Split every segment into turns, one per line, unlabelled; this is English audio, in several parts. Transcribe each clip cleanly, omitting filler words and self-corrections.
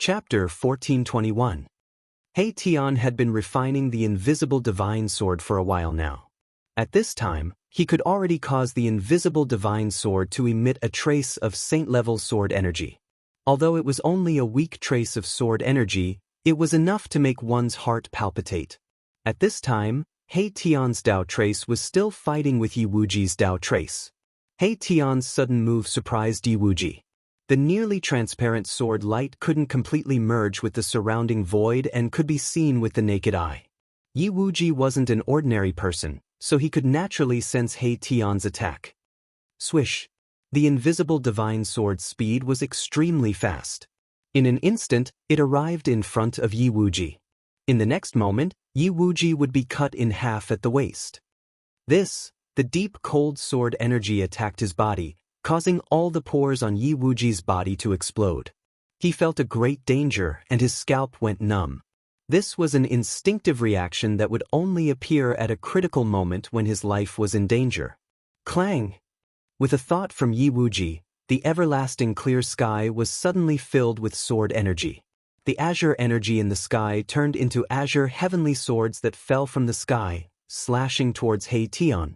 Chapter 1421. He Tian had been refining the invisible divine sword for a while now. At this time, he could already cause the invisible divine sword to emit a trace of saint-level sword energy. Although it was only a weak trace of sword energy, it was enough to make one's heart palpitate. At this time, He Tian's Dao trace was still fighting with Yi Wuji's Dao trace. He Tian's sudden move surprised Yi Wuji. The nearly transparent sword light couldn't completely merge with the surrounding void and could be seen with the naked eye. Yi Wuji wasn't an ordinary person, so he could naturally sense He Tian's attack. Swish! The invisible divine sword's speed was extremely fast. In an instant, it arrived in front of Yi Wuji. In the next moment, Yi Wuji would be cut in half at the waist. The deep cold sword energy attacked his body, causing all the pores on Yi Wuji's body to explode. He felt a great danger and his scalp went numb. This was an instinctive reaction that would only appear at a critical moment when his life was in danger. Clang! With a thought from Yi Wuji, the everlasting clear sky was suddenly filled with sword energy. The azure energy in the sky turned into azure heavenly swords that fell from the sky, slashing towards He Tian.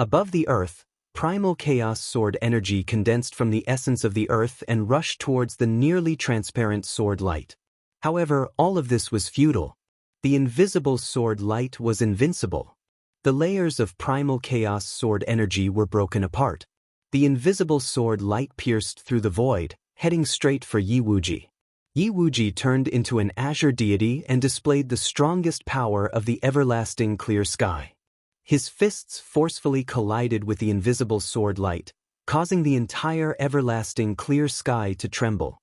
Above the earth, primal chaos sword energy condensed from the essence of the earth and rushed towards the nearly transparent sword light. However, all of this was futile. The invisible sword light was invincible. The layers of primal chaos sword energy were broken apart. The invisible sword light pierced through the void, heading straight for Yi Wuji. Yi Wuji turned into an azure deity and displayed the strongest power of the everlasting clear sky. His fists forcefully collided with the invisible sword light, causing the entire everlasting clear sky to tremble.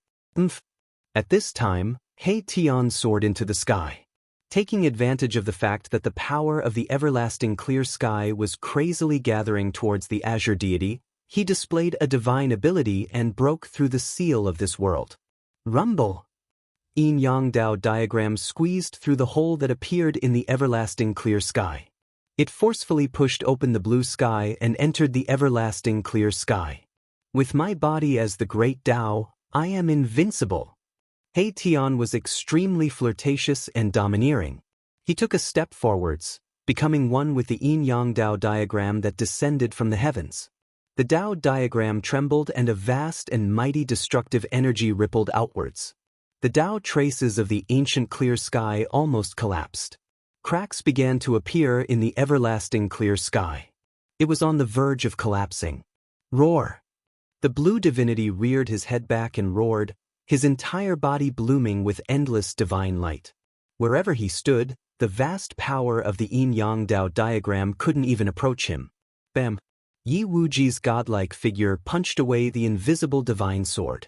At this time, He Tian soared into the sky. Taking advantage of the fact that the power of the everlasting clear sky was crazily gathering towards the azure deity, he displayed a divine ability and broke through the seal of this world. Rumble! Yin-Yang Dao diagram squeezed through the hole that appeared in the everlasting clear sky. It forcefully pushed open the blue sky and entered the everlasting clear sky. With my body as the great Tao, I am invincible. He Tian was extremely flirtatious and domineering. He took a step forwards, becoming one with the Yin-Yang Dao diagram that descended from the heavens. The Dao diagram trembled and a vast and mighty destructive energy rippled outwards. The Dao traces of the ancient clear sky almost collapsed. Cracks began to appear in the everlasting clear sky. It was on the verge of collapsing. Roar! The blue divinity reared his head back and roared, his entire body blooming with endless divine light. Wherever he stood, the vast power of the Yin-Yang Dao diagram couldn't even approach him. Bam! Yi Wuji's godlike figure punched away the invisible divine sword.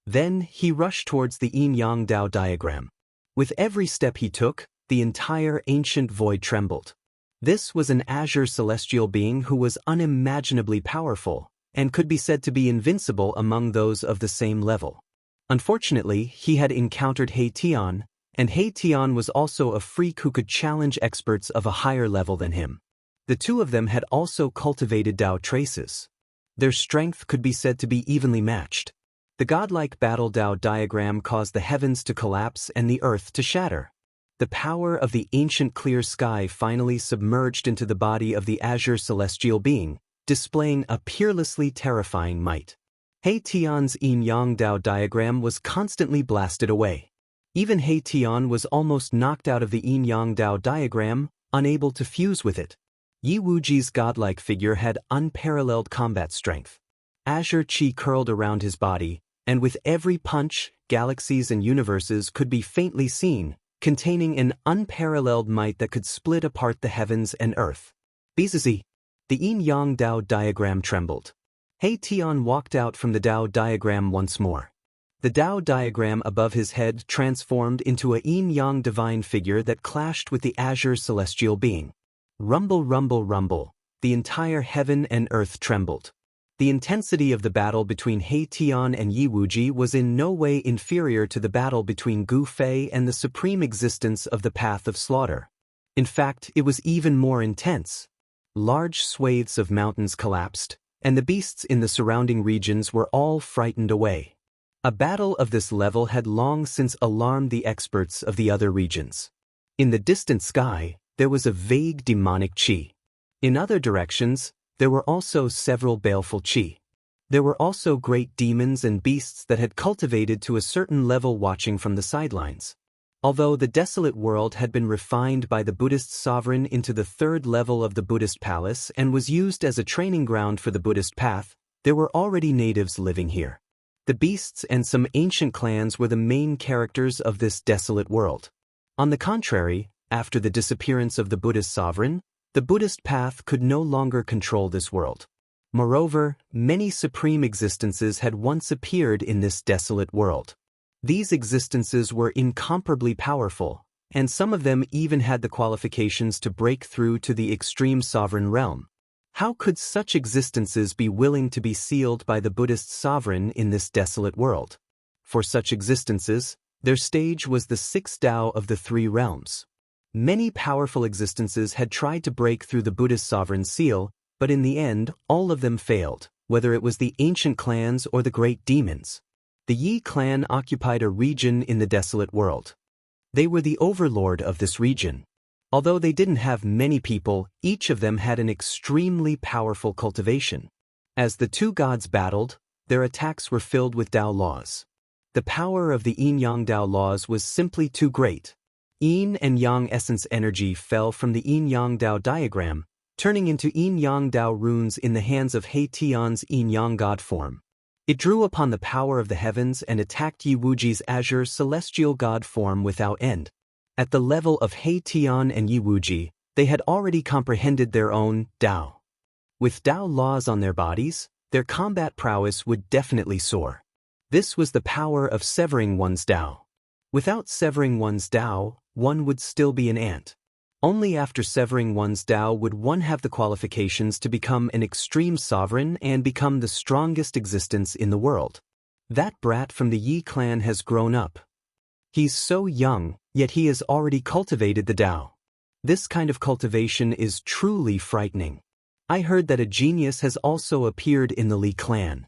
Then he rushed towards the Yin-Yang Dao diagram. With every step he took, the entire ancient void trembled. This was an azure celestial being who was unimaginably powerful, and could be said to be invincible among those of the same level. Unfortunately, he had encountered He Tian, and He Tian was also a freak who could challenge experts of a higher level than him. The two of them had also cultivated Dao traces. Their strength could be said to be evenly matched. The godlike battle Dao diagram caused the heavens to collapse and the earth to shatter. The power of the ancient clear sky finally submerged into the body of the azure celestial being, displaying a peerlessly terrifying might. He Tian's Yin-Yang Dao diagram was constantly blasted away. Even He Tian was almost knocked out of the Yin-Yang Dao diagram, unable to fuse with it. Yi Wuji's godlike figure had unparalleled combat strength. Azure chi curled around his body, and with every punch, galaxies and universes could be faintly seen, containing an unparalleled might that could split apart the heavens and earth. Bizizi! The Yin-Yang Dao diagram trembled. He Tian walked out from the Dao diagram once more. The Dao diagram above his head transformed into a Yin-Yang divine figure that clashed with the azure celestial being. Rumble, rumble, rumble! The entire heaven and earth trembled. The intensity of the battle between He Tian and Yi Wuji was in no way inferior to the battle between Gu Fei and the supreme existence of the path of slaughter. In fact, it was even more intense. Large swathes of mountains collapsed, and the beasts in the surrounding regions were all frightened away. A battle of this level had long since alarmed the experts of the other regions. In the distant sky, there was a vague demonic qi. In other directions, there were also several baleful qi. There were also great demons and beasts that had cultivated to a certain level watching from the sidelines. Although the desolate world had been refined by the Buddhist sovereign into the third level of the Buddhist palace and was used as a training ground for the Buddhist path, there were already natives living here. The beasts and some ancient clans were the main characters of this desolate world. On the contrary, after the disappearance of the Buddhist sovereign, the Buddhist path could no longer control this world. Moreover, many supreme existences had once appeared in this desolate world. These existences were incomparably powerful, and some of them even had the qualifications to break through to the extreme sovereign realm. How could such existences be willing to be sealed by the Buddhist sovereign in this desolate world? For such existences, their stage was the sixth Tao of the three realms. Many powerful existences had tried to break through the Buddhist sovereign's seal, but in the end, all of them failed, whether it was the ancient clans or the great demons. The Yi clan occupied a region in the desolate world. They were the overlord of this region. Although they didn't have many people, each of them had an extremely powerful cultivation. As the two gods battled, their attacks were filled with Tao laws. The power of the Yin-Yang Tao laws was simply too great. Yin and Yang essence energy fell from the Yin-Yang Tao diagram, turning into Yin-Yang Tao runes in the hands of He Tian's Yin-Yang god form. It drew upon the power of the heavens and attacked Yi Wuji's azure celestial god form without end. At the level of He Tian and Yi Wuji, they had already comprehended their own Tao. With Tao laws on their bodies, their combat prowess would definitely soar. This was the power of severing one's Tao. Without severing one's Tao, one would still be an ant. Only after severing one's Tao would one have the qualifications to become an extreme sovereign and become the strongest existence in the world. That brat from the Yi clan has grown up. He's so young, yet he has already cultivated the Tao. This kind of cultivation is truly frightening. I heard that a genius has also appeared in the Li clan.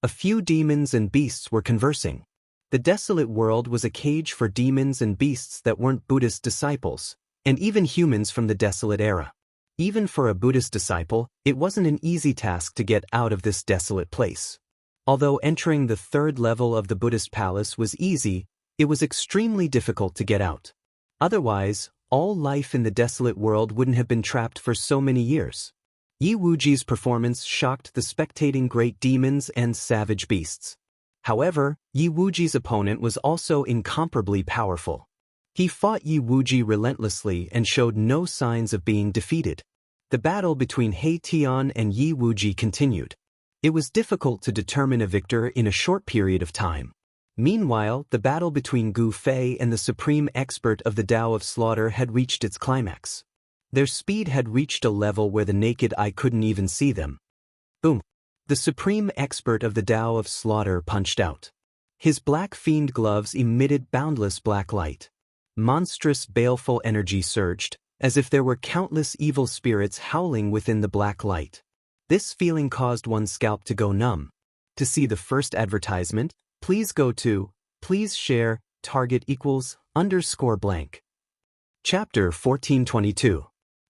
A few demons and beasts were conversing. The desolate world was a cage for demons and beasts that weren't Buddhist disciples, and even humans from the desolate era. Even for a Buddhist disciple, it wasn't an easy task to get out of this desolate place. Although entering the third level of the Buddhist palace was easy, it was extremely difficult to get out. Otherwise, all life in the desolate world wouldn't have been trapped for so many years. Yi Wuji's performance shocked the spectating great demons and savage beasts. However, Yi Wuji's opponent was also incomparably powerful. He fought Yi Wuji relentlessly and showed no signs of being defeated. The battle between He Tian and Yi Wuji continued. It was difficult to determine a victor in a short period of time. Meanwhile, the battle between Gu Fei and the supreme expert of the Tao of Slaughter had reached its climax. Their speed had reached a level where the naked eye couldn't even see them. Boom! The supreme expert of the Tao of Slaughter punched out. His black fiend gloves emitted boundless black light. Monstrous, baleful energy surged, as if there were countless evil spirits howling within the black light. This feeling caused one's scalp to go numb. To see the first advertisement, please go to, please share, target =_blank. Chapter 1422.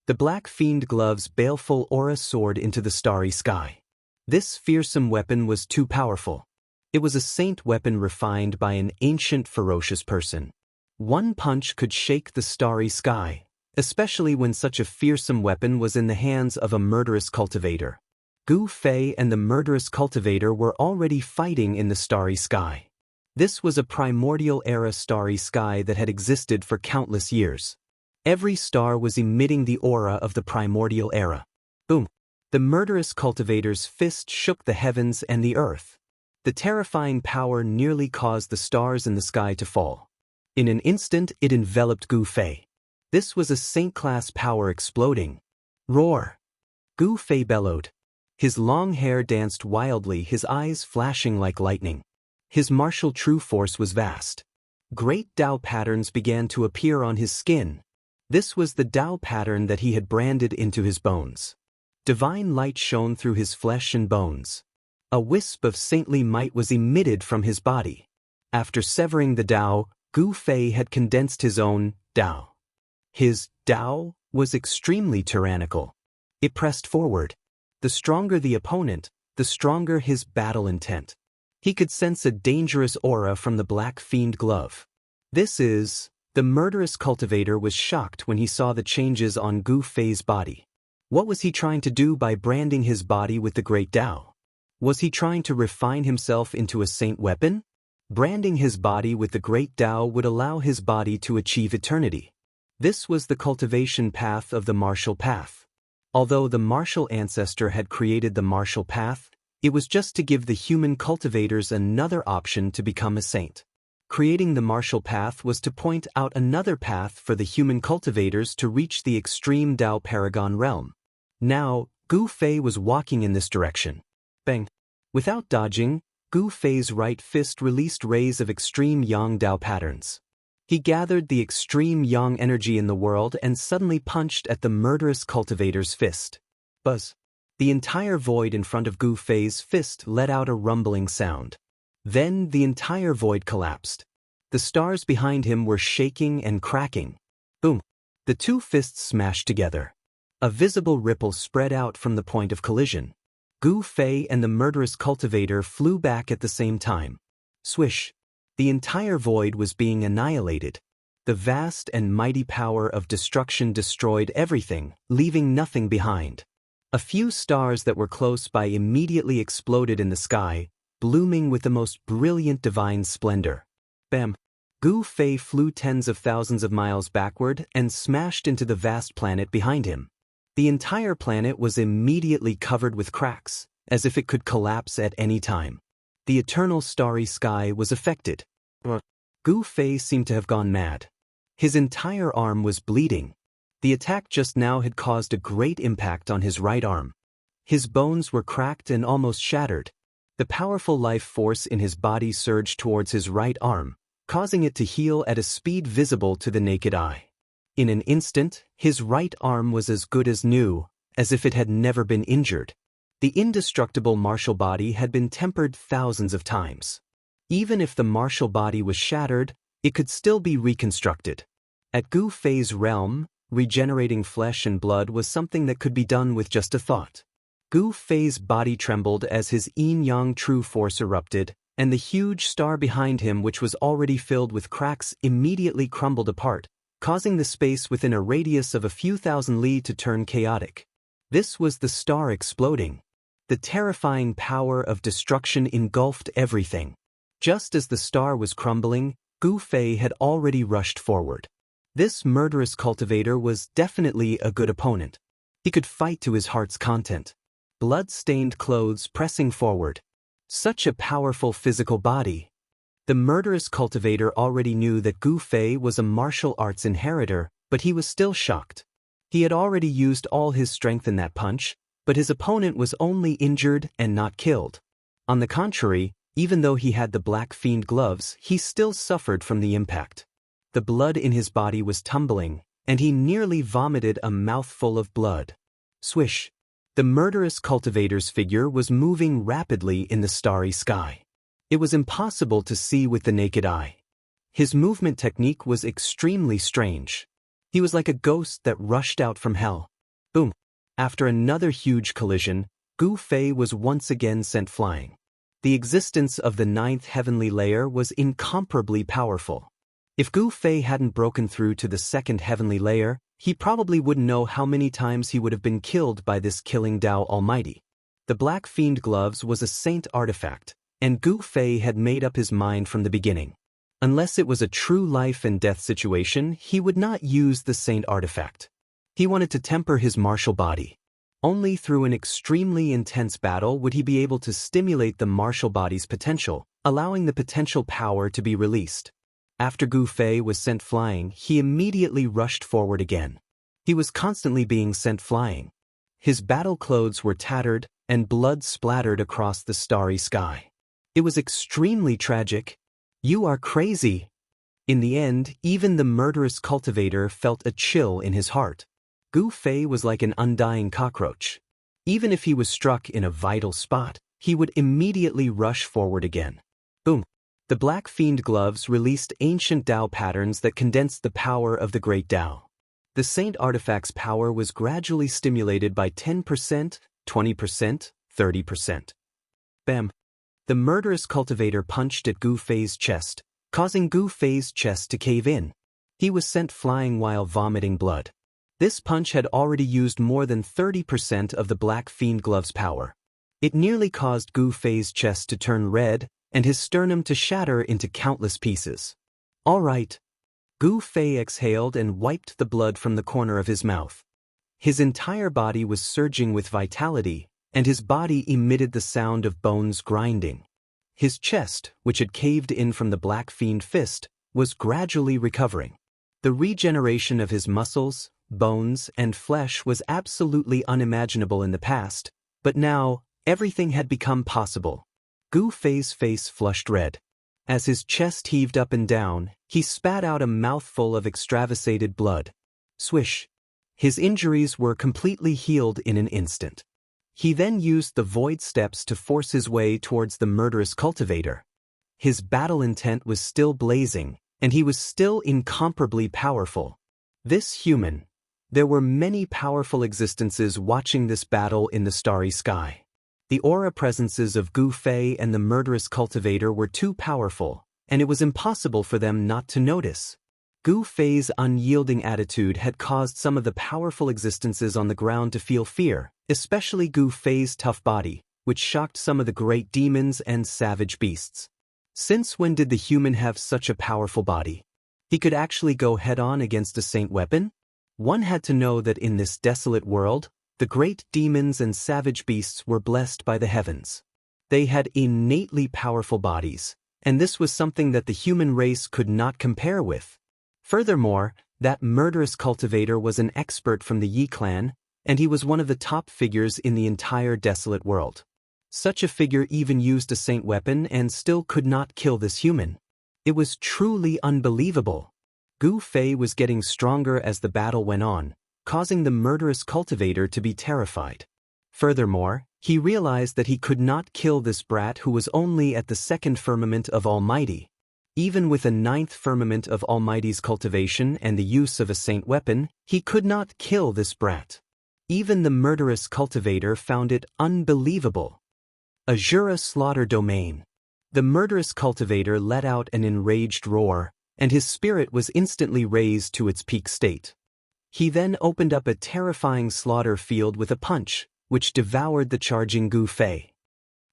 The black fiend glove's baleful aura soared into the starry sky. This fearsome weapon was too powerful. It was a saint weapon refined by an ancient, ferocious person. One punch could shake the starry sky, especially when such a fearsome weapon was in the hands of a murderous cultivator. Gu Fei and the murderous cultivator were already fighting in the starry sky. This was a primordial era starry sky that had existed for countless years. Every star was emitting the aura of the primordial era. Boom! The murderous cultivator's fist shook the heavens and the earth. The terrifying power nearly caused the stars in the sky to fall. In an instant, it enveloped Gu Fei. This was a saint-class power exploding. Roar! Gu Fei bellowed. His long hair danced wildly, his eyes flashing like lightning. His martial true force was vast. Great Tao patterns began to appear on his skin. This was the Tao pattern that he had branded into his bones. Divine light shone through his flesh and bones. A wisp of saintly might was emitted from his body. After severing the Tao, Gu Fei had condensed his own Tao. His Tao was extremely tyrannical. It pressed forward. The stronger the opponent, the stronger his battle intent. He could sense a dangerous aura from the black fiend glove. The murderous cultivator was shocked when he saw the changes on Gu Fei's body. What was he trying to do by branding his body with the great Tao? Was he trying to refine himself into a saint weapon? Branding his body with the great Tao would allow his body to achieve eternity. This was the cultivation path of the martial path. Although the martial ancestor had created the martial path, it was just to give the human cultivators another option to become a saint. Creating the martial path was to point out another path for the human cultivators to reach the extreme Tao Paragon realm. Now, Gu Fei was walking in this direction. Bang! Without dodging, Gu Fei's right fist released rays of extreme Yang Tao patterns. He gathered the extreme Yang energy in the world and suddenly punched at the murderous cultivator's fist. Buzz! The entire void in front of Gu Fei's fist let out a rumbling sound. Then the entire void collapsed. The stars behind him were shaking and cracking. Boom! The two fists smashed together. A visible ripple spread out from the point of collision. Gu Fei and the murderous cultivator flew back at the same time. Swish! The entire void was being annihilated. The vast and mighty power of destruction destroyed everything, leaving nothing behind. A few stars that were close by immediately exploded in the sky, blooming with the most brilliant divine splendor. Bam! Gu Fei flew tens of thousands of miles backward and smashed into the vast planet behind him. The entire planet was immediately covered with cracks, as if it could collapse at any time. The eternal starry sky was affected. Gu Fei seemed to have gone mad. His entire arm was bleeding. The attack just now had caused a great impact on his right arm. His bones were cracked and almost shattered. The powerful life force in his body surged towards his right arm, causing it to heal at a speed visible to the naked eye. In an instant, his right arm was as good as new, as if it had never been injured. The indestructible martial body had been tempered thousands of times. Even if the martial body was shattered, it could still be reconstructed. At Gu Fei's realm, regenerating flesh and blood was something that could be done with just a thought. Gu Fei's body trembled as his yin-yang true force erupted, and the huge star behind him, which was already filled with cracks, immediately crumbled apart, causing the space within a radius of a few thousand li to turn chaotic. This was the star exploding. The terrifying power of destruction engulfed everything. Just as the star was crumbling, Gu Fei had already rushed forward. This murderous cultivator was definitely a good opponent. He could fight to his heart's content. Blood-stained clothes pressing forward. Such a powerful physical body. The murderous cultivator already knew that Gu Fei was a martial arts inheritor, but he was still shocked. He had already used all his strength in that punch, but his opponent was only injured and not killed. On the contrary, even though he had the black fiend gloves, he still suffered from the impact. The blood in his body was tumbling, and he nearly vomited a mouthful of blood. Swish! The murderous cultivator's figure was moving rapidly in the starry sky. It was impossible to see with the naked eye. His movement technique was extremely strange. He was like a ghost that rushed out from hell. Boom! After another huge collision, Gu Fei was once again sent flying. The existence of the ninth heavenly layer was incomparably powerful. If Gu Fei hadn't broken through to the second heavenly layer, he probably wouldn't know how many times he would have been killed by this killing Tao Almighty. The Black Fiend Gloves was a saint artifact, and Gu Fei had made up his mind from the beginning. Unless it was a true life and death situation, he would not use the saint artifact. He wanted to temper his martial body. Only through an extremely intense battle would he be able to stimulate the martial body's potential, allowing the potential power to be released. After Gu Fei was sent flying, he immediately rushed forward again. He was constantly being sent flying. His battle clothes were tattered, and blood splattered across the starry sky. It was extremely tragic. "You are crazy." In the end, even the murderous cultivator felt a chill in his heart. Gu Fei was like an undying cockroach. Even if he was struck in a vital spot, he would immediately rush forward again. Boom! The Black Fiend gloves released ancient Tao patterns that condensed the power of the Great Tao. The Saint Artifact's power was gradually stimulated by 10%, 20%, 30%. Bam! The murderous cultivator punched at Gu Fei's chest, causing Gu Fei's chest to cave in. He was sent flying while vomiting blood. This punch had already used more than 30% of the Black Fiend glove's power. It nearly caused Gu Fei's chest to turn red and his sternum to shatter into countless pieces. All right. Gu Fei exhaled and wiped the blood from the corner of his mouth. His entire body was surging with vitality, and his body emitted the sound of bones grinding. His chest, which had caved in from the Black Fiend fist, was gradually recovering. The regeneration of his muscles, bones, and flesh was absolutely unimaginable in the past, but now, everything had become possible. Gu Fei's face flushed red. As his chest heaved up and down, he spat out a mouthful of extravasated blood. Swish! His injuries were completely healed in an instant. He then used the void steps to force his way towards the murderous cultivator. His battle intent was still blazing, and he was still incomparably powerful. This human. There were many powerful existences watching this battle in the starry sky. The aura presences of Gu Fei and the murderous cultivator were too powerful, and it was impossible for them not to notice. Gu Fei's unyielding attitude had caused some of the powerful existences on the ground to feel fear, especially Gu Fei's tough body, which shocked some of the great demons and savage beasts. Since when did the human have such a powerful body? He could actually go head-on against a saint weapon? One had to know that in this desolate world, the great demons and savage beasts were blessed by the heavens. They had innately powerful bodies, and this was something that the human race could not compare with. Furthermore, that murderous cultivator was an expert from the Yi clan, and he was one of the top figures in the entire desolate world. Such a figure even used a saint weapon and still could not kill this human. It was truly unbelievable. Gu Fei was getting stronger as the battle went on, causing the murderous cultivator to be terrified. Furthermore, he realized that he could not kill this brat who was only at the second firmament of Almighty. Even with a ninth firmament of Almighty's cultivation and the use of a saint weapon, he could not kill this brat. Even the murderous cultivator found it unbelievable. Azura slaughter domain. The murderous cultivator let out an enraged roar, and his spirit was instantly raised to its peak state. He then opened up a terrifying slaughter field with a punch, which devoured the charging Gu Fei.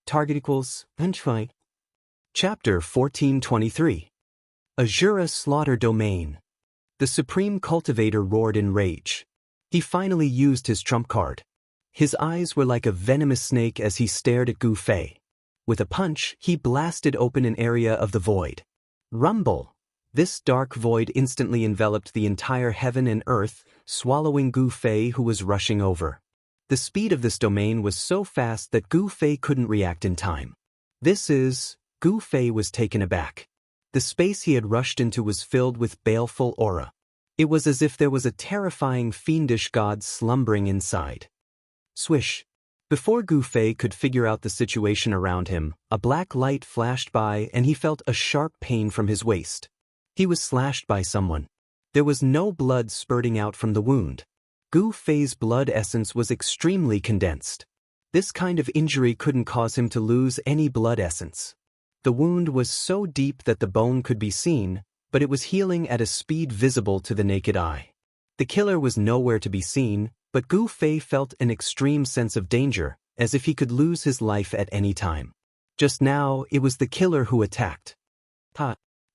Target equals Undying. Chapter 1423. Azura slaughter domain. The supreme cultivator roared in rage. He finally used his trump card. His eyes were like a venomous snake as he stared at Gu Fei. With a punch, he blasted open an area of the void. Rumble! This dark void instantly enveloped the entire heaven and earth, swallowing Gu Fei, who was rushing over. The speed of this domain was so fast that Gu Fei couldn't react in time. Gu Fei was taken aback. The space he had rushed into was filled with baleful aura. It was as if there was a terrifying fiendish god slumbering inside. Swish! Before Gu Fei could figure out the situation around him, a black light flashed by and he felt a sharp pain from his waist. He was slashed by someone. There was no blood spurting out from the wound. Gu Fei's blood essence was extremely condensed. This kind of injury couldn't cause him to lose any blood essence. The wound was so deep that the bone could be seen, but it was healing at a speed visible to the naked eye. The killer was nowhere to be seen, but Gu Fei felt an extreme sense of danger, as if he could lose his life at any time. Just now, it was the killer who attacked.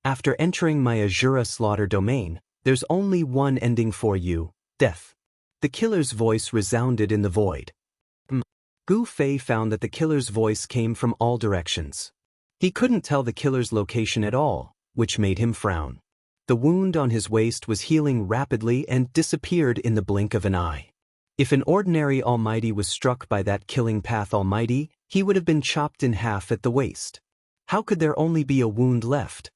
After entering my Azura slaughter domain, there's only one ending for you, death. The killer's voice resounded in the void. Gu Fei found that the killer's voice came from all directions. He couldn't tell the killer's location at all, which made him frown. The wound on his waist was healing rapidly and disappeared in the blink of an eye. If an ordinary Almighty was struck by that killing path Almighty, he would have been chopped in half at the waist. How could there only be a wound left?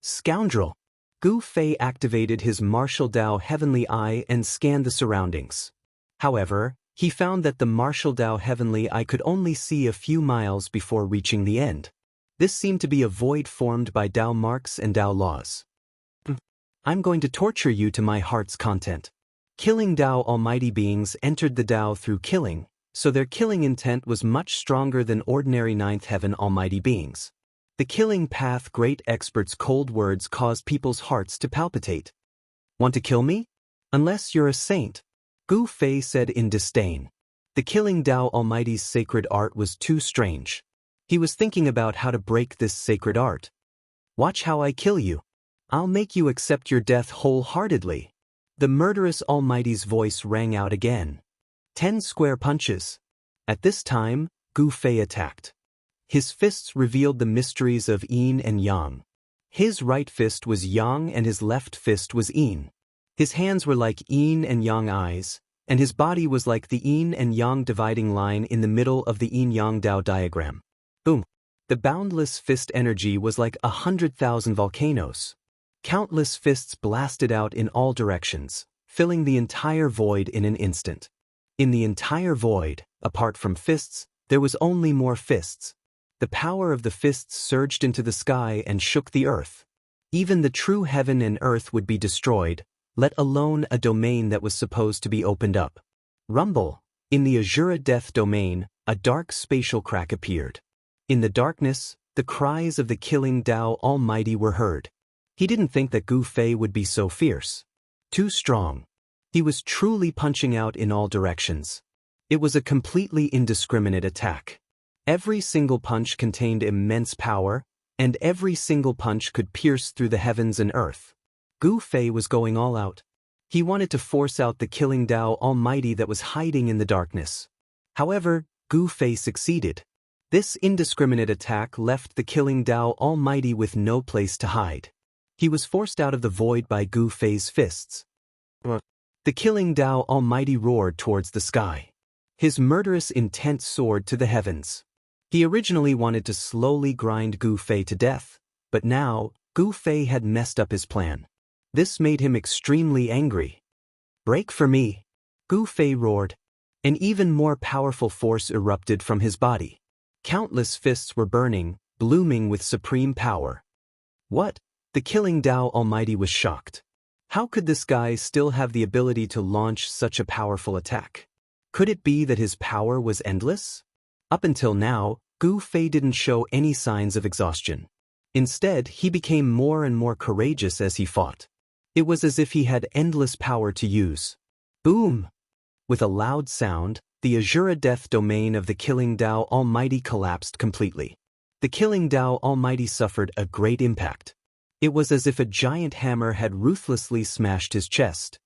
Scoundrel! Gu Fei activated his martial Dao heavenly eye and scanned the surroundings. However, He found that the martial Dao Heavenly I could only see a few miles before reaching the end. This seemed to be a void formed by Dao marks and Dao laws. I'm going to torture you to my heart's content. Killing Dao Almighty beings entered the Dao through killing, so their killing intent was much stronger than ordinary Ninth Heaven Almighty beings. The killing path great experts' cold words caused people's hearts to palpitate. Want to kill me? Unless you're a saint, Gu Fei said in disdain. The killing Dao Almighty's sacred art was too strange. He was thinking about how to break this sacred art. Watch how I kill you. I'll make you accept your death wholeheartedly. The murderous Almighty's voice rang out again. 10 square punches. At this time, Gu Fei attacked. His fists revealed the mysteries of yin and yang. His right fist was yang and his left fist was yin. His hands were like yin and yang eyes, and his body was like the yin and yang dividing line in the middle of the yin-yang Dao diagram. Boom! The boundless fist energy was like 100,000 volcanoes. Countless fists blasted out in all directions, filling the entire void in an instant. In the entire void, apart from fists, there was only more fists. The power of the fists surged into the sky and shook the earth. Even the true heaven and earth would be destroyed, let alone a domain that was supposed to be opened up. Rumble! In the Azura death domain, a dark spatial crack appeared. In the darkness, the cries of the killing Dao Almighty were heard. He didn't think that Gu Fei would be so fierce. Too strong. He was truly punching out in all directions. It was a completely indiscriminate attack. Every single punch contained immense power, and every single punch could pierce through the heavens and earth. Gu Fei was going all out. He wanted to force out the killing Dao Almighty that was hiding in the darkness. However, Gu Fei succeeded. This indiscriminate attack left the killing Dao Almighty with no place to hide. He was forced out of the void by Gu Fei's fists. The killing Dao Almighty roared towards the sky. His murderous intent soared to the heavens. He originally wanted to slowly grind Gu Fei to death, but now, Gu Fei had messed up his plan. This made him extremely angry. Break for me! Gu Fei roared. An even more powerful force erupted from his body. Countless fists were burning, blooming with supreme power. What? The killing Dao Almighty was shocked. How could this guy still have the ability to launch such a powerful attack? Could it be that his power was endless? Up until now, Gu Fei didn't show any signs of exhaustion. Instead, he became more and more courageous as he fought. It was as if he had endless power to use. Boom! With a loud sound, the Azura death domain of the killing Dao Almighty collapsed completely. The killing Dao Almighty suffered a great impact. It was as if a giant hammer had ruthlessly smashed his chest.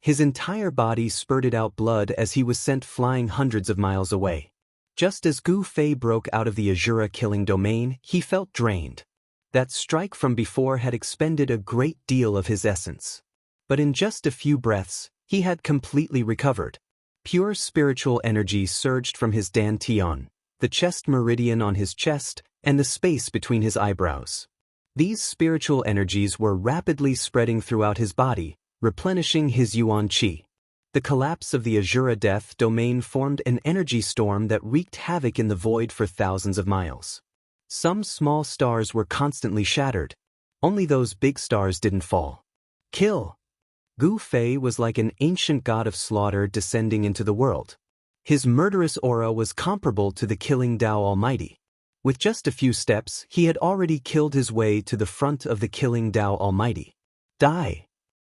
His entire body spurted out blood as he was sent flying hundreds of miles away. Just as Gu Fei broke out of the Azura killing domain, he felt drained. That strike from before had expended a great deal of his essence. But in just a few breaths, he had completely recovered. Pure spiritual energy surged from his dantian, the chest meridian on his chest, and the space between his eyebrows. These spiritual energies were rapidly spreading throughout his body, replenishing his yuan qi. The collapse of the Azura death domain formed an energy storm that wreaked havoc in the void for thousands of miles. Some small stars were constantly shattered. Only those big stars didn't fall. Kill! Gu Fei was like an ancient god of slaughter descending into the world. His murderous aura was comparable to the killing Dao Almighty. With just a few steps, he had already killed his way to the front of the killing Dao Almighty. Die!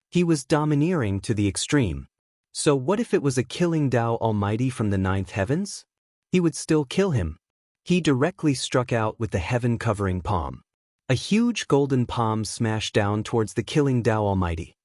He was domineering to the extreme. So what if it was a killing Dao Almighty from the ninth heavens? He would still kill him. He directly struck out with the heaven-covering palm. A huge golden palm smashed down towards the killing Dao Almighty.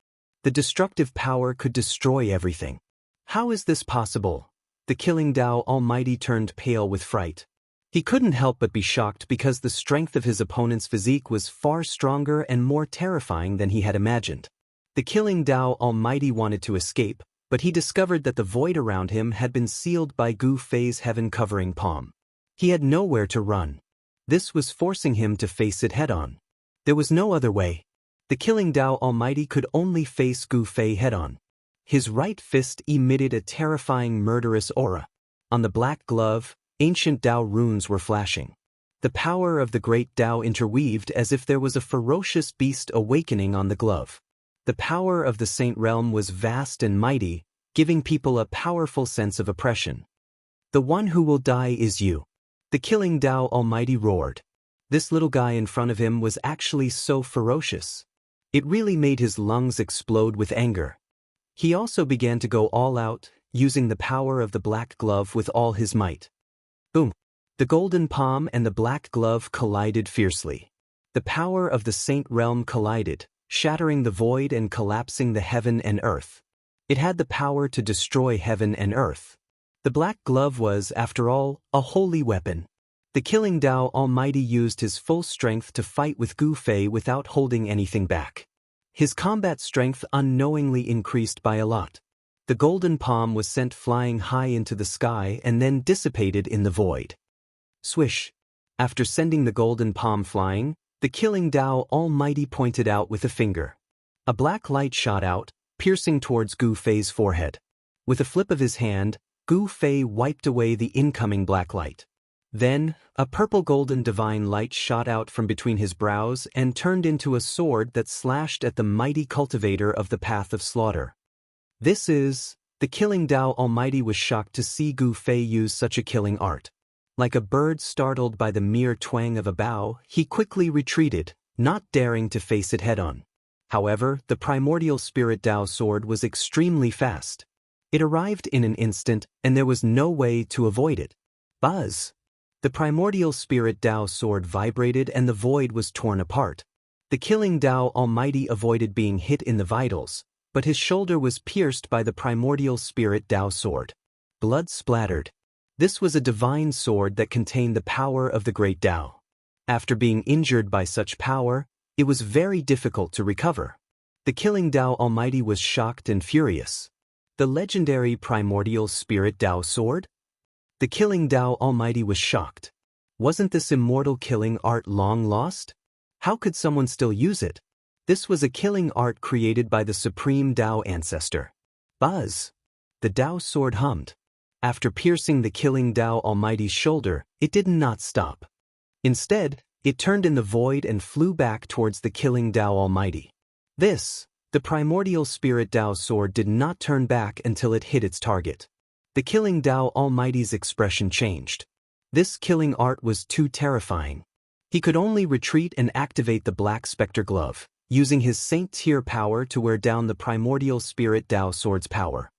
The destructive power could destroy everything. How is this possible? The killing Dao Almighty turned pale with fright. He couldn't help but be shocked because the strength of his opponent's physique was far stronger and more terrifying than he had imagined. The killing Dao Almighty wanted to escape, but he discovered that the void around him had been sealed by Gu Fei's heaven-covering palm. He had nowhere to run. This was forcing him to face it head-on. There was no other way. The killing Dao Almighty could only face Gu Fei head-on. His right fist emitted a terrifying murderous aura. On the black glove, ancient Tao runes were flashing. The power of the great Tao interweaved as if there was a ferocious beast awakening on the glove. The power of the Saint Realm was vast and mighty, giving people a powerful sense of oppression. "The one who will die is you." The killing Tao Almighty roared. This little guy in front of him was actually so ferocious. It really made his lungs explode with anger. He also began to go all out, using the power of the black glove with all his might. Boom! The golden palm and the black glove collided fiercely. The power of the Saint Realm collided, shattering the void and collapsing the heaven and earth. It had the power to destroy heaven and earth. The black glove was, after all, a holy weapon. The killing Tao Almighty used his full strength to fight with Gu Fei without holding anything back. His combat strength unknowingly increased by a lot. The golden palm was sent flying high into the sky and then dissipated in the void. Swish! After sending the golden palm flying, the killing Tao Almighty pointed out with a finger. A black light shot out, piercing towards Gu Fei's forehead. With a flip of his hand, Gu Fei wiped away the incoming black light. Then, a purple golden divine light shot out from between his brows and turned into a sword that slashed at the mighty cultivator of the path of slaughter. The killing Tao Almighty was shocked to see Gu Fei use such a killing art. Like a bird startled by the mere twang of a bow, he quickly retreated, not daring to face it head-on. However, the primordial spirit Tao sword was extremely fast. It arrived in an instant, and there was no way to avoid it. Buzz! The primordial spirit Tao sword vibrated and the void was torn apart. The killing Tao Almighty avoided being hit in the vitals, but his shoulder was pierced by the primordial spirit Tao sword. Blood splattered. This was a divine sword that contained the power of the great Tao. After being injured by such power, it was very difficult to recover. The killing Tao Almighty was shocked and furious. The legendary primordial spirit Tao sword? The killing Tao Almighty was shocked. Wasn't this immortal killing art long lost? How could someone still use it? This was a killing art created by the supreme Tao ancestor. Buzz! The Tao sword hummed. After piercing the killing Tao Almighty's shoulder, it did not stop. Instead, it turned in the void and flew back towards the killing Tao Almighty. The primordial spirit Tao sword did not turn back until it hit its target. The killing Tao Almighty's expression changed. This killing art was too terrifying. He could only retreat and activate the Black Spectre Glove, using his Saint Tier power to wear down the primordial spirit Tao sword's power.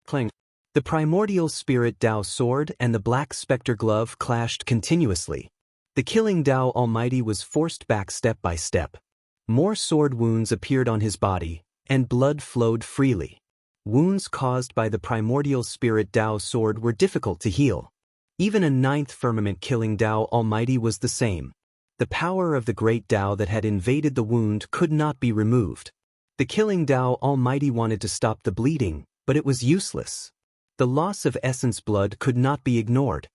Clang! The primordial spirit Tao sword and the Black Spectre Glove clashed continuously. The killing Tao Almighty was forced back step by step. More sword wounds appeared on his body, and blood flowed freely. Wounds caused by the primordial spirit Tao sword were difficult to heal. Even a ninth firmament killing Tao Almighty was the same. The power of the great Tao that had invaded the wound could not be removed. The killing Tao Almighty wanted to stop the bleeding, but it was useless. The loss of essence blood could not be ignored.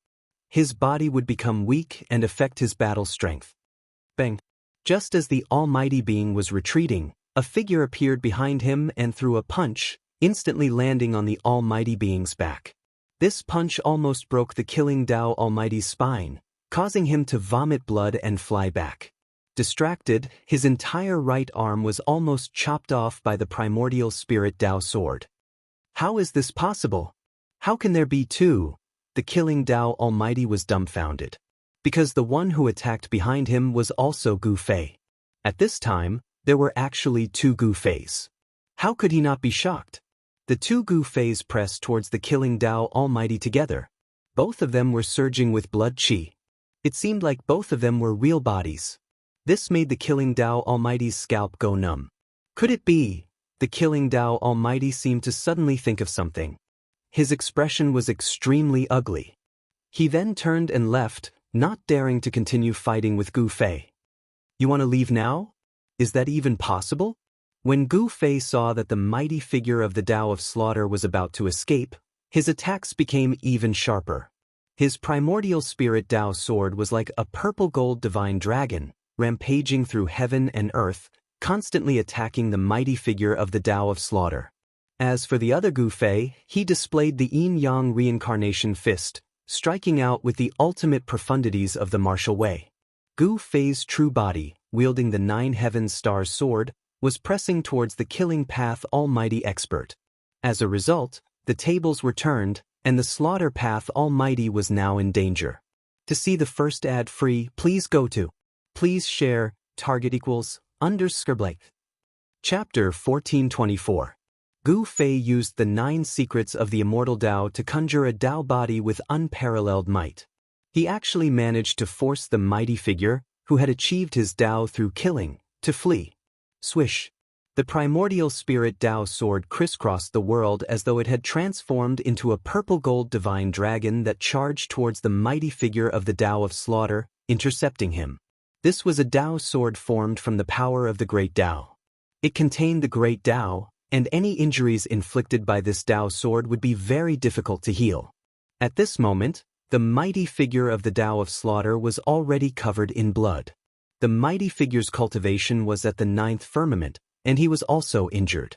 His body would become weak and affect his battle strength. Bang! Just as the Almighty Being was retreating, a figure appeared behind him and threw a punch, instantly landing on the Almighty Being's back. This punch almost broke the killing Tao Almighty's spine, causing him to vomit blood and fly back. Distracted, his entire right arm was almost chopped off by the primordial spirit Tao sword. How is this possible? How can there be two? The killing Tao Almighty was dumbfounded. Because the one who attacked behind him was also Gu Fei. At this time, there were actually two Gu Feis. How could he not be shocked? The two Gu Feis pressed towards the killing Tao Almighty together. Both of them were surging with blood qi. It seemed like both of them were real bodies. This made the killing Tao Almighty's scalp go numb. Could it be? The killing Tao Almighty seemed to suddenly think of something. His expression was extremely ugly. He then turned and left, not daring to continue fighting with Gu Fei. You want to leave now? Is that even possible? When Gu Fei saw that the mighty figure of the Tao of Slaughter was about to escape, his attacks became even sharper. His primordial spirit Tao sword was like a purple-gold divine dragon, rampaging through heaven and earth, constantly attacking the mighty figure of the Tao of Slaughter. As for the other Gu Fei, he displayed the yin-yang reincarnation fist, striking out with the ultimate profundities of the martial way. Gu Fei's true body, wielding the Nine Heavens Stars sword, was pressing towards the killing path Almighty expert. As a result, the tables were turned, and the slaughter path Almighty was now in danger. To see the first ad free, please go to Please Share, _Blake. Chapter 1424. Gu Fei used the 9 secrets of the immortal Tao to conjure a Tao body with unparalleled might. He actually managed to force the mighty figure, who had achieved his Tao through killing, to flee. Swish. The primordial spirit Tao sword crisscrossed the world as though it had transformed into a purple-gold divine dragon that charged towards the mighty figure of the Tao of slaughter, intercepting him. This was a Tao sword formed from the power of the great Tao. It contained the great Tao, and any injuries inflicted by this Tao sword would be very difficult to heal. At this moment, the mighty figure of the Tao of slaughter was already covered in blood. The mighty figure's cultivation was at the 9th firmament, and he was also injured.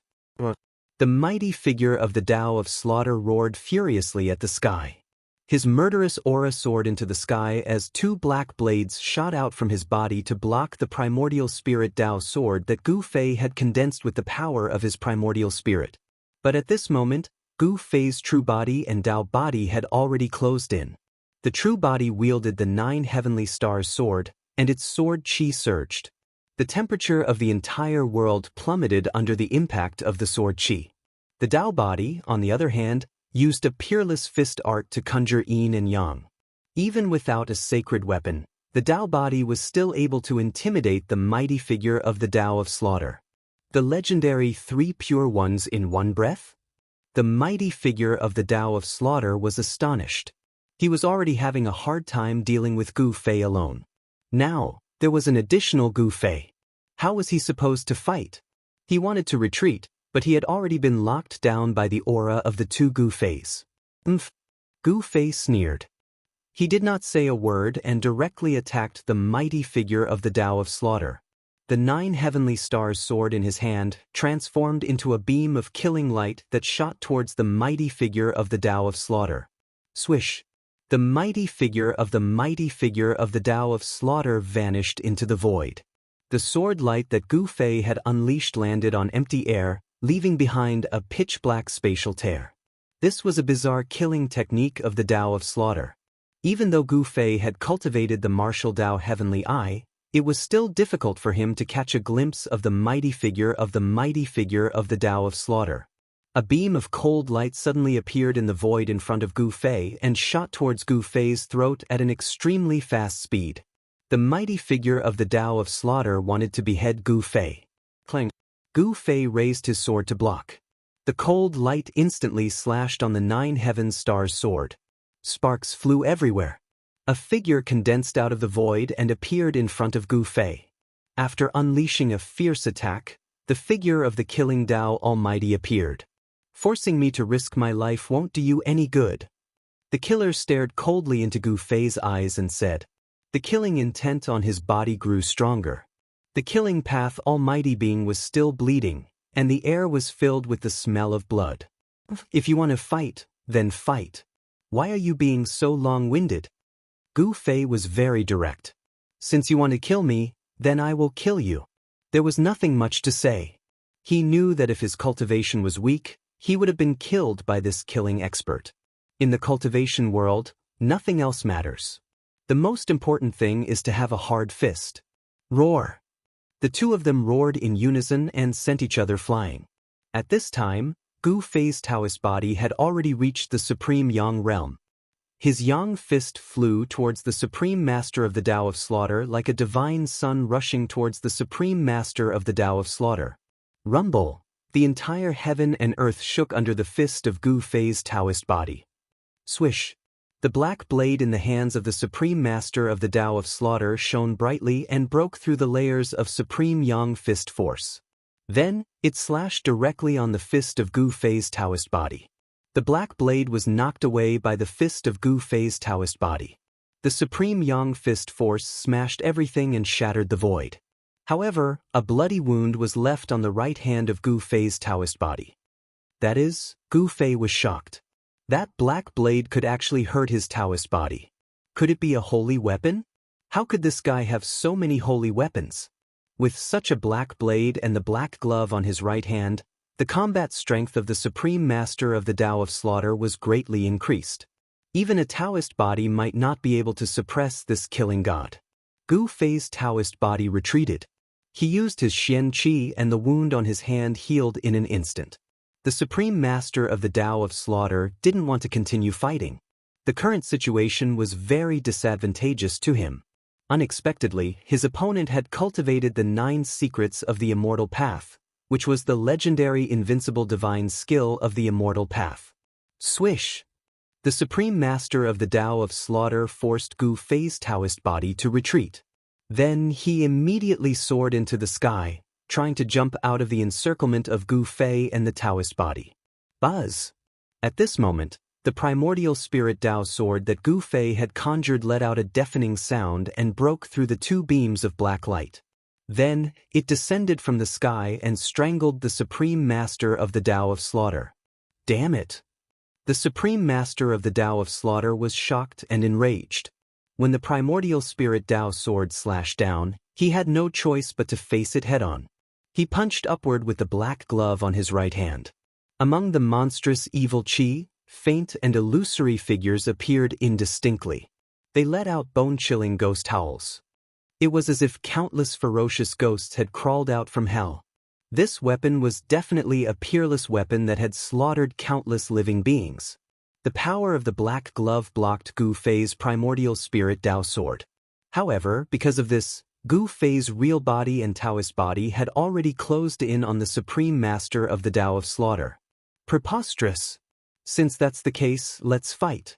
The mighty figure of the Tao of slaughter roared furiously at the sky. His murderous aura soared into the sky as 2 black blades shot out from his body to block the primordial spirit Tao sword that Gu Fei had condensed with the power of his primordial spirit. But at this moment, Gu Fei's true body and Tao body had already closed in. The true body wielded the 9 heavenly stars sword, and its sword chi surged. The temperature of the entire world plummeted under the impact of the sword chi. The Tao body, on the other hand, used a peerless fist art to conjure yin and yang. Even without a sacred weapon, the Tao body was still able to intimidate the mighty figure of the Tao of slaughter. The legendary 3 pure ones in one breath? The mighty figure of the Tao of slaughter was astonished. He was already having a hard time dealing with Gu Fei alone. Now, there was an additional Gu Fei. How was he supposed to fight? He wanted to retreat, but he had already been locked down by the aura of the 2 Gu Feis. Gu Fei sneered. He did not say a word and directly attacked the mighty figure of the Tao of slaughter. The 9 heavenly stars sword in his hand transformed into a beam of killing light that shot towards the mighty figure of the Tao of slaughter. Swish. The mighty figure of the Tao of slaughter vanished into the void. The sword light that Gu Fei had unleashed landed on empty air, leaving behind a pitch-black spatial tear. This was a bizarre killing technique of the Tao of slaughter. Even though Gu Fei had cultivated the martial Tao heavenly eye, it was still difficult for him to catch a glimpse of the mighty figure of the Tao of slaughter. A beam of cold light suddenly appeared in the void in front of Gu Fei and shot towards Gu Fei's throat at an extremely fast speed. The mighty figure of the Tao of slaughter wanted to behead Gu Fei. Clang. Gu Fei raised his sword to block. The cold light instantly slashed on the 9 heavens stars sword. Sparks flew everywhere. A figure condensed out of the void and appeared in front of Gu Fei. After unleashing a fierce attack, the figure of the killing Tao Almighty appeared. Forcing me to risk my life won't do you any good. The killer stared coldly into Gu Fei's eyes and said. The killing intent on his body grew stronger. The killing path Almighty being was still bleeding, and the air was filled with the smell of blood. If you want to fight, then fight. Why are you being so long-winded? Gu Fei was very direct. Since you want to kill me, then I will kill you. There was nothing much to say. He knew that if his cultivation was weak, he would have been killed by this killing expert. In the cultivation world, nothing else matters. The most important thing is to have a hard fist. Roar! The 2 of them roared in unison and sent each other flying. At this time, Gu Fei's Taoist body had already reached the supreme Yang realm. His Yang fist flew towards the supreme master of the Tao of slaughter like a divine sun rushing towards the supreme master of the Tao of slaughter. Rumble! The entire heaven and earth shook under the fist of Gu Fei's Taoist body. Swish! The black blade in the hands of the supreme master of the Tao of slaughter shone brightly and broke through the layers of supreme Yang fist force. Then, it slashed directly on the fist of Gu Fei's Taoist body. The black blade was knocked away by the fist of Gu Fei's Taoist body. The supreme Yang fist force smashed everything and shattered the void. However, a bloody wound was left on the right hand of Gu Fei's Taoist body. That is, Gu Fei was shocked. That black blade could actually hurt his Taoist body. Could it be a holy weapon? How could this guy have so many holy weapons? With such a black blade and the black glove on his right hand, the combat strength of the Supreme Master of the Tao of Slaughter was greatly increased. Even a Taoist body might not be able to suppress this killing god. Gu Fei's Taoist body retreated. He used his Xianxia and the wound on his hand healed in an instant. The Supreme Master of the Tao of Slaughter didn't want to continue fighting. The current situation was very disadvantageous to him. Unexpectedly, his opponent had cultivated the 9 secrets of the Immortal Path, which was the legendary invincible divine skill of the Immortal Path. Swish! The Supreme Master of the Tao of Slaughter forced Gu Fei's Taoist body to retreat. Then he immediately soared into the sky, trying to jump out of the encirclement of Gu Fei and the Taoist body. Buzz! At this moment, the primordial spirit Tao sword that Gu Fei had conjured let out a deafening sound and broke through the 2 beams of black light. Then, it descended from the sky and strangled the Supreme Master of the Tao of Slaughter. Damn it! The Supreme Master of the Tao of Slaughter was shocked and enraged. When the primordial spirit Tao sword slashed down, he had no choice but to face it head-on. He punched upward with the black glove on his right hand. Among the monstrous evil chi, faint and illusory figures appeared indistinctly. They let out bone-chilling ghost howls. It was as if countless ferocious ghosts had crawled out from hell. This weapon was definitely a peerless weapon that had slaughtered countless living beings. The power of the black glove blocked Gu Fei's primordial spirit Tao sword. However, because of this, Gu Fei's real body and Taoist body had already closed in on the Supreme Master of the Tao of Slaughter. Preposterous! Since that's the case, let's fight.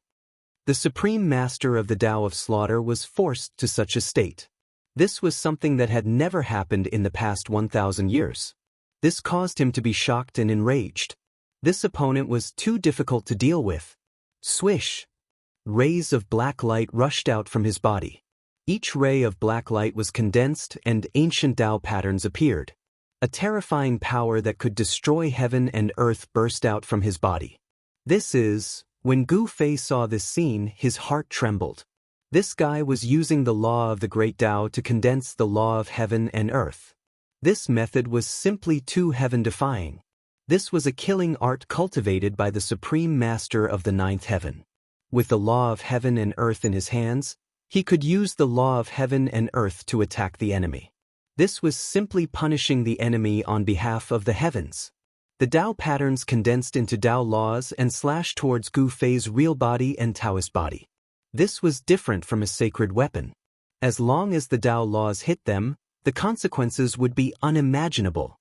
The Supreme Master of the Tao of Slaughter was forced to such a state. This was something that had never happened in the past 1,000 years. This caused him to be shocked and enraged. This opponent was too difficult to deal with. Swish! Rays of black light rushed out from his body. Each ray of black light was condensed and ancient Tao patterns appeared. A terrifying power that could destroy heaven and earth burst out from his body. When Gu Fei saw this scene, his heart trembled. This guy was using the law of the great Tao to condense the law of heaven and earth. This method was simply too heaven-defying. This was a killing art cultivated by the Supreme Master of the 9th heaven. With the law of heaven and earth in his hands, he could use the law of heaven and earth to attack the enemy. This was simply punishing the enemy on behalf of the heavens. The Tao patterns condensed into Tao laws and slashed towards Gu Fei's real body and Taoist body. This was different from a sacred weapon. As long as the Tao laws hit them, the consequences would be unimaginable.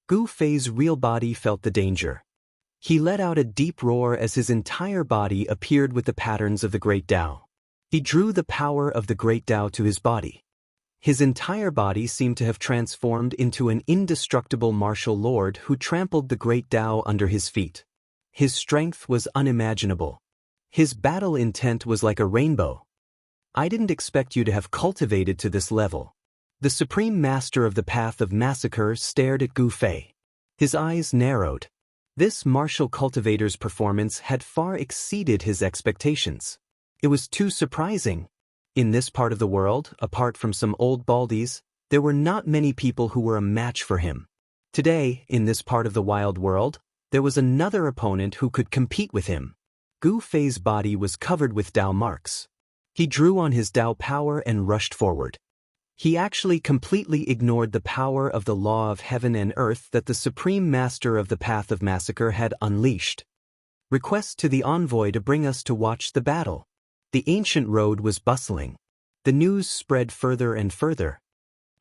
Gu Fei's real body felt the danger. He let out a deep roar as his entire body appeared with the patterns of the great Tao. He drew the power of the great Tao to his body. His entire body seemed to have transformed into an indestructible martial lord who trampled the great Tao under his feet. His strength was unimaginable. His battle intent was like a rainbow. I didn't expect you to have cultivated to this level. The Supreme Master of the Path of Massacre stared at Gu Fei. His eyes narrowed. This martial cultivator's performance had far exceeded his expectations. It was too surprising. In this part of the world, apart from some old baldies, there were not many people who were a match for him. Today, in this part of the wild world, there was another opponent who could compete with him. Gu Fei's body was covered with Tao marks. He drew on his Tao power and rushed forward. He actually completely ignored the power of the law of heaven and earth that the Supreme Master of the Path of Massacre had unleashed. Request to the envoy to bring us to watch the battle. The ancient road was bustling. The news spread further and further.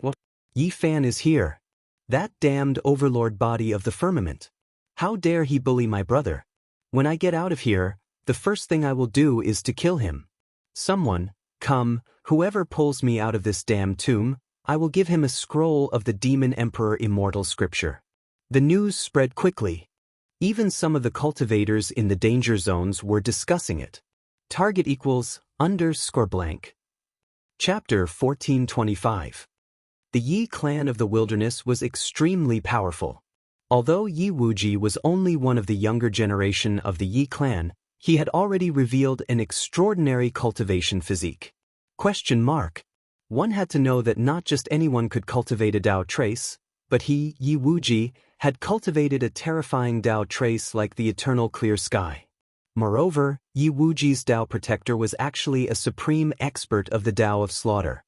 What? Yi Fan is here. That damned overlord body of the firmament. How dare he bully my brother? When I get out of here, the first thing I will do is to kill him. Someone, come, whoever pulls me out of this damned tomb, I will give him a scroll of the Demon Emperor immortal scripture. The news spread quickly. Even some of the cultivators in the danger zones were discussing it. Target equals _blank. Chapter 1425. The Yi clan of the wilderness was extremely powerful. Although Yi Wuji was only one of the younger generation of the Yi clan, he had already revealed an extraordinary cultivation physique. One had to know that not just anyone could cultivate a Dao trace, but he, Yi Wuji, had cultivated a terrifying Dao trace like the eternal clear sky. Moreover, Yi Wuji's Dao protector was actually a supreme expert of the Dao of slaughter.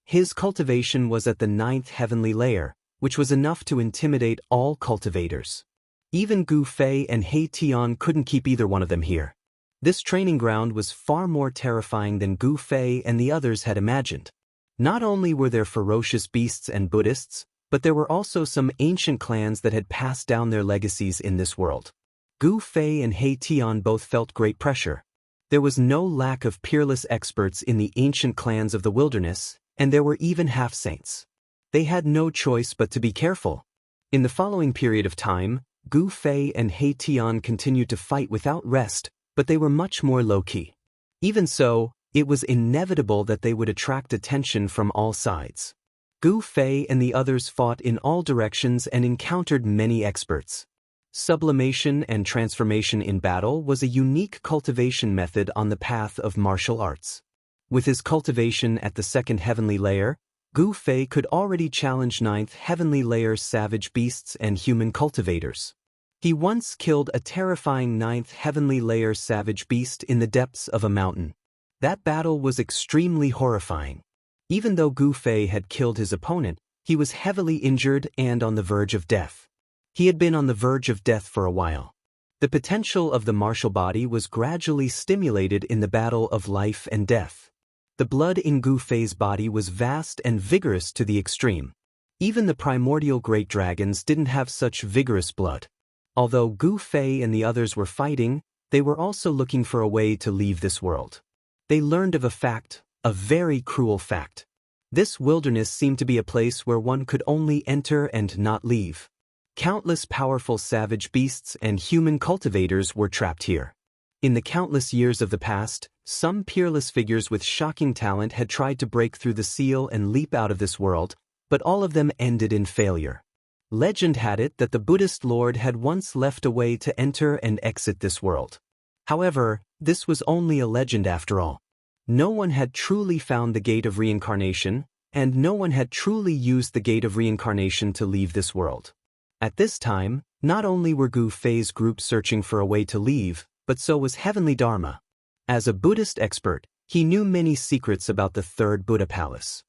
His cultivation was at the 9th heavenly layer, which was enough to intimidate all cultivators. Even Gu Fei and He Tian couldn't keep either one of them here. This training ground was far more terrifying than Gu Fei and the others had imagined. Not only were there ferocious beasts and Buddhists, but there were also some ancient clans that had passed down their legacies in this world. Gu Fei and He Tian both felt great pressure. There was no lack of peerless experts in the ancient clans of the wilderness, and there were even half-saints. They had no choice but to be careful. In the following period of time, Gu Fei and He Tian continued to fight without rest, but they were much more low-key. Even so, it was inevitable that they would attract attention from all sides. Gu Fei and the others fought in all directions and encountered many experts. Sublimation and transformation in battle was a unique cultivation method on the path of martial arts. With his cultivation at the 2nd heavenly layer, Gu Fei could already challenge 9th heavenly layer savage beasts and human cultivators. He once killed a terrifying 9th heavenly layer savage beast in the depths of a mountain. That battle was extremely horrifying. Even though Gu Fei had killed his opponent, he was heavily injured and on the verge of death. He had been on the verge of death for a while. The potential of the martial body was gradually stimulated in the battle of life and death. The blood in Gu Fei's body was vast and vigorous to the extreme. Even the primordial great dragons didn't have such vigorous blood. Although Gu Fei and the others were fighting, they were also looking for a way to leave this world. They learned of a fact, a very cruel fact. This wilderness seemed to be a place where one could only enter and not leave. Countless powerful savage beasts and human cultivators were trapped here. In the countless years of the past, some peerless figures with shocking talent had tried to break through the seal and leap out of this world, but all of them ended in failure. Legend had it that the Buddhist Lord had once left a way to enter and exit this world. However, this was only a legend after all. No one had truly found the gate of reincarnation, and no one had truly used the gate of reincarnation to leave this world. At this time, not only were Gu Fei's group searching for a way to leave, but so was Heavenly Dharma. As a Buddhist expert, he knew many secrets about the 3rd Buddha Palace.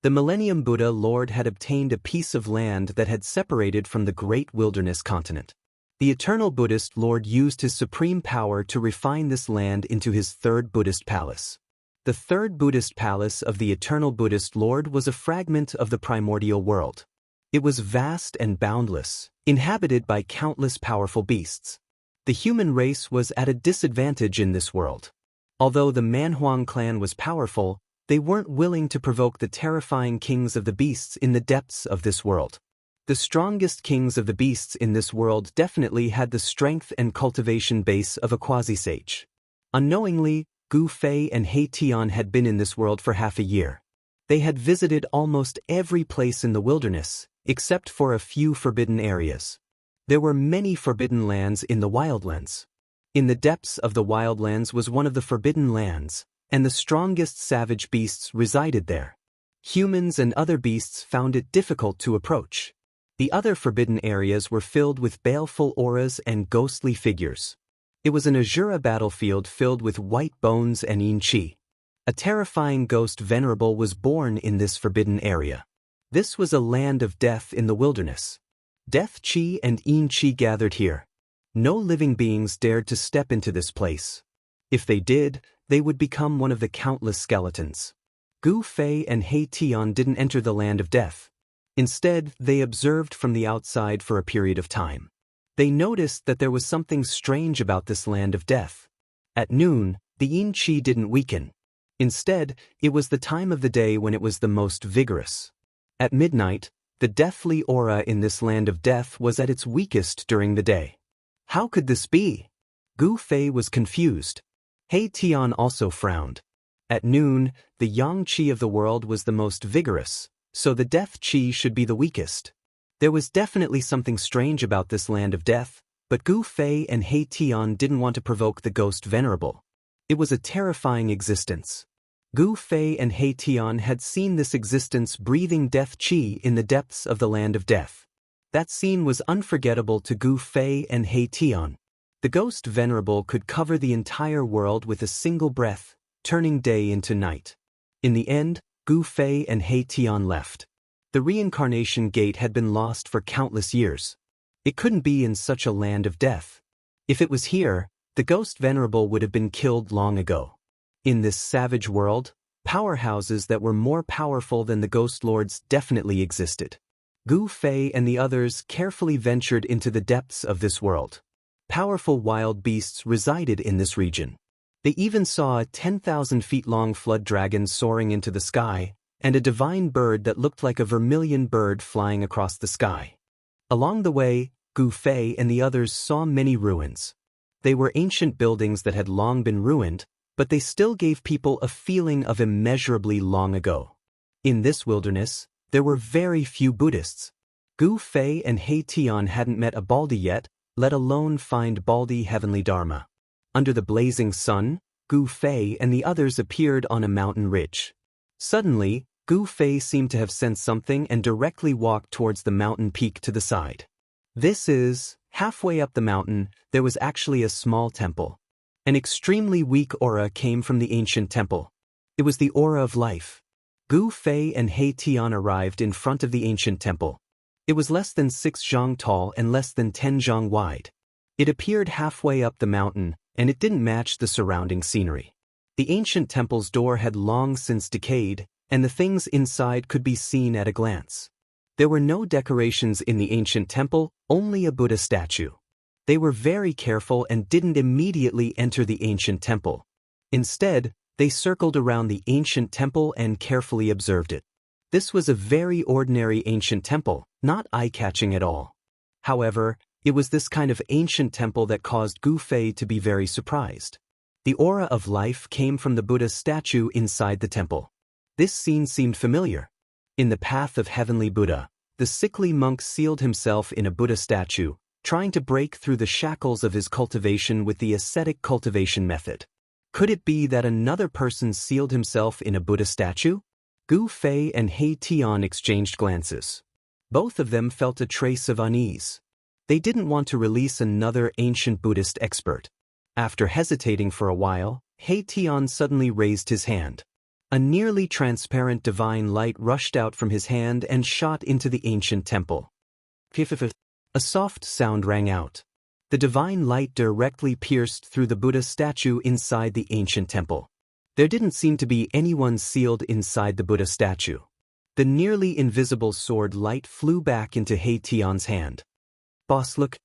The Millennium Buddha Lord had obtained a piece of land that had separated from the great wilderness continent. The Eternal Buddhist Lord used his supreme power to refine this land into his 3rd Buddhist Palace. The 3rd Buddhist Palace of the Eternal Buddhist Lord was a fragment of the primordial world. It was vast and boundless, inhabited by countless powerful beasts. The human race was at a disadvantage in this world. Although the Manhuang clan was powerful, they weren't willing to provoke the terrifying kings of the beasts in the depths of this world. The strongest kings of the beasts in this world definitely had the strength and cultivation base of a quasi-sage. Unknowingly, Gu Fei and He Tian had been in this world for half a year. They had visited almost every place in the wilderness, except for a few forbidden areas. There were many forbidden lands in the wildlands. In the depths of the wildlands was one of the forbidden lands, and the strongest savage beasts resided there. Humans and other beasts found it difficult to approach. The other forbidden areas were filled with baleful auras and ghostly figures. It was an Azura battlefield filled with white bones and yin qi. A terrifying ghost venerable was born in this forbidden area. This was a land of death in the wilderness. Death Qi and Yin Qi gathered here. No living beings dared to step into this place. If they did, they would become one of the countless skeletons. Gu Fei and He Tian didn't enter the land of death. Instead, they observed from the outside for a period of time. They noticed that there was something strange about this land of death. At noon, the Yin Qi didn't weaken. Instead, it was the time of the day when it was the most vigorous. At midnight, the deathly aura in this land of death was at its weakest during the day. How could this be? Gu Fei was confused. He Tian also frowned. At noon, the yang qi of the world was the most vigorous, so the death qi should be the weakest. There was definitely something strange about this land of death, but Gu Fei and He Tian didn't want to provoke the ghost venerable. It was a terrifying existence. Gu Fei and He Tian had seen this existence breathing death qi in the depths of the land of death. That scene was unforgettable to Gu Fei and He Tian. The ghost venerable could cover the entire world with a single breath, turning day into night. In the end, Gu Fei and He Tian left. The reincarnation gate had been lost for countless years. It couldn't be in such a land of death. If it was here, the ghost venerable would have been killed long ago. In this savage world, powerhouses that were more powerful than the ghost lords definitely existed. Gu Fei and the others carefully ventured into the depths of this world. Powerful wild beasts resided in this region. They even saw a 10,000 feet long flood dragon soaring into the sky, and a divine bird that looked like a vermilion bird flying across the sky. Along the way, Gu Fei and the others saw many ruins. They were ancient buildings that had long been ruined, but they still gave people a feeling of immeasurably long ago. In this wilderness, there were very few Buddhists. Gu Fei and He Tian hadn't met a Baldi yet, let alone find Baldi heavenly dharma. Under the blazing sun, Gu Fei and the others appeared on a mountain ridge. Suddenly, Gu Fei seemed to have sensed something and directly walked towards the mountain peak to the side. Halfway up the mountain, there was actually a small temple. An extremely weak aura came from the ancient temple. It was the aura of life. Gu Fei and He Tian arrived in front of the ancient temple. It was less than 6 zhang tall and less than 10 zhang wide. It appeared halfway up the mountain, and it didn't match the surrounding scenery. The ancient temple's door had long since decayed, and the things inside could be seen at a glance. There were no decorations in the ancient temple, only a Buddha statue. They were very careful and didn't immediately enter the ancient temple. Instead, they circled around the ancient temple and carefully observed it. This was a very ordinary ancient temple, not eye-catching at all. However, it was this kind of ancient temple that caused Gu Fei to be very surprised. The aura of life came from the Buddha statue inside the temple. This scene seemed familiar. In the path of heavenly Buddha, the sickly monk sealed himself in a Buddha statue, trying to break through the shackles of his cultivation with the ascetic cultivation method. Could it be that another person sealed himself in a Buddha statue? Gu Fei and He Tian exchanged glances. Both of them felt a trace of unease. They didn't want to release another ancient Buddhist expert. After hesitating for a while, He Tian suddenly raised his hand. A nearly transparent divine light rushed out from his hand and shot into the ancient temple. A soft sound rang out. The divine light directly pierced through the Buddha statue inside the ancient temple. There didn't seem to be anyone sealed inside the Buddha statue. The nearly invisible sword light flew back into He Tian's hand. "Boss, look."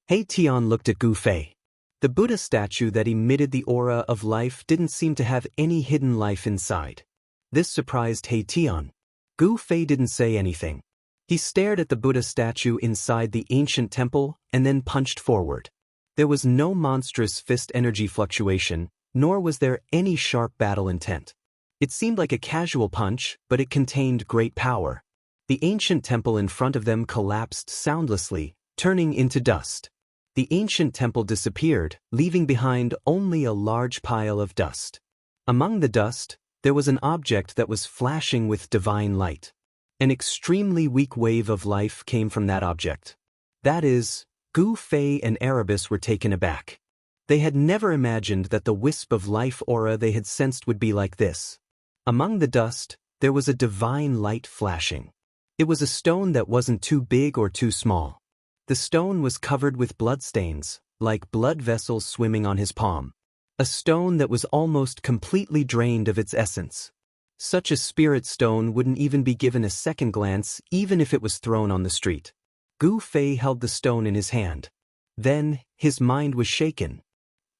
He Tian looked at Gu Fei. The Buddha statue that emitted the aura of life didn't seem to have any hidden life inside. This surprised He Tian. Gu Fei didn't say anything. He stared at the Buddha statue inside the ancient temple and then punched forward. There was no monstrous fist energy fluctuation, nor was there any sharp battle intent. It seemed like a casual punch, but it contained great power. The ancient temple in front of them collapsed soundlessly, turning into dust. The ancient temple disappeared, leaving behind only a large pile of dust. Among the dust, there was an object that was flashing with divine light. An extremely weak wave of life came from that object. That is, Gu Fei and Erebus were taken aback. They had never imagined that the wisp of life aura they had sensed would be like this. Among the dust, there was a divine light flashing. It was a stone that wasn't too big or too small. The stone was covered with bloodstains, like blood vessels swimming on his palm. A stone that was almost completely drained of its essence. Such a spirit stone wouldn't even be given a second glance even if it was thrown on the street. Gu Fei held the stone in his hand. Then, his mind was shaken.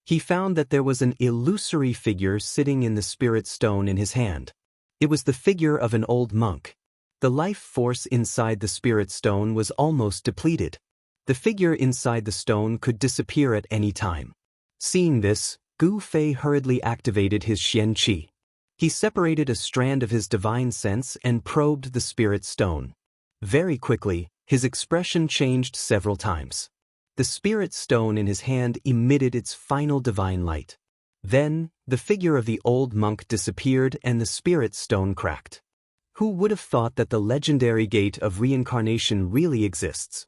He found that there was an illusory figure sitting in the spirit stone in his hand. It was the figure of an old monk. The life force inside the spirit stone was almost depleted. The figure inside the stone could disappear at any time. Seeing this, Gu Fei hurriedly activated his Xianxia. He separated a strand of his divine sense and probed the spirit stone. Very quickly, His expression changed several times. The spirit stone in his hand emitted its final divine light. Then, the figure of the old monk disappeared and the spirit stone cracked. Who would have thought that the legendary gate of reincarnation really exists?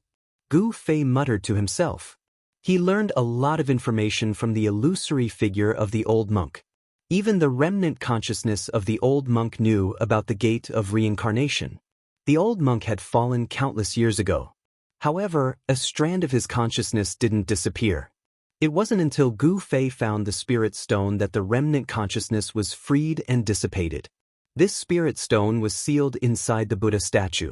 Gu Fei muttered to himself. He learned a lot of information from the illusory figure of the old monk. Even the remnant consciousness of the old monk knew about the gate of reincarnation. The old monk had fallen countless years ago. However, a strand of his consciousness didn't disappear. It wasn't until Gu Fei found the spirit stone that the remnant consciousness was freed and dissipated. This spirit stone was sealed inside the Buddha statue.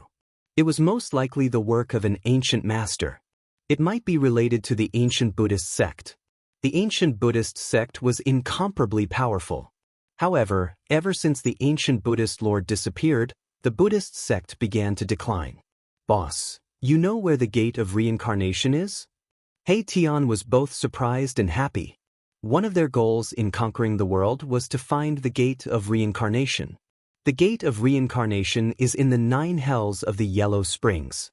It was most likely the work of an ancient master. It might be related to the ancient Buddhist sect. The ancient Buddhist sect was incomparably powerful. However, ever since the ancient Buddhist lord disappeared, the Buddhist sect began to decline. Boss, you know where the gate of reincarnation is? He Tian was both surprised and happy. One of their goals in conquering the world was to find the gate of reincarnation. The gate of reincarnation is in the 9 hells of the Yellow Springs.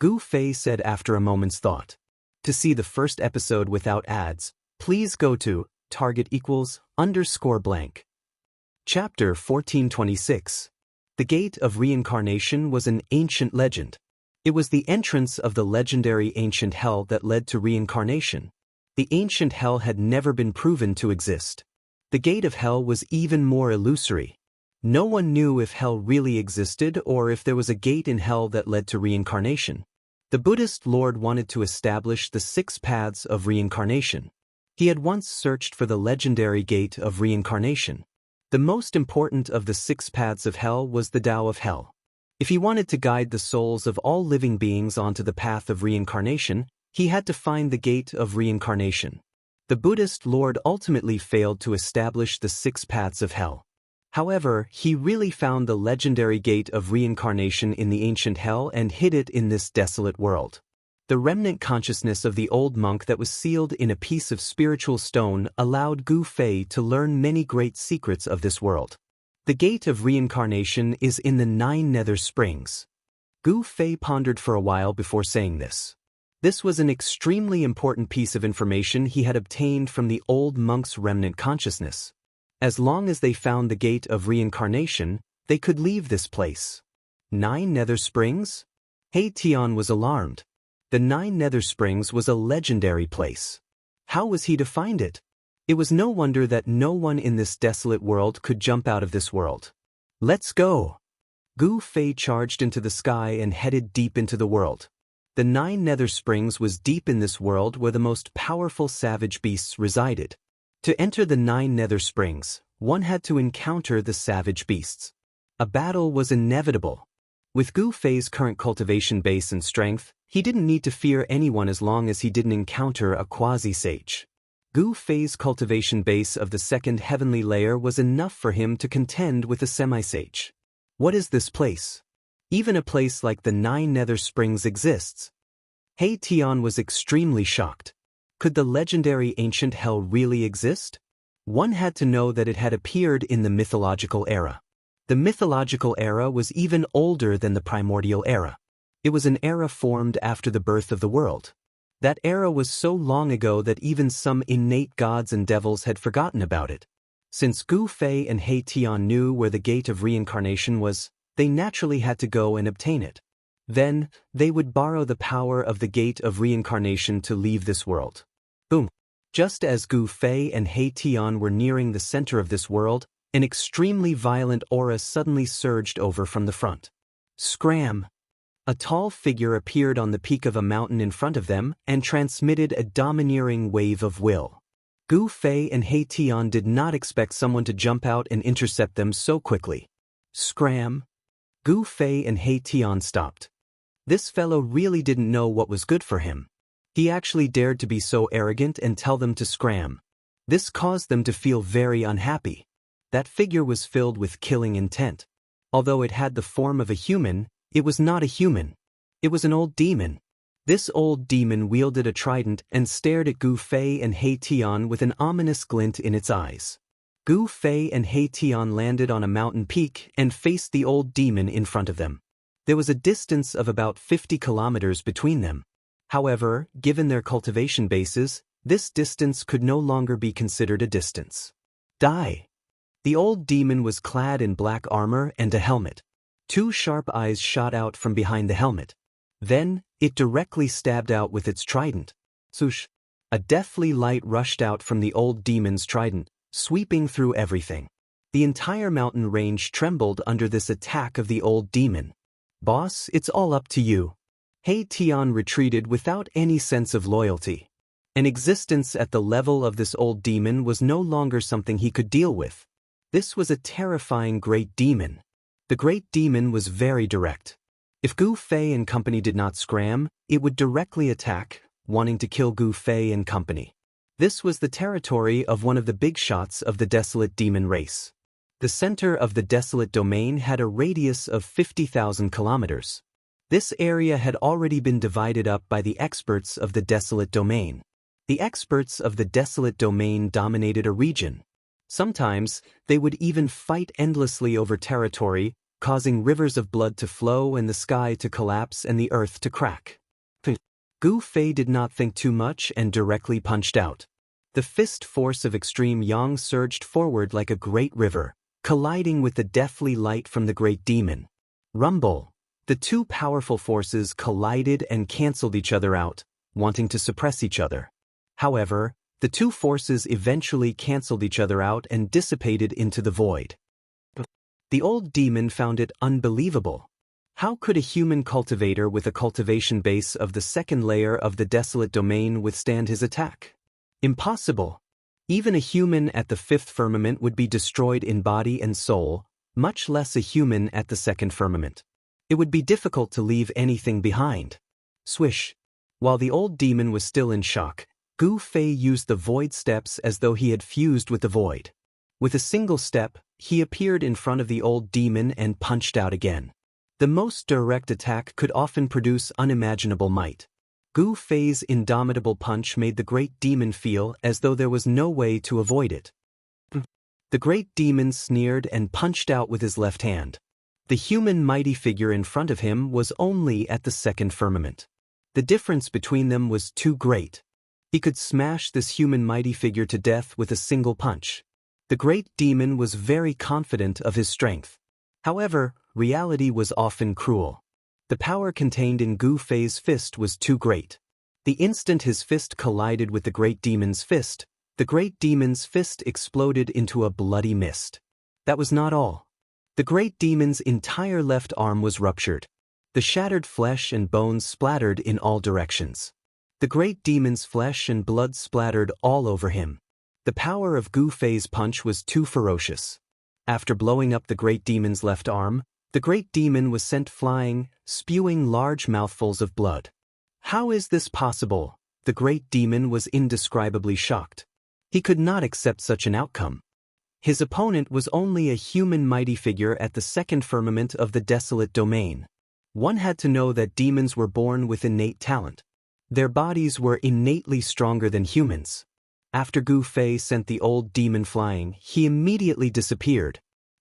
Gu Fei said after a moment's thought. To see the first episode without ads, please go to *_blank. Chapter 1426. The Gate of Reincarnation was an ancient legend. It was the entrance of the legendary ancient hell that led to reincarnation. The ancient hell had never been proven to exist. The gate of hell was even more illusory. No one knew if hell really existed or if there was a gate in hell that led to reincarnation. The Buddhist lord wanted to establish the 6 paths of reincarnation. He had once searched for the legendary gate of reincarnation. The most important of the 6 paths of hell was the Tao of hell. If he wanted to guide the souls of all living beings onto the path of reincarnation, he had to find the gate of reincarnation. The Buddhist lord ultimately failed to establish the 6 paths of hell. However, he really found the legendary gate of reincarnation in the ancient hell and hid it in this desolate world. The remnant consciousness of the old monk that was sealed in a piece of spiritual stone allowed Gu Fei to learn many great secrets of this world. The gate of reincarnation is in the 9 nether springs. Gu Fei pondered for a while before saying this. This was an extremely important piece of information he had obtained from the old monk's remnant consciousness. As long as they found the gate of reincarnation, they could leave this place. 9 nether springs? He Tian was alarmed. The 9 nether springs was a legendary place. How was he to find it? It was no wonder that no one in this desolate world could jump out of this world. Let's go! Gu Fei charged into the sky and headed deep into the world. The 9 nether springs was deep in this world where the most powerful savage beasts resided. To enter the 9 nether springs, one had to encounter the savage beasts. A battle was inevitable. With Gu Fei's current cultivation base and strength, he didn't need to fear anyone as long as he didn't encounter a quasi-sage. Gu Fei's cultivation base of the 2nd heavenly layer was enough for him to contend with a semi-sage. What is this place? Even a place like the 9 nether springs exists. He Tian was extremely shocked. Could the legendary ancient hell really exist? One had to know that it had appeared in the mythological era. The mythological era was even older than the primordial era. It was an era formed after the birth of the world. That era was so long ago that even some innate gods and devils had forgotten about it. Since Gu Fei and He Tian knew where the gate of reincarnation was, they naturally had to go and obtain it. Then, they would borrow the power of the gate of reincarnation to leave this world. Boom! Just as Gu Fei and He Tian were nearing the center of this world, an extremely violent aura suddenly surged over from the front. Scram! A tall figure appeared on the peak of a mountain in front of them and transmitted a domineering wave of will. Gu Fei and He Tian did not expect someone to jump out and intercept them so quickly. Scram! Gu Fei and He Tian stopped. This fellow really didn't know what was good for him. He actually dared to be so arrogant and tell them to scram. This caused them to feel very unhappy. That figure was filled with killing intent. Although it had the form of a human, it was not a human. It was an old demon. This old demon wielded a trident and stared at Gu Fei and He Tian with an ominous glint in its eyes. Gu Fei and He Tian landed on a mountain peak and faced the old demon in front of them. There was a distance of about 50 kilometers between them. However, given their cultivation bases, this distance could no longer be considered a distance. Die! The old demon was clad in black armor and a helmet. Two sharp eyes shot out from behind the helmet. Then, it directly stabbed out with its trident. Swoosh! A deathly light rushed out from the old demon's trident, sweeping through everything. The entire mountain range trembled under this attack of the old demon. Boss, it's all up to you. He Tian retreated without any sense of loyalty. An existence at the level of this old demon was no longer something he could deal with. This was a terrifying great demon. The great demon was very direct. If Gu Fei and company did not scram, it would directly attack, wanting to kill Gu Fei and company. This was the territory of one of the big shots of the desolate demon race. The center of the desolate domain had a radius of 50,000 kilometers. This area had already been divided up by the experts of the desolate domain. The experts of the desolate domain dominated a region. Sometimes, they would even fight endlessly over territory, causing rivers of blood to flow and the sky to collapse and the earth to crack. Gu Fei did not think too much and directly punched out. The fist force of extreme yang surged forward like a great river, colliding with the deathly light from the great demon. Rumble! The two powerful forces collided and cancelled each other out, wanting to suppress each other. However, the two forces eventually cancelled each other out and dissipated into the void. The old demon found it unbelievable. How could a human cultivator with a cultivation base of the second layer of the desolate domain withstand his attack? Impossible. Even a human at the fifth firmament would be destroyed in body and soul, much less a human at the second firmament. It would be difficult to leave anything behind. Swish. While the old demon was still in shock, Gu Fei used the void steps as though he had fused with the void. With a single step, he appeared in front of the old demon and punched out again. The most direct attack could often produce unimaginable might. Gu Fei's indomitable punch made the great demon feel as though there was no way to avoid it. The great demon sneered and punched out with his left hand. The human mighty figure in front of him was only at the second firmament. The difference between them was too great. He could smash this human mighty figure to death with a single punch. The great demon was very confident of his strength. However, reality was often cruel. The power contained in Gu Fei's fist was too great. The instant his fist collided with the great demon's fist, the great demon's fist exploded into a bloody mist. That was not all. The great demon's entire left arm was ruptured. The shattered flesh and bones splattered in all directions. The great demon's flesh and blood splattered all over him. The power of Gu Fei's punch was too ferocious. After blowing up the great demon's left arm, the great demon was sent flying, spewing large mouthfuls of blood. How is this possible? The great demon was indescribably shocked. He could not accept such an outcome. His opponent was only a human mighty figure at the second firmament of the desolate domain. One had to know that demons were born with innate talent. Their bodies were innately stronger than humans. After Gu Fei sent the old demon flying, he immediately disappeared.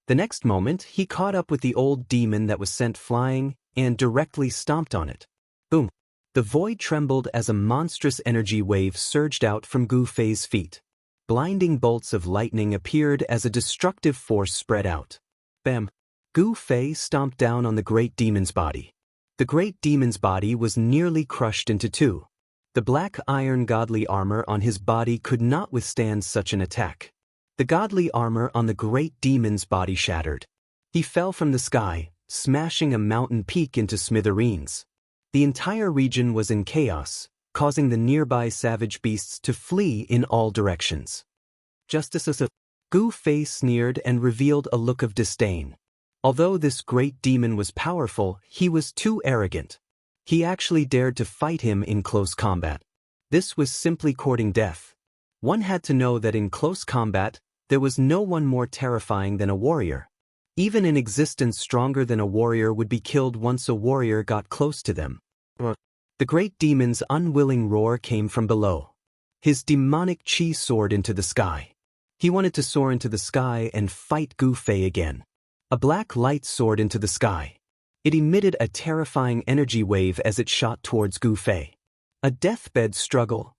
The next moment, he caught up with the old demon that was sent flying and directly stomped on it. Boom! The void trembled as a monstrous energy wave surged out from Gu Fei's feet. Blinding bolts of lightning appeared as a destructive force spread out. Bam! Gu Fei stomped down on the great demon's body. The great demon's body was nearly crushed into two. The black iron godly armor on his body could not withstand such an attack. The godly armor on the great demon's body shattered. He fell from the sky, smashing a mountain peak into smithereens. The entire region was in chaos, causing the nearby savage beasts to flee in all directions. Justice Gu Fei sneered and revealed a look of disdain. Although this great demon was powerful, he was too arrogant. He actually dared to fight him in close combat. This was simply courting death. One had to know that in close combat, there was no one more terrifying than a warrior. Even an existence stronger than a warrior would be killed once a warrior got close to them. The great demon's unwilling roar came from below. His demonic chi soared into the sky. He wanted to soar into the sky and fight Gu Fei again. A black light soared into the sky. It emitted a terrifying energy wave as it shot towards Gu Fei. A deathbed struggle.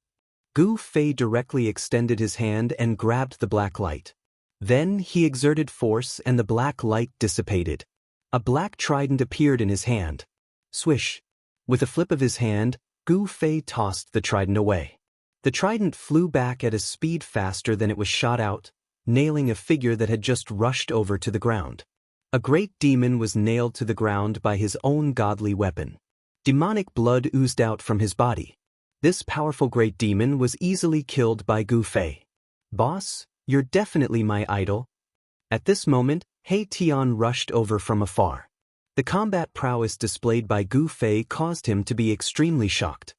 Gu Fei directly extended his hand and grabbed the black light. Then he exerted force and the black light dissipated. A black trident appeared in his hand. Swish. With a flip of his hand, Gu Fei tossed the trident away. The trident flew back at a speed faster than it was shot out, nailing a figure that had just rushed over to the ground. A great demon was nailed to the ground by his own godly weapon. Demonic blood oozed out from his body. This powerful great demon was easily killed by Gu Fei. "Boss, you're definitely my idol." At this moment, He Tian rushed over from afar. The combat prowess displayed by Gu Fei caused him to be extremely shocked.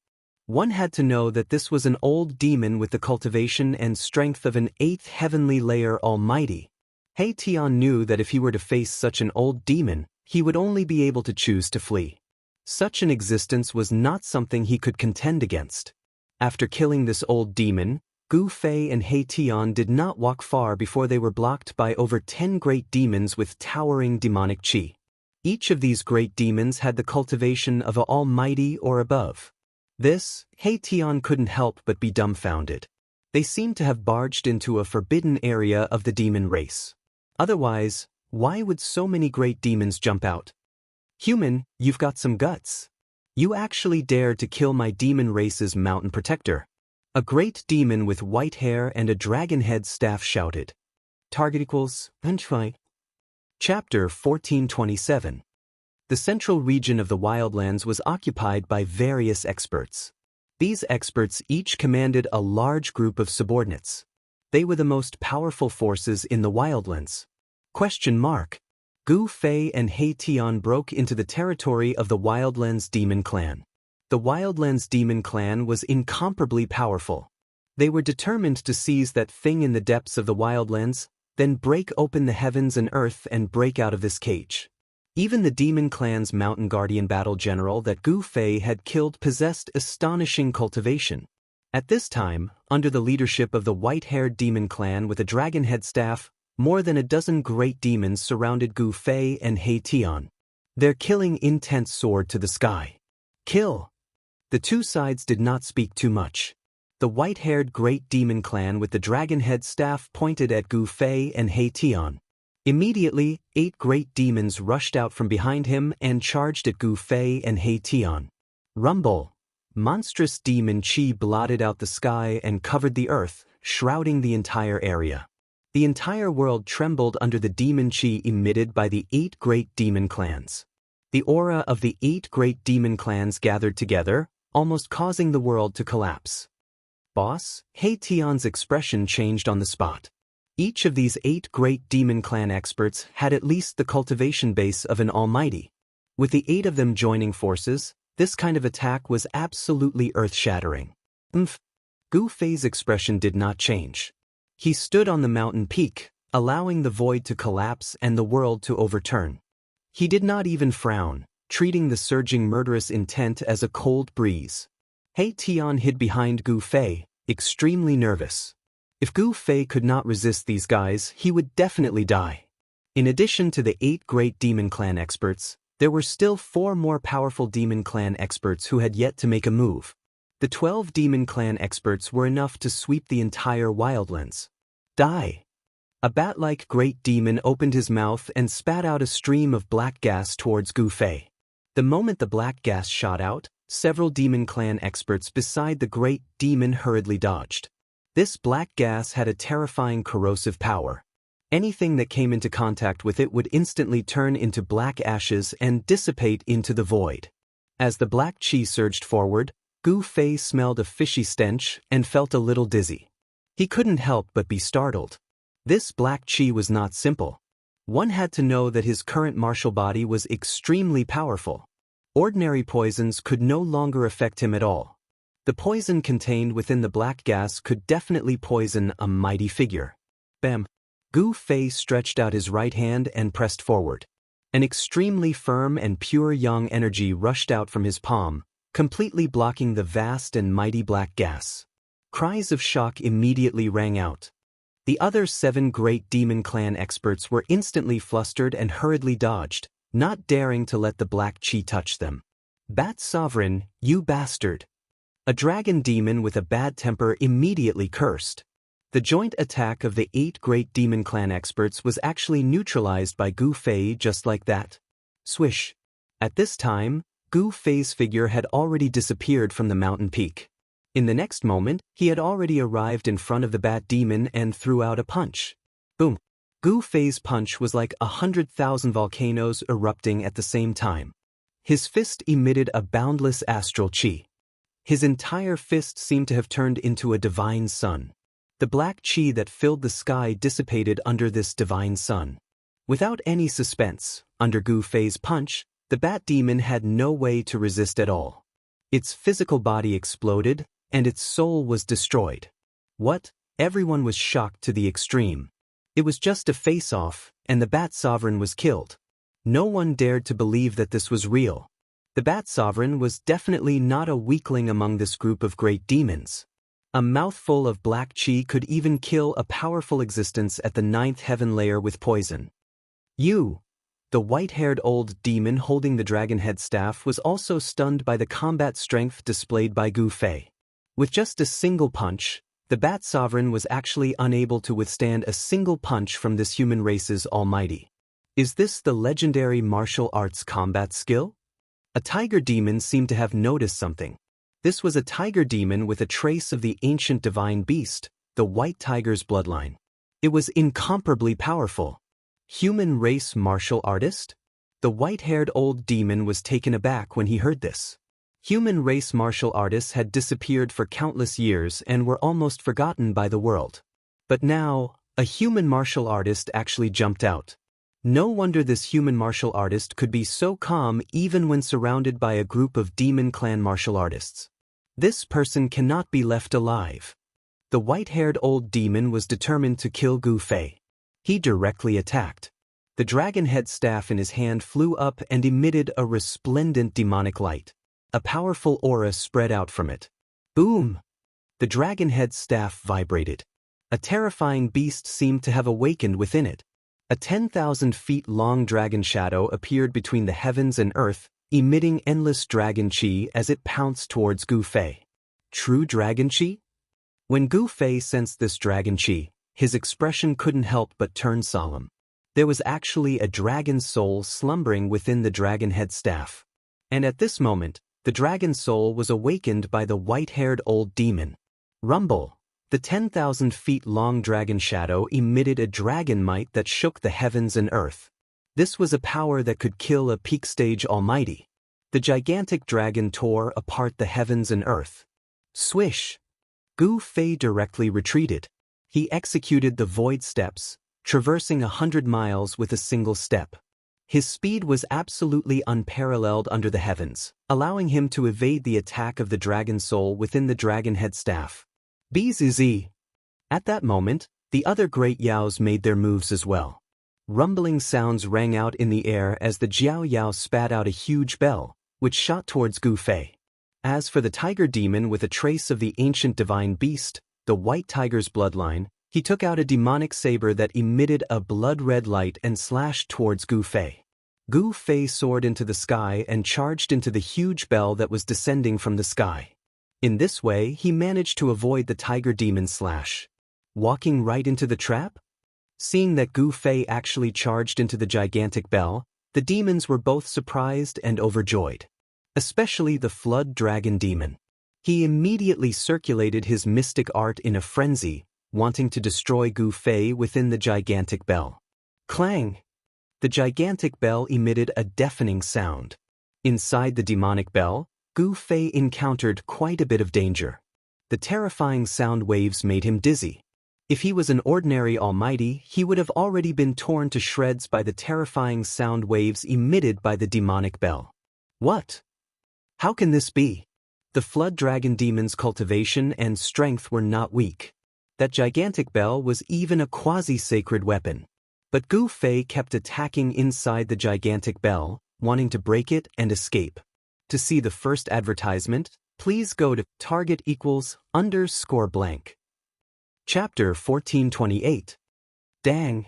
One had to know that this was an old demon with the cultivation and strength of an 8th heavenly layer almighty. He Tian knew that if he were to face such an old demon, he would only be able to choose to flee. Such an existence was not something he could contend against. After killing this old demon, Gu Fei and He Tian did not walk far before they were blocked by over 10 great demons with towering demonic chi. Each of these great demons had the cultivation of an almighty or above. This, He Tian couldn't help but be dumbfounded. They seemed to have barged into a forbidden area of the demon race. Otherwise, why would so many great demons jump out? "Human, you've got some guts. You actually dared to kill my demon race's mountain protector." A great demon with white hair and a dragon head staff shouted. Target equals Undying. Chapter 1427. The central region of the wildlands was occupied by various experts. These experts each commanded a large group of subordinates. They were the most powerful forces in the wildlands. Gu Fei and He Tian broke into the territory of the Wildlands Demon Clan. The Wildlands Demon Clan was incomparably powerful. They were determined to seize that thing in the depths of the Wildlands, then break open the heavens and earth and break out of this cage. Even the Demon Clan's Mountain Guardian battle general that Gu Fei had killed possessed astonishing cultivation. At this time, under the leadership of the white-haired Demon Clan with a dragon head staff, more than a dozen great demons surrounded Gu Fei and He Tian. Their killing intent soared to the sky. Kill! The two sides did not speak too much. The white-haired great demon clan with the dragon head staff pointed at Gu Fei and He Tian. Immediately, 8 great demons rushed out from behind him and charged at Gu Fei and He Tian. Rumble! Monstrous demon chi blotted out the sky and covered the earth, shrouding the entire area. The entire world trembled under the demon chi emitted by the 8 great demon clans. The aura of the 8 great demon clans gathered together, almost causing the world to collapse. Boss, He Tian's expression changed on the spot. Each of these 8 great demon clan experts had at least the cultivation base of an almighty. With the 8 of them joining forces, this kind of attack was absolutely earth-shattering. Gu Fei's expression did not change. He stood on the mountain peak, allowing the void to collapse and the world to overturn. He did not even frown, treating the surging murderous intent as a cold breeze. He Tian hid behind Gu Fei, extremely nervous. If Gu Fei could not resist these guys, he would definitely die. In addition to the 8 great demon clan experts, there were still 4 more powerful demon clan experts who had yet to make a move. The 12 demon clan experts were enough to sweep the entire wildlands. Die! A bat-like great demon opened his mouth and spat out a stream of black gas towards Gu Fei. The moment the black gas shot out, several demon clan experts beside the great demon hurriedly dodged. This black gas had a terrifying corrosive power. Anything that came into contact with it would instantly turn into black ashes and dissipate into the void. As the black chi surged forward, Gu Fei smelled a fishy stench and felt a little dizzy. He couldn't help but be startled. This black chi was not simple. One had to know that his current martial body was extremely powerful. Ordinary poisons could no longer affect him at all. The poison contained within the black gas could definitely poison a mighty figure. Bam! Gu Fei stretched out his right hand and pressed forward. An extremely firm and pure yang energy rushed out from his palm, completely blocking the vast and mighty black gas. Cries of shock immediately rang out. The other 7 great demon clan experts were instantly flustered and hurriedly dodged, not daring to let the black chi touch them. Bat Sovereign, you bastard! A dragon demon with a bad temper immediately cursed. The joint attack of the 8 great demon clan experts was actually neutralized by Gu Fei just like that. Swish. At this time, Gu Fei's figure had already disappeared from the mountain peak. In the next moment, he had already arrived in front of the bat demon and threw out a punch. Boom. Gu Fei's punch was like 100,000 volcanoes erupting at the same time. His fist emitted a boundless astral chi. His entire fist seemed to have turned into a divine sun. The black chi that filled the sky dissipated under this divine sun. Without any suspense, under Gu Fei's punch, the bat demon had no way to resist at all. Its physical body exploded, and its soul was destroyed. What? Everyone was shocked to the extreme. It was just a face-off, and the Bat Sovereign was killed. No one dared to believe that this was real. The Bat Sovereign was definitely not a weakling among this group of great demons. A mouthful of black chi could even kill a powerful existence at the 9th heaven layer with poison. You, the white-haired old demon holding the dragon head staff, was also stunned by the combat strength displayed by Gu Fei. With just a single punch, the Bat Sovereign was actually unable to withstand a single punch from this human race's almighty. Is this the legendary martial arts combat skill? A tiger demon seemed to have noticed something. This was a tiger demon with a trace of the ancient divine beast, the white tiger's bloodline. It was incomparably powerful. Human race martial artist? The white-haired old demon was taken aback when he heard this. Human race martial artists had disappeared for countless years and were almost forgotten by the world. But now, a human martial artist actually jumped out. No wonder this human martial artist could be so calm even when surrounded by a group of demon clan martial artists. This person cannot be left alive. The white-haired old demon was determined to kill Gu Fei. He directly attacked. The dragon head staff in his hand flew up and emitted a resplendent demonic light. A powerful aura spread out from it. Boom! The dragon head staff vibrated. A terrifying beast seemed to have awakened within it. A 10,000 feet long dragon shadow appeared between the heavens and earth, emitting endless dragon chi as it pounced towards Gu Fei. True dragon chi? When Gu Fei sensed this dragon chi, his expression couldn't help but turn solemn. There was actually a dragon's soul slumbering within the dragon head staff. And at this moment, the dragon soul was awakened by the white-haired old demon. Rumble! The 10,000 feet long dragon shadow emitted a dragon might that shook the heavens and earth. This was a power that could kill a peak stage almighty. The gigantic dragon tore apart the heavens and earth. Swish! Gu Fei directly retreated. He executed the void steps, traversing 100 miles with a single step. His speed was absolutely unparalleled under the heavens, allowing him to evade the attack of the dragon soul within the dragon head staff. Bzz. At that moment, the other great yaos made their moves as well. Rumbling sounds rang out in the air as the Jiao Yao spat out a huge bell, which shot towards Gu Fei. As for the tiger demon with a trace of the ancient divine beast, the white tiger's bloodline, he took out a demonic saber that emitted a blood-red light and slashed towards Gu Fei. Gu Fei soared into the sky and charged into the huge bell that was descending from the sky. In this way, he managed to avoid the tiger demon's slash. Walking right into the trap? Seeing that Gu Fei actually charged into the gigantic bell, the demons were both surprised and overjoyed. Especially the flood dragon demon. He immediately circulated his mystic art in a frenzy, wanting to destroy Gu Fei within the gigantic bell. Clang! The gigantic bell emitted a deafening sound. Inside the demonic bell, Gu Fei encountered quite a bit of danger. The terrifying sound waves made him dizzy. If he was an ordinary almighty, he would have already been torn to shreds by the terrifying sound waves emitted by the demonic bell. What? How can this be? The flood dragon demon's cultivation and strength were not weak. That gigantic bell was even a quasi-sacred weapon. But Gu Fei kept attacking inside the gigantic bell, wanting to break it and escape. To see the first advertisement, please go to target=_blank. Chapter 1428. Dang!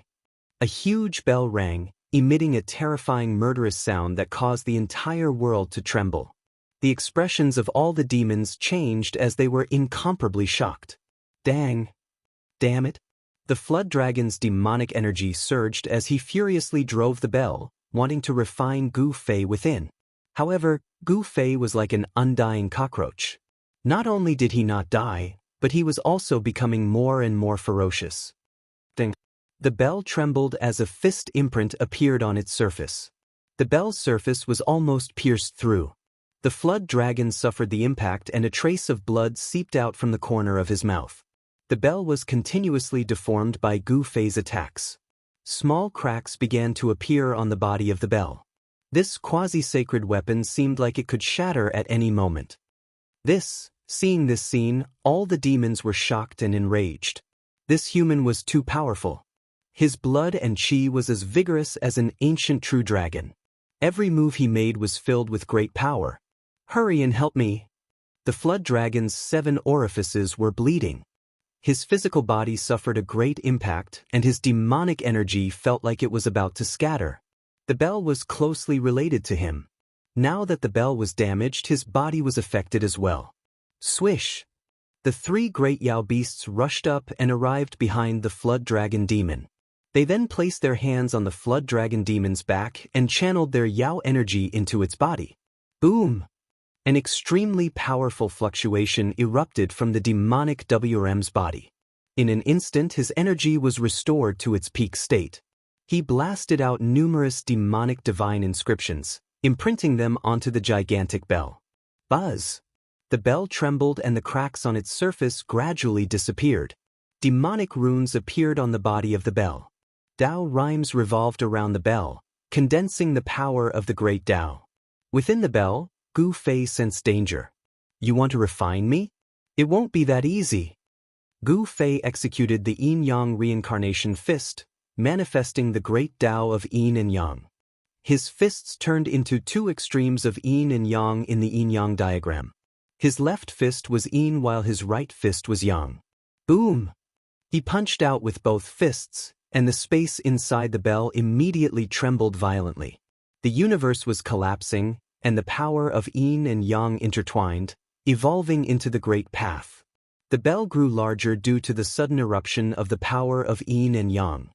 A huge bell rang, emitting a terrifying murderous sound that caused the entire world to tremble. The expressions of all the demons changed as they were incomparably shocked. Dang! Damn it! The flood dragon's demonic energy surged as he furiously drove the bell, wanting to refine Gu Fei within. However, Gu Fei was like an undying cockroach. Not only did he not die, but he was also becoming more and more ferocious. Ding! The bell trembled as a fist imprint appeared on its surface. The bell's surface was almost pierced through. The flood dragon suffered the impact and a trace of blood seeped out from the corner of his mouth. The bell was continuously deformed by Gu Fei's attacks. Small cracks began to appear on the body of the bell. This quasi-sacred weapon seemed like it could shatter at any moment. Seeing this scene, all the demons were shocked and enraged. This human was too powerful. His blood and chi was as vigorous as an ancient true dragon. Every move he made was filled with great power. Hurry and help me! The flood dragon's 7 orifices were bleeding. His physical body suffered a great impact and his demonic energy felt like it was about to scatter. The bell was closely related to him. Now that the bell was damaged, his body was affected as well. Swish! The 3 great Yao beasts rushed up and arrived behind the flood dragon demon. They then placed their hands on the flood dragon demon's back and channeled their Yao energy into its body. Boom! An extremely powerful fluctuation erupted from the demonic WRM's body. In an instant, his energy was restored to its peak state. He blasted out numerous demonic divine inscriptions, imprinting them onto the gigantic bell. Buzz! The bell trembled and the cracks on its surface gradually disappeared. Demonic runes appeared on the body of the bell. Dao rhymes revolved around the bell, condensing the power of the great Dao. Within the bell, Gu Fei sensed danger. You want to refine me? It won't be that easy. Gu Fei executed the Yin-Yang reincarnation fist, manifesting the great Dao of Yin and Yang. His fists turned into 2 extremes of Yin and Yang in the Yin-Yang diagram. His left fist was Yin while his right fist was Yang. Boom! He punched out with both fists, and the space inside the bell immediately trembled violently. The universe was collapsing, and the power of Yin and Yang intertwined, evolving into the Great Path. The bell grew larger due to the sudden eruption of the power of Yin and Yang.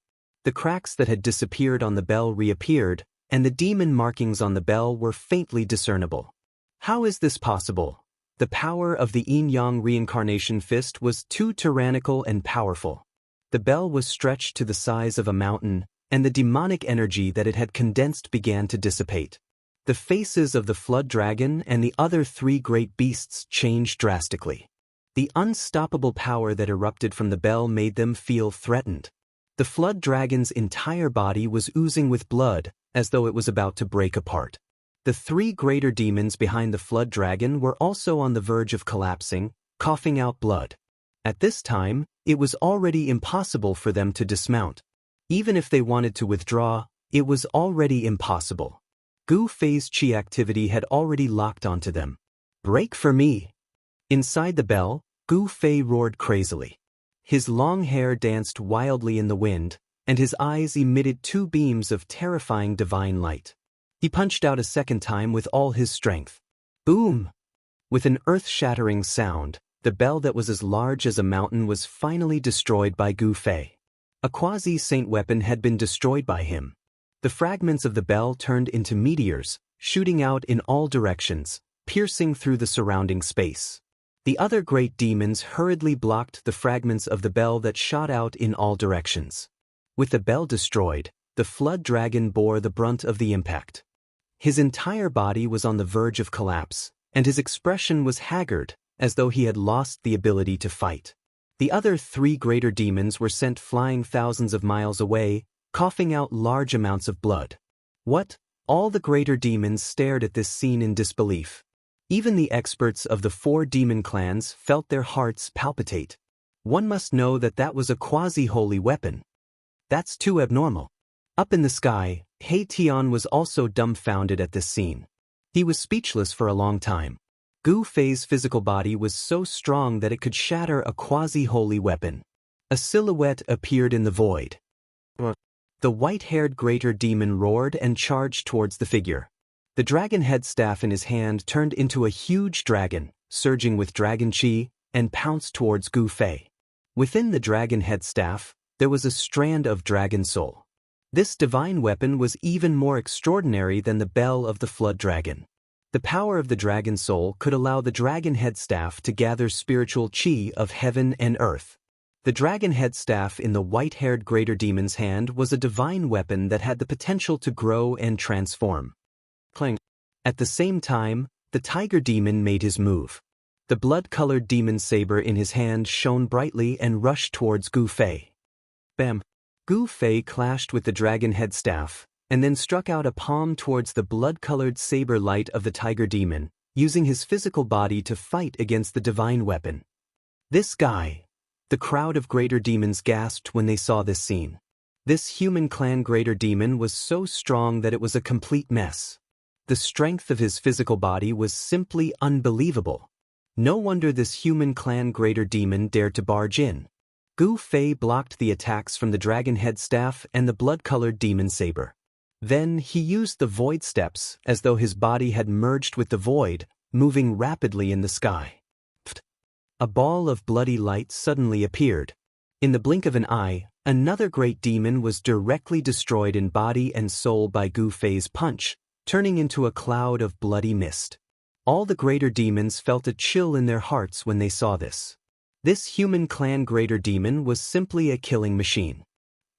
The cracks that had disappeared on the bell reappeared, and the demon markings on the bell were faintly discernible. How is this possible? The power of the Yin-Yang reincarnation fist was too tyrannical and powerful. The bell was stretched to the size of a mountain, and the demonic energy that it had condensed began to dissipate. The faces of the flood dragon and the other 3 great beasts changed drastically. The unstoppable power that erupted from the bell made them feel threatened. The flood dragon's entire body was oozing with blood, as though it was about to break apart. The 3 greater demons behind the flood dragon were also on the verge of collapsing, coughing out blood. At this time, it was already impossible for them to dismount. Even if they wanted to withdraw, it was already impossible. Gu Fei's chi activity had already locked onto them. Break for me! Inside the bell, Gu Fei roared crazily. His long hair danced wildly in the wind, and his eyes emitted 2 beams of terrifying divine light. He punched out a second time with all his strength. Boom! With an earth-shattering sound, the bell that was as large as a mountain was finally destroyed by Gu Fei. A quasi-saint weapon had been destroyed by him. The fragments of the bell turned into meteors, shooting out in all directions, piercing through the surrounding space. The other great demons hurriedly blocked the fragments of the bell that shot out in all directions. With the bell destroyed, the flood dragon bore the brunt of the impact. His entire body was on the verge of collapse, and his expression was haggard, as though he had lost the ability to fight. The other 3 greater demons were sent flying thousands of miles away, coughing out large amounts of blood. What? All the greater demons stared at this scene in disbelief. Even the experts of the 4 demon clans felt their hearts palpitate. One must know that that was a quasi-holy weapon. That's too abnormal. Up in the sky, He Tian was also dumbfounded at this scene. He was speechless for a long time. Gu Fei's physical body was so strong that it could shatter a quasi-holy weapon. A silhouette appeared in the void. The white-haired greater demon roared and charged towards the figure. The dragon head staff in his hand turned into a huge dragon, surging with dragon chi, and pounced towards Gu Fei. Within the dragon head staff, there was a strand of dragon soul. This divine weapon was even more extraordinary than the bell of the flood dragon. The power of the dragon soul could allow the dragon head staff to gather spiritual chi of heaven and earth. The dragon head staff in the white-haired greater demon's hand was a divine weapon that had the potential to grow and transform. Clang. At the same time, the tiger demon made his move. The blood-colored demon saber in his hand shone brightly and rushed towards Gu Fei. Bam! Gu Fei clashed with the dragon head staff, and then struck out a palm towards the blood-colored saber light of the tiger demon, using his physical body to fight against the divine weapon. This guy! The crowd of greater demons gasped when they saw this scene. This human clan greater demon was so strong that it was a complete mess. The strength of his physical body was simply unbelievable. No wonder this human clan greater demon dared to barge in. Gu Fei blocked the attacks from the dragon head staff and the blood-colored demon saber. Then he used the void steps as though his body had merged with the void, moving rapidly in the sky. A ball of bloody light suddenly appeared. In the blink of an eye, another great demon was directly destroyed in body and soul by Gu Fei's punch, turning into a cloud of bloody mist. All the greater demons felt a chill in their hearts when they saw this. This human clan greater demon was simply a killing machine.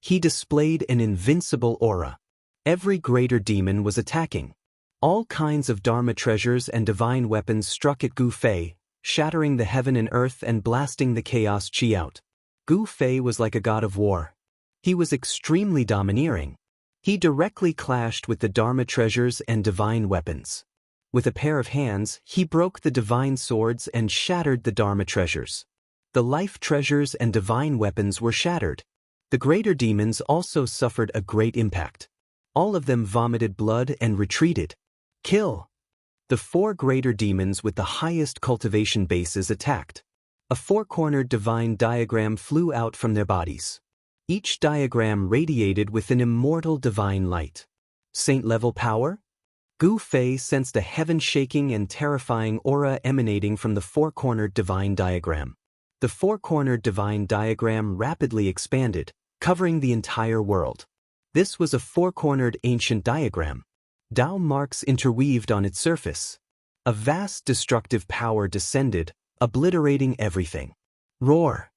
He displayed an invincible aura. Every greater demon was attacking. All kinds of Dharma treasures and divine weapons struck at Gu Fei, shattering the heaven and earth and blasting the chaos chi out. Gu Fei was like a god of war. He was extremely domineering. He directly clashed with the Dharma treasures and divine weapons. With a pair of hands, he broke the divine swords and shattered the Dharma treasures. The life treasures and divine weapons were shattered. The greater demons also suffered a great impact. All of them vomited blood and retreated. Kill! The 4 greater demons with the highest cultivation bases attacked. A 4-cornered divine diagram flew out from their bodies. Each diagram radiated with an immortal divine light. Saint-level power? Gu Fei sensed a heaven-shaking and terrifying aura emanating from the 4-cornered divine diagram. The 4-cornered divine diagram rapidly expanded, covering the entire world. This was a 4-cornered ancient diagram. Dao marks interweaved on its surface. A vast destructive power descended, obliterating everything. Roar!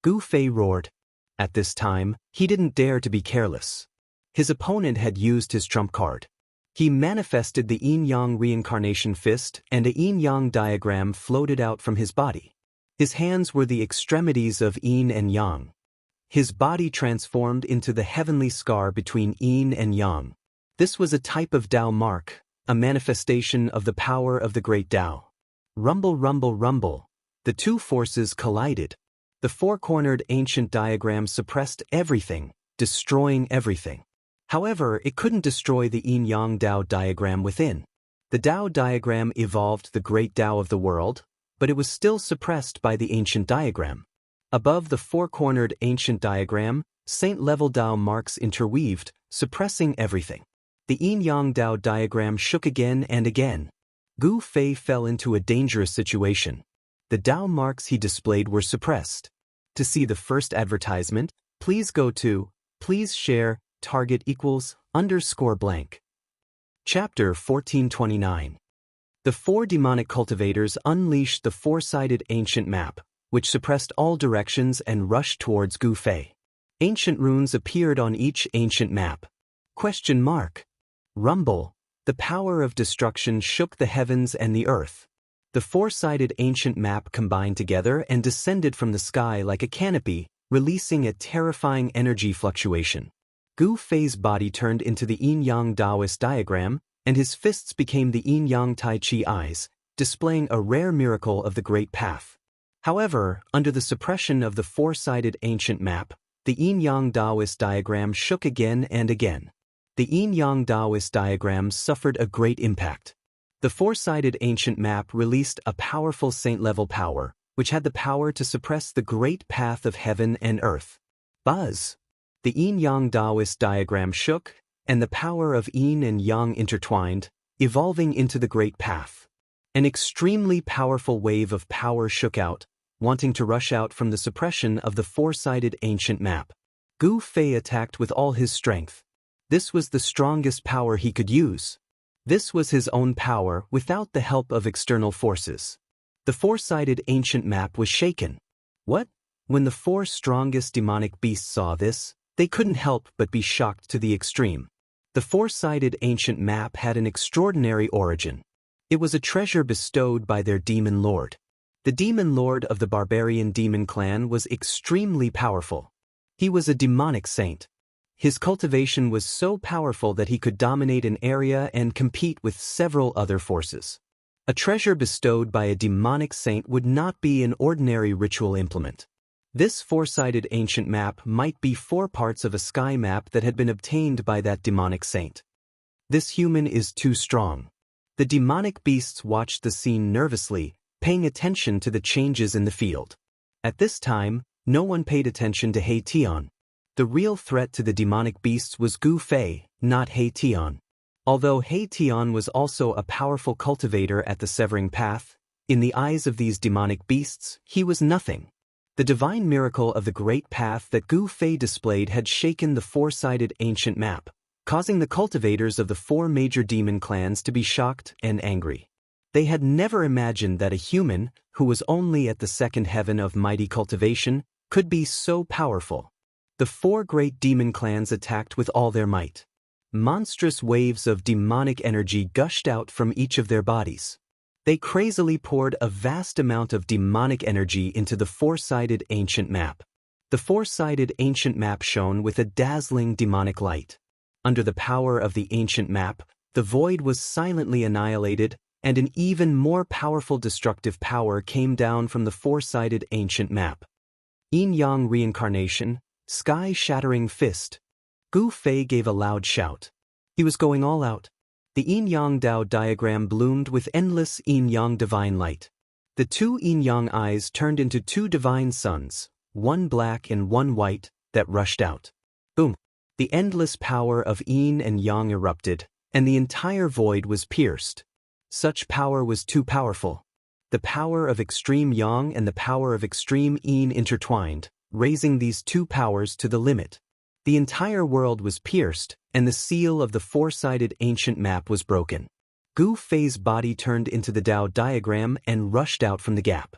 Gu Fei roared. At this time, he didn't dare to be careless. His opponent had used his trump card. He manifested the yin-yang reincarnation fist, and a yin-yang diagram floated out from his body. His hands were the extremities of yin and yang. His body transformed into the heavenly scar between yin and yang. This was a type of Dao mark, a manifestation of the power of the great Dao. Rumble, rumble, rumble. The two forces collided. The 4-cornered ancient diagram suppressed everything, destroying everything. However, it couldn't destroy the yin-yang Dao diagram within. The Dao diagram evolved the great Dao of the world, but it was still suppressed by the ancient diagram. Above the 4-cornered ancient diagram, saint-level Dao marks interweaved, suppressing everything. The yin-yang Dao diagram shook again and again. Gu Fei fell into a dangerous situation. The Dao marks he displayed were suppressed. To see the first advertisement, please go to, please share, target =_blank. Chapter 1429. The 4 demonic cultivators unleashed the 4-sided ancient map, which suppressed all directions and rushed towards Gu Fei. Ancient runes appeared on each ancient map. Question mark. Rumble. The power of destruction shook the heavens and the earth. The 4-sided ancient map combined together and descended from the sky like a canopy, releasing a terrifying energy fluctuation. Gu Fei's body turned into the yin-yang Taoist diagram, and his fists became the yin-yang Tai Chi eyes, displaying a rare miracle of the Great Path. However, under the suppression of the 4-sided ancient map, the yin-yang Taoist diagram shook again and again. The yin-yang Taoist diagram suffered a great impact. The 4-sided ancient map released a powerful saint-level power, which had the power to suppress the great path of heaven and earth. Buzz! The yin-yang Taoist diagram shook, and the power of yin and yang intertwined, evolving into the Great Path. An extremely powerful wave of power shook out, wanting to rush out from the suppression of the four-sided ancient map. Gu Fei attacked with all his strength. This was the strongest power he could use. This was his own power without the help of external forces. The four-sided ancient map was shaken. What? When the four strongest demonic beasts saw this, they couldn't help but be shocked to the extreme. The four-sided ancient map had an extraordinary origin. It was a treasure bestowed by their demon lord. The demon lord of the barbarian demon clan was extremely powerful. He was a demonic saint. His cultivation was so powerful that he could dominate an area and compete with several other forces. A treasure bestowed by a demonic saint would not be an ordinary ritual implement. This four-sided ancient map might be 4 parts of a sky map that had been obtained by that demonic saint. This human is too strong. The demonic beasts watched the scene nervously, paying attention to the changes in the field. At this time, no one paid attention to He Tian. The real threat to the demonic beasts was Gu Fei, not He Tian. Although He Tian was also a powerful cultivator at the Severing Path, in the eyes of these demonic beasts, he was nothing. The divine miracle of the Great Path that Gu Fei displayed had shaken the four-sided ancient map, causing the cultivators of the 4 major demon clans to be shocked and angry. They had never imagined that a human, who was only at the 2nd heaven of mighty cultivation, could be so powerful. The 4 great demon clans attacked with all their might. Monstrous waves of demonic energy gushed out from each of their bodies. They crazily poured a vast amount of demonic energy into the four-sided ancient map. The four-sided ancient map shone with a dazzling demonic light. Under the power of the ancient map, the void was silently annihilated, and an even more powerful destructive power came down from the four-sided ancient map. Yin-yang reincarnation, sky-shattering fist. Gu Fei gave a loud shout. He was going all out. The yin-yang Dao diagram bloomed with endless yin-yang divine light. The 2 yin-yang eyes turned into 2 divine suns, one black and one white, that rushed out. Boom! The endless power of yin and yang erupted, and the entire void was pierced. Such power was too powerful. The power of extreme yang and the power of extreme yin intertwined, raising these 2 powers to the limit. The entire world was pierced, and the seal of the four-sided ancient map was broken. Gu Fei's body turned into the Dao diagram and rushed out from the gap.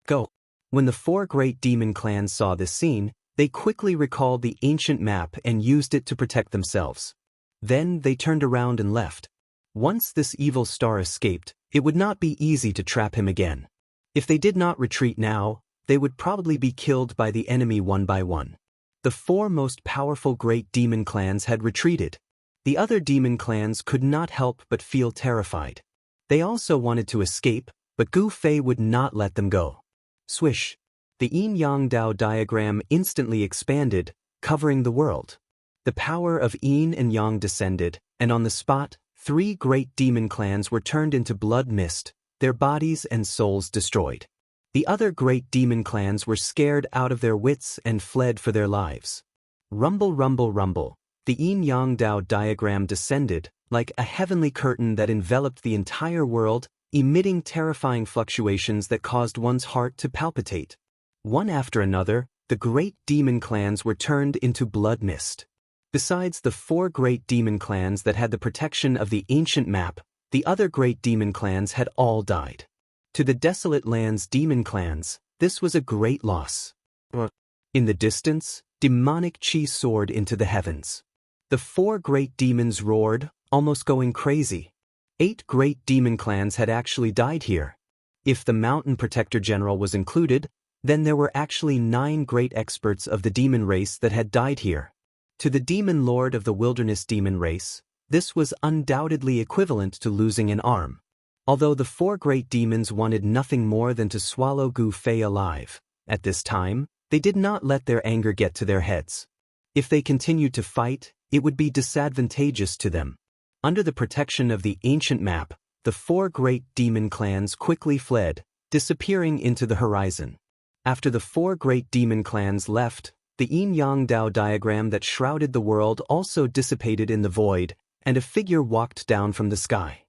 Go! When the 4 great demon clans saw this scene, they quickly recalled the ancient map and used it to protect themselves. Then they turned around and left. Once this evil star escaped, it would not be easy to trap him again. If they did not retreat now, they would probably be killed by the enemy one by one. The 4 most powerful great demon clans had retreated. The other demon clans could not help but feel terrified. They also wanted to escape, but Gu Fei would not let them go. Swish! The yin-yang Dao diagram instantly expanded, covering the world. The power of yin and yang descended, and on the spot, 3 great demon clans were turned into blood mist, their bodies and souls destroyed. The other great demon clans were scared out of their wits and fled for their lives. Rumble, rumble, rumble. The yin-yang Dao diagram descended, like a heavenly curtain that enveloped the entire world, emitting terrifying fluctuations that caused one's heart to palpitate. One after another, the great demon clans were turned into blood mist. Besides the 4 great demon clans that had the protection of the ancient map, the other great demon clans had all died. To the desolate land's demon clans, this was a great loss. In the distance, demonic chi soared into the heavens. The 4 great demons roared, almost going crazy. 8 great demon clans had actually died here. If the Mountain Protector General was included, then there were actually 9 great experts of the demon race that had died here. To the demon lord of the wilderness demon race, this was undoubtedly equivalent to losing an arm. Although the 4 great demons wanted nothing more than to swallow Gu Fei alive, at this time, they did not let their anger get to their heads. If they continued to fight, it would be disadvantageous to them. Under the protection of the ancient map, the 4 great demon clans quickly fled, disappearing into the horizon. After the 4 great demon clans left, the yin-yang Dao diagram that shrouded the world also dissipated in the void, and a figure walked down from the sky.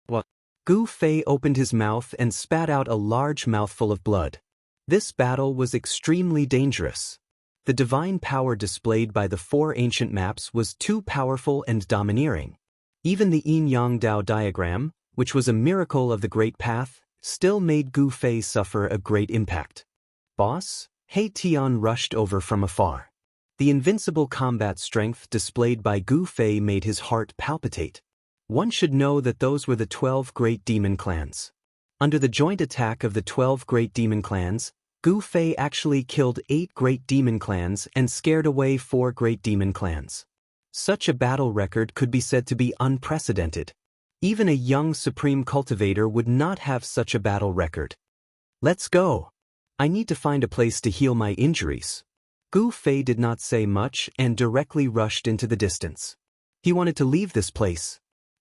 What? Gu Fei opened his mouth and spat out a large mouthful of blood. This battle was extremely dangerous. The divine power displayed by the 4 ancient maps was too powerful and domineering. Even the yin-yang Dao diagram, which was a miracle of the Great Path, still made Gu Fei suffer a great impact. Boss? He Tian rushed over from afar. The invincible combat strength displayed by Gu Fei made his heart palpitate. One should know that those were the 12 great demon clans. Under the joint attack of the 12 great demon clans, Gu Fei actually killed 8 great demon clans and scared away 4 great demon clans. Such a battle record could be said to be unprecedented. Even a young supreme cultivator would not have such a battle record. Let's go. I need to find a place to heal my injuries. Gu Fei did not say much and directly rushed into the distance. He wanted to leave this place.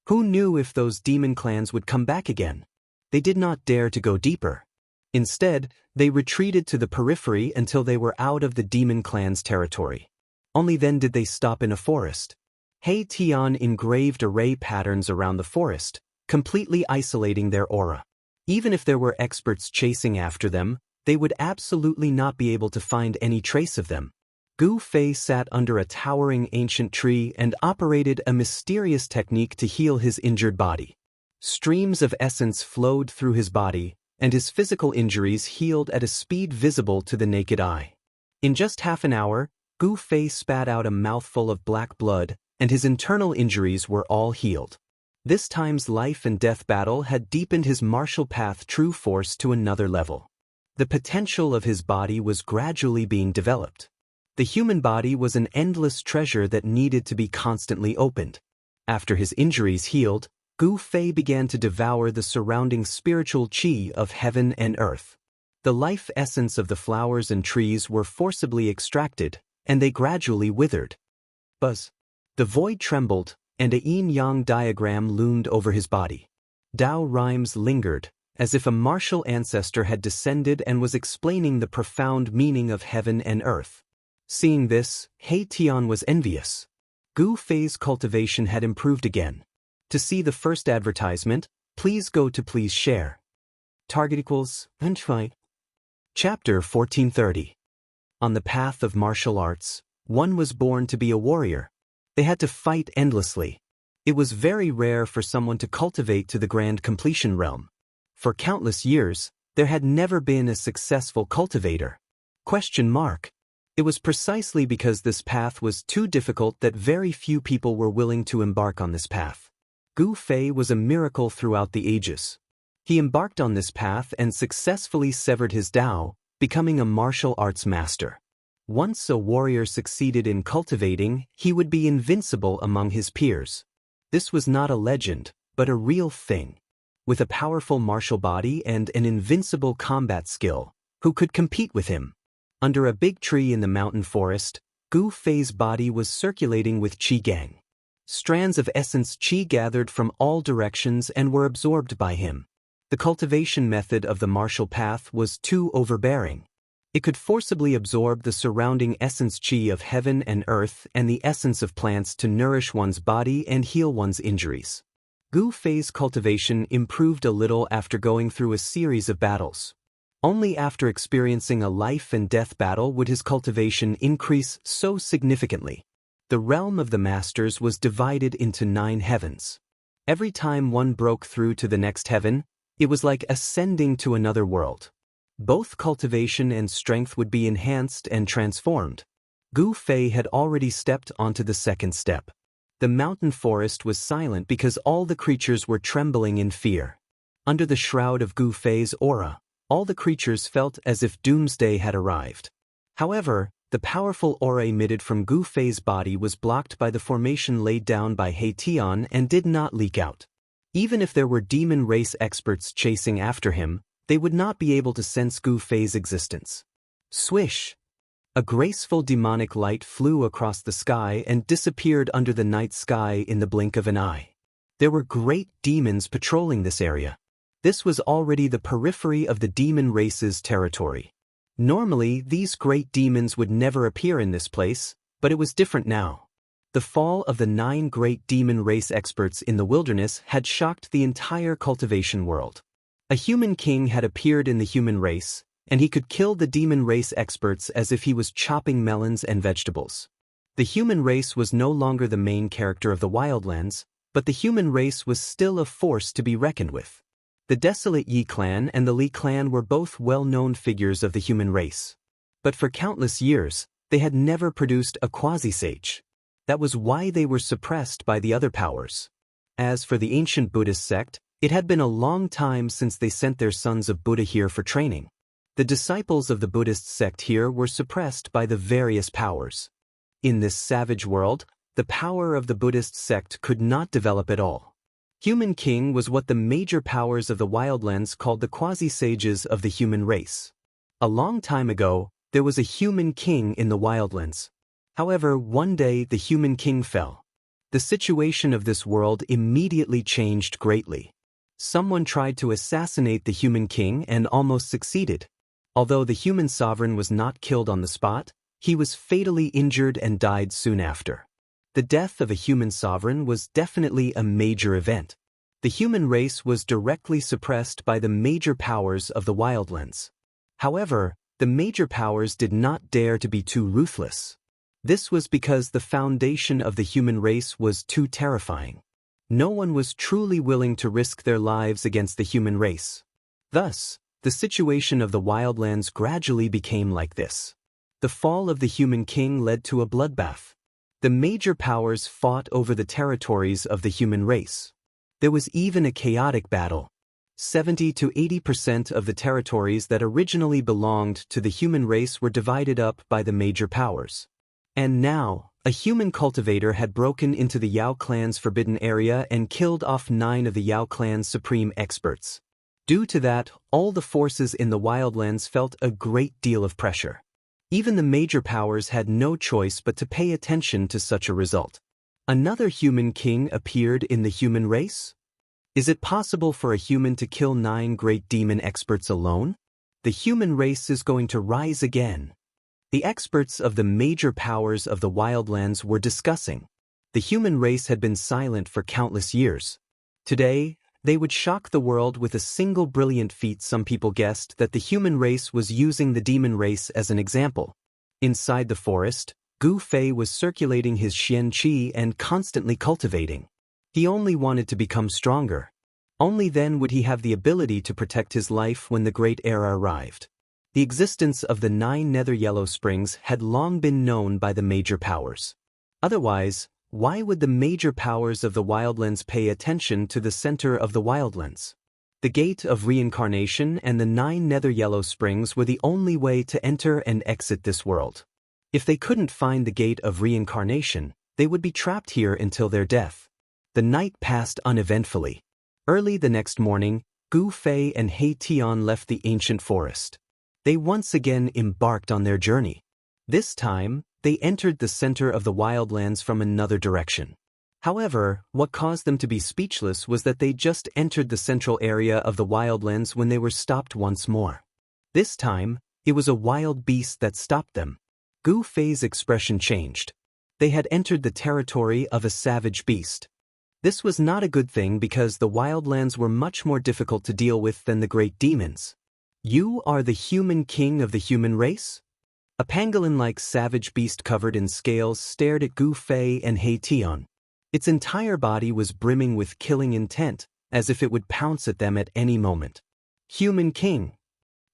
Who knew if those demon clans would come back again? They did not dare to go deeper. Instead, they retreated to the periphery until they were out of the demon clan's territory. Only then did they stop in a forest. He Tian engraved array patterns around the forest, completely isolating their aura. Even if there were experts chasing after them, they would absolutely not be able to find any trace of them. Gu Fei sat under a towering ancient tree and operated a mysterious technique to heal his injured body. Streams of essence flowed through his body, and his physical injuries healed at a speed visible to the naked eye. In just half an hour, Gu Fei spat out a mouthful of black blood, and his internal injuries were all healed. This time's life and death battle had deepened his martial path true force to another level. The potential of his body was gradually being developed. The human body was an endless treasure that needed to be constantly opened. After his injuries healed, Gu Fei began to devour the surrounding spiritual qi of heaven and earth. The life essence of the flowers and trees were forcibly extracted, and they gradually withered. Buzz. The void trembled, and a yin-yang diagram loomed over his body. Dao rhymes lingered, as if a martial ancestor had descended and was explaining the profound meaning of heaven and earth. Seeing this, He Tian was envious. Gu Fei's cultivation had improved again. To see the first advertisement, please go to please share. Target equals Undying. Chapter 1430. On the path of martial arts, one was born to be a warrior. They had to fight endlessly. It was very rare for someone to cultivate to the grand completion realm. For countless years, there had never been a successful cultivator. It was precisely because this path was too difficult that very few people were willing to embark on this path. Gu Fei was a miracle throughout the ages. He embarked on this path and successfully severed his Dao, becoming a martial arts master. Once a warrior succeeded in cultivating, he would be invincible among his peers. This was not a legend, but a real thing. With a powerful martial body and an invincible combat skill, who could compete with him? Under a big tree in the mountain forest, Gu Fei's body was circulating with qi gang. Strands of essence qi gathered from all directions and were absorbed by him. The cultivation method of the martial path was too overbearing. It could forcibly absorb the surrounding essence qi of heaven and earth and the essence of plants to nourish one's body and heal one's injuries. Gu Fei's cultivation improved a little after going through a series of battles. Only after experiencing a life and death battle would his cultivation increase so significantly. The realm of the masters was divided into 9 heavens. Every time one broke through to the next heaven, it was like ascending to another world. Both cultivation and strength would be enhanced and transformed. Gu Fei had already stepped onto the second step. The mountain forest was silent because all the creatures were trembling in fear. Under the shroud of Gu Fei's aura, all the creatures felt as if doomsday had arrived. However, the powerful aura emitted from Gu Fei's body was blocked by the formation laid down by He Tian and did not leak out. Even if there were demon race experts chasing after him, they would not be able to sense Gu Fei's existence. Swish! A graceful demonic light flew across the sky and disappeared under the night sky in the blink of an eye. There were great demons patrolling this area. This was already the periphery of the demon race's territory. Normally, these great demons would never appear in this place, but it was different now. The fall of the 9 great demon race experts in the wilderness had shocked the entire cultivation world. A human king had appeared in the human race, and he could kill the demon race experts as if he was chopping melons and vegetables. The human race was no longer the main character of the Wildlands, but the human race was still a force to be reckoned with. The Desolate Yi clan and the Li clan were both well-known figures of the human race. But for countless years, they had never produced a quasi-sage. That was why they were suppressed by the other powers. As for the ancient Buddhist sect, it had been a long time since they sent their sons of Buddha here for training. The disciples of the Buddhist sect here were suppressed by the various powers. In this savage world, the power of the Buddhist sect could not develop at all. Human King was what the major powers of the Wildlands called the quasi-sages of the human race. A long time ago, there was a human king in the Wildlands. However, one day the human king fell. The situation of this world immediately changed greatly. Someone tried to assassinate the human king and almost succeeded. Although the human sovereign was not killed on the spot, he was fatally injured and died soon after. The death of a human sovereign was definitely a major event. The human race was directly suppressed by the major powers of the Wildlands. However, the major powers did not dare to be too ruthless. This was because the foundation of the human race was too terrifying. No one was truly willing to risk their lives against the human race. Thus, the situation of the Wildlands gradually became like this. The fall of the human king led to a bloodbath. The major powers fought over the territories of the human race. There was even a chaotic battle. 70 to 80% of the territories that originally belonged to the human race were divided up by the major powers. And now, a human cultivator had broken into the Yao clan's forbidden area and killed off 9 of the Yao clan's supreme experts. Due to that, all the forces in the Wildlands felt a great deal of pressure. Even the major powers had no choice but to pay attention to such a result. Another human king appeared in the human race? Is it possible for a human to kill 9 great demon experts alone? The human race is going to rise again. The experts of the major powers of the Wildlands were discussing. The human race had been silent for countless years. Today, they would shock the world with a single brilliant feat. Some people guessed that the human race was using the demon race as an example. Inside the forest, Gu Fei was circulating his Xianxia and constantly cultivating. He only wanted to become stronger. Only then would he have the ability to protect his life when the Great Era arrived. The existence of the 9 nether yellow springs had long been known by the major powers. Otherwise, why would the major powers of the Wildlands pay attention to the center of the Wildlands? The Gate of Reincarnation and the 9 nether yellow springs were the only way to enter and exit this world. If they couldn't find the Gate of Reincarnation, they would be trapped here until their death. The night passed uneventfully. Early the next morning, Gu Fei and He Tian left the ancient forest. They once again embarked on their journey. This time, they entered the center of the Wildlands from another direction. However, what caused them to be speechless was that they just entered the central area of the Wildlands when they were stopped once more. This time, it was a wild beast that stopped them. Gu Fei's expression changed. They had entered the territory of a savage beast. This was not a good thing because the Wildlands were much more difficult to deal with than the great demons. You are the human king of the human race? A pangolin-like savage beast covered in scales stared at Gu Fei and He Tian. Its entire body was brimming with killing intent, as if it would pounce at them at any moment. Human king.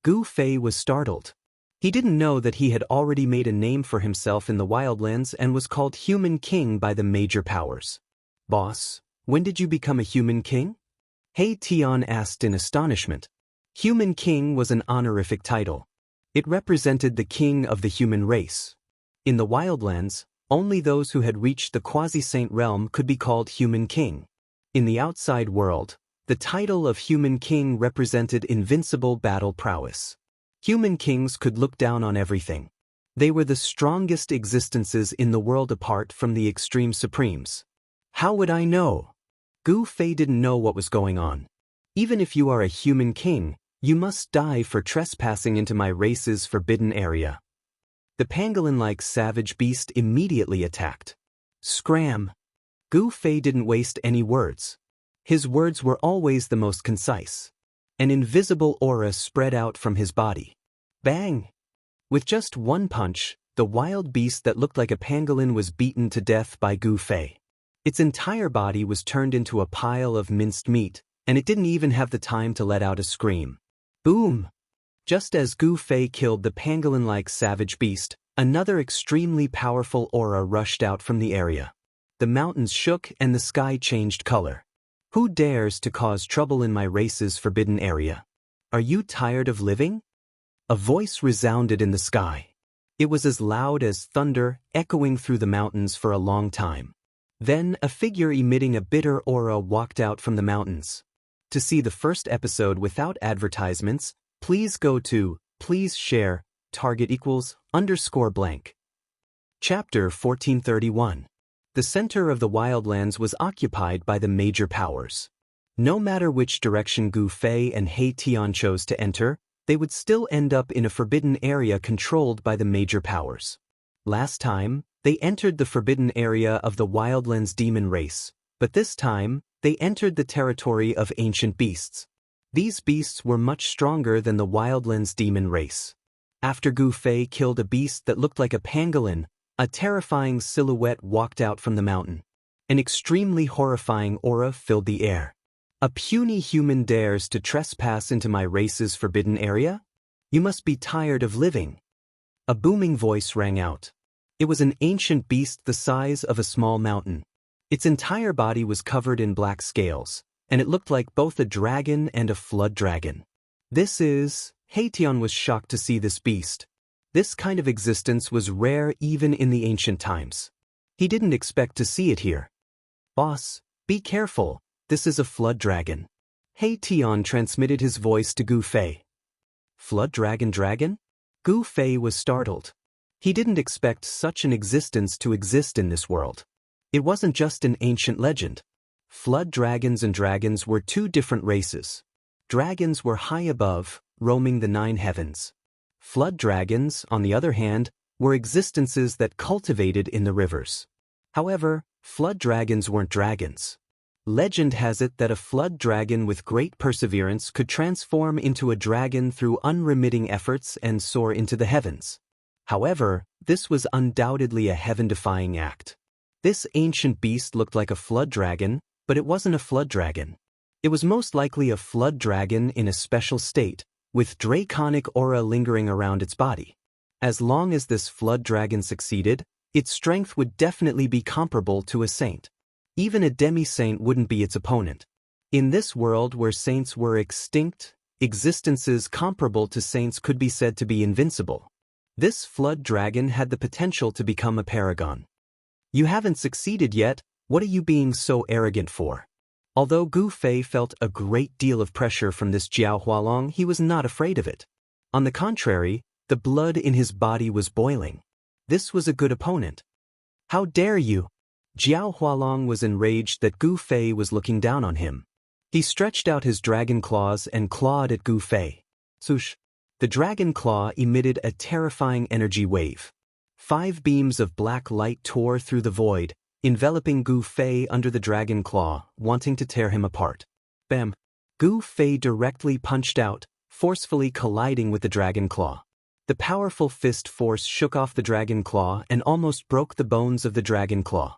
Gu Fei was startled. He didn't know that he had already made a name for himself in the Wildlands and was called human king by the major powers. Boss, when did you become a human king? He Tian asked in astonishment. Human king was an honorific title. It represented the king of the human race. In the Wildlands, only those who had reached the quasi-saint realm could be called human king. In the outside world, the title of human king represented invincible battle prowess. Human kings could look down on everything. They were the strongest existences in the world apart from the extreme supremes. How would I know? Gu Fei didn't know what was going on. Even if you are a human king, You must die for trespassing into my race's forbidden area. The pangolin-like savage beast immediately attacked. Scram! Gu Fei didn't waste any words. His words were always the most concise. An invisible aura spread out from his body. Bang! With just one punch, the wild beast that looked like a pangolin was beaten to death by Gu Fei. Its entire body was turned into a pile of minced meat, and it didn't even have the time to let out a scream. Boom! Just as Gu Fei killed the pangolin-like savage beast, another extremely powerful aura rushed out from the area. The mountains shook and the sky changed color. Who dares to cause trouble in my race's forbidden area? Are you tired of living? A voice resounded in the sky. It was as loud as thunder, echoing through the mountains for a long time. Then a figure emitting a bitter aura walked out from the mountains. To see the first episode without advertisements, please go to please share target =_blank. Chapter 1431. The center of the wildlands was occupied by the major powers. No matter which direction Gu Fei and He Tian chose to enter, they would still end up in a forbidden area controlled by the major powers. Last time, they entered the forbidden area of the wildlands demon race, but this time, they entered the territory of ancient beasts. These beasts were much stronger than the wildlands demon race. After Gu Fei killed a beast that looked like a pangolin, a terrifying silhouette walked out from the mountain. An extremely horrifying aura filled the air. A puny human dares to trespass into my race's forbidden area? You must be tired of living. A booming voice rang out. It was an ancient beast the size of a small mountain. Its entire body was covered in black scales, and it looked like both a dragon and a flood dragon. He Tian was shocked to see this beast. This kind of existence was rare even in the ancient times. He didn't expect to see it here. Boss, be careful, this is a flood dragon. He Tian transmitted his voice to Gu Fei. Flood dragon? Gu Fei was startled. He didn't expect such an existence to exist in this world. It wasn't just an ancient legend. Flood dragons and dragons were two different races. Dragons were high above, roaming the 9 heavens. Flood dragons, on the other hand, were existences that cultivated in the rivers. However, flood dragons weren't dragons. Legend has it that a flood dragon with great perseverance could transform into a dragon through unremitting efforts and soar into the heavens. However, this was undoubtedly a heaven-defying act. This ancient beast looked like a flood dragon, but it wasn't a flood dragon. It was most likely a flood dragon in a special state, with draconic aura lingering around its body. As long as this flood dragon succeeded, its strength would definitely be comparable to a saint. Even a demi-saint wouldn't be its opponent. In this world where saints were extinct, existences comparable to saints could be said to be invincible. This flood dragon had the potential to become a paragon. You haven't succeeded yet, what are you being so arrogant for? Although Gu Fei felt a great deal of pressure from this Jiao Hualong, he was not afraid of it. On the contrary, the blood in his body was boiling. This was a good opponent. How dare you? Jiao Hualong was enraged that Gu Fei was looking down on him. He stretched out his dragon claws and clawed at Gu Fei. Swoosh! The dragon claw emitted a terrifying energy wave. 5 beams of black light tore through the void, enveloping Gu Fei under the dragon claw, wanting to tear him apart. Bam! Gu Fei directly punched out, forcefully colliding with the dragon claw. The powerful fist force shook off the dragon claw and almost broke the bones of the dragon claw.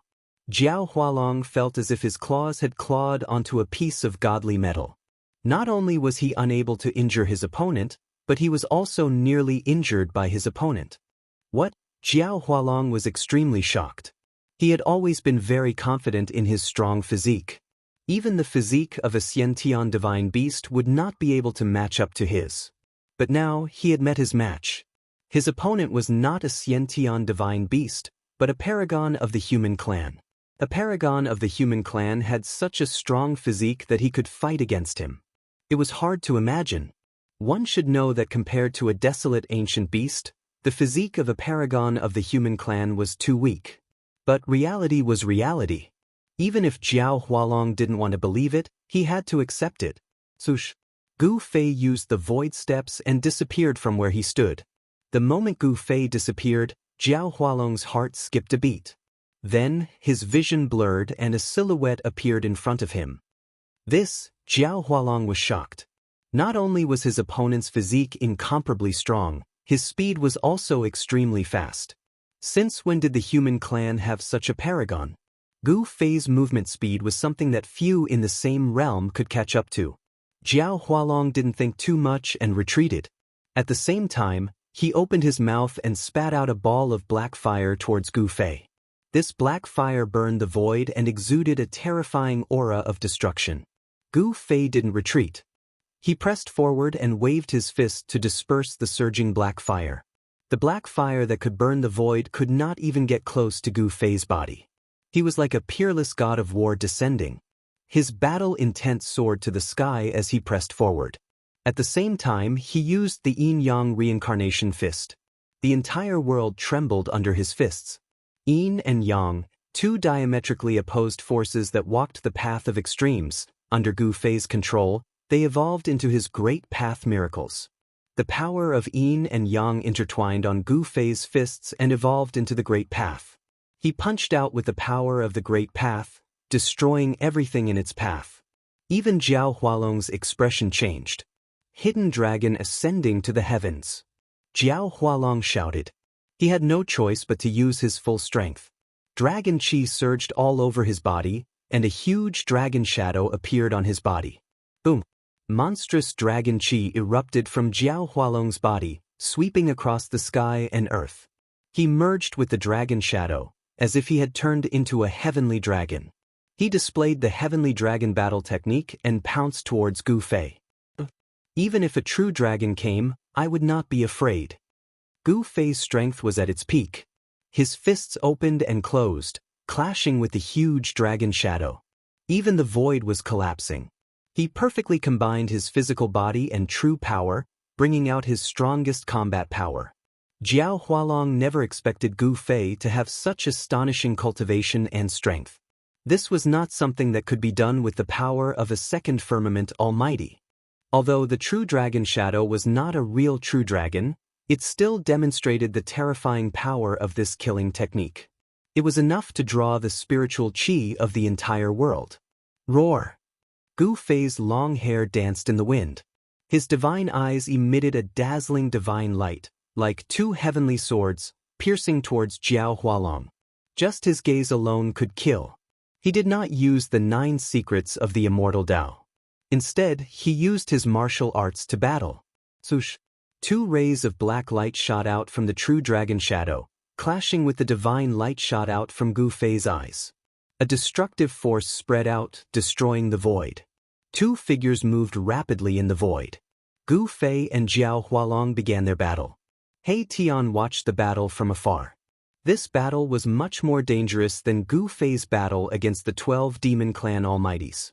Jiao Hualong felt as if his claws had clawed onto a piece of godly metal. Not only was he unable to injure his opponent, but he was also nearly injured by his opponent. What? Jiao Hualong was extremely shocked. He had always been very confident in his strong physique. Even the physique of a Xianxia divine beast would not be able to match up to his. But now he had met his match. His opponent was not a Xianxia divine beast, but a paragon of the human clan. A paragon of the human clan had such a strong physique that he could fight against him. It was hard to imagine. One should know that compared to a desolate ancient beast, the physique of a paragon of the human clan was too weak. But reality was reality. Even if Jiao Hualong didn't want to believe it, he had to accept it. Swoosh! Gu Fei used the void steps and disappeared from where he stood. The moment Gu Fei disappeared, Jiao Hualong's heart skipped a beat. Then, his vision blurred and a silhouette appeared in front of him. Jiao Hualong was shocked. Not only was his opponent's physique incomparably strong, his speed was also extremely fast. Since when did the human clan have such a paragon? Gu Fei's movement speed was something that few in the same realm could catch up to. Jiao Hualong didn't think too much and retreated. At the same time, he opened his mouth and spat out a ball of black fire towards Gu Fei. This black fire burned the void and exuded a terrifying aura of destruction. Gu Fei didn't retreat. He pressed forward and waved his fist to disperse the surging black fire. The black fire that could burn the void could not even get close to Gu Fei's body. He was like a peerless god of war descending. His battle-intent soared to the sky as he pressed forward. At the same time, he used the yin-yang reincarnation fist. The entire world trembled under his fists. Yin and yang, two diametrically opposed forces that walked the path of extremes. Under Gu Fei's control, they evolved into his great path miracles. The power of yin and yang intertwined on Gu Fei's fists and evolved into the great path. He punched out with the power of the great path, destroying everything in its path. Even Jiao Hualong's expression changed. Hidden dragon ascending to the heavens. Jiao Hualong shouted. He had no choice but to use his full strength. Dragon chi surged all over his body, and a huge dragon shadow appeared on his body. Boom! Monstrous dragon chi erupted from Jiao Hualong's body, sweeping across the sky and earth. He merged with the dragon shadow, as if he had turned into a heavenly dragon. He displayed the heavenly dragon battle technique and pounced towards Gu Fei. Even if a true dragon came, I would not be afraid. Gu Fei's strength was at its peak. His fists opened and closed, clashing with the huge dragon shadow. Even the void was collapsing. He perfectly combined his physical body and true power, bringing out his strongest combat power. Jiao Hualong never expected Gu Fei to have such astonishing cultivation and strength. This was not something that could be done with the power of a second firmament almighty. Although the true dragon shadow was not a real true dragon, it still demonstrated the terrifying power of this killing technique. It was enough to draw the spiritual chi of the entire world. Roar! Gu Fei's long hair danced in the wind. His divine eyes emitted a dazzling divine light, like two heavenly swords, piercing towards Jiao Hualong. Just his gaze alone could kill. He did not use the 9 secrets of the immortal Tao. Instead, he used his martial arts to battle. Swoosh! 2 rays of black light shot out from the true dragon shadow, clashing with the divine light shot out from Gu Fei's eyes. A destructive force spread out, destroying the void. 2 figures moved rapidly in the void. Gu Fei and Jiao Hualong began their battle. He Tian watched the battle from afar. This battle was much more dangerous than Gu Fei's battle against the 12 demon clan almighties.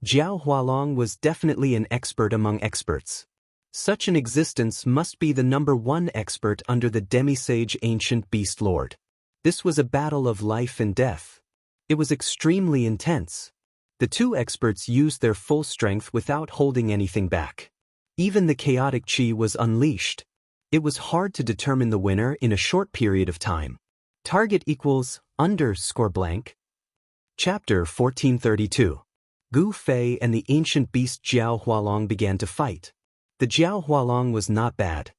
Jiao Hualong was definitely an expert among experts. Such an existence must be the #1 expert under the demisage ancient beast lord. This was a battle of life and death. It was extremely intense. The 2 experts used their full strength without holding anything back. Even the chaotic chi was unleashed. It was hard to determine the winner in a short period of time. Target =_blank. Chapter 1432. Gu Fei and the ancient beast Jiao Hualong began to fight. The Jiao Hualong was not bad.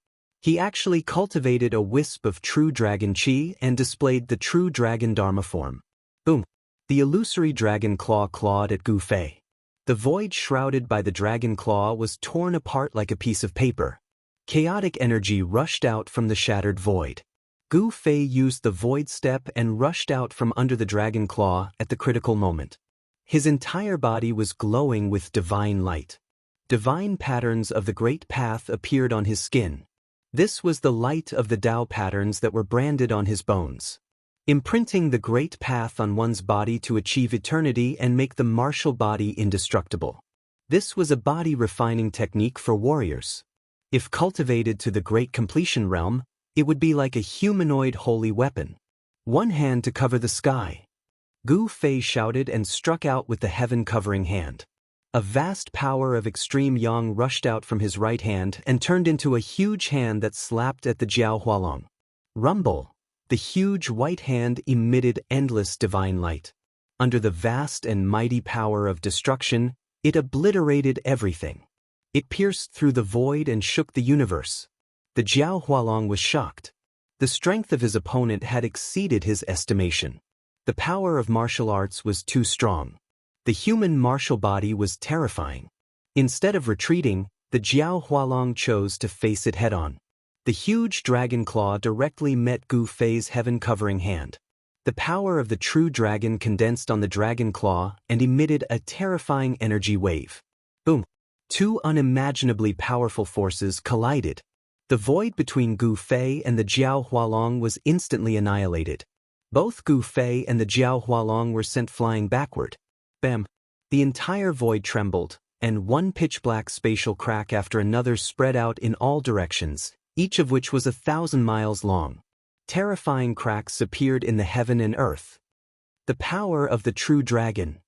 He actually cultivated a wisp of true dragon chi and displayed the true dragon dharma form. Boom! The illusory dragon claw clawed at Gu Fei. The void shrouded by the dragon claw was torn apart like a piece of paper. Chaotic energy rushed out from the shattered void. Gu Fei used the void step and rushed out from under the dragon claw at the critical moment. His entire body was glowing with divine light. Divine patterns of the great path appeared on his skin. This was the light of the Tao patterns that were branded on his bones. Imprinting the great path on one's body to achieve eternity and make the martial body indestructible. This was a body-refining technique for warriors. If cultivated to the great completion realm, it would be like a humanoid holy weapon. One hand to cover the sky. Gu Fei shouted and struck out with the heaven-covering hand. A vast power of extreme yang rushed out from his right hand and turned into a huge hand that slapped at the Jiao Hualong. Rumble! The huge white hand emitted endless divine light. Under the vast and mighty power of destruction, it obliterated everything. It pierced through the void and shook the universe. The Jiao Hualong was shocked. The strength of his opponent had exceeded his estimation. The power of martial arts was too strong. The human martial body was terrifying. Instead of retreating, the Jiao Hualong chose to face it head-on. The huge dragon claw directly met Gu Fei's heaven-covering hand. The power of the true dragon condensed on the dragon claw and emitted a terrifying energy wave. Boom! Two unimaginably powerful forces collided. The void between Gu Fei and the Jiao Hualong was instantly annihilated. Both Gu Fei and the Jiao Hualong were sent flying backward. Bam! The entire void trembled, and one pitch-black spatial crack after another spread out in all directions, each of which was 1,000 miles long. Terrifying cracks appeared in the heaven and earth. The power of the true dragon.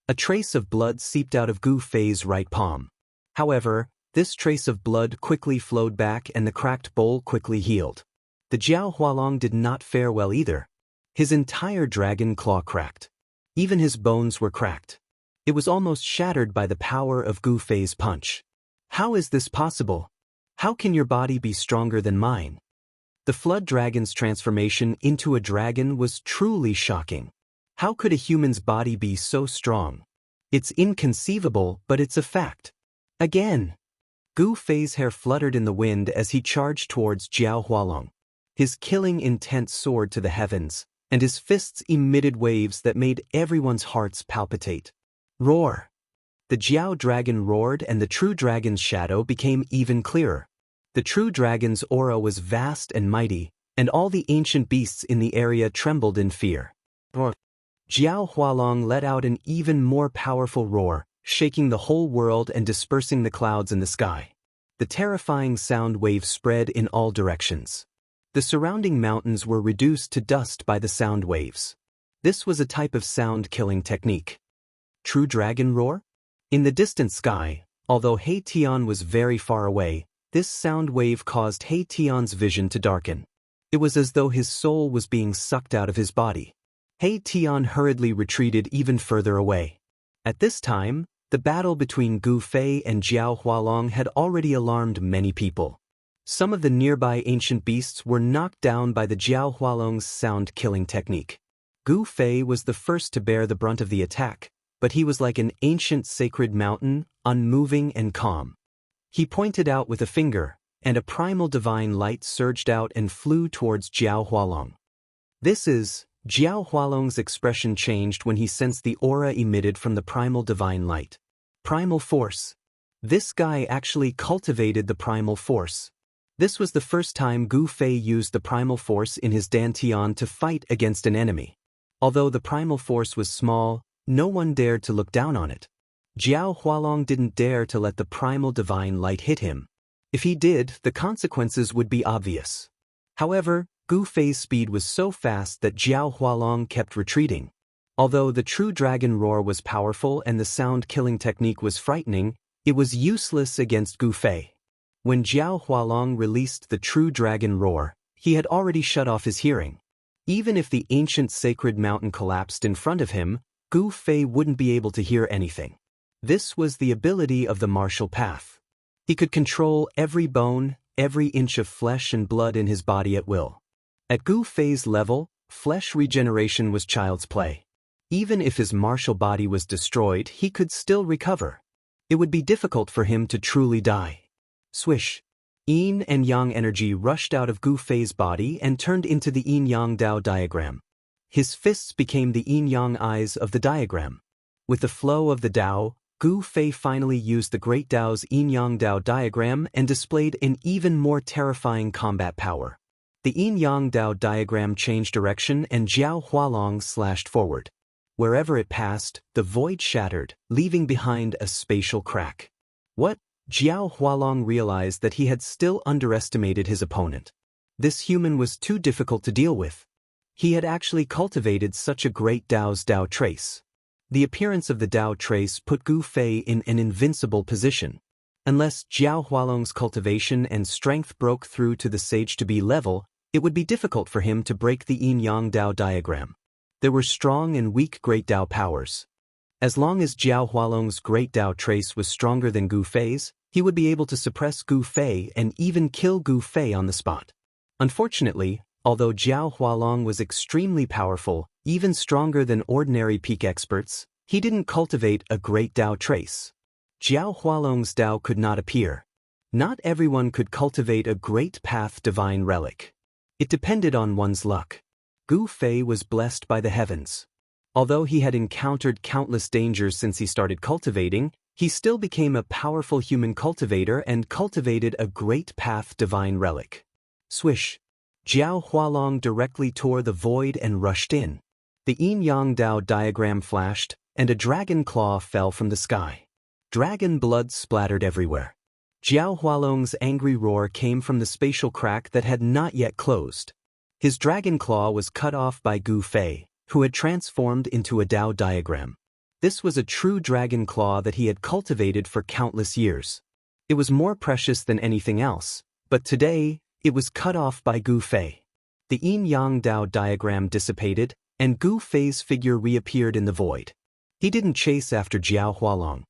A trace of blood seeped out of Gu Fei's right palm. However, this trace of blood quickly flowed back and the cracked bowl quickly healed. The Jiao Hualong did not fare well either. His entire dragon claw cracked. Even his bones were cracked. It was almost shattered by the power of Gu Fei's punch. How is this possible? How can your body be stronger than mine? The flood dragon's transformation into a dragon was truly shocking. How could a human's body be so strong? It's inconceivable, but it's a fact. Again! Gu Fei's hair fluttered in the wind as he charged towards Jiao Hualong. His killing intent soared to the heavens, and his fists emitted waves that made everyone's hearts palpitate. Roar! The Jiao dragon roared and the true dragon's shadow became even clearer. The true dragon's aura was vast and mighty, and all the ancient beasts in the area trembled in fear. Roar! Jiao Hualong let out an even more powerful roar, shaking the whole world and dispersing the clouds in the sky. The terrifying sound wave spread in all directions. The surrounding mountains were reduced to dust by the sound waves. This was a type of sound-killing technique. True dragon roar? In the distant sky, although He Tian was very far away, this sound wave caused He Tian's vision to darken. It was as though his soul was being sucked out of his body. He Tian hurriedly retreated even further away. At this time, the battle between Gu Fei and Jiao Hualong had already alarmed many people. Some of the nearby ancient beasts were knocked down by the Jiao Hualong's sound-killing technique. Gu Fei was the first to bear the brunt of the attack, but he was like an ancient sacred mountain, unmoving and calm. He pointed out with a finger, and a primal divine light surged out and flew towards Jiao Hualong. Jiao Hualong's expression changed when he sensed the aura emitted from the primal divine light. Primal force. This guy actually cultivated the primal force. This was the first time Gu Fei used the primal force in his dantian to fight against an enemy. Although the primal force was small, no one dared to look down on it. Jiao Hualong didn't dare to let the primal divine light hit him. If he did, the consequences would be obvious. However, Gu Fei's speed was so fast that Jiao Hualong kept retreating. Although the true dragon roar was powerful and the sound-killing technique was frightening, it was useless against Gu Fei. When Jiao Hualong released the true dragon roar, he had already shut off his hearing. Even if the ancient sacred mountain collapsed in front of him, Gu Fei wouldn't be able to hear anything. This was the ability of the martial path. He could control every bone, every inch of flesh and blood in his body at will. At Gu Fei's level, flesh regeneration was child's play. Even if his martial body was destroyed, he could still recover. It would be difficult for him to truly die. Swish! Yin and Yang energy rushed out of Gu Fei's body and turned into the Yin-Yang Dao diagram. His fists became the Yin-Yang eyes of the diagram. With the flow of the Dao, Gu Fei finally used the Great Dao's Yin-Yang Dao diagram and displayed an even more terrifying combat power. The Yin-Yang Dao diagram changed direction and Jiao Hualong slashed forward. Wherever it passed, the void shattered, leaving behind a spatial crack. What? Jiao Hualong realized that he had still underestimated his opponent. This human was too difficult to deal with. He had actually cultivated such a great Dao's Dao trace. The appearance of the Dao trace put Gu Fei in an invincible position. Unless Jiao Hualong's cultivation and strength broke through to the sage-to-be level, it would be difficult for him to break the Yin-Yang Dao diagram. There were strong and weak Great Dao powers. As long as Jiao Hualong's Great Dao trace was stronger than Gu Fei's, he would be able to suppress Gu Fei and even kill Gu Fei on the spot. Unfortunately, although Jiao Hualong was extremely powerful, even stronger than ordinary peak experts, he didn't cultivate a Great Dao trace. Jiao Hualong's Dao could not appear. Not everyone could cultivate a Great Path Divine Relic. It depended on one's luck. Gu Fei was blessed by the heavens. Although he had encountered countless dangers since he started cultivating, he still became a powerful human cultivator and cultivated a Great Path Divine Relic. Swish! Jiao Hualong directly tore the void and rushed in. The Yin-Yang Dao diagram flashed, and a dragon claw fell from the sky. Dragon blood splattered everywhere. Jiao Hualong's angry roar came from the spatial crack that had not yet closed. His dragon claw was cut off by Gu Fei, who had transformed into a Dao diagram. This was a true dragon claw that he had cultivated for countless years. It was more precious than anything else, but today, it was cut off by Gu Fei. The Yin-Yang Dao diagram dissipated, and Gu Fei's figure reappeared in the void. He didn't chase after Jiao Hualong.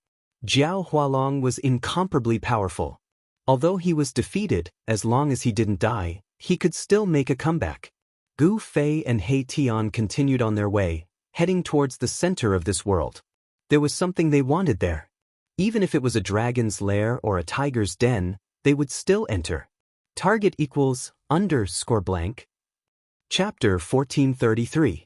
Jiao Hualong was incomparably powerful. Although he was defeated, as long as he didn't die, he could still make a comeback. Gu Fei and He Tian continued on their way, heading towards the center of this world. There was something they wanted there. Even if it was a dragon's lair or a tiger's den, they would still enter. Target equals _blank. Chapter 1433.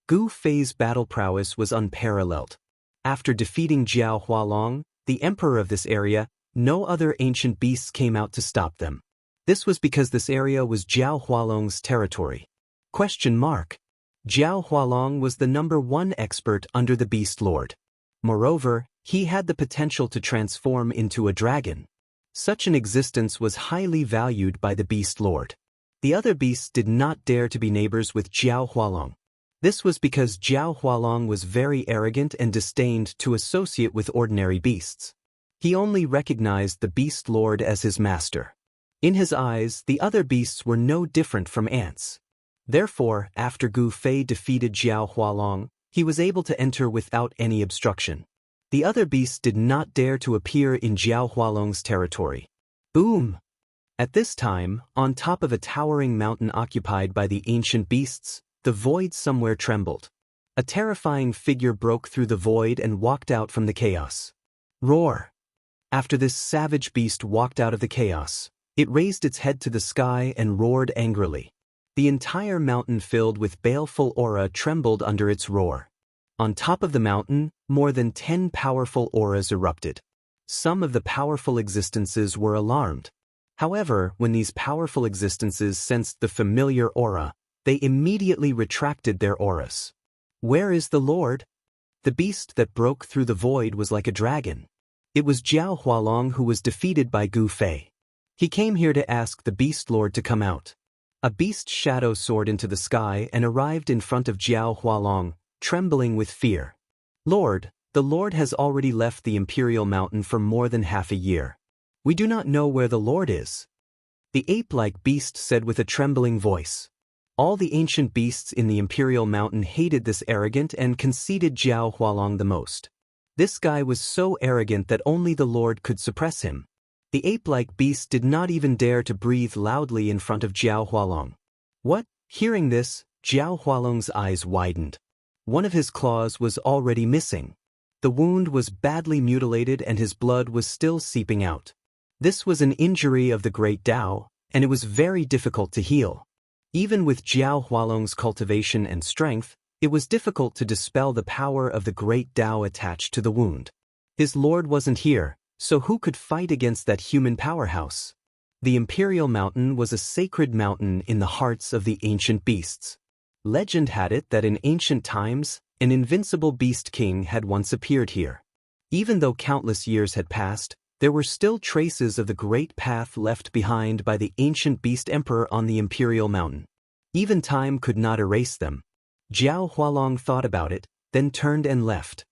Gu Fei's battle prowess was unparalleled. After defeating Jiao Hualong, the emperor of this area, no other ancient beasts came out to stop them. This was because this area was Jiao Hualong's territory. Jiao Hualong was the #1 expert under the Beast Lord. Moreover, he had the potential to transform into a dragon. Such an existence was highly valued by the Beast Lord. The other beasts did not dare to be neighbors with Jiao Hualong. This was because Jiao Hualong was very arrogant and disdained to associate with ordinary beasts. He only recognized the Beast Lord as his master. In his eyes, the other beasts were no different from ants. Therefore, after Gu Fei defeated Jiao Hualong, he was able to enter without any obstruction. The other beasts did not dare to appear in Jiao Hualong's territory. Boom! At this time, on top of a towering mountain occupied by the ancient beasts, the void somewhere trembled. A terrifying figure broke through the void and walked out from the chaos. Roar! After this savage beast walked out of the chaos, it raised its head to the sky and roared angrily. The entire mountain filled with baleful aura trembled under its roar. On top of the mountain, more than 10 powerful auras erupted. Some of the powerful existences were alarmed. However, when these powerful existences sensed the familiar aura, they immediately retracted their auras. Where is the Lord? The beast that broke through the void was like a dragon. It was Jiao Hualong who was defeated by Gu Fei. He came here to ask the Beast Lord to come out. A beast shadow soared into the sky and arrived in front of Jiao Hualong, trembling with fear. Lord, the Lord has already left the Imperial Mountain for more than half a year. We do not know where the Lord is. The ape-like beast said with a trembling voice. All the ancient beasts in the Imperial Mountain hated this arrogant and conceited Jiao Hualong the most. This guy was so arrogant that only the Lord could suppress him. The ape-like beast did not even dare to breathe loudly in front of Jiao Hualong. What? Hearing this, Jiao Hualong's eyes widened. One of his claws was already missing. The wound was badly mutilated and his blood was still seeping out. This was an injury of the Great Dao, and it was very difficult to heal. Even with Jiao Hualong's cultivation and strength, it was difficult to dispel the power of the Great Dao attached to the wound. His lord wasn't here, so who could fight against that human powerhouse? The Imperial Mountain was a sacred mountain in the hearts of the ancient beasts. Legend had it that in ancient times, an invincible beast king had once appeared here. Even though countless years had passed, there were still traces of the great path left behind by the ancient beast emperor on the Imperial Mountain. Even time could not erase them. Jiao Hualong thought about it, then turned and left.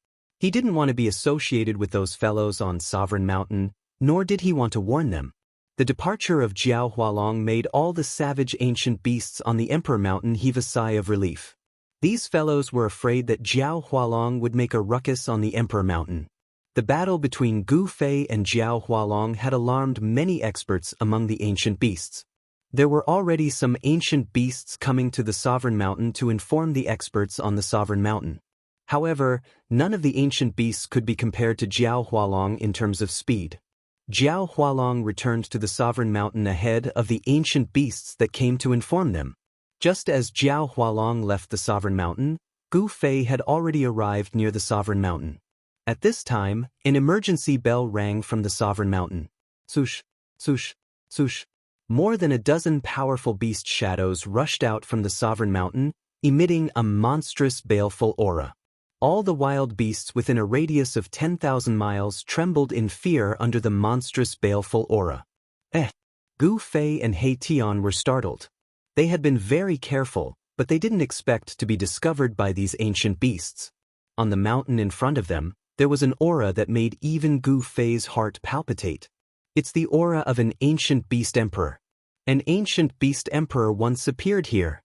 He didn't want to be associated with those fellows on Sovereign Mountain, nor did he want to warn them. The departure of Jiao Hualong made all the savage ancient beasts on the Emperor Mountain heave a sigh of relief. These fellows were afraid that Jiao Hualong would make a ruckus on the Emperor Mountain. The battle between Gu Fei and Jiao Hualong had alarmed many experts among the ancient beasts. There were already some ancient beasts coming to the Sovereign Mountain to inform the experts on the Sovereign Mountain. However, none of the ancient beasts could be compared to Jiao Hualong in terms of speed. Jiao Hualong returned to the Sovereign Mountain ahead of the ancient beasts that came to inform them. Just as Jiao Hualong left the Sovereign Mountain, Gu Fei had already arrived near the Sovereign Mountain. At this time, an emergency bell rang from the Sovereign Mountain. Swoosh, swoosh, swoosh. More than a dozen powerful beast shadows rushed out from the Sovereign Mountain, emitting a monstrous baleful aura. All the wild beasts within a radius of 10,000 miles trembled in fear under the monstrous baleful aura. Gu Fei and He Tian were startled. They had been very careful, but they didn't expect to be discovered by these ancient beasts. On the mountain in front of them, there was an aura that made even Gu Fei's heart palpitate. It's the aura of an ancient beast emperor. An ancient beast emperor once appeared here.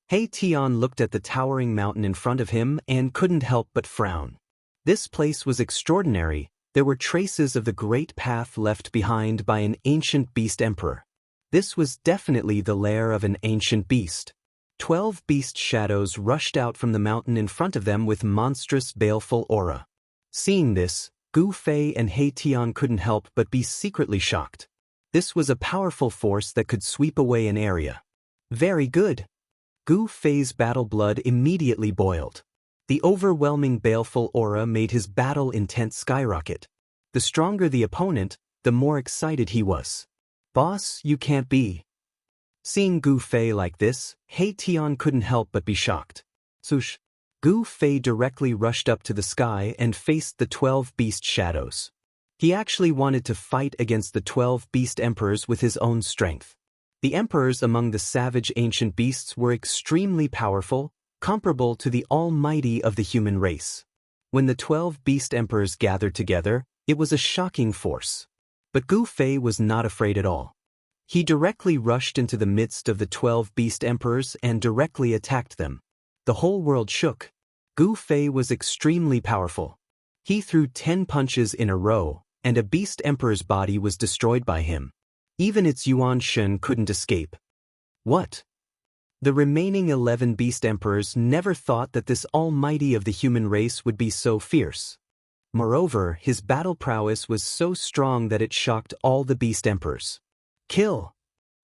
He Tian looked at the towering mountain in front of him and couldn't help but frown. This place was extraordinary. There were traces of the great path left behind by an ancient beast emperor. This was definitely the lair of an ancient beast. 12 beast shadows rushed out from the mountain in front of them with monstrous baleful aura. Seeing this, Gu Fei and He Tian couldn't help but be secretly shocked. This was a powerful force that could sweep away an area. Very good. Gu Fei's battle blood immediately boiled. The overwhelming baleful aura made his battle intent skyrocket. The stronger the opponent, the more excited he was. Boss, you can't be. Seeing Gu Fei like this, He Tian couldn't help but be shocked. Swoosh. Gu Fei directly rushed up to the sky and faced the 12 beast shadows. He actually wanted to fight against the 12 beast emperors with his own strength. The emperors among the savage ancient beasts were extremely powerful, comparable to the almighty of the human race. When the 12 beast emperors gathered together, it was a shocking force. But Gu Fei was not afraid at all. He directly rushed into the midst of the 12 beast emperors and directly attacked them. The whole world shook. Gu Fei was extremely powerful. He threw 10 punches in a row, and a beast emperor's body was destroyed by him. Even its Yuan Shen couldn't escape. What? The remaining 11 beast emperors never thought that this almighty of the human race would be so fierce. Moreover, his battle prowess was so strong that it shocked all the beast emperors. Kill!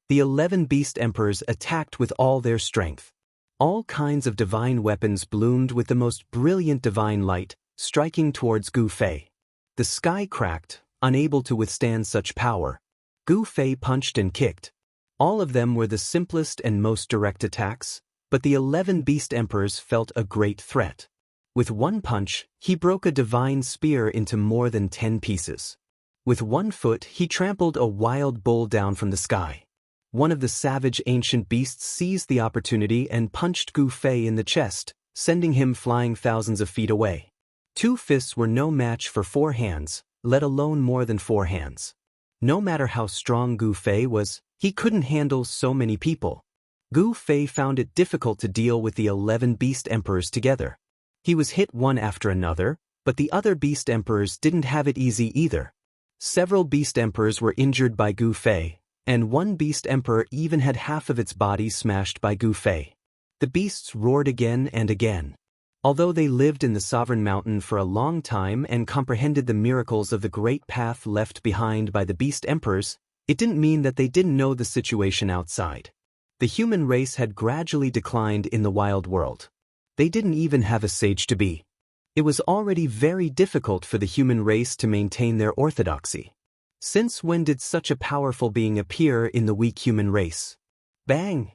The 11 beast emperors attacked with all their strength. All kinds of divine weapons bloomed with the most brilliant divine light, striking towards Gu Fei. The sky cracked, unable to withstand such power. Gu Fei punched and kicked. All of them were the simplest and most direct attacks, but the 11 beast emperors felt a great threat. With one punch, he broke a divine spear into more than 10 pieces. With one foot, he trampled a wild bull down from the sky. One of the savage ancient beasts seized the opportunity and punched Gu Fei in the chest, sending him flying thousands of feet away. 2 fists were no match for 4 hands, let alone more than 4 hands. No matter how strong Gu Fei was, he couldn't handle so many people. Gu Fei found it difficult to deal with the 11 beast emperors together. He was hit one after another, but the other beast emperors didn't have it easy either. Several beast emperors were injured by Gu Fei, and one beast emperor even had half of its body smashed by Gu Fei. The beasts roared again and again. Although they lived in the Sovereign Mountain for a long time and comprehended the miracles of the great path left behind by the beast emperors, it didn't mean that they didn't know the situation outside. The human race had gradually declined in the wild world. They didn't even have a sage to be. It was already very difficult for the human race to maintain their orthodoxy. Since when did such a powerful being appear in the weak human race? Bang!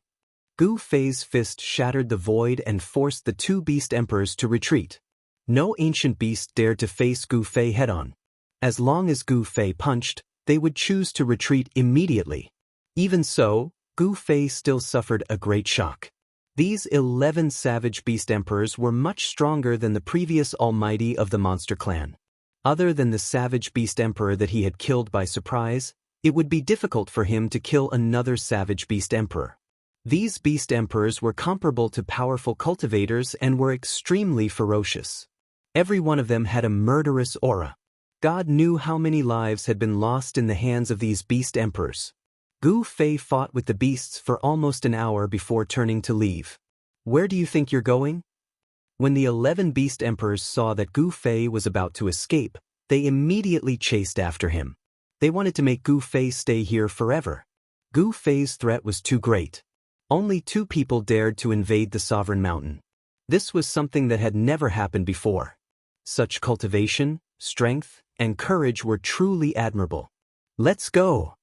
Gu Fei's fist shattered the void and forced the 2 beast emperors to retreat. No ancient beast dared to face Gu Fei head-on. As long as Gu Fei punched, they would choose to retreat immediately. Even so, Gu Fei still suffered a great shock. These 11 savage beast emperors were much stronger than the previous almighty of the monster clan. Other than the savage beast emperor that he had killed by surprise, it would be difficult for him to kill another savage beast emperor. These beast emperors were comparable to powerful cultivators and were extremely ferocious. Every one of them had a murderous aura. God knew how many lives had been lost in the hands of these beast emperors. Gu Fei fought with the beasts for almost an hour before turning to leave. Where do you think you're going? When the 11 beast emperors saw that Gu Fei was about to escape, they immediately chased after him. They wanted to make Gu Fei stay here forever. Gu Fei's threat was too great. Only 2 people dared to invade the sovereign mountain. This was something that had never happened before. Such cultivation, strength, and courage were truly admirable. Let's go!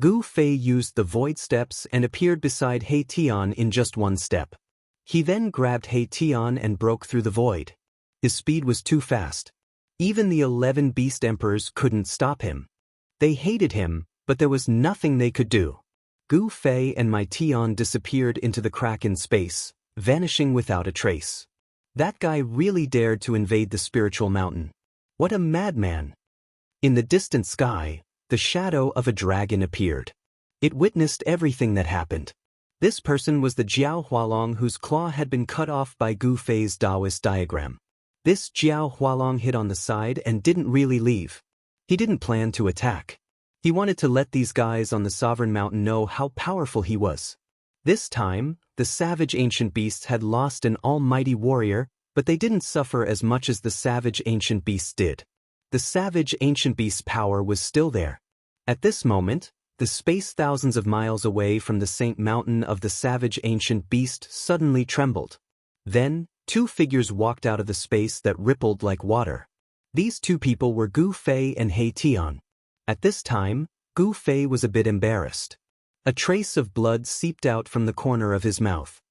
Gu Fei used the void steps and appeared beside He Tian in just one step. He then grabbed He Tian and broke through the void. His speed was too fast. Even the 11 beast emperors couldn't stop him. They hated him, but there was nothing they could do. Gu Fei and Mai Tian disappeared into the crack in space, vanishing without a trace. That guy really dared to invade the spiritual mountain. What a madman! In the distant sky, the shadow of a dragon appeared. It witnessed everything that happened. This person was the Jiao Hualong whose claw had been cut off by Gu Fei's Taoist diagram. This Jiao Hualong hid on the side and didn't really leave. He didn't plan to attack. He wanted to let these guys on the sovereign mountain know how powerful he was. This time, the savage ancient beasts had lost an almighty warrior, but they didn't suffer as much as the savage ancient beasts did. The savage ancient beast's power was still there. At this moment, the space thousands of miles away from the Saint Mountain of the savage ancient beast suddenly trembled. Then, 2 figures walked out of the space that rippled like water. These 2 people were Gu Fei and He Tian. At this time, Gu Fei was a bit embarrassed. A trace of blood seeped out from the corner of his mouth.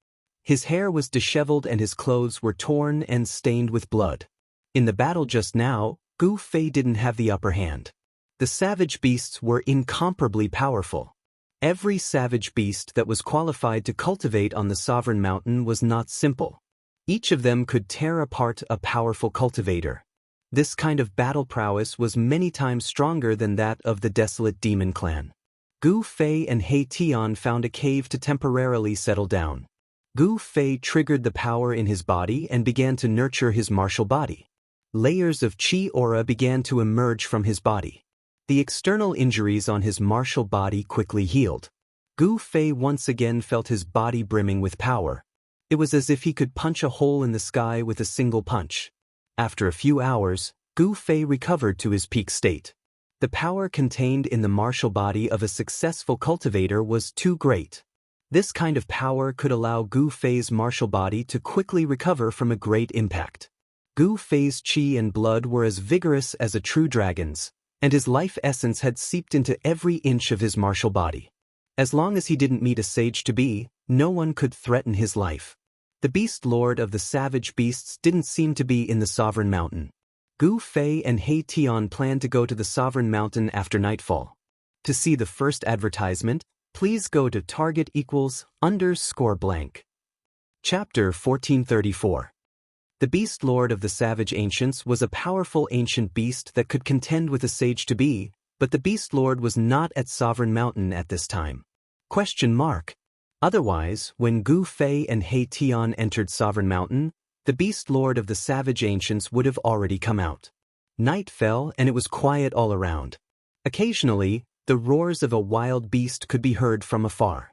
His hair was disheveled and his clothes were torn and stained with blood. In the battle just now, Gu Fei didn't have the upper hand. The savage beasts were incomparably powerful. Every savage beast that was qualified to cultivate on the sovereign mountain was not simple. Each of them could tear apart a powerful cultivator. This kind of battle prowess was many times stronger than that of the desolate demon clan. Gu Fei and He Tian found a cave to temporarily settle down. Gu Fei triggered the power in his body and began to nurture his martial body. Layers of chi aura began to emerge from his body. The external injuries on his martial body quickly healed. Gu Fei once again felt his body brimming with power. It was as if he could punch a hole in the sky with a single punch. After a few hours, Gu Fei recovered to his peak state. The power contained in the martial body of a successful cultivator was too great. This kind of power could allow Gu Fei's martial body to quickly recover from a great impact. Gu Fei's chi and blood were as vigorous as a true dragon's, and his life essence had seeped into every inch of his martial body. As long as he didn't meet a sage-to-be, no one could threaten his life. The beast lord of the savage beasts didn't seem to be in the sovereign mountain. Gu Fei and He Tian planned to go to the sovereign mountain after nightfall. To see the first advertisement, please go to *_blank. Chapter 1434. The beast lord of the savage ancients was a powerful ancient beast that could contend with a sage-to-be, but the beast lord was not at Sovereign Mountain at this time. Otherwise, when Gu Fei and He Tian entered Sovereign Mountain, the beast lord of the savage ancients would have already come out. Night fell and it was quiet all around. Occasionally, the roars of a wild beast could be heard from afar.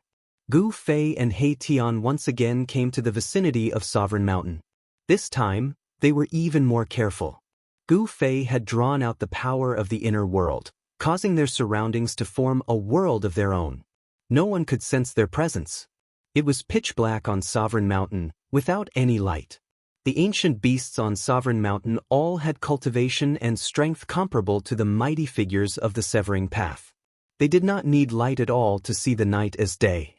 Gu Fei and He Tian once again came to the vicinity of Sovereign Mountain. This time, they were even more careful. Gu Fei had drawn out the power of the inner world, causing their surroundings to form a world of their own. No one could sense their presence. It was pitch black on Sovereign Mountain, without any light. The ancient beasts on Sovereign Mountain all had cultivation and strength comparable to the mighty figures of the Severing Path. They did not need light at all to see the night as day.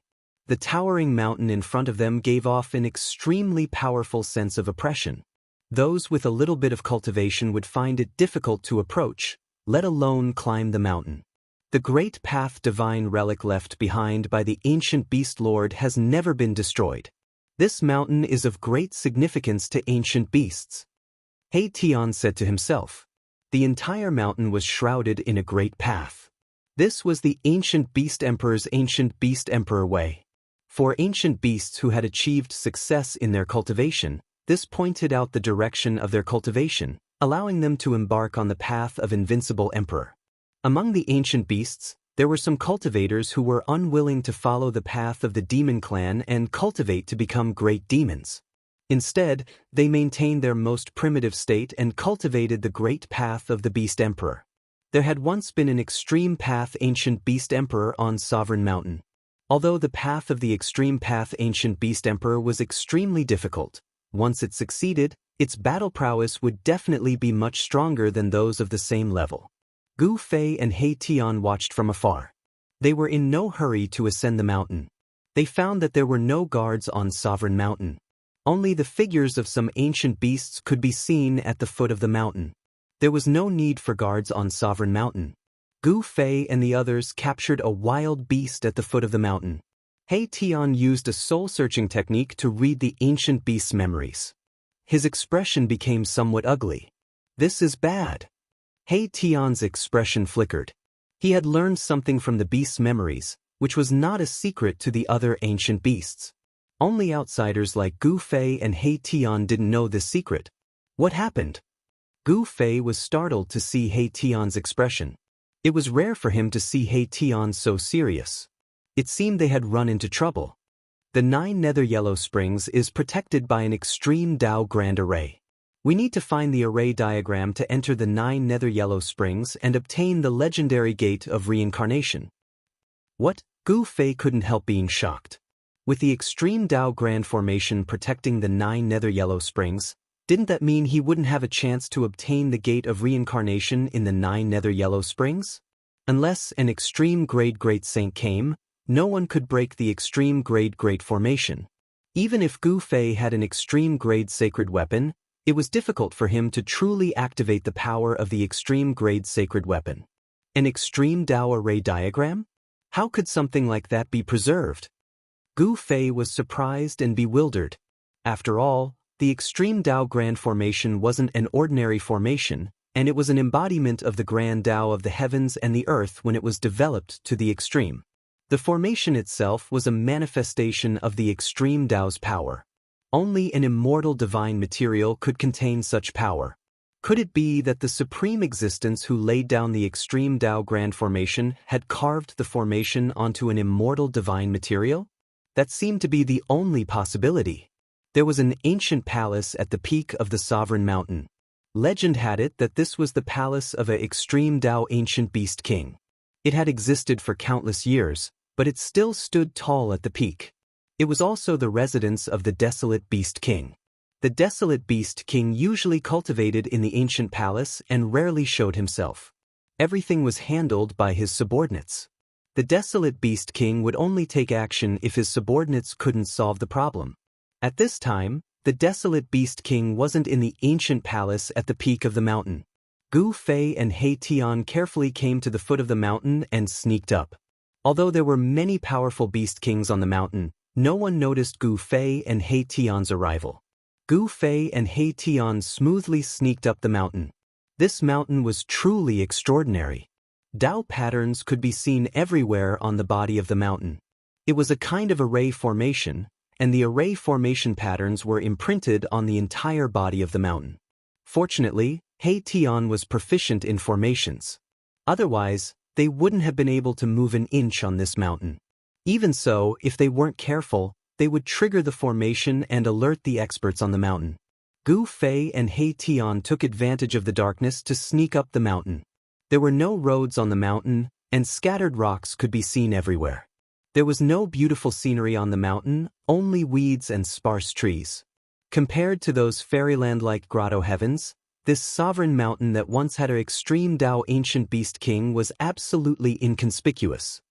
The towering mountain in front of them gave off an extremely powerful sense of oppression. Those with a little bit of cultivation would find it difficult to approach, let alone climb the mountain. The great path divine relic left behind by the ancient beast lord has never been destroyed. This mountain is of great significance to ancient beasts. He Tian said to himself. The entire mountain was shrouded in a great path. This was the ancient beast emperor's ancient beast emperor way. For ancient beasts who had achieved success in their cultivation, this pointed out the direction of their cultivation, allowing them to embark on the path of invincible emperor. Among the ancient beasts, there were some cultivators who were unwilling to follow the path of the demon clan and cultivate to become great demons. Instead, they maintained their most primitive state and cultivated the great path of the beast emperor. There had once been an extreme path ancient beast emperor on Sovereign Mountain. Although the path of the extreme path ancient beast emperor was extremely difficult, once it succeeded, its battle prowess would definitely be much stronger than those of the same level. Gu Fei and He Tian watched from afar. They were in no hurry to ascend the mountain. They found that there were no guards on Sovereign Mountain. Only the figures of some ancient beasts could be seen at the foot of the mountain. There was no need for guards on Sovereign Mountain. Gu Fei and the others captured a wild beast at the foot of the mountain. He Tian used a soul-searching technique to read the ancient beast's memories. His expression became somewhat ugly. This is bad. He Tian's expression flickered. He had learned something from the beast's memories, which was not a secret to the other ancient beasts. Only outsiders like Gu Fei and He Tian didn't know this secret. What happened? Gu Fei was startled to see He Tian's expression. It was rare for him to see He Tian so serious. It seemed they had run into trouble. The 9 Nether Yellow Springs is protected by an extreme Dao Grand Array. We need to find the array diagram to enter the 9 Nether Yellow Springs and obtain the legendary Gate of Reincarnation. What? Gu Fei couldn't help being shocked. With the extreme Dao Grand Formation protecting the 9 Nether Yellow Springs, didn't that mean he wouldn't have a chance to obtain the Gate of Reincarnation in the 9 Nether Yellow Springs? Unless an extreme grade Great Saint came, no one could break the extreme grade Great Formation. Even if Gu Fei had an extreme grade sacred weapon, it was difficult for him to truly activate the power of the extreme grade sacred weapon. An extreme Dao array diagram? How could something like that be preserved? Gu Fei was surprised and bewildered. After all, the extreme Dao Grand Formation wasn't an ordinary formation, and it was an embodiment of the Grand Dao of the heavens and the earth when it was developed to the extreme. The formation itself was a manifestation of the extreme Dao's power. Only an immortal divine material could contain such power. Could it be that the Supreme Existence who laid down the extreme Dao Grand Formation had carved the formation onto an immortal divine material? That seemed to be the only possibility. There was an ancient palace at the peak of the Sovereign Mountain. Legend had it that this was the palace of an extreme Dao ancient beast king. It had existed for countless years, but it still stood tall at the peak. It was also the residence of the Desolate Beast King. The Desolate Beast King usually cultivated in the ancient palace and rarely showed himself. Everything was handled by his subordinates. The Desolate Beast King would only take action if his subordinates couldn't solve the problem. At this time, the Desolate Beast King wasn't in the ancient palace at the peak of the mountain. Gu Fei and He Tian carefully came to the foot of the mountain and sneaked up. Although there were many powerful beast kings on the mountain, no one noticed Gu Fei and He Tian's arrival. Gu Fei and He Tian smoothly sneaked up the mountain. This mountain was truly extraordinary. Dao patterns could be seen everywhere on the body of the mountain. It was a kind of array formation, and the array formation patterns were imprinted on the entire body of the mountain. Fortunately, He Tian was proficient in formations. Otherwise, they wouldn't have been able to move an inch on this mountain. Even so, if they weren't careful, they would trigger the formation and alert the experts on the mountain. Gu Fei and He Tian took advantage of the darkness to sneak up the mountain. There were no roads on the mountain, and scattered rocks could be seen everywhere. There was no beautiful scenery on the mountain, only weeds and sparse trees. Compared to those fairyland-like grotto heavens, this sovereign mountain that once had an extreme Dao ancient beast king was absolutely inconspicuous.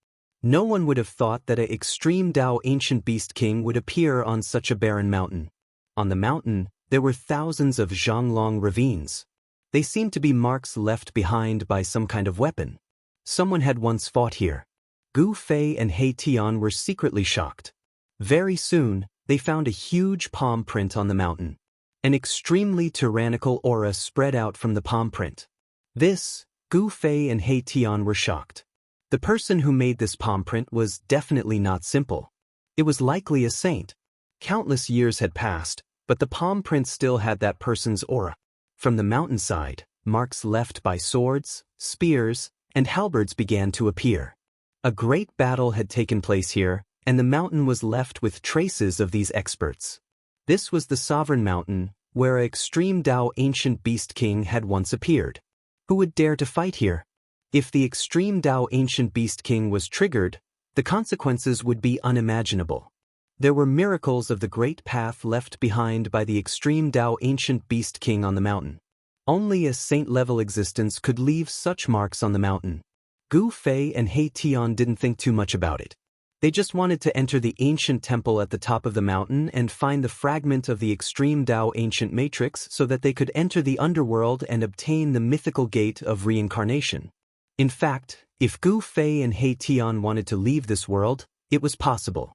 No one would have thought that an extreme Dao ancient beast king would appear on such a barren mountain. On the mountain, there were thousands of Zhonglong ravines. They seemed to be marks left behind by some kind of weapon. Someone had once fought here. Gu Fei and He Tian were secretly shocked. Very soon, they found a huge palm print on the mountain. An extremely tyrannical aura spread out from the palm print. This, Gu Fei and He Tian were shocked. The person who made this palm print was definitely not simple. It was likely a saint. Countless years had passed, but the palm print still had that person's aura. From the mountainside, marks left by swords, spears, and halberds began to appear. A great battle had taken place here, and the mountain was left with traces of these experts. This was the Sovereign Mountain, where an extreme Dao ancient beast king had once appeared. Who would dare to fight here? If the extreme Dao ancient beast king was triggered, the consequences would be unimaginable. There were miracles of the great path left behind by the extreme Dao ancient beast king on the mountain. Only a saint-level existence could leave such marks on the mountain. Gu Fei and He Tian didn't think too much about it. They just wanted to enter the ancient temple at the top of the mountain and find the fragment of the extreme Dao ancient matrix so that they could enter the underworld and obtain the mythical gate of reincarnation. In fact, if Gu Fei and He Tian wanted to leave this world, it was possible.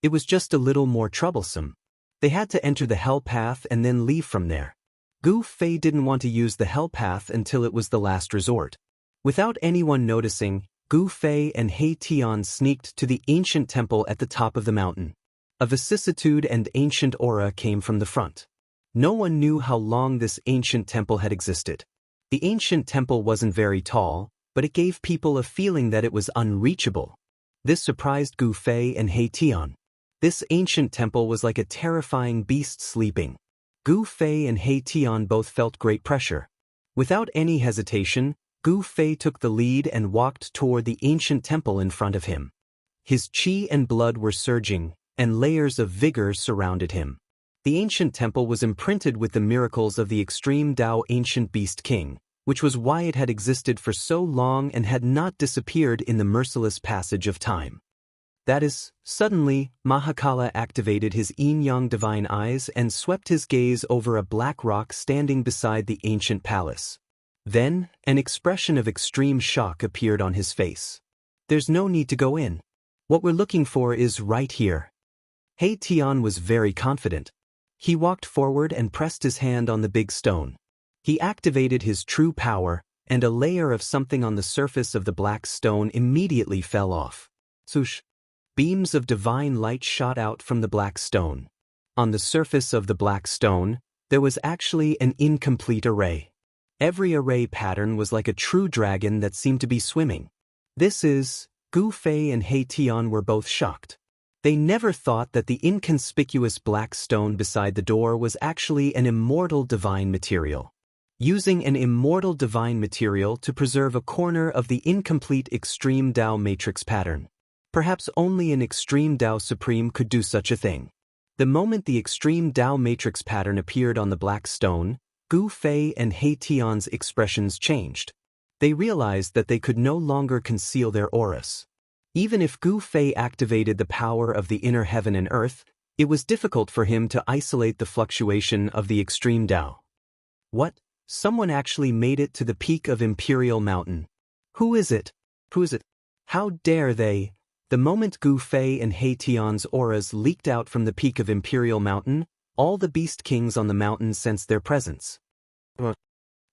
It was just a little more troublesome. They had to enter the hell path and then leave from there. Gu Fei didn't want to use the hell path until it was the last resort. Without anyone noticing, Gu Fei and He Tian sneaked to the ancient temple at the top of the mountain. A vicissitude and ancient aura came from the front. No one knew how long this ancient temple had existed. The ancient temple wasn't very tall, but it gave people a feeling that it was unreachable. This surprised Gu Fei and He Tian. This ancient temple was like a terrifying beast sleeping. Gu Fei and He Tian both felt great pressure. Without any hesitation, Gu Fei took the lead and walked toward the ancient temple in front of him. His qi and blood were surging, and layers of vigor surrounded him. The ancient temple was imprinted with the miracles of the extreme Dao ancient beast king, which was why it had existed for so long and had not disappeared in the merciless passage of time. That is, suddenly, Mahakala activated his yin-yang divine eyes and swept his gaze over a black rock standing beside the ancient palace. Then, an expression of extreme shock appeared on his face. There's no need to go in. What we're looking for is right here. He Tian was very confident. He walked forward and pressed his hand on the big stone. He activated his true power, and a layer of something on the surface of the black stone immediately fell off. Swoosh! Beams of divine light shot out from the black stone. On the surface of the black stone, there was actually an incomplete array. Every array pattern was like a true dragon that seemed to be swimming. Gu Fei and He Tian were both shocked. They never thought that the inconspicuous black stone beside the door was actually an immortal divine material. Using an immortal divine material to preserve a corner of the incomplete extreme Dao matrix pattern. Perhaps only an extreme Dao supreme could do such a thing. The moment the extreme Dao matrix pattern appeared on the black stone, Gu Fei and He Tian's expressions changed. They realized that they could no longer conceal their auras. Even if Gu Fei activated the power of the inner heaven and earth, it was difficult for him to isolate the fluctuation of the extreme Dao. What? Someone actually made it to the peak of Imperial Mountain. Who is it? Who is it? How dare they? The moment Gu Fei and He Tian's auras leaked out from the peak of Imperial Mountain, all the beast kings on the mountain sensed their presence.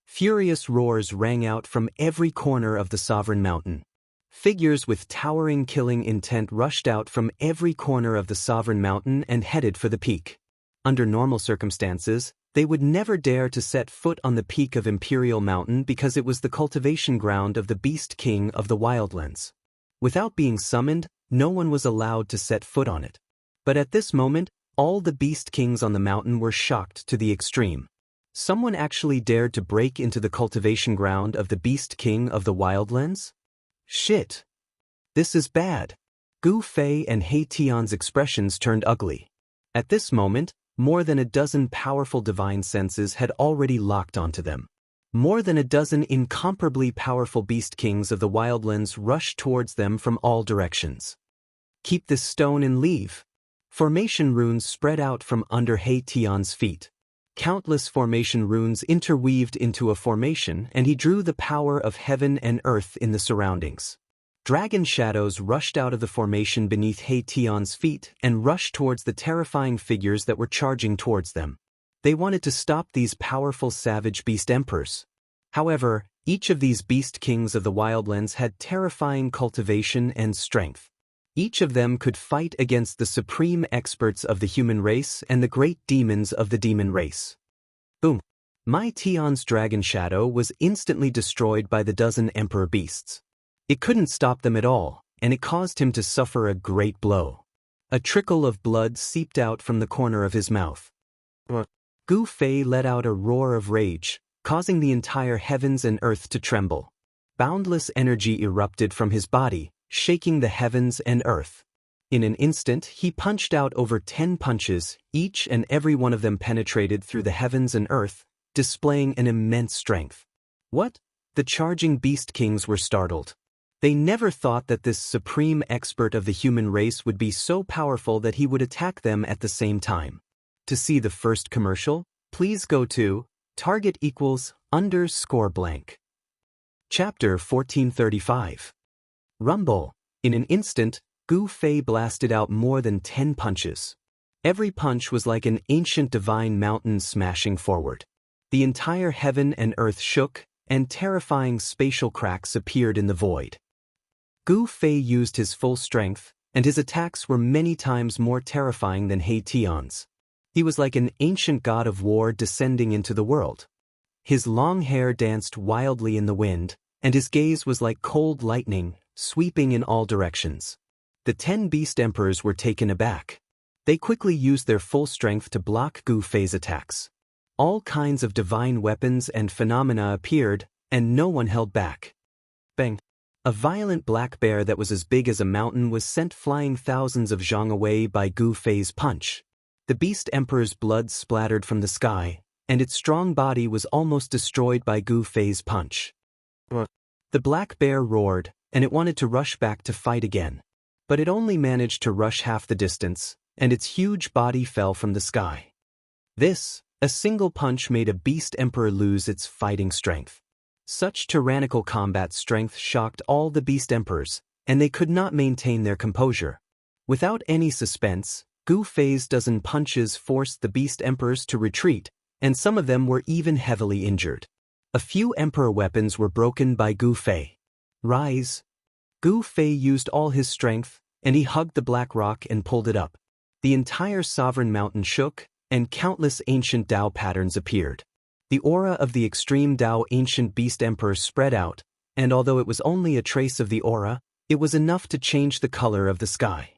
Furious roars rang out from every corner of the Sovereign Mountain. Figures with towering killing intent rushed out from every corner of the Sovereign Mountain and headed for the peak. Under normal circumstances, they would never dare to set foot on the peak of Imperial Mountain because it was the cultivation ground of the Beast King of the Wildlands. Without being summoned, no one was allowed to set foot on it. But at this moment, all the Beast Kings on the mountain were shocked to the extreme. Someone actually dared to break into the cultivation ground of the Beast King of the Wildlands? Shit! This is bad. Gu Fei and He Tian's expressions turned ugly. At this moment, more than a dozen powerful divine senses had already locked onto them. More than a dozen incomparably powerful Beast Kings of the Wildlands rushed towards them from all directions. Keep this stone and leave. Formation runes spread out from under He Tian's feet. Countless formation runes interweaved into a formation, and he drew the power of heaven and earth in the surroundings. Dragon shadows rushed out of the formation beneath He Tian's feet and rushed towards the terrifying figures that were charging towards them. They wanted to stop these powerful savage beast emperors. However, each of these beast kings of the wildlands had terrifying cultivation and strength. Each of them could fight against the supreme experts of the human race and the great demons of the demon race. Boom! Mai Tian's dragon shadow was instantly destroyed by the dozen emperor beasts. It couldn't stop them at all, and it caused him to suffer a great blow. A trickle of blood seeped out from the corner of his mouth. Gu Fei let out a roar of rage, causing the entire heavens and earth to tremble. Boundless energy erupted from his body, shaking the heavens and earth. In an instant, he punched out over 10 punches, each and every one of them penetrated through the heavens and earth, displaying an immense strength. What? The charging beast kings were startled. They never thought that this supreme expert of the human race would be so powerful that he would attack them at the same time. To see the first commercial, please go to *_blank. Chapter 1435. Rumble. In an instant, Gu Fei blasted out more than 10 punches. Every punch was like an ancient divine mountain smashing forward. The entire heaven and earth shook, and terrifying spatial cracks appeared in the void. Gu Fei used his full strength, and his attacks were many times more terrifying than He Tian's. He was like an ancient god of war descending into the world. His long hair danced wildly in the wind, and his gaze was like cold lightning, sweeping in all directions. The 10 beast emperors were taken aback. They quickly used their full strength to block Gu Fei's attacks. All kinds of divine weapons and phenomena appeared, and no one held back. Bang! A violent black bear that was as big as a mountain was sent flying thousands of zhang away by Gu Fei's punch. The beast emperor's blood splattered from the sky, and its strong body was almost destroyed by Gu Fei's punch. The black bear roared, and it wanted to rush back to fight again. But it only managed to rush half the distance, and its huge body fell from the sky. A single punch made a beast emperor lose its fighting strength. Such tyrannical combat strength shocked all the beast emperors, and they could not maintain their composure. Without any suspense, Gu Fei's dozen punches forced the beast emperors to retreat, and some of them were even heavily injured. A few emperor weapons were broken by Gu Fei. Rise! Gu Fei used all his strength, and he hugged the black rock and pulled it up. The entire sovereign mountain shook, and countless ancient Tao patterns appeared. The aura of the extreme Tao ancient beast emperor spread out, and although it was only a trace of the aura, it was enough to change the color of the sky.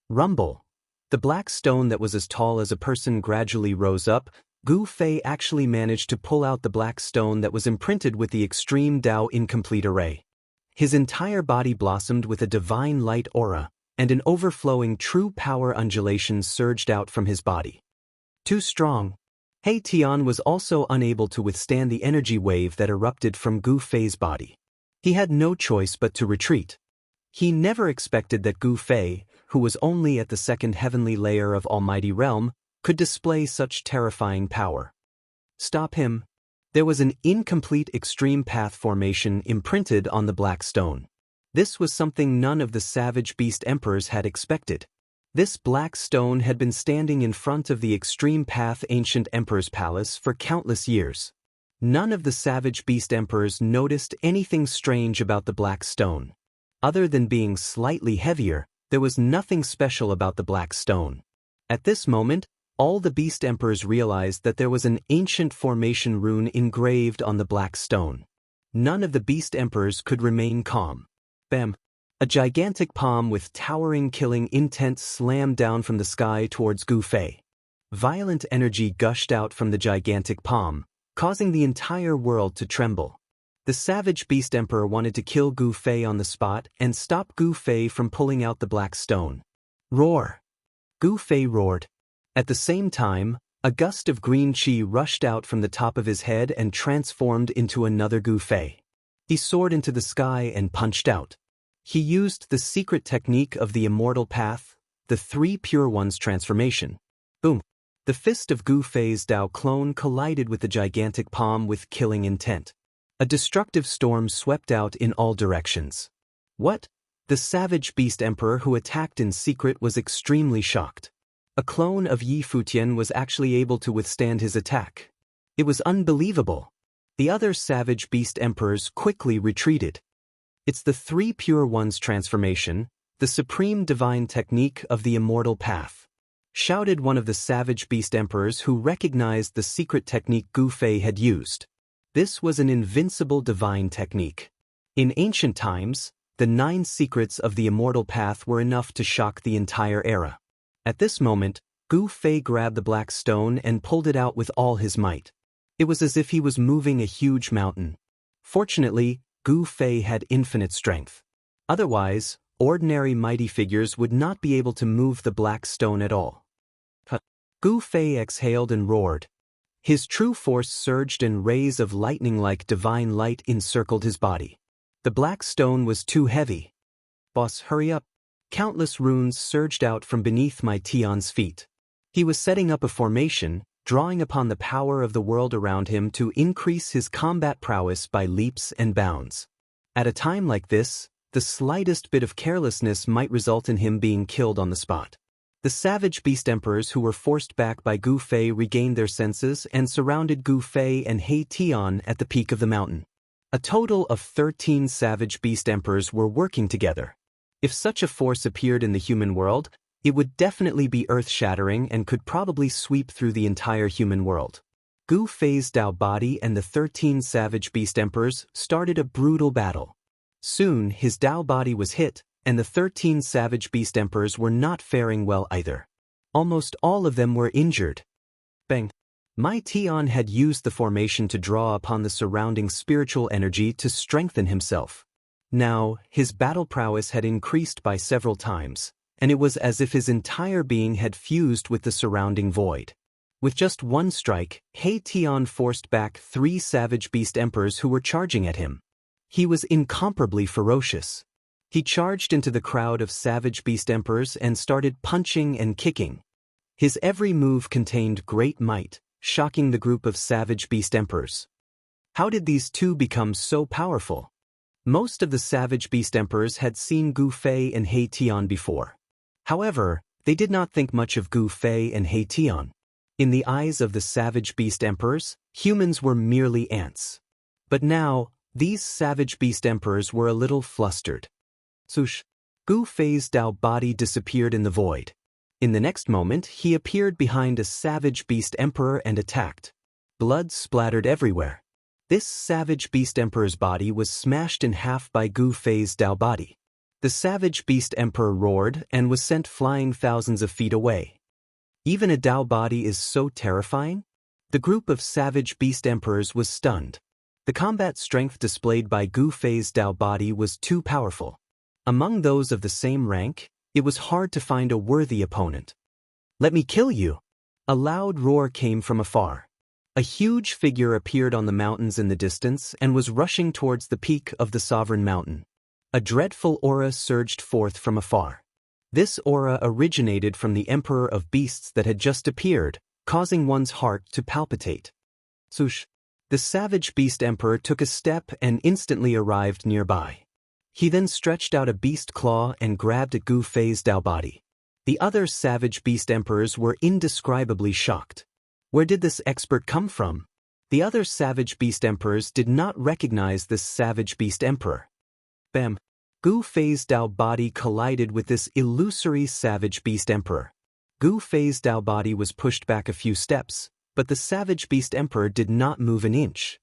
Rumble. The black stone that was as tall as a person gradually rose up. Gu Fei actually managed to pull out the black stone that was imprinted with the extreme Tao incomplete array. His entire body blossomed with a divine light aura, and an overflowing true power undulation surged out from his body. Too strong. He Tian was also unable to withstand the energy wave that erupted from Gu Fei's body. He had no choice but to retreat. He never expected that Gu Fei, who was only at the second heavenly layer of Almighty Realm, could display such terrifying power. Stop him. There was an incomplete extreme path formation imprinted on the black stone. This was something none of the savage beast emperors had expected. This black stone had been standing in front of the extreme path ancient emperor's palace for countless years. None of the savage beast emperors noticed anything strange about the black stone. Other than being slightly heavier, there was nothing special about the black stone. At this moment, all the beast emperors realized that there was an ancient formation rune engraved on the black stone. None of the beast emperors could remain calm. Bam! A gigantic palm with towering killing intent slammed down from the sky towards Gu Fei. Violent energy gushed out from the gigantic palm, causing the entire world to tremble. The savage beast emperor wanted to kill Gu Fei on the spot and stop Gu Fei from pulling out the black stone. Roar! Gu Fei roared. At the same time, a gust of green chi rushed out from the top of his head and transformed into another Gu Fei. He soared into the sky and punched out. He used the secret technique of the immortal path, the Three Pure Ones transformation. Boom! The fist of Gu Fei's Tao clone collided with the gigantic palm with killing intent. A destructive storm swept out in all directions. What? The savage beast emperor who attacked in secret was extremely shocked. A clone of Yi Futian was actually able to withstand his attack. It was unbelievable. The other savage beast emperors quickly retreated. It's the Three Pure Ones transformation, the supreme divine technique of the immortal path, shouted one of the savage beast emperors who recognized the secret technique Gu Fei had used. This was an invincible divine technique. In ancient times, the 9 secrets of the immortal path were enough to shock the entire era. At this moment, Gu Fei grabbed the black stone and pulled it out with all his might. It was as if he was moving a huge mountain. Fortunately, Gu Fei had infinite strength. Otherwise, ordinary mighty figures would not be able to move the black stone at all. Gu Fei exhaled and roared. His true force surged and rays of lightning like divine light encircled his body. The black stone was too heavy. Boss, hurry up. Countless runes surged out from beneath my Tion's feet. He was setting up a formation, drawing upon the power of the world around him to increase his combat prowess by leaps and bounds. At a time like this, the slightest bit of carelessness might result in him being killed on the spot. The savage beast emperors who were forced back by Gu Fei regained their senses and surrounded Gu Fei and He Tian at the peak of the mountain. A total of 13 savage beast emperors were working together. If such a force appeared in the human world, it would definitely be earth-shattering and could probably sweep through the entire human world. Gu Fei's Dao body and the 13 savage beast emperors started a brutal battle. Soon, his Dao body was hit, and the 13 savage beast emperors were not faring well either. Almost all of them were injured. Bang! Mai Tian had used the formation to draw upon the surrounding spiritual energy to strengthen himself. Now, his battle prowess had increased by several times, and it was as if his entire being had fused with the surrounding void. With just one strike, He Tian forced back 3 savage beast emperors who were charging at him. He was incomparably ferocious. He charged into the crowd of savage beast emperors and started punching and kicking. His every move contained great might, shocking the group of savage beast emperors. How did these two become so powerful? Most of the savage beast emperors had seen Gu Fei and He Tian before. However, they did not think much of Gu Fei and He Tian. In the eyes of the savage beast emperors, humans were merely ants. But now, these savage beast emperors were a little flustered. Swoosh! Gu Fei's Dao body disappeared in the void. In the next moment, he appeared behind a savage beast emperor and attacked. Blood splattered everywhere. This savage beast emperor's body was smashed in half by Gu Fei's Dao body. The savage beast emperor roared and was sent flying thousands of feet away. Even a Dao body is so terrifying? The group of savage beast emperors was stunned. The combat strength displayed by Gu Fei's Dao body was too powerful. Among those of the same rank, it was hard to find a worthy opponent. "Let me kill you!" A loud roar came from afar. A huge figure appeared on the mountains in the distance and was rushing towards the peak of the sovereign mountain. A dreadful aura surged forth from afar. This aura originated from the Emperor of Beasts that had just appeared, causing one's heart to palpitate. Swoosh! The savage beast emperor took a step and instantly arrived nearby. He then stretched out a beast claw and grabbed at Gu Fei's Dao body. The other savage beast emperors were indescribably shocked. Where did this expert come from? The other savage beast emperors did not recognize this savage beast emperor. Bam! Gu Fei's Dao body collided with this illusory savage beast emperor. Gu Fei's Dao body was pushed back a few steps, but the savage beast emperor did not move an inch.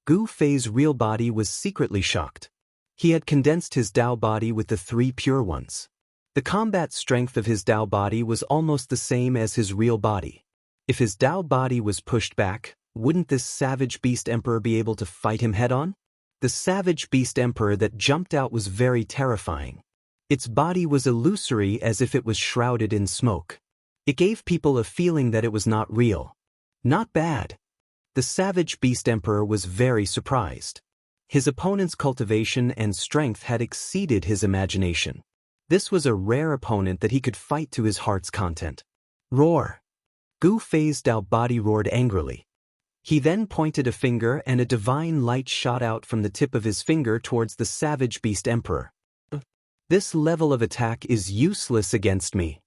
Gu Fei's real body was secretly shocked. He had condensed his Dao body with the 3 pure ones. The combat strength of his Dao body was almost the same as his real body. If his Dao body was pushed back, wouldn't this savage beast emperor be able to fight him head-on? The savage beast emperor that jumped out was very terrifying. Its body was illusory as if it was shrouded in smoke. It gave people a feeling that it was not real. Not bad. The savage beast emperor was very surprised. His opponent's cultivation and strength had exceeded his imagination. This was a rare opponent that he could fight to his heart's content. Roar! Gu Fei's Dao body roared angrily. He then pointed a finger and a divine light shot out from the tip of his finger towards the savage beast emperor. This level of attack is useless against me.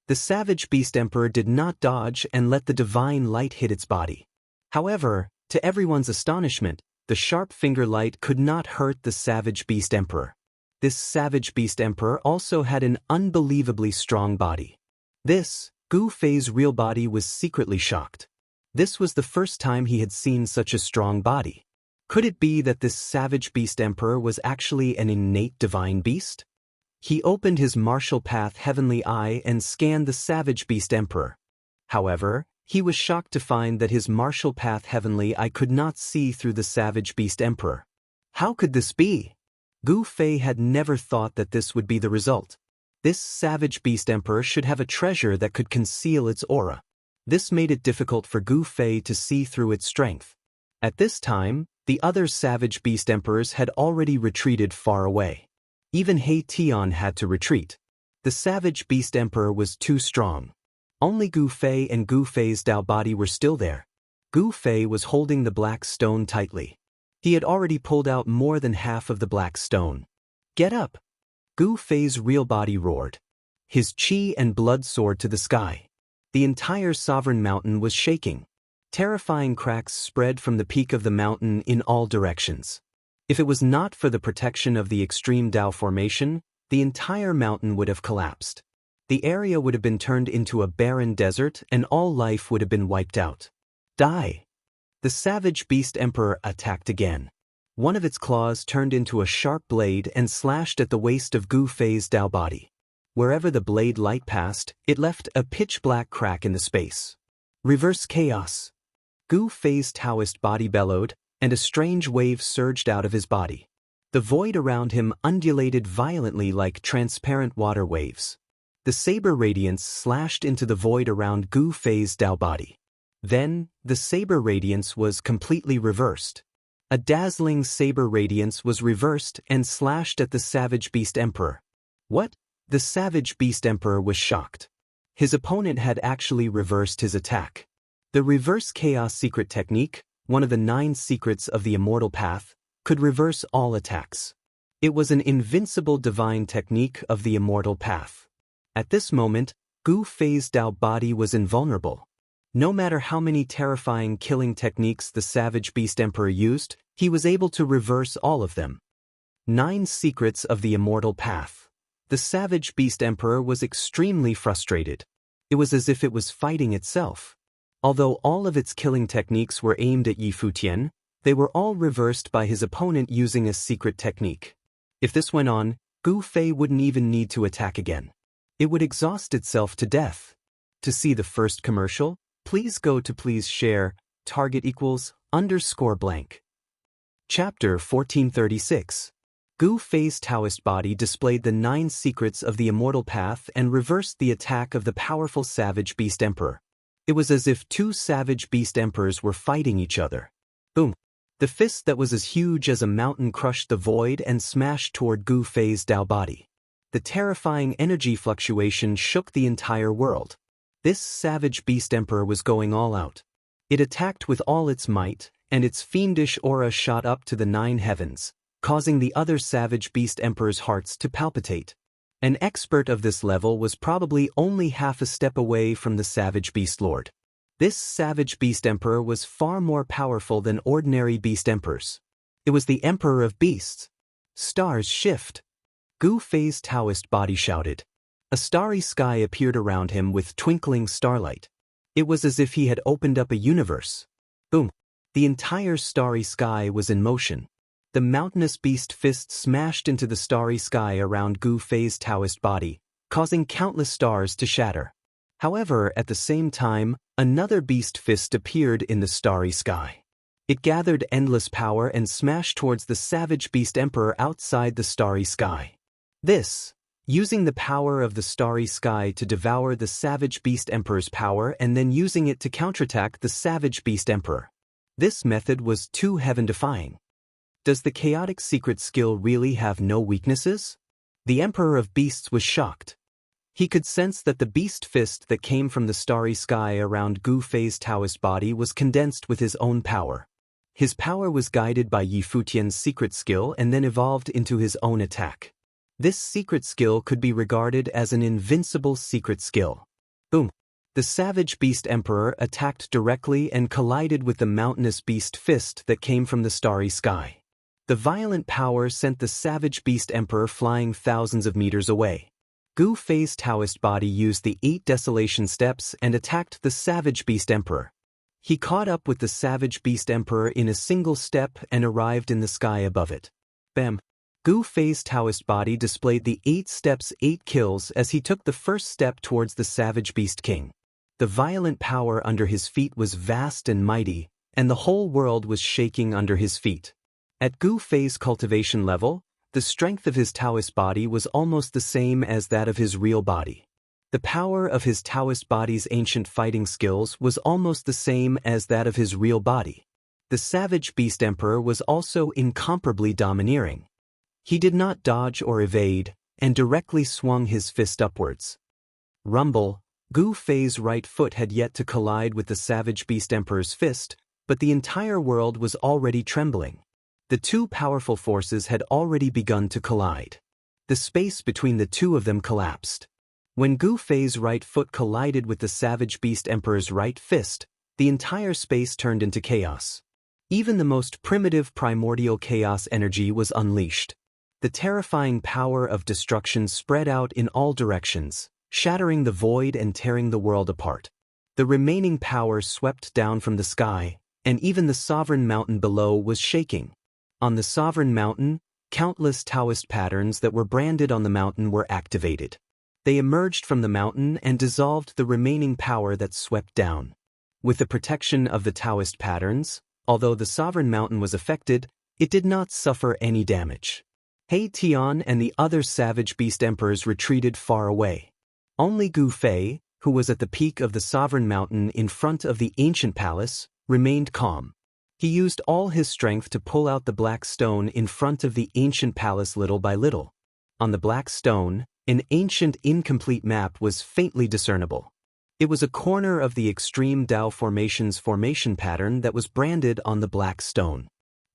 The Savage Beast Emperor did not dodge and let the divine light hit its body. However, to everyone's astonishment, the sharp finger light could not hurt the Savage Beast Emperor. This Savage Beast Emperor also had an unbelievably strong body. This, Gu Fei's real body, was secretly shocked. This was the first time he had seen such a strong body. Could it be that this Savage Beast Emperor was actually an innate divine beast? He opened his martial path heavenly eye and scanned the Savage Beast Emperor. However, he was shocked to find that his martial path heavenly eye could not see through the Savage Beast Emperor. How could this be? Gu Fei had never thought that this would be the result. This Savage Beast Emperor should have a treasure that could conceal its aura. This made it difficult for Gu Fei to see through its strength. At this time, the other Savage Beast Emperors had already retreated far away. Even He Tian had to retreat. The Savage Beast Emperor was too strong. Only Gu Fei and Gu Fei's Dao body were still there. Gu Fei was holding the black stone tightly. He had already pulled out more than half of the black stone. Get up! Gu Fei's real body roared. His qi and blood soared to the sky. The entire sovereign mountain was shaking. Terrifying cracks spread from the peak of the mountain in all directions. If it was not for the protection of the extreme Dao formation, the entire mountain would have collapsed. The area would have been turned into a barren desert and all life would have been wiped out. Die! The Savage Beast Emperor attacked again. One of its claws turned into a sharp blade and slashed at the waist of Gu Fei's Dao body. Wherever the blade light passed, it left a pitch-black crack in the space. Reverse chaos. Gu Fei's Taoist body bellowed, and a strange wave surged out of his body. The void around him undulated violently like transparent water waves. The saber radiance slashed into the void around Gu Fei's Dao body. Then, the saber radiance was completely reversed. A dazzling saber radiance was reversed and slashed at the Savage Beast Emperor. What? The Savage Beast Emperor was shocked. His opponent had actually reversed his attack. The Reverse Chaos secret technique, one of the 9 secrets of the Immortal Path, could reverse all attacks. It was an invincible divine technique of the Immortal Path. At this moment, Gu Fei's Dao body was invulnerable. No matter how many terrifying killing techniques the Savage Beast Emperor used, he was able to reverse all of them. 9 secrets of the Immortal Path. The Savage Beast Emperor was extremely frustrated. It was as if it was fighting itself. Although all of its killing techniques were aimed at Yi Futian, they were all reversed by his opponent using a secret technique. If this went on, Gu Fei wouldn't even need to attack again. It would exhaust itself to death. To see the first commercial, please go to please share, target =_ blank. Chapter 1436. Gu Fei's Taoist body displayed the 9 secrets of the Immortal Path and reversed the attack of the powerful Savage Beast Emperor. It was as if 2 Savage Beast Emperors were fighting each other. Boom! The fist that was as huge as a mountain crushed the void and smashed toward Gu Fei's Dao body. The terrifying energy fluctuation shook the entire world. This Savage Beast Emperor was going all out. It attacked with all its might, and its fiendish aura shot up to the 9 heavens, causing the other Savage Beast Emperor's hearts to palpitate. An expert of this level was probably only half a step away from the Savage Beast Lord. This Savage Beast Emperor was far more powerful than ordinary Beast Emperors. It was the Emperor of Beasts. Stars shift. Gu Fei's Taoist body shouted. A starry sky appeared around him with twinkling starlight. It was as if he had opened up a universe. Boom! The entire starry sky was in motion. The mountainous beast fist smashed into the starry sky around Gu Fei's Taoist body, causing countless stars to shatter. However, at the same time, another beast fist appeared in the starry sky. It gathered endless power and smashed towards the Savage Beast Emperor outside the starry sky. This, using the power of the starry sky to devour the Savage Beast Emperor's power and then using it to counterattack the Savage Beast Emperor. This method was too heaven-defying. Does the chaotic secret skill really have no weaknesses? The Emperor of Beasts was shocked. He could sense that the beast fist that came from the starry sky around Gu Fei's Taoist body was condensed with his own power. His power was guided by Yi Futian's secret skill and then evolved into his own attack. This secret skill could be regarded as an invincible secret skill. Boom! The savage beast emperor attacked directly and collided with the mountainous beast fist that came from the starry sky. The violent power sent the savage beast emperor flying thousands of meters away. Gu Fei's Taoist body used the 8 desolation steps and attacked the savage beast emperor. He caught up with the savage beast emperor in a single step and arrived in the sky above it. Bam! Gu Fei's Taoist body displayed the 8 steps 8 kills as he took the first step towards the savage beast king. The violent power under his feet was vast and mighty, and the whole world was shaking under his feet. At Gu Fei's cultivation level, the strength of his Taoist body was almost the same as that of his real body. The power of his Taoist body's ancient fighting skills was almost the same as that of his real body. The savage beast emperor was also incomparably domineering. He did not dodge or evade, and directly swung his fist upwards. Rumble! Gu Fei's right foot had yet to collide with the savage beast emperor's fist, but the entire world was already trembling. The two powerful forces had already begun to collide. The space between the two of them collapsed. When Gu Fei's right foot collided with the savage beast emperor's right fist, the entire space turned into chaos. Even the most primitive primordial chaos energy was unleashed. The terrifying power of destruction spread out in all directions, shattering the void and tearing the world apart. The remaining power swept down from the sky, and even the sovereign mountain below was shaking. On the sovereign mountain, countless Taoist patterns that were branded on the mountain were activated. They emerged from the mountain and dissolved the remaining power that swept down. With the protection of the Taoist patterns, although the sovereign mountain was affected, it did not suffer any damage. He Tian and the other savage beast emperors retreated far away. Only Gu Fei, who was at the peak of the sovereign mountain in front of the ancient palace, remained calm. He used all his strength to pull out the black stone in front of the ancient palace little by little. On the black stone, an ancient incomplete map was faintly discernible. It was a corner of the extreme Dao formation's formation pattern that was branded on the black stone.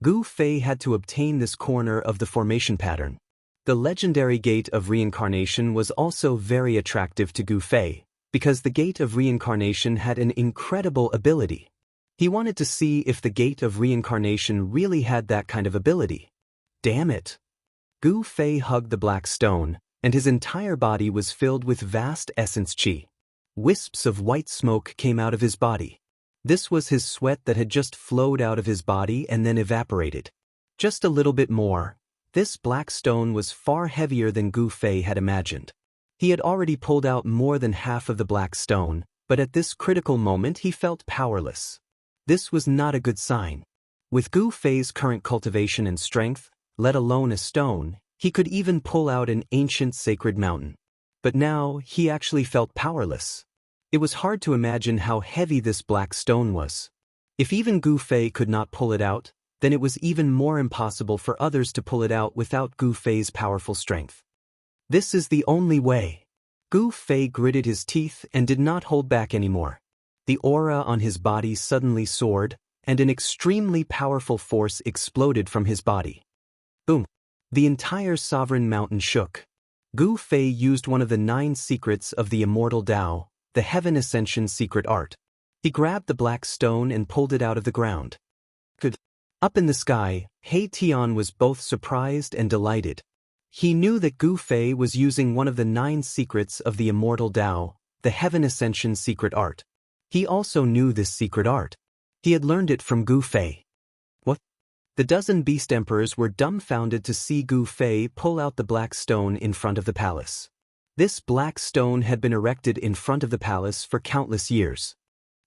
Gu Fei had to obtain this corner of the formation pattern. The legendary Gate of Reincarnation was also very attractive to Gu Fei, because the Gate of Reincarnation had an incredible ability. He wanted to see if the Gate of Reincarnation really had that kind of ability. Damn it! Gu Fei hugged the black stone, and his entire body was filled with vast essence qi. Wisps of white smoke came out of his body. This was his sweat that had just flowed out of his body and then evaporated. Just a little bit more. This black stone was far heavier than Gu Fei had imagined. He had already pulled out more than half of the black stone, but at this critical moment he felt powerless. This was not a good sign. With Gu Fei's current cultivation and strength, let alone a stone, he could even pull out an ancient sacred mountain. But now he actually felt powerless. It was hard to imagine how heavy this black stone was. If even Gu Fei could not pull it out, then it was even more impossible for others to pull it out without Gu Fei's powerful strength. This is the only way. Gu Fei gritted his teeth and did not hold back anymore. The aura on his body suddenly soared, and an extremely powerful force exploded from his body. Boom! The entire sovereign mountain shook. Gu Fei used one of the 9 secrets of the immortal Tao, the Heaven Ascension secret art. He grabbed the black stone and pulled it out of the ground. Good. Up in the sky, He Tian was both surprised and delighted. He knew that Gu Fei was using one of the 9 secrets of the immortal Tao, the Heaven Ascension secret art. He also knew this secret art. He had learned it from Gu Fei. What? The dozen beast emperors were dumbfounded to see Gu Fei pull out the black stone in front of the palace. This black stone had been erected in front of the palace for countless years.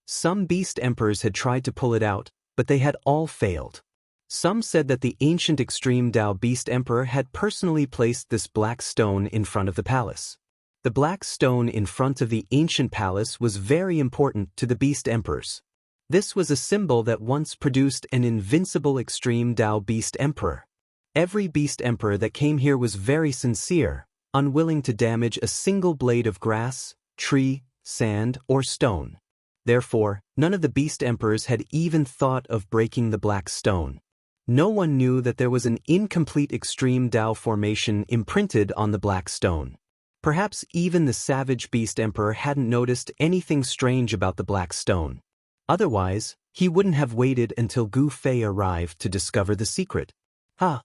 Some beast emperors had tried to pull it out, but they had all failed. Some said that the ancient extreme Dao beast emperor had personally placed this black stone in front of the palace. The black stone in front of the ancient palace was very important to the beast emperors. This was a symbol that once produced an invincible extreme Dao beast emperor. Every beast emperor that came here was very sincere, unwilling to damage a single blade of grass, tree, sand, or stone. Therefore, none of the beast emperors had even thought of breaking the black stone. No one knew that there was an incomplete extreme Dao formation imprinted on the black stone. Perhaps even the savage beast emperor hadn't noticed anything strange about the black stone. Otherwise, he wouldn't have waited until Gu Fei arrived to discover the secret. Ha!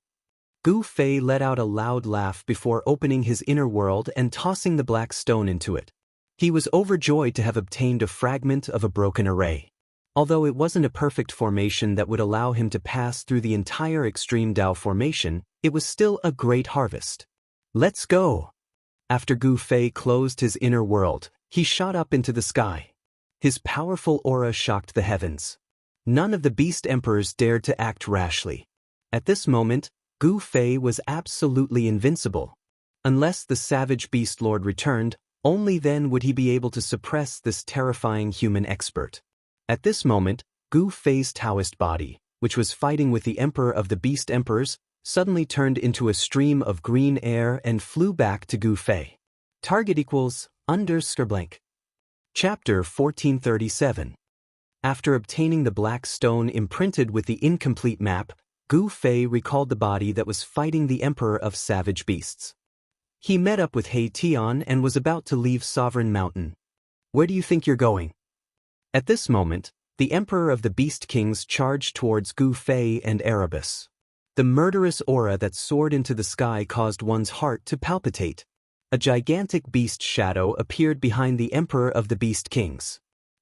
Gu Fei let out a loud laugh before opening his inner world and tossing the black stone into it. He was overjoyed to have obtained a fragment of a broken array. Although it wasn't a perfect formation that would allow him to pass through the entire extreme Dao formation, it was still a great harvest. Let's go! After Gu Fei closed his inner world, he shot up into the sky. His powerful aura shocked the heavens. None of the beast emperors dared to act rashly. At this moment, Gu Fei was absolutely invincible. Unless the savage beast lord returned, only then would he be able to suppress this terrifying human expert. At this moment, Gu Fei's Taoist body, which was fighting with the emperor of the beast emperors, suddenly turned into a stream of green air and flew back to Gu Fei. Target equals _blank. Chapter 1437. After obtaining the black stone imprinted with the incomplete map, Gu Fei recalled the body that was fighting the emperor of savage beasts. He met up with He Tian and was about to leave Sovereign Mountain. Where do you think you're going? At this moment, the emperor of the beast kings charged towards Gu Fei and Erebus. The murderous aura that soared into the sky caused one's heart to palpitate. A gigantic beast shadow appeared behind the emperor of the beast kings.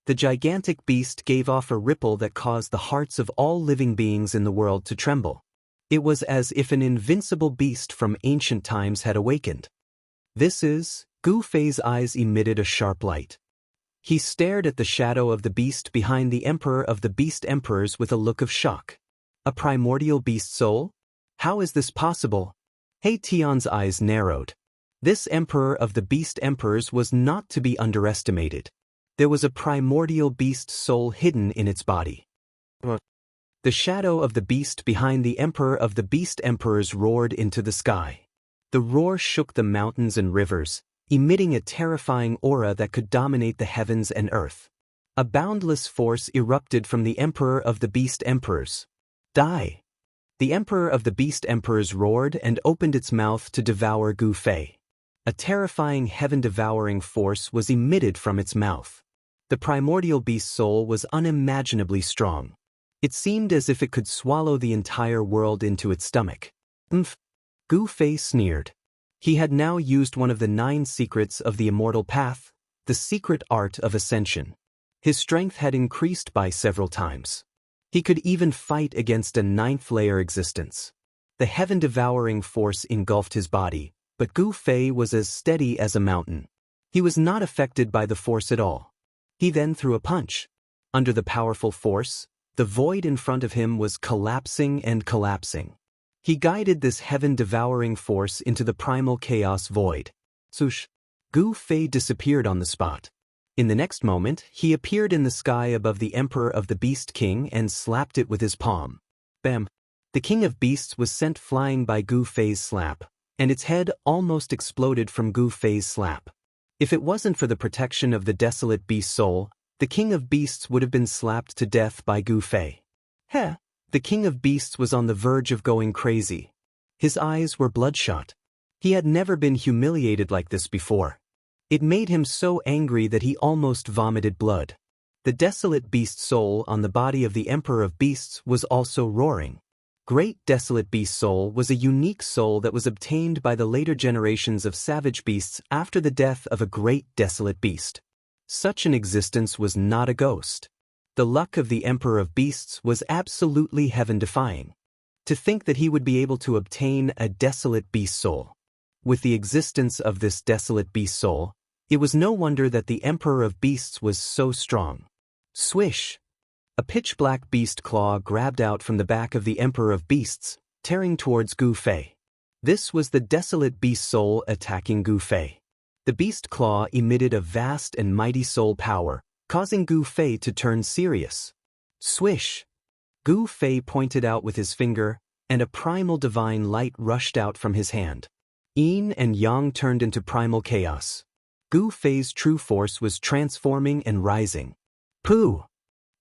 The gigantic beast gave off a ripple that caused the hearts of all living beings in the world to tremble. It was as if an invincible beast from ancient times had awakened. Gu Fei's eyes emitted a sharp light. He stared at the shadow of the beast behind the emperor of the beast emperors with a look of shock. A primordial beast soul? How is this possible? He Tian's eyes narrowed. This emperor of the beast emperors was not to be underestimated. There was a primordial beast soul hidden in its body. The shadow of the beast behind the emperor of the beast emperors roared into the sky. The roar shook the mountains and rivers, emitting a terrifying aura that could dominate the heavens and earth. A boundless force erupted from the emperor of the beast emperors. Die! The emperor of the beast emperors roared and opened its mouth to devour Gu Fei. A terrifying heaven-devouring force was emitted from its mouth. The primordial beast soul was unimaginably strong. It seemed as if it could swallow the entire world into its stomach. Gu Fei sneered. He had now used one of the 9 secrets of the immortal path, the secret art of ascension. His strength had increased by several times. He could even fight against a 9th-layer existence. The heaven-devouring force engulfed his body, but Gu Fei was as steady as a mountain. He was not affected by the force at all. He then threw a punch. Under the powerful force, the void in front of him was collapsing and collapsing. He guided this heaven-devouring force into the primal chaos void. Swoosh! Gu Fei disappeared on the spot. In the next moment, he appeared in the sky above the emperor of the beast king and slapped it with his palm. Bam! The king of beasts was sent flying by Gu Fei's slap, and its head almost exploded from Gu Fei's slap. If it wasn't for the protection of the desolate beast soul, the king of beasts would have been slapped to death by Gu Fei. Heh! The king of beasts was on the verge of going crazy. His eyes were bloodshot. He had never been humiliated like this before. It made him so angry that he almost vomited blood. The desolate beast soul on the body of the emperor of beasts was also roaring. Great desolate beast soul was a unique soul that was obtained by the later generations of savage beasts after the death of a great desolate beast. Such an existence was not a ghost. The luck of the emperor of beasts was absolutely heaven-defying. To think that he would be able to obtain a desolate beast soul. With the existence of this desolate beast soul, it was no wonder that the emperor of beasts was so strong. Swish! A pitch-black beast claw grabbed out from the back of the emperor of beasts, tearing towards Gu Fei. This was the desolate beast soul attacking Gu Fei. The beast claw emitted a vast and mighty soul power, causing Gu Fei to turn serious. Swish! Gu Fei pointed out with his finger, and a primal divine light rushed out from his hand. Yin and Yang turned into primal chaos. Gu Fei's true force was transforming and rising. Pooh!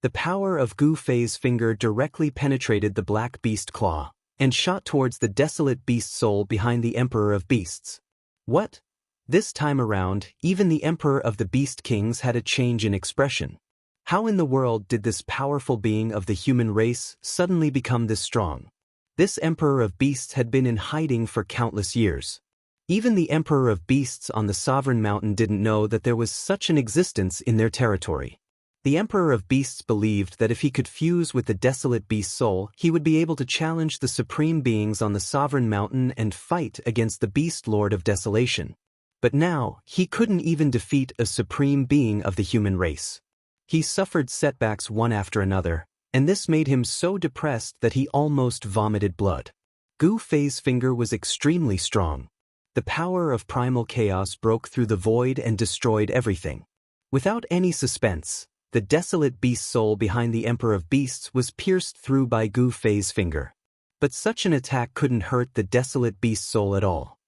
The power of Gu Fei's finger directly penetrated the black beast claw and shot towards the desolate beast soul behind the Emperor of Beasts. What? This time around, even the Emperor of the Beast Kings had a change in expression. How in the world did this powerful being of the human race suddenly become this strong? This Emperor of Beasts had been in hiding for countless years. Even the Emperor of Beasts on the Sovereign Mountain didn't know that there was such an existence in their territory. The Emperor of Beasts believed that if he could fuse with the desolate beast soul, he would be able to challenge the supreme beings on the Sovereign Mountain and fight against the Beast Lord of Desolation. But now, he couldn't even defeat a supreme being of the human race. He suffered setbacks one after another, and this made him so depressed that he almost vomited blood. Gu Fei's finger was extremely strong. The power of primal chaos broke through the void and destroyed everything. Without any suspense, the desolate beast soul behind the Emperor of Beasts was pierced through by Gu Fei's finger. But such an attack couldn't hurt the desolate beast soul at all.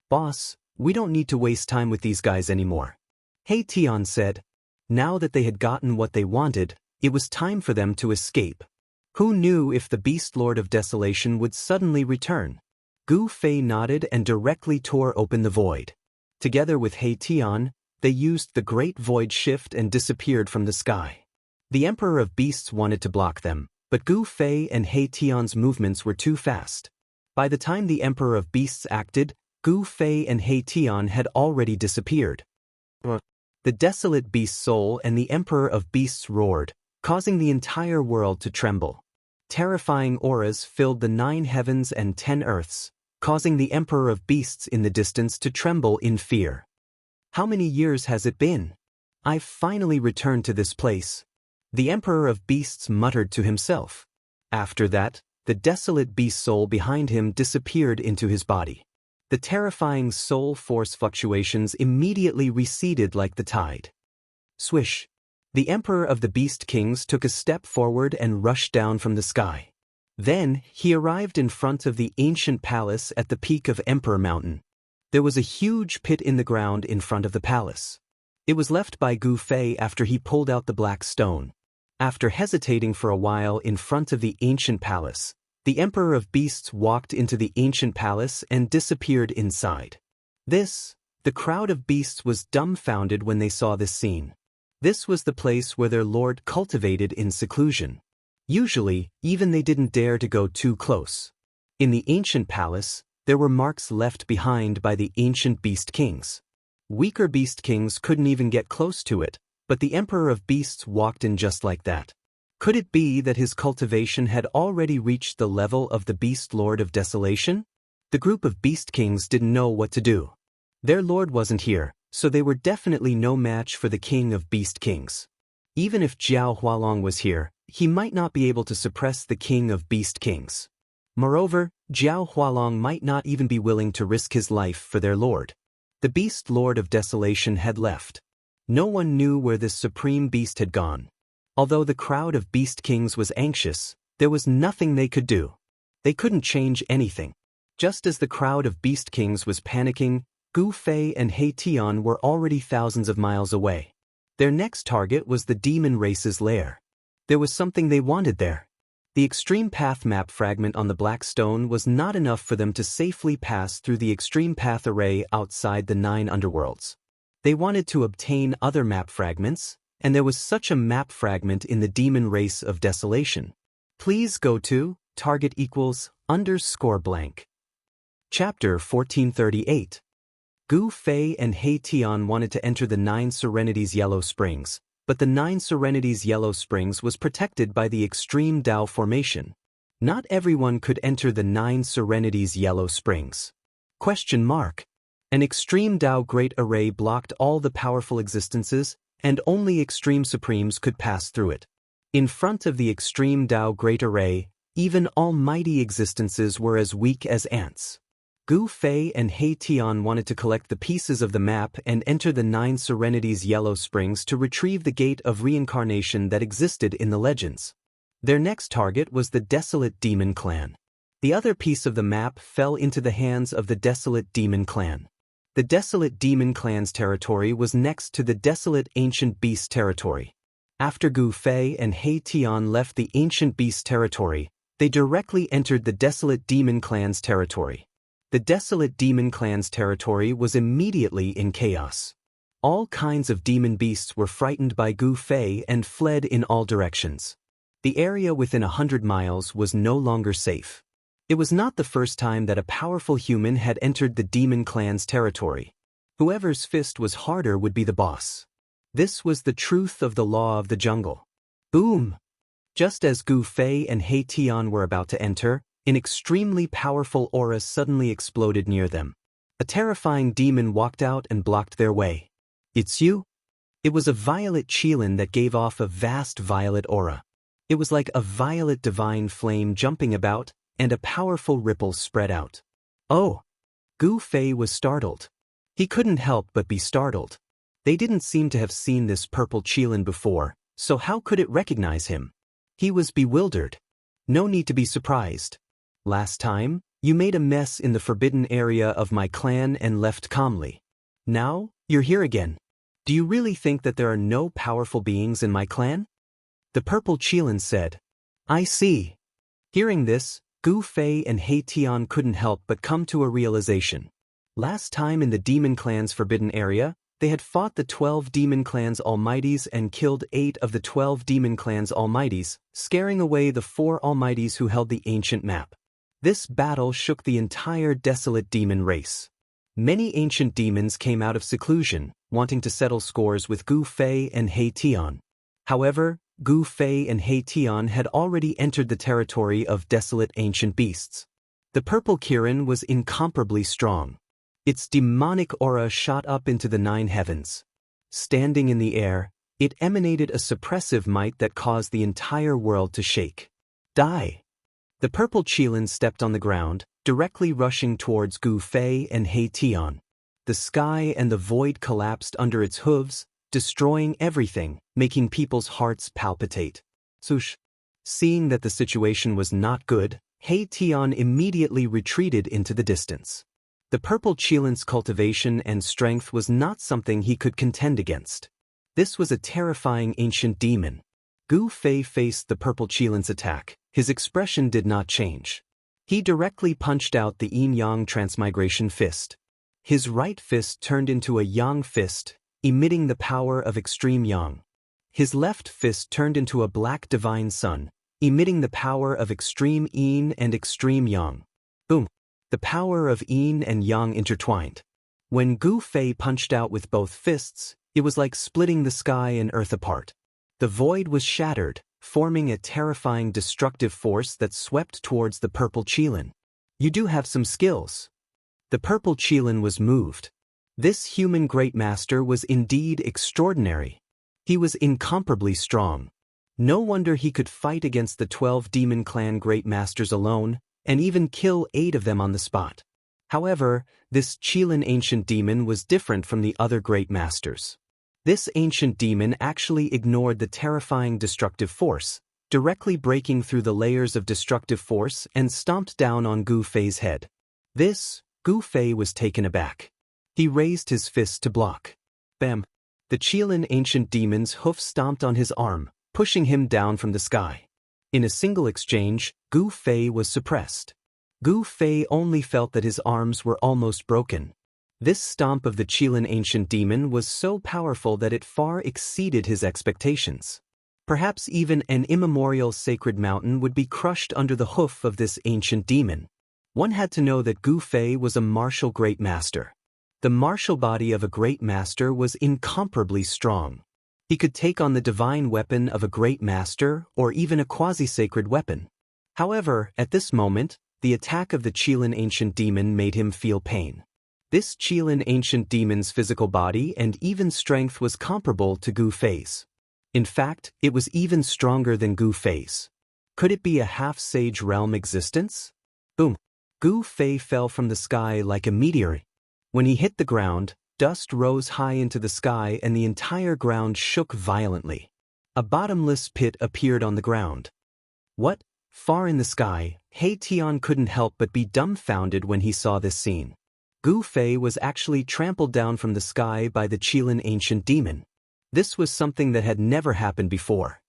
"Boss, we don't need to waste time with these guys anymore," He Tian said. Now that they had gotten what they wanted, it was time for them to escape. Who knew if the Beast Lord of Desolation would suddenly return? Gu Fei nodded and directly tore open the void. Together with He Tian, they used the Great Void Shift and disappeared from the sky. The Emperor of Beasts wanted to block them, but Gu Fei and He Tian's movements were too fast. By the time the Emperor of Beasts acted, Gu Fei and He Tian had already disappeared. The desolate beast soul and the Emperor of Beasts roared, causing the entire world to tremble. Terrifying auras filled the 9 heavens and 10 earths, causing the Emperor of Beasts in the distance to tremble in fear. "How many years has it been? I've finally returned to this place," the Emperor of Beasts muttered to himself. After that, the desolate beast soul behind him disappeared into his body. The terrifying soul force fluctuations immediately receded like the tide. Swish! The Emperor of the Beast Kings took a step forward and rushed down from the sky. Then, he arrived in front of the ancient palace at the peak of Emperor Mountain. There was a huge pit in the ground in front of the palace. It was left by Gu Fei after he pulled out the black stone. After hesitating for a while in front of the ancient palace, the Emperor of Beasts walked into the ancient palace and disappeared inside. The crowd of beasts was dumbfounded when they saw this scene. This was the place where their lord cultivated in seclusion. Usually, even they didn't dare to go too close. In the ancient palace, there were marks left behind by the ancient beast kings. Weaker beast kings couldn't even get close to it, but the Emperor of Beasts walked in just like that. Could it be that his cultivation had already reached the level of the Beast Lord of Desolation? The group of beast kings didn't know what to do. Their lord wasn't here, so they were definitely no match for the king of beast kings. Even if Jiao Hualong was here, he might not be able to suppress the king of beast kings. Moreover, Jiao Hualong might not even be willing to risk his life for their lord. The Beast Lord of Desolation had left. No one knew where this supreme beast had gone. Although the crowd of beast kings was anxious, there was nothing they could do. They couldn't change anything. Just as the crowd of beast kings was panicking, Gu Fei and He Tian were already thousands of miles away. Their next target was the demon race's lair. There was something they wanted there. The extreme path map fragment on the black stone was not enough for them to safely pass through the extreme path array outside the 9 underworlds. They wanted to obtain other map fragments, and there was such a map fragment in the demon race of desolation. Please go to target =_ blank. Chapter 1438. Gu Fei and He Tian wanted to enter the 9 Serenities Yellow Springs, but the 9 Serenities Yellow Springs was protected by the extreme Dao formation. Not everyone could enter the 9 Serenities Yellow Springs. An extreme Dao Great Array blocked all the powerful existences, and only extreme supremes could pass through it. In front of the extreme Dao Great Array, even almighty existences were as weak as ants. Gu Fei and He Tian wanted to collect the pieces of the map and enter the 9 Serenities Yellow Springs to retrieve the gate of reincarnation that existed in the legends. Their next target was the Desolate Demon Clan. The other piece of the map fell into the hands of the Desolate Demon Clan. The Desolate Demon Clan's territory was next to the Desolate Ancient Beast territory. After Gu Fei and He Tian left the ancient beast territory, they directly entered the desolate demon clan's territory. The desolate demon clan's territory was immediately in chaos. All kinds of demon beasts were frightened by Gu Fei and fled in all directions. The area within 100 miles was no longer safe. It was not the first time that a powerful human had entered the demon clan's territory. Whoever's fist was harder would be the boss. This was the truth of the law of the jungle. Boom! Just as Gu Fei and He Tian were about to enter, an extremely powerful aura suddenly exploded near them. A terrifying demon walked out and blocked their way. It's you? It was a violet qilin that gave off a vast violet aura. It was like a violet divine flame jumping about, and a powerful ripple spread out. Oh! Gu Fei was startled. He couldn't help but be startled. They didn't seem to have seen this purple qilin before, so how could it recognize him? He was bewildered. No need to be surprised. Last time, you made a mess in the forbidden area of my clan and left calmly. Now, you're here again. Do you really think that there are no powerful beings in my clan? The purple qilin said. I see. Hearing this, Gu Fei and He Tian couldn't help but come to a realization. Last time in the demon clan's forbidden area, they had fought the 12 demon clan's almighties and killed 8 of the 12 demon clan's almighties, scaring away the 4 almighties who held the ancient map. This battle shook the entire desolate demon race. Many ancient demons came out of seclusion, wanting to settle scores with Gu Fei and He Tian. However, Gu Fei and He Tian had already entered the territory of desolate ancient beasts. The purple qilin was incomparably strong. Its demonic aura shot up into the 9 heavens. Standing in the air, it emanated a suppressive might that caused the entire world to shake. Die! The purple qilin stepped on the ground, directly rushing towards Gu Fei and He Tian. The sky and the void collapsed under its hooves, destroying everything, making people's hearts palpitate. Swoosh! Seeing that the situation was not good, He Tian immediately retreated into the distance. The purple qilin's cultivation and strength was not something he could contend against. This was a terrifying ancient demon. Gu Fei faced the purple qilin's attack. His expression did not change. He directly punched out the yin-yang transmigration fist. His right fist turned into a yang fist, emitting the power of extreme yang. His left fist turned into a black divine sun, emitting the power of extreme yin and extreme yang. Boom! The power of yin and yang intertwined. When Gu Fei punched out with both fists, it was like splitting the sky and earth apart. The void was shattered, forming a terrifying destructive force that swept towards the purple qilin. You do have some skills. The purple qilin was moved. This human great master was indeed extraordinary. He was incomparably strong. No wonder he could fight against the 12 demon clan great masters alone, and even kill 8 of them on the spot. However, this qilin ancient demon was different from the other great masters. This ancient demon actually ignored the terrifying destructive force, directly breaking through the layers of destructive force and stomped down on Gu Fei's head. Gu Fei was taken aback. He raised his fist to block. Bam! The qilin ancient demon's hoof stomped on his arm, pushing him down from the sky. In a single exchange, Gu Fei was suppressed. Gu Fei only felt that his arms were almost broken. This stomp of the qilin ancient demon was so powerful that it far exceeded his expectations. Perhaps even an immemorial sacred mountain would be crushed under the hoof of this ancient demon. One had to know that Gu Fei was a martial great master. The martial body of a great master was incomparably strong. He could take on the divine weapon of a great master or even a quasi-sacred weapon. However, at this moment, the attack of the qilin ancient demon made him feel pain. This qilin ancient demon's physical body and even strength was comparable to Gu Fei's. In fact, it was even stronger than Gu Fei's. Could it be a half-sage realm existence? Boom! Gu Fei fell from the sky like a meteor. When he hit the ground, dust rose high into the sky and the entire ground shook violently. A bottomless pit appeared on the ground. What? Far in the sky, He Tian couldn't help but be dumbfounded when he saw this scene. Gu Fei was actually trampled down from the sky by the qilin ancient demon. This was something that had never happened before.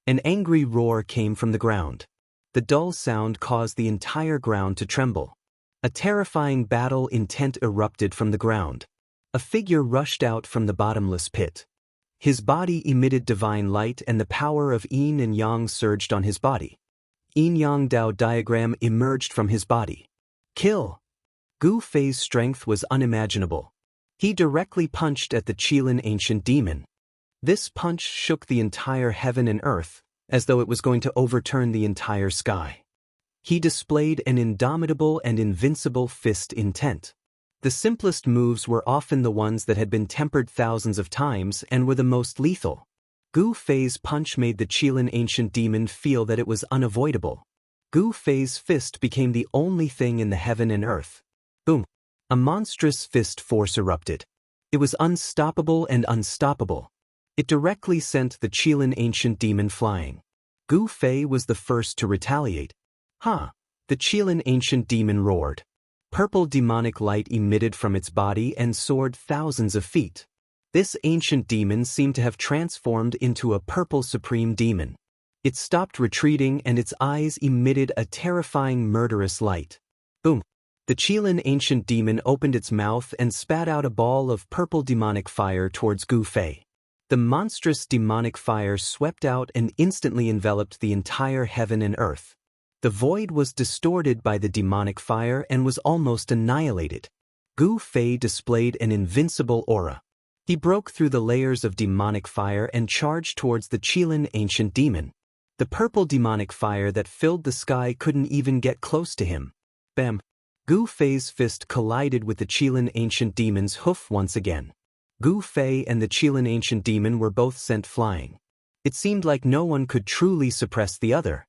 An angry roar came from the ground. The dull sound caused the entire ground to tremble. A terrifying battle intent erupted from the ground. A figure rushed out from the bottomless pit. His body emitted divine light and the power of yin and yang surged on his body. Yin-yang Dao diagram emerged from his body. Kill! Gu Fei's strength was unimaginable. He directly punched at the Qilin ancient demon. This punch shook the entire heaven and earth, as though it was going to overturn the entire sky. He displayed an indomitable and invincible fist intent. The simplest moves were often the ones that had been tempered thousands of times and were the most lethal. Gu Fei's punch made the Qilin ancient demon feel that it was unavoidable. Gu Fei's fist became the only thing in the heaven and earth. Boom! A monstrous fist force erupted. It was unstoppable and unstoppable. It directly sent the Qilin ancient demon flying. Gu Fei was the first to retaliate. Ha! The Qilin ancient demon roared. Purple demonic light emitted from its body and soared thousands of feet. This ancient demon seemed to have transformed into a purple supreme demon. It stopped retreating and its eyes emitted a terrifying murderous light. Boom! The Qilin ancient demon opened its mouth and spat out a ball of purple demonic fire towards Gu Fei. The monstrous demonic fire swept out and instantly enveloped the entire heaven and earth. The void was distorted by the demonic fire and was almost annihilated. Gu Fei displayed an invincible aura. He broke through the layers of demonic fire and charged towards the Qilin ancient demon. The purple demonic fire that filled the sky couldn't even get close to him. Bam! Gu Fei's fist collided with the Qilin ancient demon's hoof once again. Gu Fei and the Qilin ancient demon were both sent flying. It seemed like no one could truly suppress the other.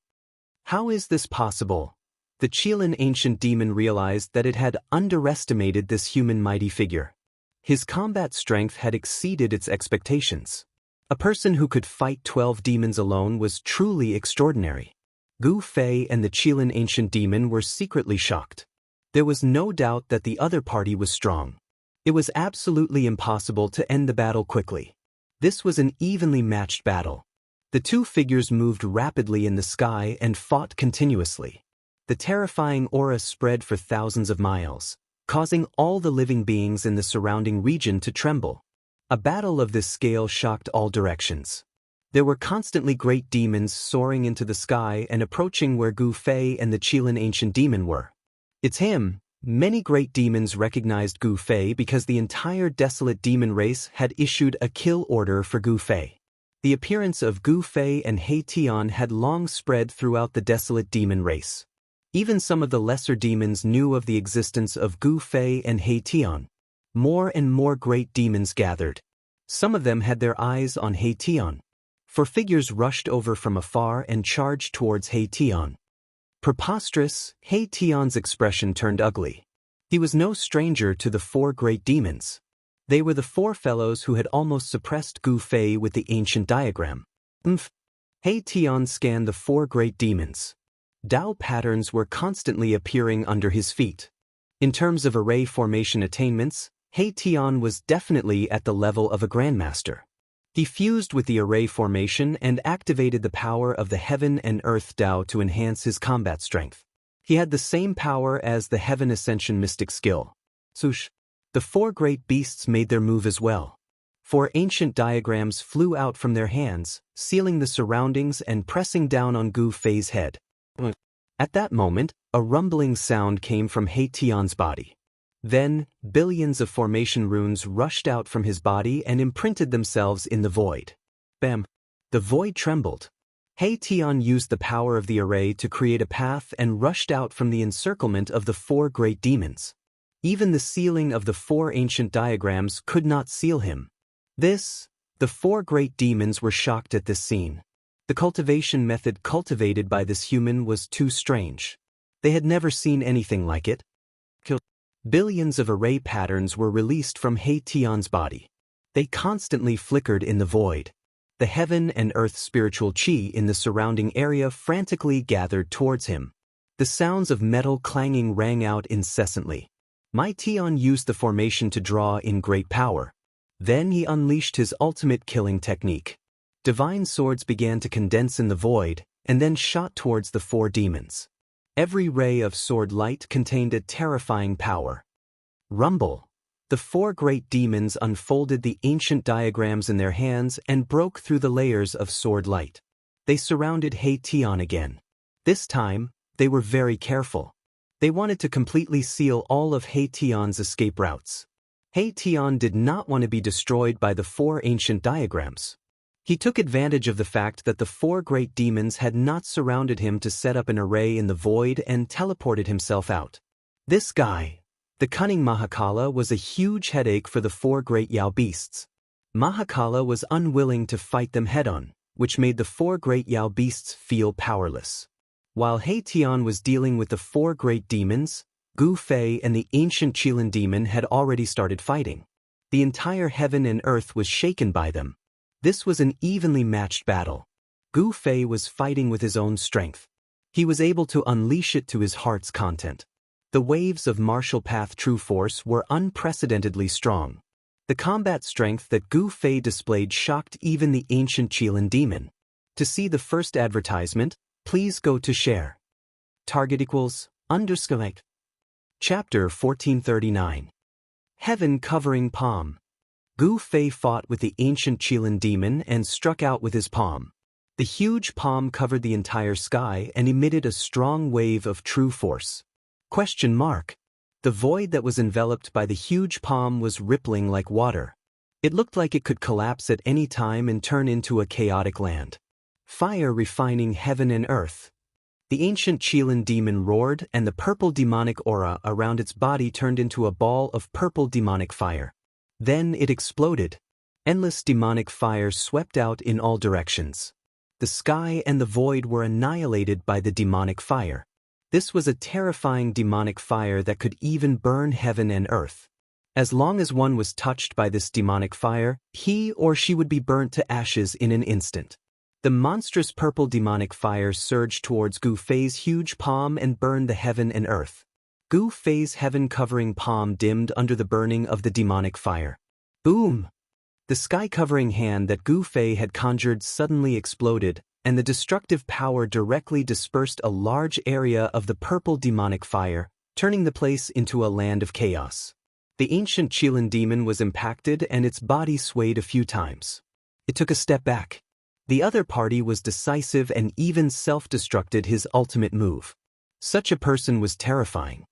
How is this possible? The Qilin ancient demon realized that it had underestimated this human mighty figure. His combat strength had exceeded its expectations. A person who could fight 12 demons alone was truly extraordinary. Gu Fei and the Qilin ancient demon were secretly shocked. There was no doubt that the other party was strong. It was absolutely impossible to end the battle quickly. This was an evenly matched battle. The two figures moved rapidly in the sky and fought continuously. The terrifying aura spread for thousands of miles, causing all the living beings in the surrounding region to tremble. A battle of this scale shocked all directions. There were constantly great demons soaring into the sky and approaching where Gu Fei and the Qilin ancient demon were. It's him! Many great demons recognized Gu Fei because the entire desolate demon race had issued a kill order for Gu Fei. The appearance of Gu Fei and He Tian had long spread throughout the desolate demon race. Even some of the lesser demons knew of the existence of Gu Fei and He Tian. More and more great demons gathered. Some of them had their eyes on He Tian. For figures rushed over from afar and charged towards He Tian. Preposterous, He Tian's expression turned ugly. He was no stranger to the 4 great demons. They were the 4 fellows who had almost suppressed Gu Fei with the ancient diagram. He Tian scanned the 4 great demons. Dao patterns were constantly appearing under his feet. In terms of array formation attainments, He Tian was definitely at the level of a grandmaster. He fused with the array formation and activated the power of the heaven and earth Dao to enhance his combat strength. He had the same power as the heaven ascension mystic skill. Swoosh! The 4 great beasts made their move as well. 4 ancient diagrams flew out from their hands, sealing the surroundings and pressing down on Gu Fei's head. At that moment, a rumbling sound came from He Tian's body. Then, billions of formation runes rushed out from his body and imprinted themselves in the void. Bam! The void trembled. He Tian used the power of the array to create a path and rushed out from the encirclement of the 4 great demons. Even the sealing of the 4 ancient diagrams could not seal him. The 4 great demons were shocked at this scene. The cultivation method cultivated by this human was too strange. They had never seen anything like it. Billions of array patterns were released from He Tian's body. They constantly flickered in the void. The heaven and earth spiritual qi in the surrounding area frantically gathered towards him. The sounds of metal clanging rang out incessantly. Mai Tian used the formation to draw in great power. Then he unleashed his ultimate killing technique. Divine swords began to condense in the void, and then shot towards the four demons. Every ray of sword light contained a terrifying power. Rumble. The four great demons unfolded the ancient diagrams in their hands and broke through the layers of sword light. They surrounded He Tian again. This time, they were very careful. They wanted to completely seal all of He Tian's escape routes. He Tian did not want to be destroyed by the four ancient diagrams. He took advantage of the fact that the four great demons had not surrounded him to set up an array in the void and teleported himself out. This guy, the cunning Mahakala, was a huge headache for the four great Yao beasts. Mahakala was unwilling to fight them head-on, which made the four great Yao beasts feel powerless. While He Tian was dealing with the four great demons, Gu Fei and the ancient Qilin demon had already started fighting. The entire heaven and earth was shaken by them. This was an evenly matched battle. Gu Fei was fighting with his own strength. He was able to unleash it to his heart's content. The waves of martial path true force were unprecedentedly strong. The combat strength that Gu Fei displayed shocked even the ancient Qilin demon. To see the first advertisement, please go to share. Target =_. Chapter 1439. Heaven Covering Palm. Gu Fei fought with the ancient Qilin demon and struck out with his palm. The huge palm covered the entire sky and emitted a strong wave of true force. The void that was enveloped by the huge palm was rippling like water. It looked like it could collapse at any time and turn into a chaotic land. Fire refining heaven and earth. The ancient Qilin demon roared, and the purple demonic aura around its body turned into a ball of purple demonic fire. Then it exploded. Endless demonic fire swept out in all directions. The sky and the void were annihilated by the demonic fire. This was a terrifying demonic fire that could even burn heaven and earth. As long as one was touched by this demonic fire, he or she would be burnt to ashes in an instant. The monstrous purple demonic fire surged towards Gu Fei's huge palm and burned the heaven and earth. Gu Fei's heaven-covering palm dimmed under the burning of the demonic fire. Boom! The sky-covering hand that Gu Fei had conjured suddenly exploded, and the destructive power directly dispersed a large area of the purple demonic fire, turning the place into a land of chaos. The ancient Qilin demon was impacted and its body swayed a few times. It took a step back. The other party was decisive and even self-destructed his ultimate move. Such a person was terrifying.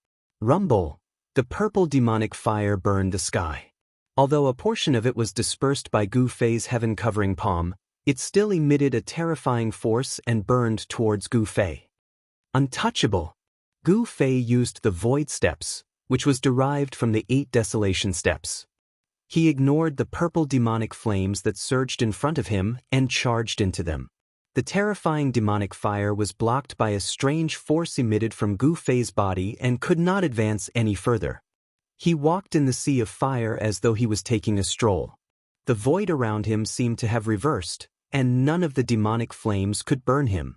Rumble! The purple demonic fire burned the sky. Although a portion of it was dispersed by Gu Fei's heaven-covering palm, it still emitted a terrifying force and burned towards Gu Fei. Untouchable! Gu Fei used the Void Steps, which was derived from the 8 Desolation Steps. He ignored the purple demonic flames that surged in front of him and charged into them. The terrifying demonic fire was blocked by a strange force emitted from Gu Fei's body and could not advance any further. He walked in the sea of fire as though he was taking a stroll. The void around him seemed to have reversed, and none of the demonic flames could burn him.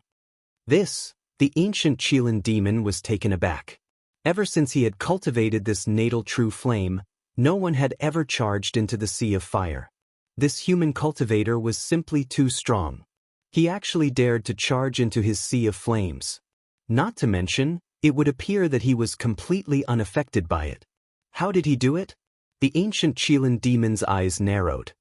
The ancient Qilin demon was taken aback. Ever since he had cultivated this natal true flame, no one had ever charged into the sea of fire. This human cultivator was simply too strong. He actually dared to charge into his sea of flames. Not to mention, it would appear that he was completely unaffected by it. How did he do it? The ancient Qilin demon's eyes narrowed.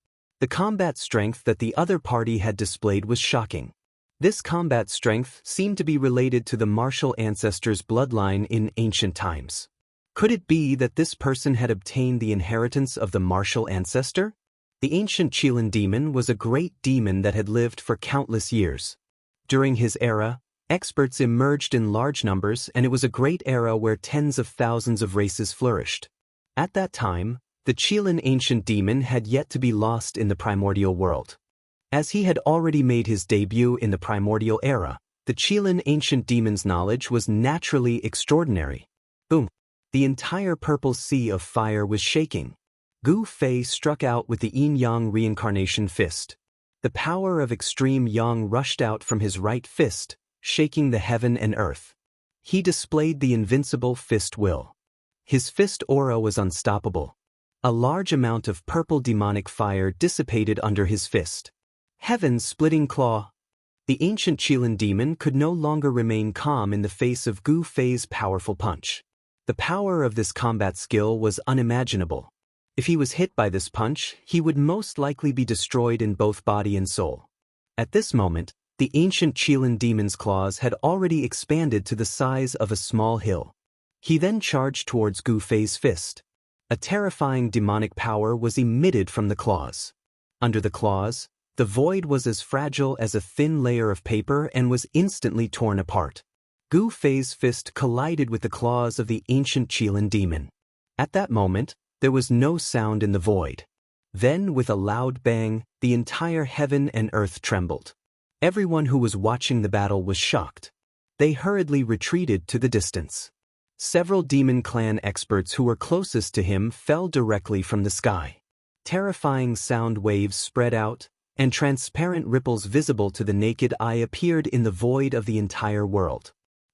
The combat strength that the other party had displayed was shocking. This combat strength seemed to be related to the martial ancestors' bloodline in ancient times. Could it be that this person had obtained the inheritance of the martial ancestor? The ancient Qilin demon was a great demon that had lived for countless years. During his era, experts emerged in large numbers, and it was a great era where tens of thousands of races flourished. At that time, the Qilin ancient demon had yet to be lost in the primordial world. As he had already made his debut in the primordial era, the Qilin ancient demon's knowledge was naturally extraordinary. Boom! The entire purple sea of fire was shaking. Gu Fei struck out with the yin-yang reincarnation fist. The power of extreme yang rushed out from his right fist, shaking the heaven and earth. He displayed the invincible fist will. His fist aura was unstoppable. A large amount of purple demonic fire dissipated under his fist. Heaven's splitting claw. The ancient Qilin demon could no longer remain calm in the face of Gu Fei's powerful punch. The power of this combat skill was unimaginable. If he was hit by this punch, he would most likely be destroyed in both body and soul. At this moment, the ancient Qilin demon's claws had already expanded to the size of a small hill. He then charged towards Gu Fei's fist. A terrifying demonic power was emitted from the claws. Under the claws, the void was as fragile as a thin layer of paper and was instantly torn apart. Gu Fei's fist collided with the claws of the ancient Qilin demon. At that moment, there was no sound in the void. Then, with a loud bang, the entire heaven and earth trembled. Everyone who was watching the battle was shocked. They hurriedly retreated to the distance. Several demon clan experts who were closest to him fell directly from the sky. Terrifying sound waves spread out, and transparent ripples visible to the naked eye appeared in the void of the entire world.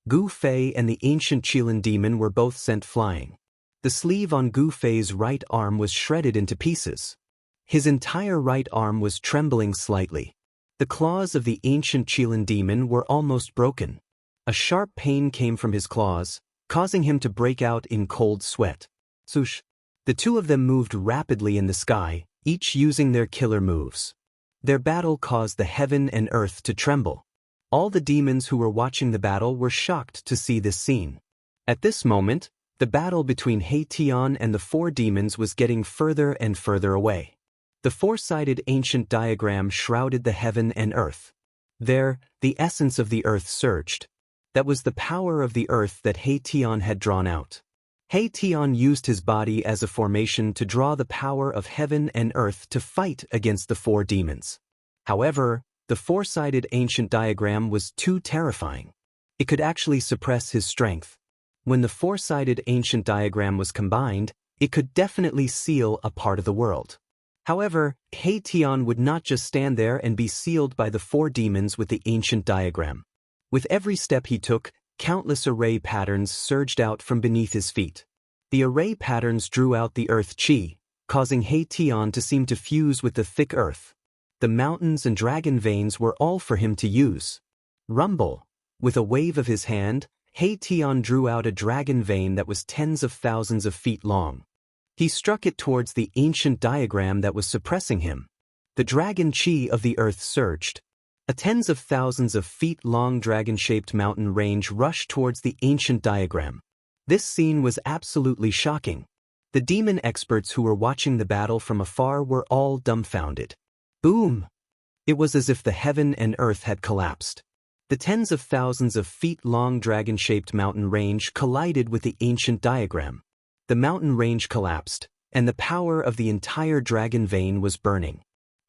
Gu Fei and the ancient Qilin demon were both sent flying. The sleeve on Gu Fei's right arm was shredded into pieces. His entire right arm was trembling slightly. The claws of the ancient Qilin demon were almost broken. A sharp pain came from his claws, causing him to break out in cold sweat. Swoosh! The two of them moved rapidly in the sky, each using their killer moves. Their battle caused the heaven and earth to tremble. All the demons who were watching the battle were shocked to see this scene. At this moment, the battle between He Tian and the four demons was getting further and further away. The four-sided ancient diagram shrouded the heaven and earth. There, the essence of the earth surged. That was the power of the earth that He Tian had drawn out. He Tian used his body as a formation to draw the power of heaven and earth to fight against the four demons. However, the four-sided ancient diagram was too terrifying. It could actually suppress his strength. When the four-sided ancient diagram was combined, it could definitely seal a part of the world. However, He Tian would not just stand there and be sealed by the four demons with the ancient diagram. With every step he took, countless array patterns surged out from beneath his feet. The array patterns drew out the earth chi, causing He Tian to seem to fuse with the thick earth. The mountains and dragon veins were all for him to use. Rumble! With a wave of his hand, He Tian drew out a dragon vein that was tens of thousands of feet long. He struck it towards the ancient diagram that was suppressing him. The dragon chi of the earth surged. A tens of thousands of feet long dragon-shaped mountain range rushed towards the ancient diagram. This scene was absolutely shocking. The demon experts who were watching the battle from afar were all dumbfounded. Boom! It was as if the heaven and earth had collapsed. The tens of thousands of feet long dragon-shaped mountain range collided with the ancient diagram. The mountain range collapsed, and the power of the entire dragon vein was burning.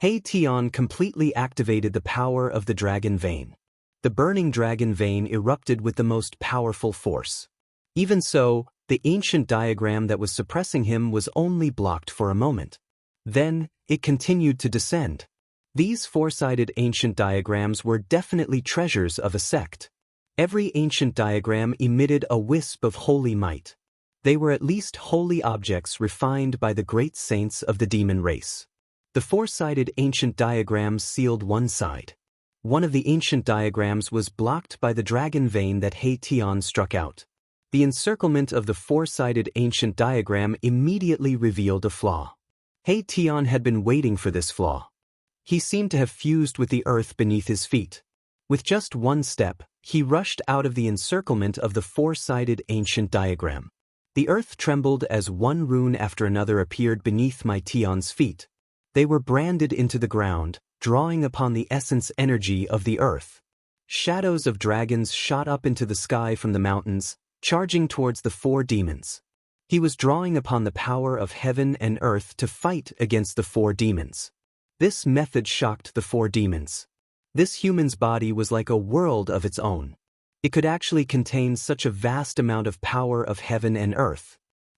He Tian completely activated the power of the dragon vein. The burning dragon vein erupted with the most powerful force. Even so, the ancient diagram that was suppressing him was only blocked for a moment. Then, it continued to descend. These four-sided ancient diagrams were definitely treasures of a sect. Every ancient diagram emitted a wisp of holy might. They were at least holy objects refined by the great saints of the demon race. The four-sided ancient diagrams sealed one side. One of the ancient diagrams was blocked by the dragon vein that He Tian struck out. The encirclement of the four-sided ancient diagram immediately revealed a flaw. He Tian had been waiting for this flaw. He seemed to have fused with the earth beneath his feet. With just one step, he rushed out of the encirclement of the four-sided ancient diagram. The earth trembled as one rune after another appeared beneath my Tian's feet. They were branded into the ground, drawing upon the essence energy of the earth. Shadows of dragons shot up into the sky from the mountains, charging towards the four demons. He was drawing upon the power of heaven and earth to fight against the four demons. This method shocked the four demons. This human's body was like a world of its own. It could actually contain such a vast amount of power of heaven and earth.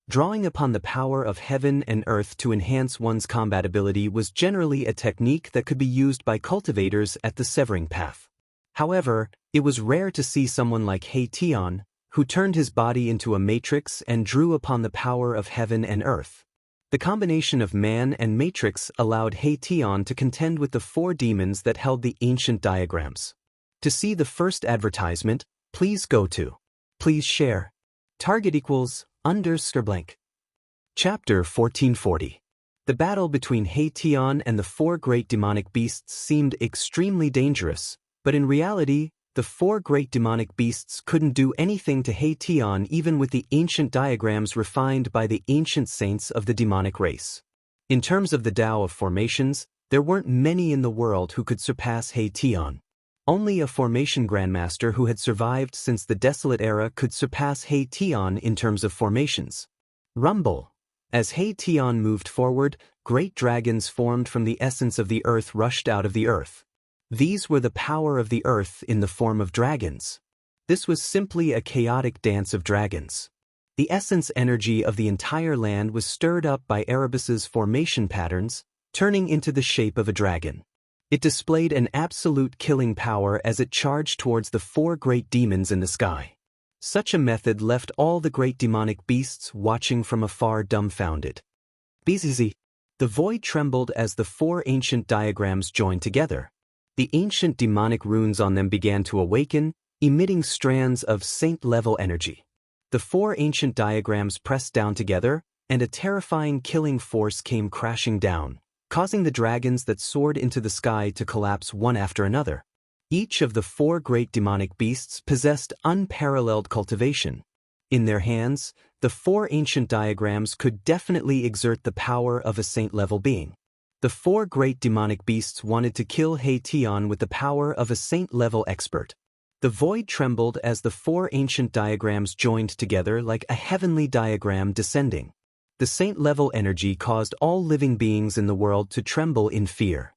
Drawing upon the power of heaven and earth to enhance one's combat ability was generally a technique that could be used by cultivators at the severing path. However, it was rare to see someone like He Tian, who turned his body into a matrix and drew upon the power of heaven and earth. The combination of man and matrix allowed He Tian to contend with the 4 demons that held the ancient diagrams. To see the first advertisement, please go to. Please share. Target equals _blank. Chapter 1440. The battle between He Tian and the 4 great demonic beasts seemed extremely dangerous, but in reality, the 4 great demonic beasts couldn't do anything to He Tian even with the ancient diagrams refined by the ancient saints of the demonic race. In terms of the Tao of formations, there weren't many in the world who could surpass He Tian. Only a formation grandmaster who had survived since the Desolate Era could surpass He Tian in terms of formations. Rumble. As He Tian moved forward, great dragons formed from the essence of the earth rushed out of the earth. These were the power of the earth in the form of dragons. This was simply a chaotic dance of dragons. The essence energy of the entire land was stirred up by Erebus's formation patterns, turning into the shape of a dragon. It displayed an absolute killing power as it charged towards the 4 great demons in the sky. Such a method left all the great demonic beasts watching from afar dumbfounded. Bzz. The void trembled as the 4 ancient diagrams joined together. The ancient demonic runes on them began to awaken, emitting strands of saint-level energy. The 4 ancient diagrams pressed down together, and a terrifying killing force came crashing down, causing the dragons that soared into the sky to collapse one after another. Each of the 4 great demonic beasts possessed unparalleled cultivation. In their hands, the 4 ancient diagrams could definitely exert the power of a saint-level being. The 4 great demonic beasts wanted to kill He Tian with the power of a saint-level expert. The void trembled as the 4 ancient diagrams joined together like a heavenly diagram descending. The saint-level energy caused all living beings in the world to tremble in fear.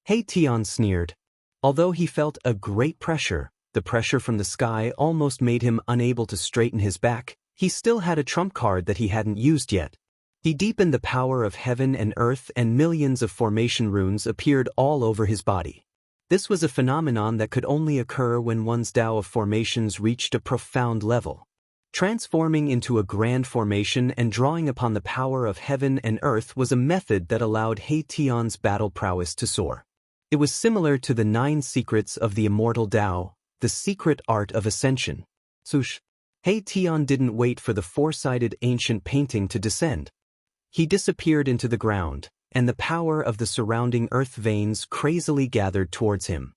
He Tian sneered. Although he felt a great pressure, the pressure from the sky almost made him unable to straighten his back, he still had a trump card that he hadn't used yet. He deepened the power of heaven and earth, and millions of formation runes appeared all over his body. This was a phenomenon that could only occur when one's Tao of formations reached a profound level. Transforming into a grand formation and drawing upon the power of heaven and earth was a method that allowed He Tian's battle prowess to soar. It was similar to the 9 secrets of the immortal Tao, the secret art of ascension. Sush. He Tian didn't wait for the 4-sided ancient painting to descend. He disappeared into the ground, and the power of the surrounding earth veins crazily gathered towards him.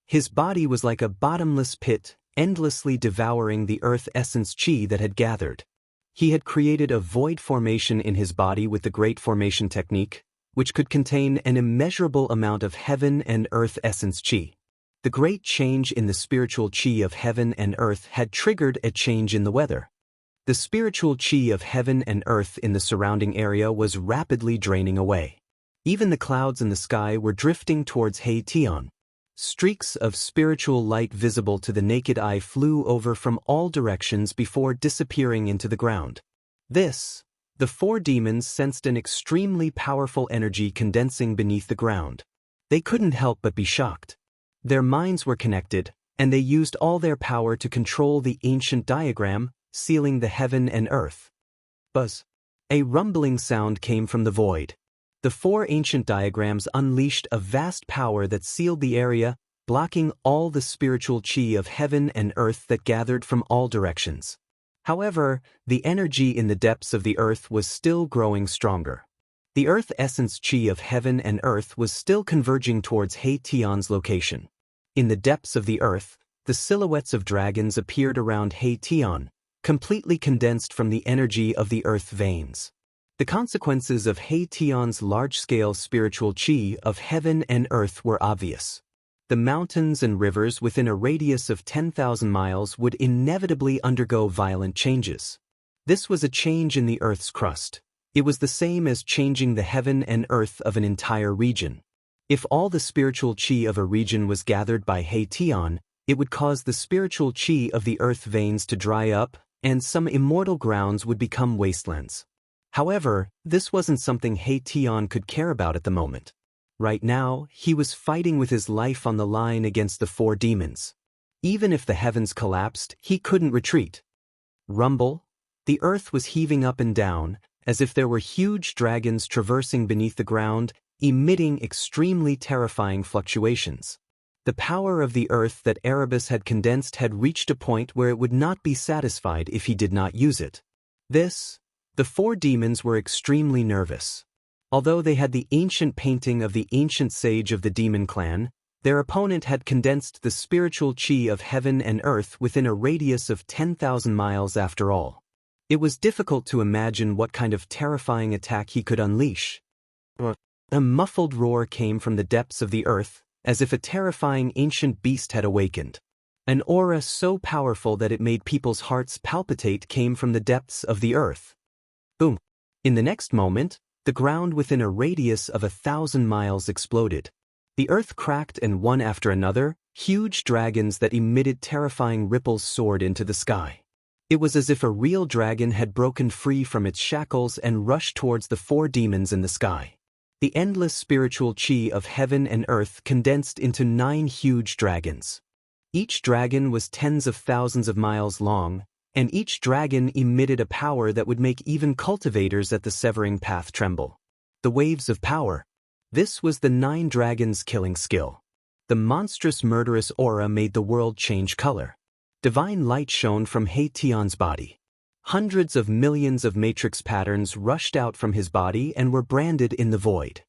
His body was like a bottomless pit, endlessly devouring the earth essence qi that had gathered. He had created a void formation in his body with the Great Formation Technique, which could contain an immeasurable amount of heaven and earth essence qi. The great change in the spiritual qi of heaven and earth had triggered a change in the weather. The spiritual qi of heaven and earth in the surrounding area was rapidly draining away. Even the clouds in the sky were drifting towards He Tian. Streaks of spiritual light visible to the naked eye flew over from all directions before disappearing into the ground. The 4 demons sensed an extremely powerful energy condensing beneath the ground. They couldn't help but be shocked. Their minds were connected, and they used all their power to control the ancient diagram, sealing the heaven and earth. Buzz. A rumbling sound came from the void. The 4 ancient diagrams unleashed a vast power that sealed the area, blocking all the spiritual qi of heaven and earth that gathered from all directions. However, the energy in the depths of the earth was still growing stronger. The earth essence qi of heaven and earth was still converging towards He Tian's location. In the depths of the earth, the silhouettes of dragons appeared around He Tian, completely condensed from the energy of the earth veins. The consequences of He Tian's large-scale spiritual qi of heaven and earth were obvious. The mountains and rivers within a radius of 10,000 miles would inevitably undergo violent changes. This was a change in the earth's crust. It was the same as changing the heaven and earth of an entire region. If all the spiritual qi of a region was gathered by He Tian, it would cause the spiritual qi of the earth veins to dry up, and some immortal grounds would become wastelands. However, this wasn't something He Tian could care about at the moment. Right now, he was fighting with his life on the line against the 4 demons. Even if the heavens collapsed, he couldn't retreat. Rumble. The earth was heaving up and down, as if there were huge dragons traversing beneath the ground, emitting extremely terrifying fluctuations. The power of the earth that Erebus had condensed had reached a point where it would not be satisfied if he did not use it. The four demons were extremely nervous. Although they had the ancient painting of the ancient sage of the demon clan, their opponent had condensed the spiritual chi of heaven and earth within a radius of 10,000 miles after all. It was difficult to imagine what kind of terrifying attack he could unleash. A muffled roar came from the depths of the earth, as if a terrifying ancient beast had awakened. An aura so powerful that it made people's hearts palpitate came from the depths of the earth. Boom! In the next moment, the ground within a radius of 1,000 miles exploded. The earth cracked and one after another, huge dragons that emitted terrifying ripples soared into the sky. It was as if a real dragon had broken free from its shackles and rushed towards the four demons in the sky. The endless spiritual chi of heaven and earth condensed into 9 huge dragons. Each dragon was tens of thousands of miles long, and each dragon emitted a power that would make even cultivators at the severing path tremble. The waves of power. This was the 9 dragons' killing skill. The monstrous murderous aura made the world change color. Divine light shone from He Tian's body. Hundreds of millions of matrix patterns rushed out from his body and were branded in the void.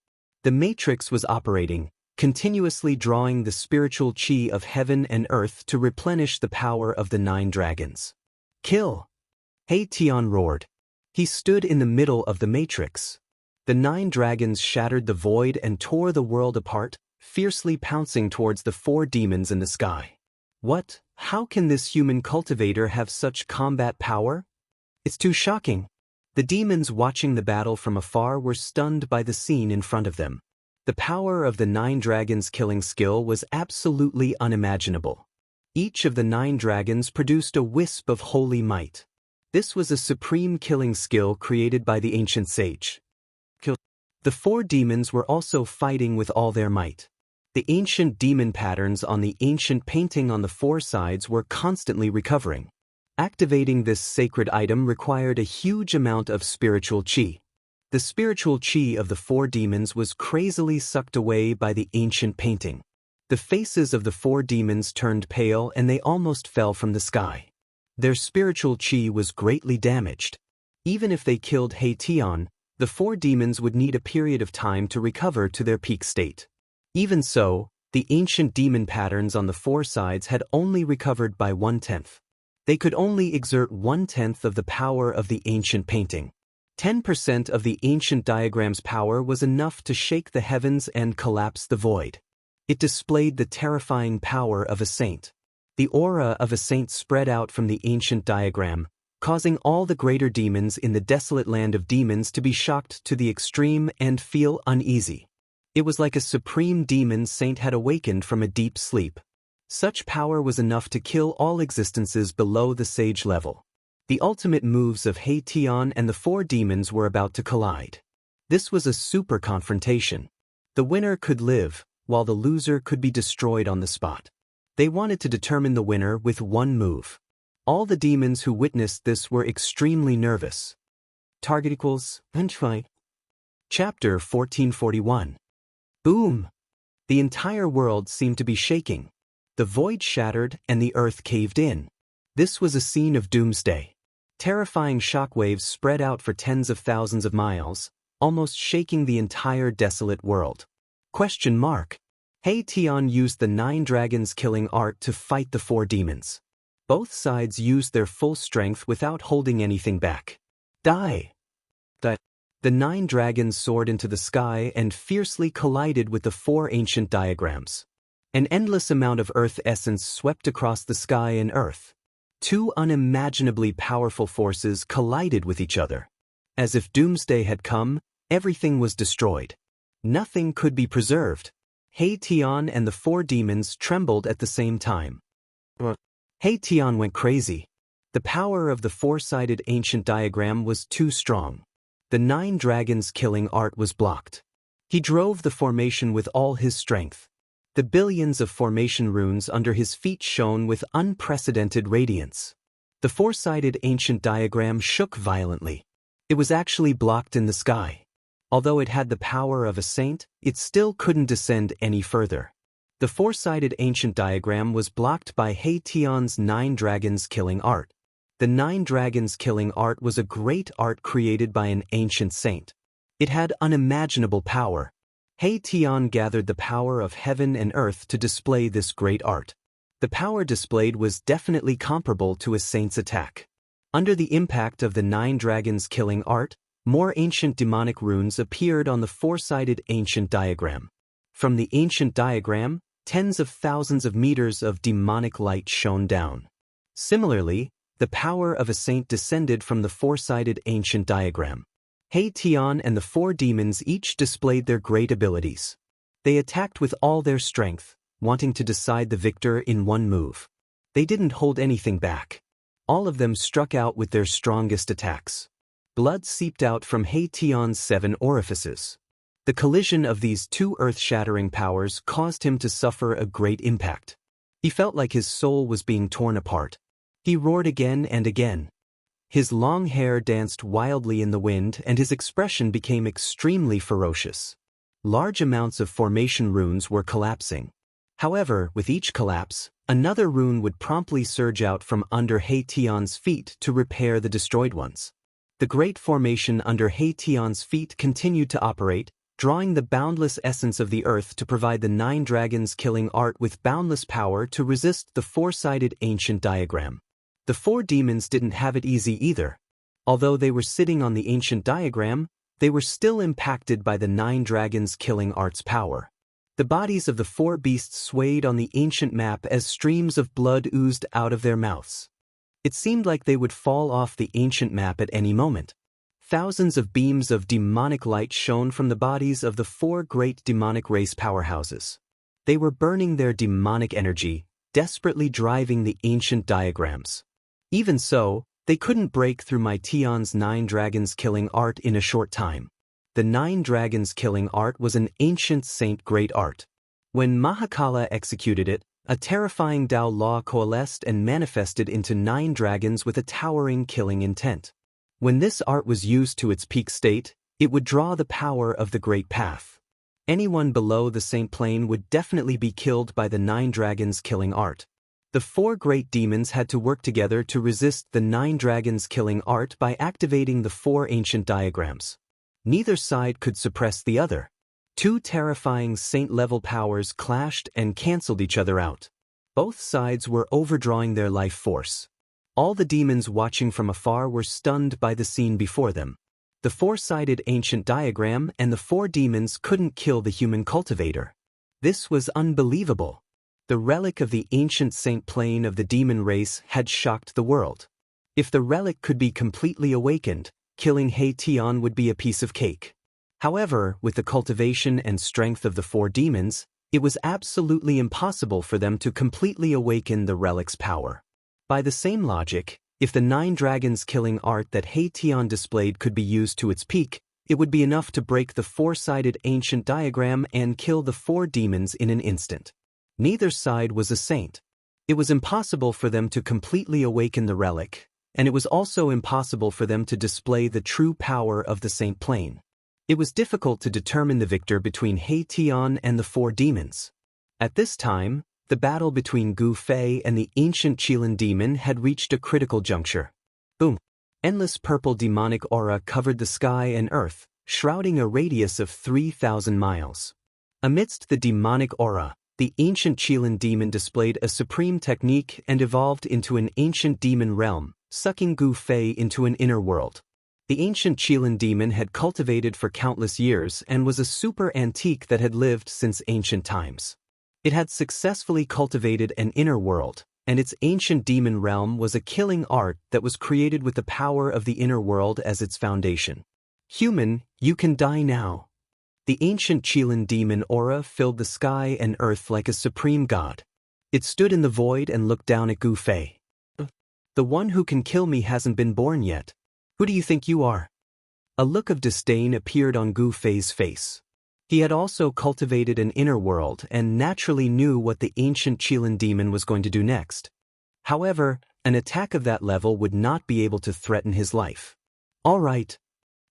The matrix was operating, continuously drawing the spiritual chi of heaven and earth to replenish the power of the 9 dragons. Kill! He Tian roared. He stood in the middle of the matrix. The 9 dragons shattered the void and tore the world apart, fiercely pouncing towards the 4 demons in the sky. What? How can this human cultivator have such combat power? It's too shocking. The demons watching the battle from afar were stunned by the scene in front of them. The power of the 9 dragons' killing skill was absolutely unimaginable. Each of the 9 dragons produced a wisp of holy might. This was a supreme killing skill created by the ancient sage. The 4 demons were also fighting with all their might. The ancient demon patterns on the ancient painting on the 4 sides were constantly recovering. Activating this sacred item required a huge amount of spiritual chi. The spiritual chi of the 4 demons was crazily sucked away by the ancient painting. The faces of the 4 demons turned pale and they almost fell from the sky. Their spiritual chi was greatly damaged. Even if they killed He Tian, the 4 demons would need a period of time to recover to their peak state. Even so, the ancient demon patterns on the 4 sides had only recovered by 1/10. They could only exert 1/10 of the power of the ancient painting. 10% of the ancient diagram's power was enough to shake the heavens and collapse the void. It displayed the terrifying power of a saint. The aura of a saint spread out from the ancient diagram, causing all the greater demons in the desolate land of demons to be shocked to the extreme and feel uneasy. It was like a supreme demon saint had awakened from a deep sleep. Such power was enough to kill all existences below the sage level. The ultimate moves of He Tian and the 4 demons were about to collide. This was a super confrontation. The winner could live, while the loser could be destroyed on the spot. They wanted to determine the winner with one move. All the demons who witnessed this were extremely nervous. Target equals Undying. Chapter 1441. Boom! The entire world seemed to be shaking. The void shattered and the earth caved in. This was a scene of doomsday. Terrifying shockwaves spread out for tens of thousands of miles, almost shaking the entire desolate world. He Tian used the 9 dragons killing art to fight the 4 demons. Both sides used their full strength without holding anything back. Die! The 9 dragons soared into the sky and fiercely collided with the 4 ancient diagrams. An endless amount of earth essence swept across the sky and earth. 2 unimaginably powerful forces collided with each other. As if doomsday had come, everything was destroyed. Nothing could be preserved. He Tian and the 4 demons trembled at the same time. He Tian went crazy. The power of the 4-sided ancient diagram was too strong. The 9 dragons killing art was blocked. He drove the formation with all his strength. The billions of formation runes under his feet shone with unprecedented radiance. The 4-sided ancient diagram shook violently. It was actually blocked in the sky. Although it had the power of a saint, it still couldn't descend any further. The four-sided ancient diagram was blocked by He Tian's 9 dragons killing art. The 9 dragons killing art was a great art created by an ancient saint. It had unimaginable power. He Tian gathered the power of heaven and earth to display this great art. The power displayed was definitely comparable to a saint's attack. Under the impact of the 9 dragons killing art, more ancient demonic runes appeared on the four-sided ancient diagram. From the ancient diagram, tens of thousands of meters of demonic light shone down. Similarly, the power of a saint descended from the four-sided ancient diagram. He Tian and the 4 demons each displayed their great abilities. They attacked with all their strength, wanting to decide the victor in one move. They didn't hold anything back. All of them struck out with their strongest attacks. Blood seeped out from He Tian's 7 orifices. The collision of these 2 earth-shattering powers caused him to suffer a great impact. He felt like his soul was being torn apart. He roared again and again. His long hair danced wildly in the wind and his expression became extremely ferocious. Large amounts of formation runes were collapsing. However, with each collapse, another rune would promptly surge out from under He Tian's feet to repair the destroyed ones. The great formation under He Tian's feet continued to operate, drawing the boundless essence of the earth to provide the 9 dragons killing art with boundless power to resist the four-sided ancient diagram. The 4 demons didn't have it easy either. Although they were sitting on the ancient diagram, they were still impacted by the 9 dragons killing art's power. The bodies of the 4 beasts swayed on the ancient map as streams of blood oozed out of their mouths. It seemed like they would fall off the ancient map at any moment. Thousands of beams of demonic light shone from the bodies of the 4 great demonic race powerhouses. They were burning their demonic energy, desperately driving the ancient diagrams. Even so, they couldn't break through my Tian's 9 dragons killing art in a short time. The 9 dragons killing art was an ancient saint great art. When Mahakala executed it, a terrifying Tao law coalesced and manifested into 9 dragons with a towering killing intent. When this art was used to its peak state, it would draw the power of the Great Path. Anyone below the Saint Plane would definitely be killed by the 9 dragons killing art. The 4 great demons had to work together to resist the 9 dragons killing art by activating the 4 ancient diagrams. Neither side could suppress the other. 2 terrifying saint-level powers clashed and cancelled each other out. Both sides were overdrawing their life force. All the demons watching from afar were stunned by the scene before them. The 4-sided ancient diagram and the 4 demons couldn't kill the human cultivator. This was unbelievable. The relic of the ancient Saint Plane of the demon race had shocked the world. If the relic could be completely awakened, killing He Tian would be a piece of cake. However, with the cultivation and strength of the 4 demons, it was absolutely impossible for them to completely awaken the relic's power. By the same logic, if the 9 dragons killing art that He Tian displayed could be used to its peak, it would be enough to break the 4-sided ancient diagram and kill the 4 demons in an instant. Neither side was a saint. It was impossible for them to completely awaken the relic, and it was also impossible for them to display the true power of the Saint Plane. It was difficult to determine the victor between He Tian and the 4 demons. At this time, the battle between Gu Fei and the ancient Qilin demon had reached a critical juncture. Boom! Endless purple demonic aura covered the sky and earth, shrouding a radius of 3,000 miles. Amidst the demonic aura, the ancient Qilin demon displayed a supreme technique and evolved into an ancient demon realm, sucking Gu Fei into an inner world. The ancient Qilin demon had cultivated for countless years and was a super antique that had lived since ancient times. It had successfully cultivated an inner world, and its ancient demon realm was a killing art that was created with the power of the inner world as its foundation. Human, you can die now. The ancient Qilin demon aura filled the sky and earth like a supreme god. It stood in the void and looked down at Gu Fei. The one who can kill me hasn't been born yet. Who do you think you are? A look of disdain appeared on Gu Fei's face. He had also cultivated an inner world and naturally knew what the ancient Qilin demon was going to do next. However, an attack of that level would not be able to threaten his life. All right,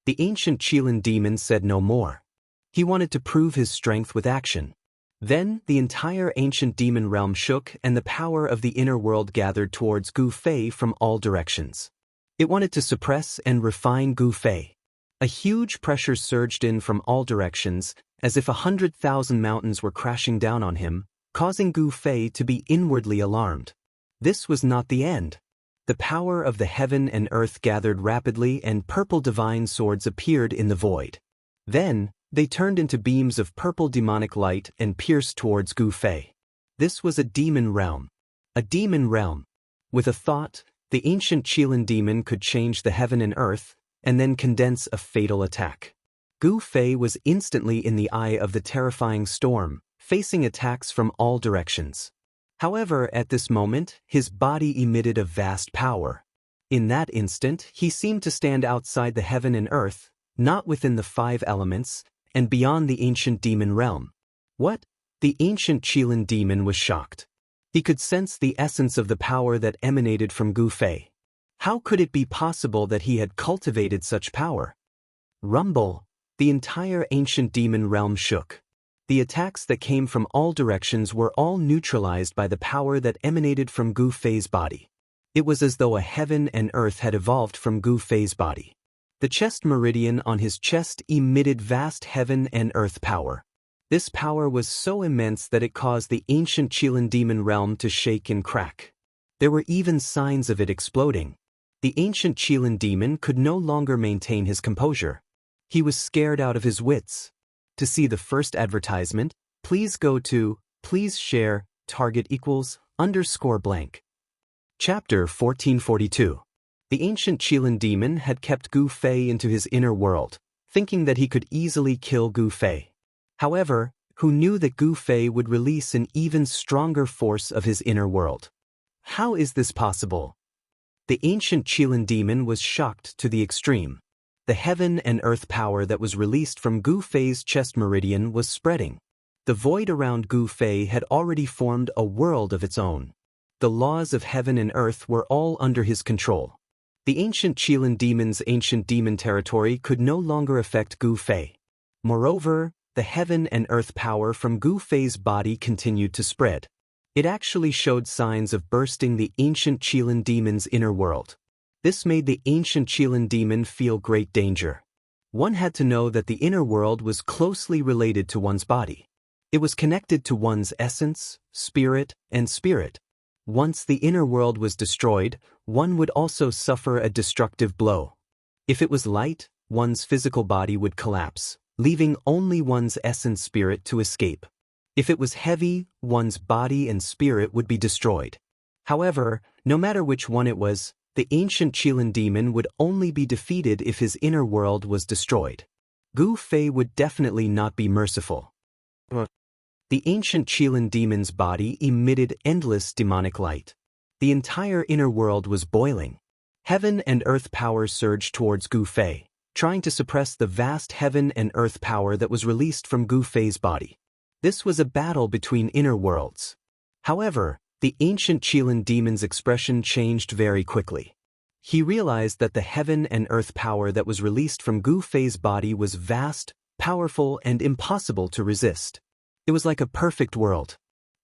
The ancient Qilin demon said no more. He wanted to prove his strength with action. Then, the entire ancient demon realm shook and the power of the inner world gathered towards Gu Fei from all directions. It wanted to suppress and refine Gu Fei. A huge pressure surged in from all directions, as if 100,000 mountains were crashing down on him, causing Gu Fei to be inwardly alarmed. This was not the end. The power of the heaven and earth gathered rapidly and purple divine swords appeared in the void. Then, they turned into beams of purple demonic light and pierced towards Gu Fei. This was a demon realm. A demon realm. With a thought, the ancient Qilin demon could change the heaven and earth, and then condense a fatal attack. Gu Fei was instantly in the eye of the terrifying storm, facing attacks from all directions. However, at this moment, his body emitted a vast power. In that instant, he seemed to stand outside the heaven and earth, not within the 5 elements, and beyond the ancient demon realm. What? The ancient Qilin demon was shocked. He could sense the essence of the power that emanated from Gu Fei. How could it be possible that he had cultivated such power? Rumble! The entire ancient demon realm shook. The attacks that came from all directions were all neutralized by the power that emanated from Gu Fei's body. It was as though a heaven and earth had evolved from Gu Fei's body. The chest meridian on his chest emitted vast heaven and earth power. This power was so immense that it caused the ancient Qilin demon realm to shake and crack. There were even signs of it exploding. The ancient Qilin demon could no longer maintain his composure. He was scared out of his wits. To see the first advertisement, please go to, please share, target =_blank. Chapter 1442. The ancient Qilin demon had kept Gu Fei into his inner world, thinking that he could easily kill Gu Fei. However, who knew that Gu Fei would release an even stronger force of his inner world? How is this possible? The ancient Qilin demon was shocked to the extreme. The heaven and earth power that was released from Gu Fei's chest meridian was spreading. The void around Gu Fei had already formed a world of its own. The laws of heaven and earth were all under his control. The ancient Qilin demon's ancient demon territory could no longer affect Gu Fei. Moreover, the heaven and earth power from Gu Fei's body continued to spread. It actually showed signs of bursting the ancient Qilin demon's inner world. This made the ancient Qilin demon feel great danger. One had to know that the inner world was closely related to one's body. It was connected to one's essence, spirit, and spirit. Once the inner world was destroyed, one would also suffer a destructive blow. If it was light, one's physical body would collapse, leaving only one's essence spirit to escape. If it was heavy, one's body and spirit would be destroyed. However, no matter which one it was, the ancient Qilin demon would only be defeated if his inner world was destroyed. Gu Fei would definitely not be merciful. The ancient Qilin demon's body emitted endless demonic light. The entire inner world was boiling. Heaven and earth power surged towards Gu Fei, trying to suppress the vast heaven and earth power that was released from Gu Fei's body. This was a battle between inner worlds. However, the ancient Qilin demon's expression changed very quickly. He realized that the heaven and earth power that was released from Gu Fei's body was vast, powerful, and impossible to resist. It was like a perfect world.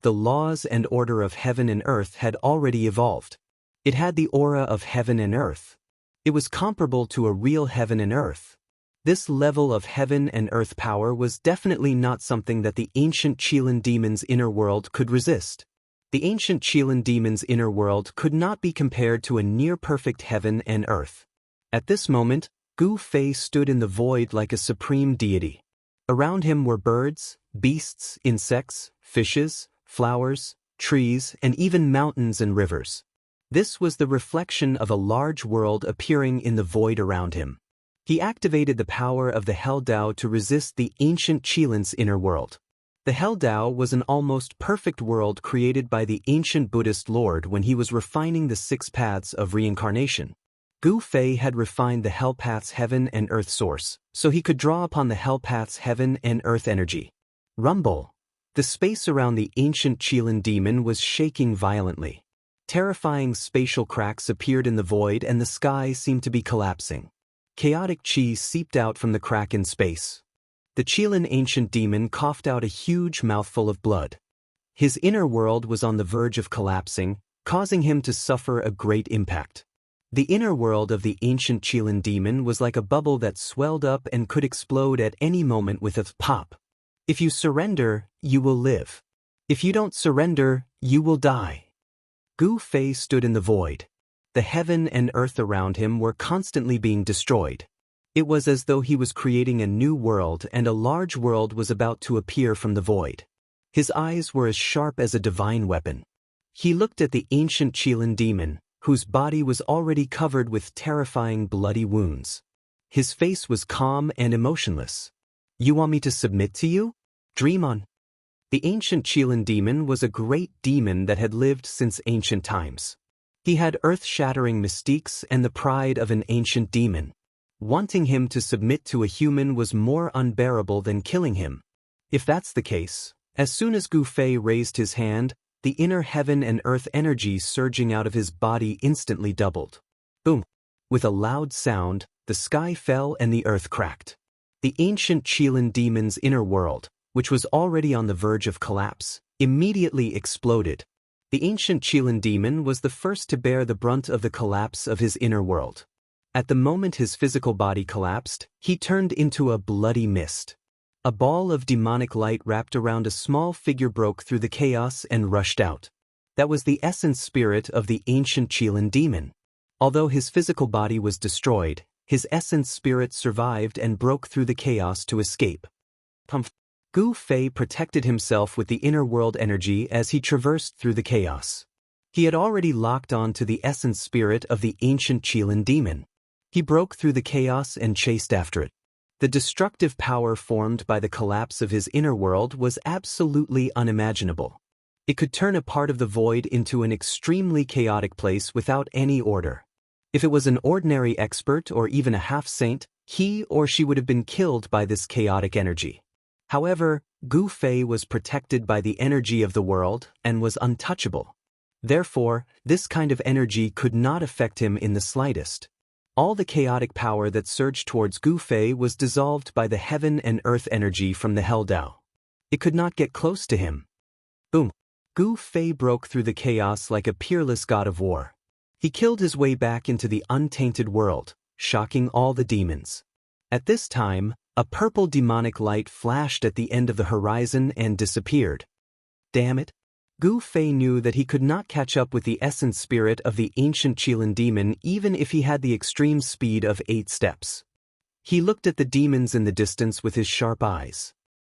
The laws and order of heaven and earth had already evolved. It had the aura of heaven and earth. It was comparable to a real heaven and earth. This level of heaven and earth power was definitely not something that the ancient Qilin demon's inner world could resist. The ancient Qilin demon's inner world could not be compared to a near-perfect heaven and earth. At this moment, Gu Fei stood in the void like a supreme deity. Around him were birds, beasts, insects, fishes, flowers, trees, and even mountains and rivers. This was the reflection of a large world appearing in the void around him. He activated the power of the Hell Dao to resist the ancient Qilin's inner world. The Hell Dao was an almost perfect world created by the ancient Buddhist Lord when he was refining the 6 paths of reincarnation. Gu Fei had refined the Hell Path's heaven and earth source, so he could draw upon the Hell Path's heaven and earth energy. Rumble! The space around the ancient Qilin demon was shaking violently. Terrifying spatial cracks appeared in the void and the sky seemed to be collapsing. chaotic chi seeped out from the crack in space. The Qilin ancient demon coughed out a huge mouthful of blood. His inner world was on the verge of collapsing, causing him to suffer a great impact. The inner world of the ancient Qilin demon was like a bubble that swelled up and could explode at any moment with a pop. If you surrender, you will live. If you don't surrender, you will die. Gu Fei stood in the void. The heaven and earth around him were constantly being destroyed. It was as though he was creating a new world and a large world was about to appear from the void. His eyes were as sharp as a divine weapon. He looked at the ancient Qilin demon, whose body was already covered with terrifying bloody wounds. His face was calm and emotionless. You want me to submit to you? Dream on. The ancient Qilin demon was a great demon that had lived since ancient times. He had earth-shattering mystiques and the pride of an ancient demon. Wanting him to submit to a human was more unbearable than killing him. If that's the case, as soon as Gu Fei raised his hand, the inner heaven and earth energy surging out of his body instantly doubled. Boom! With a loud sound, the sky fell and the earth cracked. The ancient Qilin demon's inner world, which was already on the verge of collapse, immediately exploded. The ancient Qilin demon was the first to bear the brunt of the collapse of his inner world. At the moment his physical body collapsed, he turned into a bloody mist. A ball of demonic light wrapped around a small figure broke through the chaos and rushed out. That was the essence spirit of the ancient Qilin demon. Although his physical body was destroyed, his essence spirit survived and broke through the chaos to escape. Gu Fei protected himself with the inner world energy as he traversed through the chaos. He had already locked on to the essence spirit of the ancient Qilin demon. He broke through the chaos and chased after it. The destructive power formed by the collapse of his inner world was absolutely unimaginable. It could turn a part of the void into an extremely chaotic place without any order. If it was an ordinary expert or even a half-saint, he or she would have been killed by this chaotic energy. However, Gu Fei was protected by the energy of the world and was untouchable. Therefore, this kind of energy could not affect him in the slightest. All the chaotic power that surged towards Gu Fei was dissolved by the heaven and earth energy from the Hell Dao. It could not get close to him. Boom! Gu Fei broke through the chaos like a peerless god of war. He killed his way back into the untainted world, shocking all the demons. At this time, a purple demonic light flashed at the end of the horizon and disappeared. Damn it! Gu Fei knew that he could not catch up with the essence spirit of the ancient Qilin demon even if he had the extreme speed of 8 steps. He looked at the demons in the distance with his sharp eyes.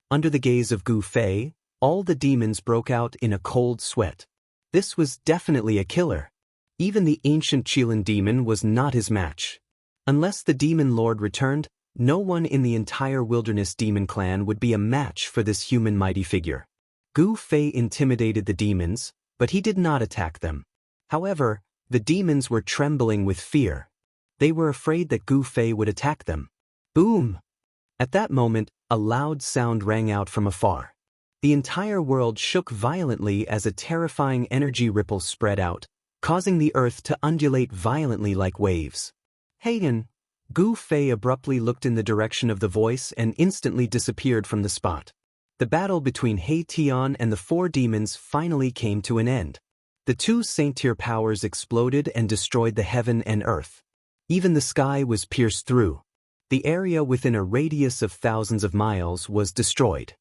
Under the gaze of Gu Fei, all the demons broke out in a cold sweat. This was definitely a killer. Even the ancient Qilin demon was not his match. Unless the demon lord returned, no one in the entire wilderness demon clan would be a match for this human mighty figure. Gu Fei intimidated the demons, but he did not attack them. However, the demons were trembling with fear. They were afraid that Gu Fei would attack them. Boom! At that moment, a loud sound rang out from afar. The entire world shook violently as a terrifying energy ripple spread out, causing the earth to undulate violently like waves. Hagen! Gu Fei abruptly looked in the direction of the voice and instantly disappeared from the spot. The battle between He Tian and the 4 demons finally came to an end. The 2 saint-tier powers exploded and destroyed the heaven and earth. Even the sky was pierced through. The area within a radius of thousands of miles was destroyed.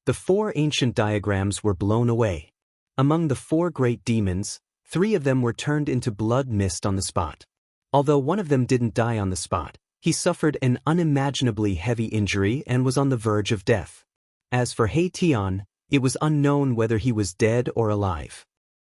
The 4 ancient diagrams were blown away. Among the 4 great demons, 3 of them were turned into blood mist on the spot. Although one of them didn't die on the spot, he suffered an unimaginably heavy injury and was on the verge of death. As for He Tian, it was unknown whether he was dead or alive.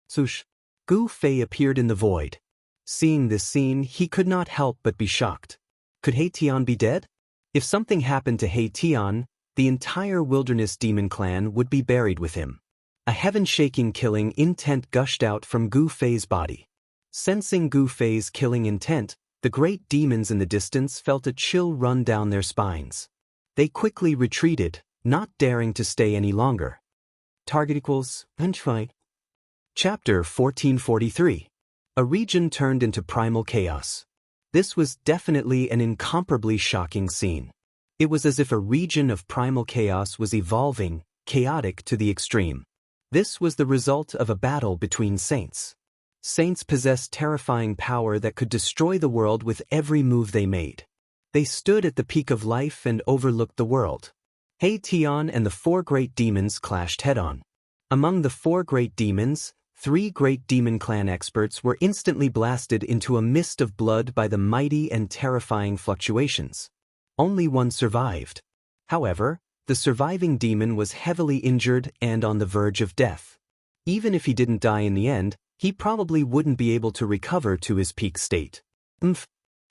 Swoosh! Gu Fei appeared in the void. Seeing this scene, he could not help but be shocked. Could He Tian be dead? If something happened to He Tian, the entire wilderness demon clan would be buried with him. A heaven-shaking killing intent gushed out from Gu Fei's body. Sensing Gu Fei's killing intent, the great demons in the distance felt a chill run down their spines. They quickly retreated, not daring to stay any longer. Target equals Undying. Chapter 1443. A region turned into primal chaos. This was definitely an incomparably shocking scene. It was as if a region of primal chaos was evolving, chaotic to the extreme. This was the result of a battle between saints. Saints possessed terrifying power that could destroy the world with every move they made. They stood at the peak of life and overlooked the world. He Tian and the four great demons clashed head-on. Among the four great demons, 3 great demon clan experts were instantly blasted into a mist of blood by the mighty and terrifying fluctuations. Only one survived. However, the surviving demon was heavily injured and on the verge of death. Even if he didn't die in the end, he probably wouldn't be able to recover to his peak state.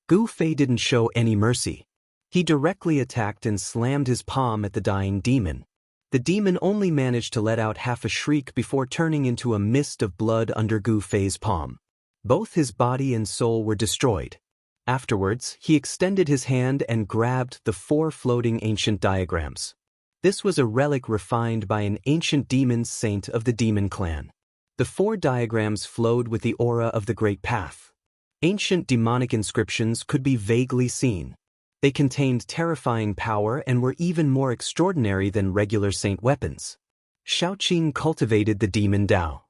Gu Fei didn't show any mercy. He directly attacked and slammed his palm at the dying demon. The demon only managed to let out half a shriek before turning into a mist of blood under Gu Fei's palm. Both his body and soul were destroyed. Afterwards, he extended his hand and grabbed the 4 floating ancient diagrams. This was a relic refined by an ancient demon saint of the demon clan. The 4 diagrams flowed with the aura of the Great Path. Ancient demonic inscriptions could be vaguely seen. They contained terrifying power and were even more extraordinary than regular saint weapons. Xiaoqing cultivated the demon Dao.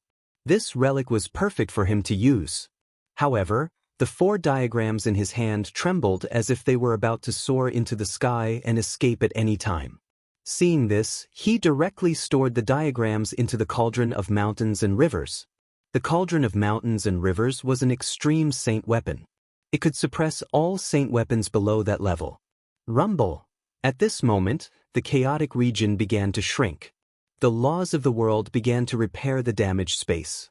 This relic was perfect for him to use. However, the 4 diagrams in his hand trembled as if they were about to soar into the sky and escape at any time. Seeing this, he directly stored the diagrams into the Cauldron of Mountains and Rivers. The Cauldron of Mountains and Rivers was an extreme saint weapon. It could suppress all saint weapons below that level. Rumble. At this moment, the chaotic region began to shrink. The laws of the world began to repair the damaged space.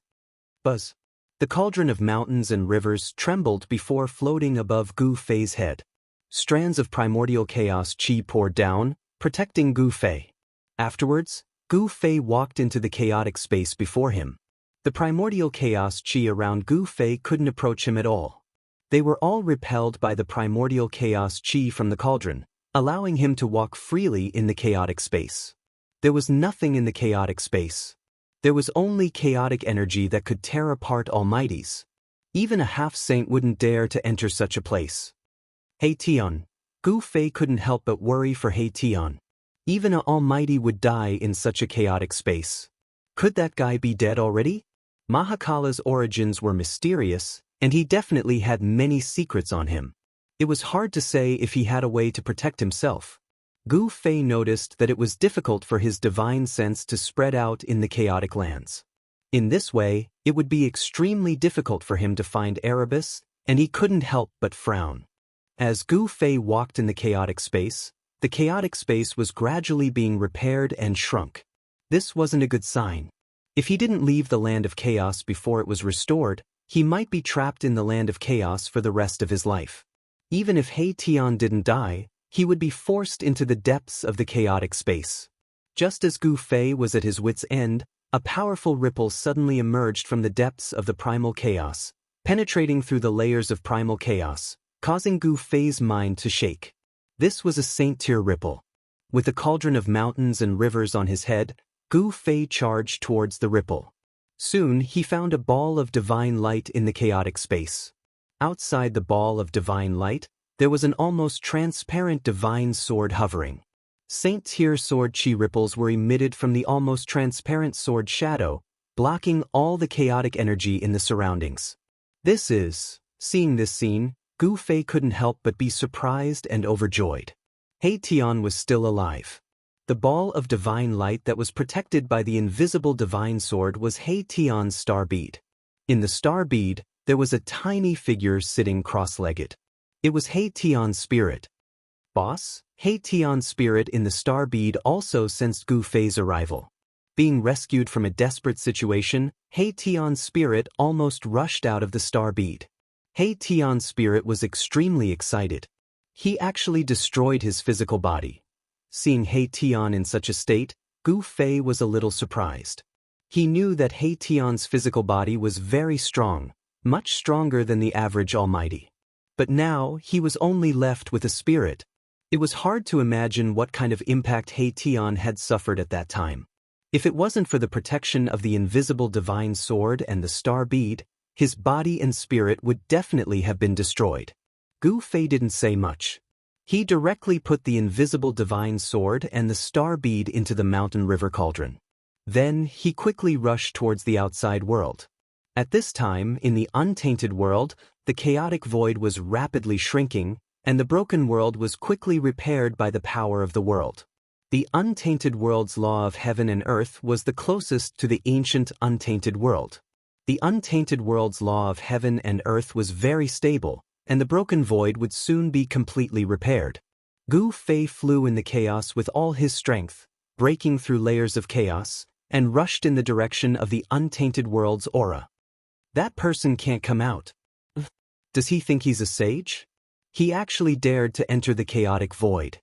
Buzz. The Cauldron of Mountains and Rivers trembled before floating above Gu Fei's head. Strands of primordial chaos qi poured down, protecting Gu Fei. Afterwards, Gu Fei walked into the chaotic space before him. The primordial chaos qi around Gu Fei couldn't approach him at all. They were all repelled by the primordial chaos qi from the cauldron, allowing him to walk freely in the chaotic space. There was nothing in the chaotic space. There was only chaotic energy that could tear apart almighties. Even a half-saint wouldn't dare to enter such a place. He Tian. Gu Fei couldn't help but worry for He Tian. Even an almighty would die in such a chaotic space. Could that guy be dead already? Mahakala's origins were mysterious, and he definitely had many secrets on him. It was hard to say if he had a way to protect himself. Gu Fei noticed that it was difficult for his divine sense to spread out in the chaotic lands. In this way, it would be extremely difficult for him to find Erebus, and he couldn't help but frown. As Gu Fei walked in the chaotic space was gradually being repaired and shrunk. This wasn't a good sign. If he didn't leave the land of chaos before it was restored, he might be trapped in the land of chaos for the rest of his life. Even if He Tian didn't die, he would be forced into the depths of the chaotic space. Just as Gu Fei was at his wit's end, a powerful ripple suddenly emerged from the depths of the primal chaos, penetrating through the layers of primal chaos, causing Gu Fei's mind to shake. This was a saint-tier ripple. With the Cauldron of Mountains and Rivers on his head, Gu Fei charged towards the ripple. Soon he found a ball of divine light in the chaotic space. Outside the ball of divine light, there was an almost transparent divine sword hovering. Saint-tier sword chi ripples were emitted from the almost transparent sword shadow, blocking all the chaotic energy in the surroundings. Seeing this scene, Gu Fei couldn't help but be surprised and overjoyed. He Tian was still alive. The ball of divine light that was protected by the invisible divine sword was He Tian's star bead. In the star bead, there was a tiny figure sitting cross-legged. It was He Tian's spirit. Boss, He Tian's spirit in the star bead also sensed Gu Fei's arrival. Being rescued from a desperate situation, He Tian's spirit almost rushed out of the star bead. He Tian's spirit was extremely excited. He actually destroyed his physical body. Seeing He Tian in such a state, Gu Fei was a little surprised. He knew that He Tian's physical body was very strong, much stronger than the average almighty. But now, he was only left with a spirit. It was hard to imagine what kind of impact He Tian had suffered at that time. If it wasn't for the protection of the invisible divine sword and the star bead, his body and spirit would definitely have been destroyed. Gu Fei didn't say much. He directly put the invisible divine sword and the star bead into the mountain river cauldron. Then he quickly rushed towards the outside world. At this time, in the untainted world, the chaotic void was rapidly shrinking, and the broken world was quickly repaired by the power of the world. The untainted world's law of heaven and earth was the closest to the ancient untainted world. The untainted world's law of heaven and earth was very stable, and the broken void would soon be completely repaired. Gu Fei flew in the chaos with all his strength, breaking through layers of chaos, and rushed in the direction of the untainted world's aura. That person can't come out. Does he think he's a sage? He actually dared to enter the chaotic void.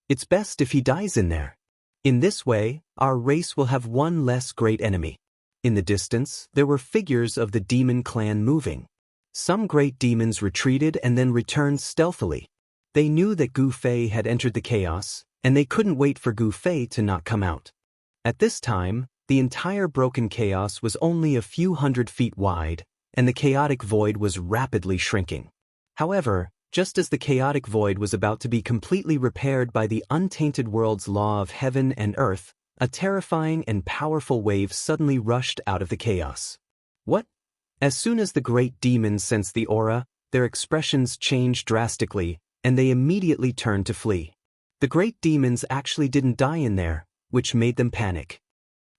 It's best if he dies in there. In this way, our race will have one less great enemy. In the distance, there were figures of the demon clan moving. Some great demons retreated and then returned stealthily. They knew that Gu Fei had entered the chaos, and they couldn't wait for Gu Fei to not come out. At this time, the entire broken chaos was only a few hundred feet wide, and the chaotic void was rapidly shrinking. However, just as the chaotic void was about to be completely repaired by the untainted world's law of heaven and earth, a terrifying and powerful wave suddenly rushed out of the chaos. What? As soon as the great demons sensed the aura, their expressions changed drastically, and they immediately turned to flee. The great demons actually didn't die in there, which made them panic.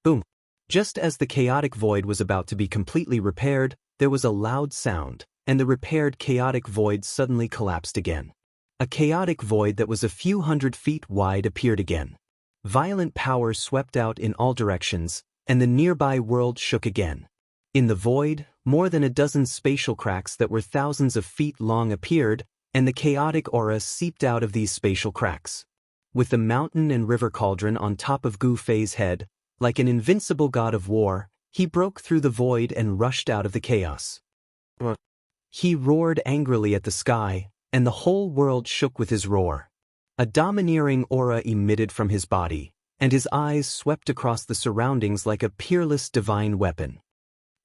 Boom! Just as the chaotic void was about to be completely repaired, there was a loud sound, and the repaired chaotic void suddenly collapsed again. A chaotic void that was a few hundred feet wide appeared again. Violent power swept out in all directions, and the nearby world shook again. In the void, more than a dozen spatial cracks that were thousands of feet long appeared, and the chaotic aura seeped out of these spatial cracks. With the mountain and river cauldron on top of Gu Fei's head, like an invincible god of war, he broke through the void and rushed out of the chaos. He roared angrily at the sky, and the whole world shook with his roar. A domineering aura emitted from his body, and his eyes swept across the surroundings like a peerless divine weapon.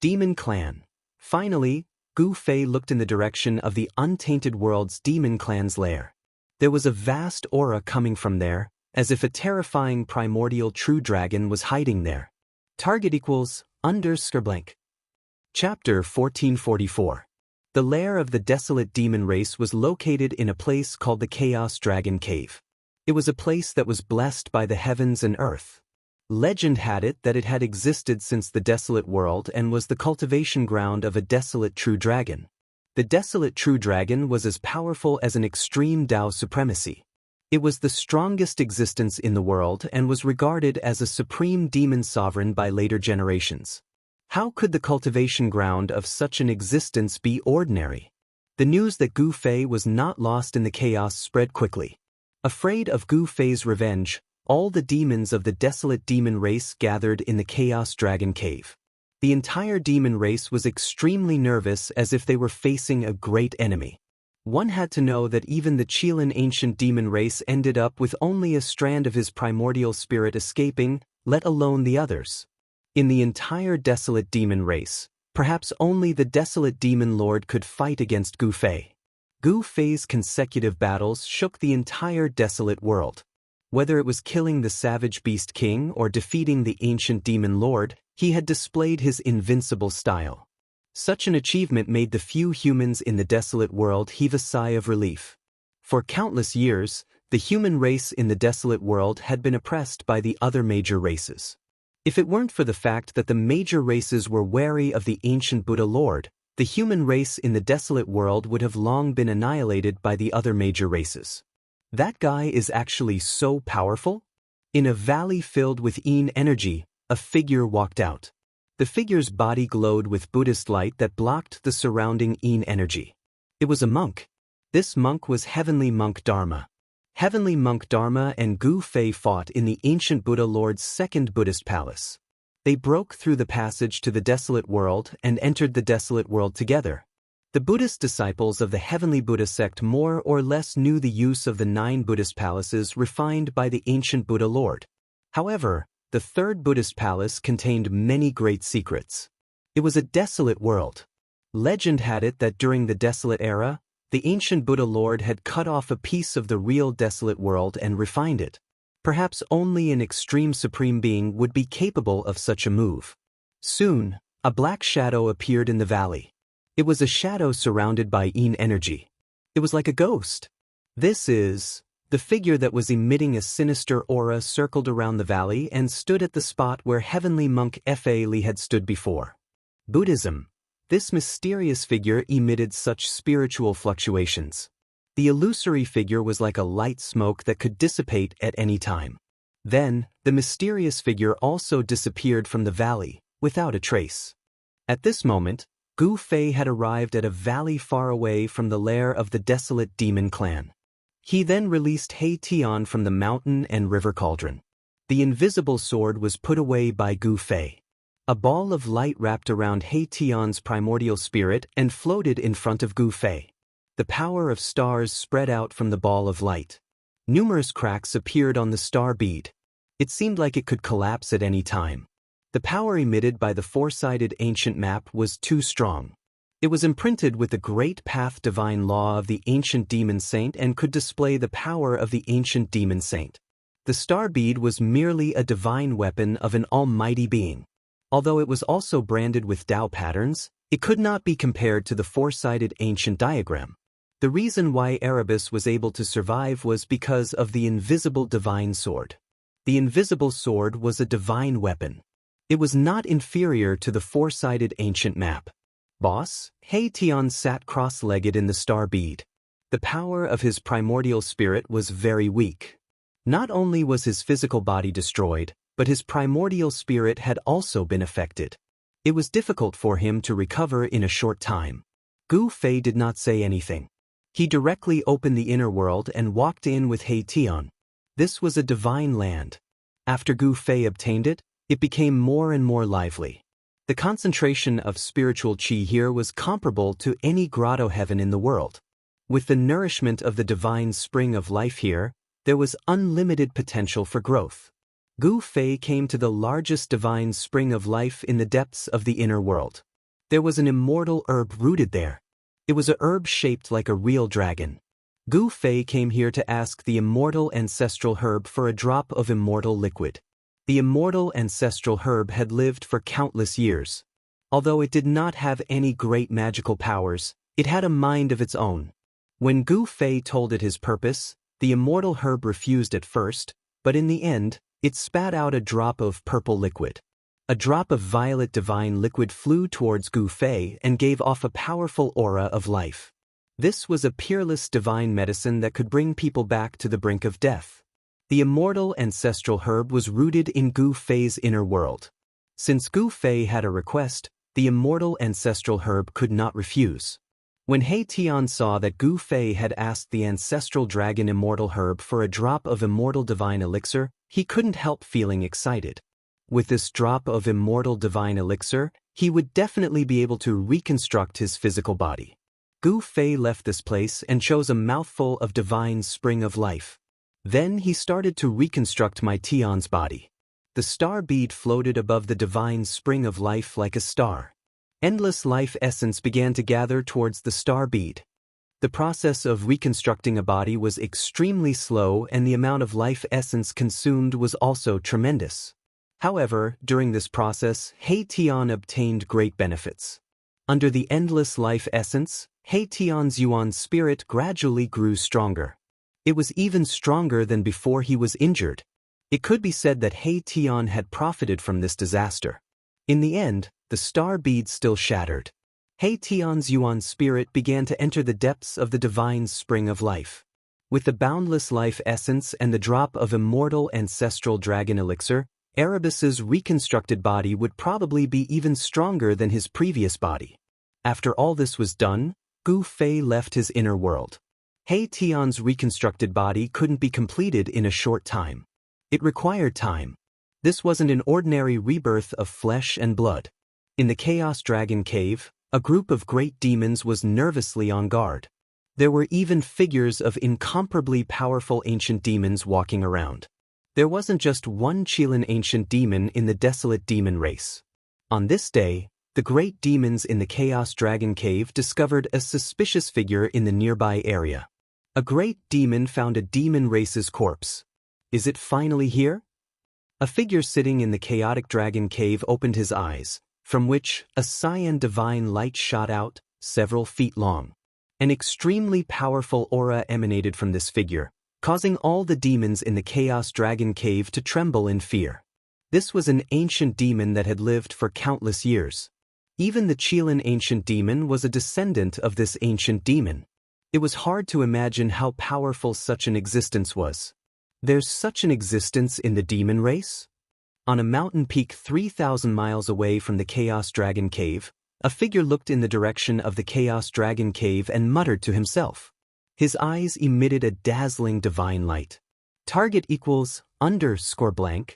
Demon Clan. Finally, Gu Fei looked in the direction of the untainted world's demon clan's lair. There was a vast aura coming from there, as if a terrifying primordial true dragon was hiding there. Target equals _blank. Chapter 1444. The lair of the desolate demon race was located in a place called the Chaos Dragon Cave. It was a place that was blessed by the heavens and earth. Legend had it that it had existed since the desolate world and was the cultivation ground of a desolate true dragon. The desolate true dragon was as powerful as an extreme Tao supremacy. It was the strongest existence in the world and was regarded as a supreme demon sovereign by later generations. How could the cultivation ground of such an existence be ordinary? The news that Gu Fei was not lost in the chaos spread quickly. Afraid of Gu Fei's revenge, all the demons of the desolate demon race gathered in the Chaos Dragon Cave. The entire demon race was extremely nervous, as if they were facing a great enemy. One had to know that even the Chilean ancient demon race ended up with only a strand of his primordial spirit escaping, let alone the others. In the entire desolate demon race, perhaps only the desolate demon lord could fight against Gu Fei. Gu Fei's consecutive battles shook the entire desolate world. Whether it was killing the savage beast king or defeating the ancient demon lord, he had displayed his invincible style. Such an achievement made the few humans in the desolate world heave a sigh of relief. For countless years, the human race in the desolate world had been oppressed by the other major races. If it weren't for the fact that the major races were wary of the ancient Buddha Lord, the human race in the desolate world would have long been annihilated by the other major races. That guy is actually so powerful? In a valley filled with Yin energy, a figure walked out. The figure's body glowed with Buddhist light that blocked the surrounding Yin energy. It was a monk. This monk was Heavenly Monk Dharma. Heavenly Monk Dharma and Gu Fei fought in the ancient Buddha Lord's second Buddhist palace. They broke through the passage to the desolate world and entered the desolate world together. The Buddhist disciples of the Heavenly Buddha sect more or less knew the use of the 9 Buddhist palaces refined by the ancient Buddha Lord. However, the third Buddhist palace contained many great secrets. It was a desolate world. Legend had it that during the desolate era, the The ancient Buddha Lord had cut off a piece of the real desolate world and refined it. Perhaps only an extreme supreme being would be capable of such a move. Soon, a black shadow appeared in the valley. It was a shadow surrounded by yin energy. It was like a ghost. The figure that was emitting a sinister aura circled around the valley and stood at the spot where heavenly monk Fa Li had stood before. Buddhism. This mysterious figure emitted such spiritual fluctuations. The illusory figure was like a light smoke that could dissipate at any time. Then, the mysterious figure also disappeared from the valley, without a trace. At this moment, Gu Fei had arrived at a valley far away from the lair of the desolate demon clan. He then released He Tian from the mountain and river cauldron. The invisible sword was put away by Gu Fei. A ball of light wrapped around He Tian's primordial spirit and floated in front of Gu Fei. The power of stars spread out from the ball of light. Numerous cracks appeared on the star bead. It seemed like it could collapse at any time. The power emitted by the four-sided ancient map was too strong. It was imprinted with the great path divine law of the ancient demon saint and could display the power of the ancient demon saint. The star bead was merely a divine weapon of an almighty being. Although it was also branded with Tao patterns, it could not be compared to the four-sided ancient diagram. The reason why Erebus was able to survive was because of the invisible divine sword. The invisible sword was a divine weapon. It was not inferior to the four-sided ancient map. Boss, He Tian sat cross-legged in the star bead. The power of his primordial spirit was very weak. Not only was his physical body destroyed, but his primordial spirit had also been affected. It was difficult for him to recover in a short time. Gu Fei did not say anything. He directly opened the inner world and walked in with He Tian. This was a divine land. After Gu Fei obtained it, it became more and more lively. The concentration of spiritual qi here was comparable to any grotto heaven in the world. With the nourishment of the divine spring of life here, there was unlimited potential for growth. Gu Fei came to the largest divine spring of life in the depths of the inner world. There was an immortal herb rooted there. It was a herb shaped like a real dragon. Gu Fei came here to ask the immortal ancestral herb for a drop of immortal liquid. The immortal ancestral herb had lived for countless years. Although it did not have any great magical powers, it had a mind of its own. When Gu Fei told it his purpose, the immortal herb refused at first, but in the end, it spat out a drop of purple liquid. A drop of violet divine liquid flew towards Gu Fei and gave off a powerful aura of life. This was a peerless divine medicine that could bring people back to the brink of death. The immortal ancestral herb was rooted in Gu Fei's inner world. Since Gu Fei had a request, the immortal ancestral herb could not refuse. When He Tian saw that Gu Fei had asked the ancestral dragon immortal herb for a drop of immortal divine elixir, he couldn't help feeling excited. With this drop of immortal divine elixir, he would definitely be able to reconstruct his physical body. Gu Fei left this place and chose a mouthful of divine spring of life. Then he started to reconstruct my Tian's body. The star bead floated above the divine spring of life like a star. Endless life essence began to gather towards the star bead. The process of reconstructing a body was extremely slow and the amount of life essence consumed was also tremendous. However, during this process, He Tian obtained great benefits. Under the endless life essence, He Tian's Yuan spirit gradually grew stronger. It was even stronger than before he was injured. It could be said that He Tian had profited from this disaster. In the end, the star bead still shattered. He Tian's Yuan spirit began to enter the depths of the divine spring of life. With the boundless life essence and the drop of immortal ancestral dragon elixir, Erebus's reconstructed body would probably be even stronger than his previous body. After all this was done, Gu Fei left his inner world. He Tian's reconstructed body couldn't be completed in a short time. It required time. This wasn't an ordinary rebirth of flesh and blood. In the Chaos Dragon Cave, a group of great demons was nervously on guard. There were even figures of incomparably powerful ancient demons walking around. There wasn't just one Qilin ancient demon in the desolate demon race. On this day, the great demons in the Chaos Dragon Cave discovered a suspicious figure in the nearby area. A great demon found a demon race's corpse. Is it finally here? A figure sitting in the chaotic dragon cave opened his eyes, from which a cyan divine light shot out, several feet long. An extremely powerful aura emanated from this figure, causing all the demons in the Chaos Dragon Cave to tremble in fear. This was an ancient demon that had lived for countless years. Even the Chilan ancient demon was a descendant of this ancient demon. It was hard to imagine how powerful such an existence was. There's such an existence in the demon race? On a mountain peak 3,000 miles away from the Chaos Dragon Cave, a figure looked in the direction of the Chaos Dragon Cave and muttered to himself. His eyes emitted a dazzling divine light. Target equals _blank.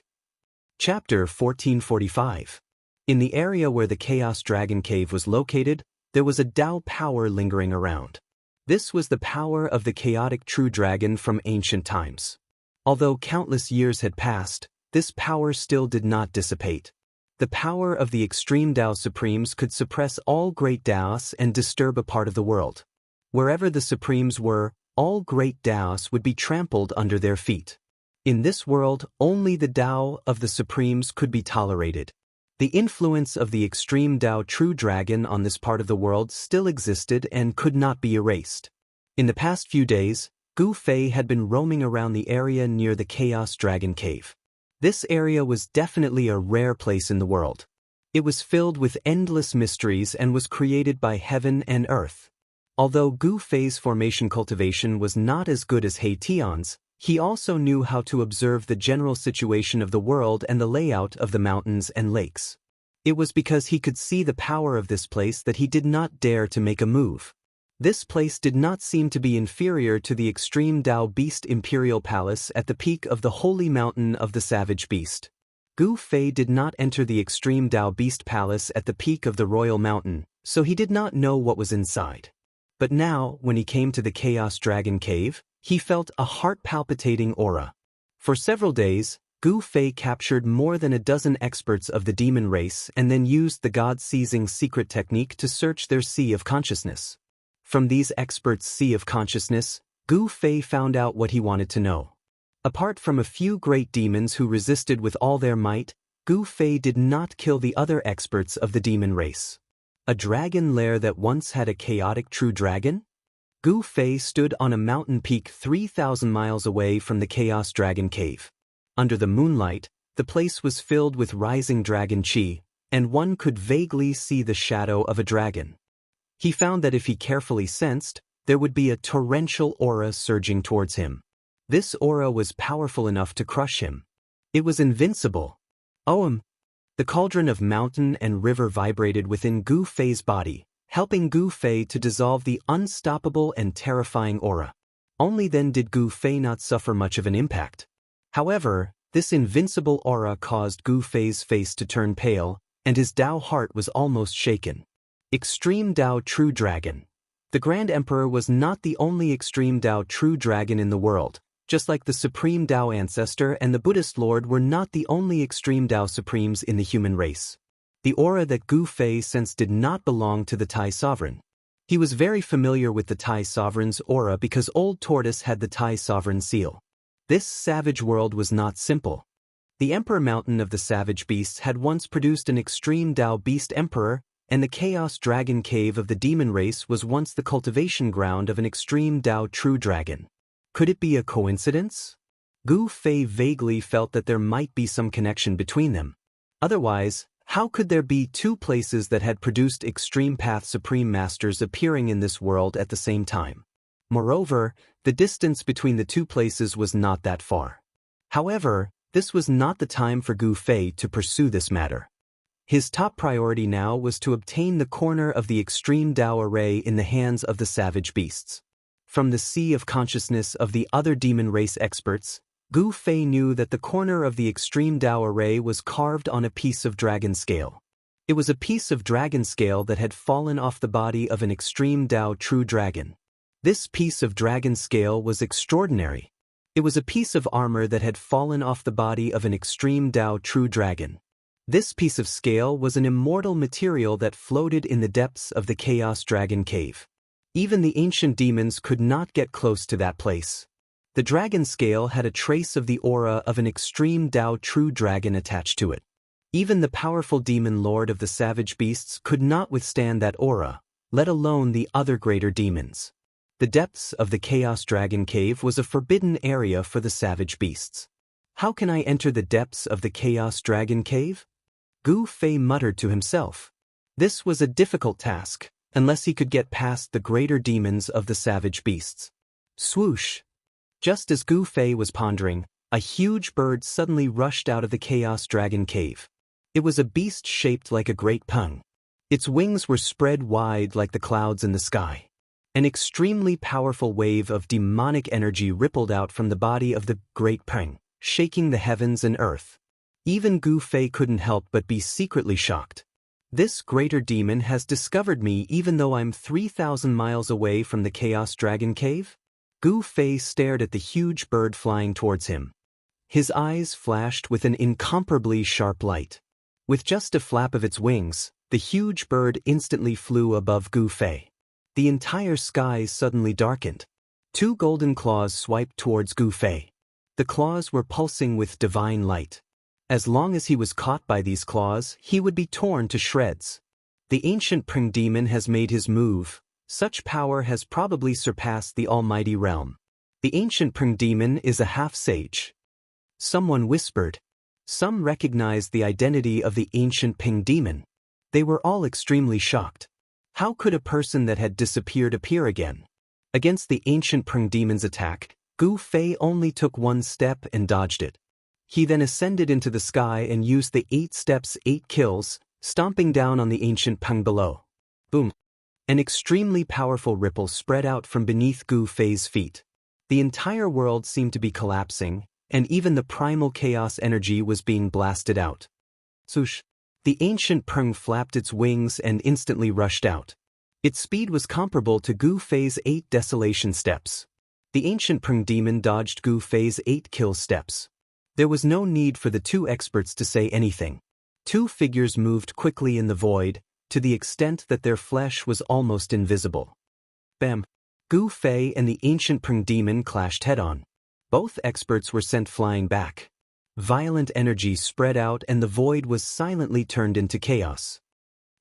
Chapter 1445. In the area where the Chaos Dragon Cave was located, there was a Tao power lingering around. This was the power of the chaotic true dragon from ancient times. Although countless years had passed, this power still did not dissipate. The power of the extreme Tao Supremes could suppress all great Taos and disturb a part of the world. Wherever the Supremes were, all great Taos would be trampled under their feet. In this world, only the Tao of the Supremes could be tolerated. The influence of the extreme Tao True Dragon on this part of the world still existed and could not be erased. In the past few days, Gu Fei had been roaming around the area near the Chaos Dragon Cave. This area was definitely a rare place in the world. It was filled with endless mysteries and was created by heaven and earth. Although Gu Fei's formation cultivation was not as good as He Tian's, he also knew how to observe the general situation of the world and the layout of the mountains and lakes. It was because he could see the power of this place that he did not dare to make a move. This place did not seem to be inferior to the extreme Tao Beast Imperial Palace at the peak of the holy mountain of the Savage Beast. Gu Fei did not enter the extreme Tao Beast Palace at the peak of the Royal Mountain, so he did not know what was inside. But now, when he came to the Chaos Dragon Cave, he felt a heart-palpitating aura. For several days, Gu Fei captured more than a dozen experts of the demon race and then used the God-seizing secret technique to search their sea of consciousness. From these experts' sea of consciousness, Gu Fei found out what he wanted to know. Apart from a few great demons who resisted with all their might, Gu Fei did not kill the other experts of the demon race. A dragon lair that once had a chaotic true dragon? Gu Fei stood on a mountain peak 3,000 miles away from the Chaos Dragon Cave. Under the moonlight, the place was filled with rising dragon chi, and one could vaguely see the shadow of a dragon. He found that if he carefully sensed, there would be a torrential aura surging towards him. This aura was powerful enough to crush him. It was invincible. The cauldron of mountain and river vibrated within Gu Fei's body, helping Gu Fei to dissolve the unstoppable and terrifying aura. Only then did Gu Fei not suffer much of an impact. However, this invincible aura caused Gu Fei's face to turn pale, and his Tao heart was almost shaken. Extreme Tao True Dragon. The Grand Emperor was not the only extreme Tao True Dragon in the world, just like the Supreme Tao Ancestor and the Buddhist Lord were not the only extreme Tao Supremes in the human race. The aura that Gu Fei sensed did not belong to the Tai Sovereign. He was very familiar with the Tai Sovereign's aura because Old Tortoise had the Tai Sovereign seal. This savage world was not simple. The Emperor Mountain of the Savage Beasts had once produced an extreme Tao Beast Emperor, and the Chaos Dragon Cave of the demon race was once the cultivation ground of an extreme Tao True Dragon. Could it be a coincidence? Gu Fei vaguely felt that there might be some connection between them. Otherwise, how could there be two places that had produced extreme path supreme masters appearing in this world at the same time? Moreover, the distance between the two places was not that far. However, this was not the time for Gu Fei to pursue this matter. His top priority now was to obtain the corner of the extreme Tao array in the hands of the savage beasts. From the sea of consciousness of the other demon race experts, Gu Fei knew that the corner of the extreme Tao array was carved on a piece of dragon scale. It was a piece of dragon scale that had fallen off the body of an extreme Tao True Dragon. This piece of dragon scale was extraordinary. It was a piece of armor that had fallen off the body of an extreme Tao True Dragon. This piece of scale was an immortal material that floated in the depths of the Chaos Dragon Cave. Even the ancient demons could not get close to that place. The dragon scale had a trace of the aura of an extreme Dao true dragon attached to it. Even the powerful demon lord of the savage beasts could not withstand that aura, let alone the other greater demons. The depths of the Chaos Dragon Cave was a forbidden area for the savage beasts. How can I enter the depths of the Chaos Dragon Cave? Gu Fei muttered to himself. This was a difficult task, unless he could get past the greater demons of the savage beasts. Swoosh! Just as Gu Fei was pondering, a huge bird suddenly rushed out of the Chaos Dragon Cave. It was a beast shaped like a great pung. Its wings were spread wide like the clouds in the sky. An extremely powerful wave of demonic energy rippled out from the body of the great pung, shaking the heavens and earth. Even Gu Fei couldn't help but be secretly shocked. This greater demon has discovered me even though I'm 3,000 miles away from the Chaos Dragon Cave? Gu Fei stared at the huge bird flying towards him. His eyes flashed with an incomparably sharp light. With just a flap of its wings, the huge bird instantly flew above Gu Fei. The entire sky suddenly darkened. Two golden claws swiped towards Gu Fei. The claws were pulsing with divine light. As long as he was caught by these claws, he would be torn to shreds. The ancient Pring demon has made his move. Such power has probably surpassed the almighty realm. The ancient Pring demon is a half-sage. Someone whispered. Some recognized the identity of the ancient Ping demon. They were all extremely shocked. How could a person that had disappeared appear again? Against the ancient Pring demon's attack, Gu Fei only took one step and dodged it. He then ascended into the sky and used the 8 steps 8 kills, stomping down on the ancient Peng below. Boom! An extremely powerful ripple spread out from beneath Gu Fei's feet. The entire world seemed to be collapsing, and even the primal chaos energy was being blasted out. Swoosh! The ancient Peng flapped its wings and instantly rushed out. Its speed was comparable to Gu Fei's 8 desolation steps. The ancient Peng demon dodged Gu Fei's 8 kill steps. There was no need for the two experts to say anything. Two figures moved quickly in the void, to the extent that their flesh was almost invisible. Bam! Gu Fei and the ancient Peng demon clashed head-on. Both experts were sent flying back. Violent energy spread out and the void was silently turned into chaos.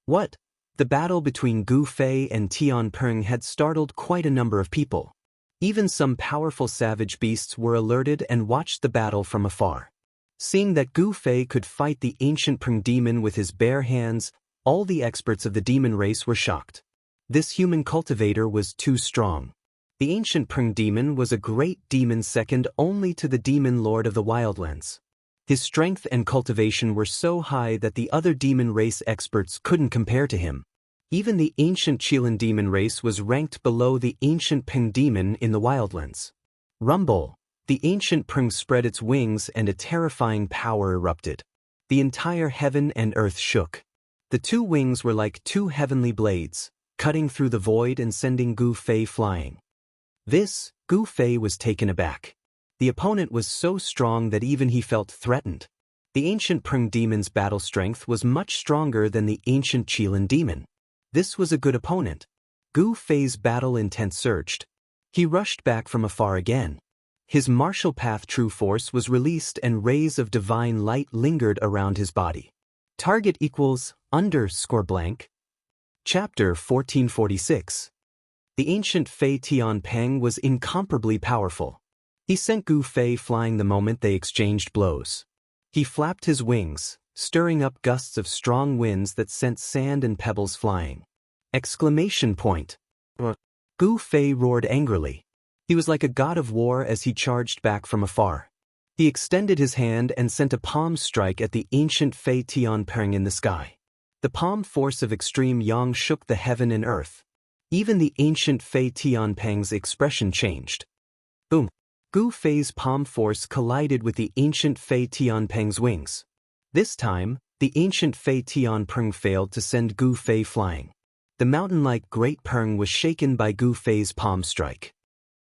What? The battle between Gu Fei and Tian Peng had startled quite a number of people. Even some powerful savage beasts were alerted and watched the battle from afar. Seeing that Gu Fei could fight the ancient Peng demon with his bare hands, all the experts of the demon race were shocked. This human cultivator was too strong. The ancient Peng demon was a great demon second only to the demon lord of the wildlands. His strength and cultivation were so high that the other demon race experts couldn't compare to him. Even the ancient Qilin demon race was ranked below the ancient Peng demon in the wildlands. Rumble! The ancient Peng spread its wings and a terrifying power erupted. The entire heaven and earth shook. The two wings were like two heavenly blades, cutting through the void and sending Gu Fei flying. Gu Fei was taken aback. The opponent was so strong that even he felt threatened. The ancient Peng demon's battle strength was much stronger than the ancient Qilin demon. This was a good opponent. Gu Fei's battle intent surged. He rushed back from afar again. His martial path true force was released and rays of divine light lingered around his body. Target equals _blank. Chapter 1446. The ancient Fei Tian Peng was incomparably powerful. He sent Gu Fei flying the moment they exchanged blows. He flapped his wings, stirring up gusts of strong winds that sent sand and pebbles flying. Exclamation point! Gu Fei roared angrily. He was like a god of war as he charged back from afar. He extended his hand and sent a palm strike at the ancient Fei Tian Peng in the sky. The palm force of extreme yang shook the heaven and earth. Even the ancient Fei Tian Peng's expression changed. Boom! Gu Fei's palm force collided with the ancient Fei Tian Peng's wings. This time, the ancient Fei Tian Peng failed to send Gu Fei flying. The mountain-like Great Peng was shaken by Gu Fei's palm strike.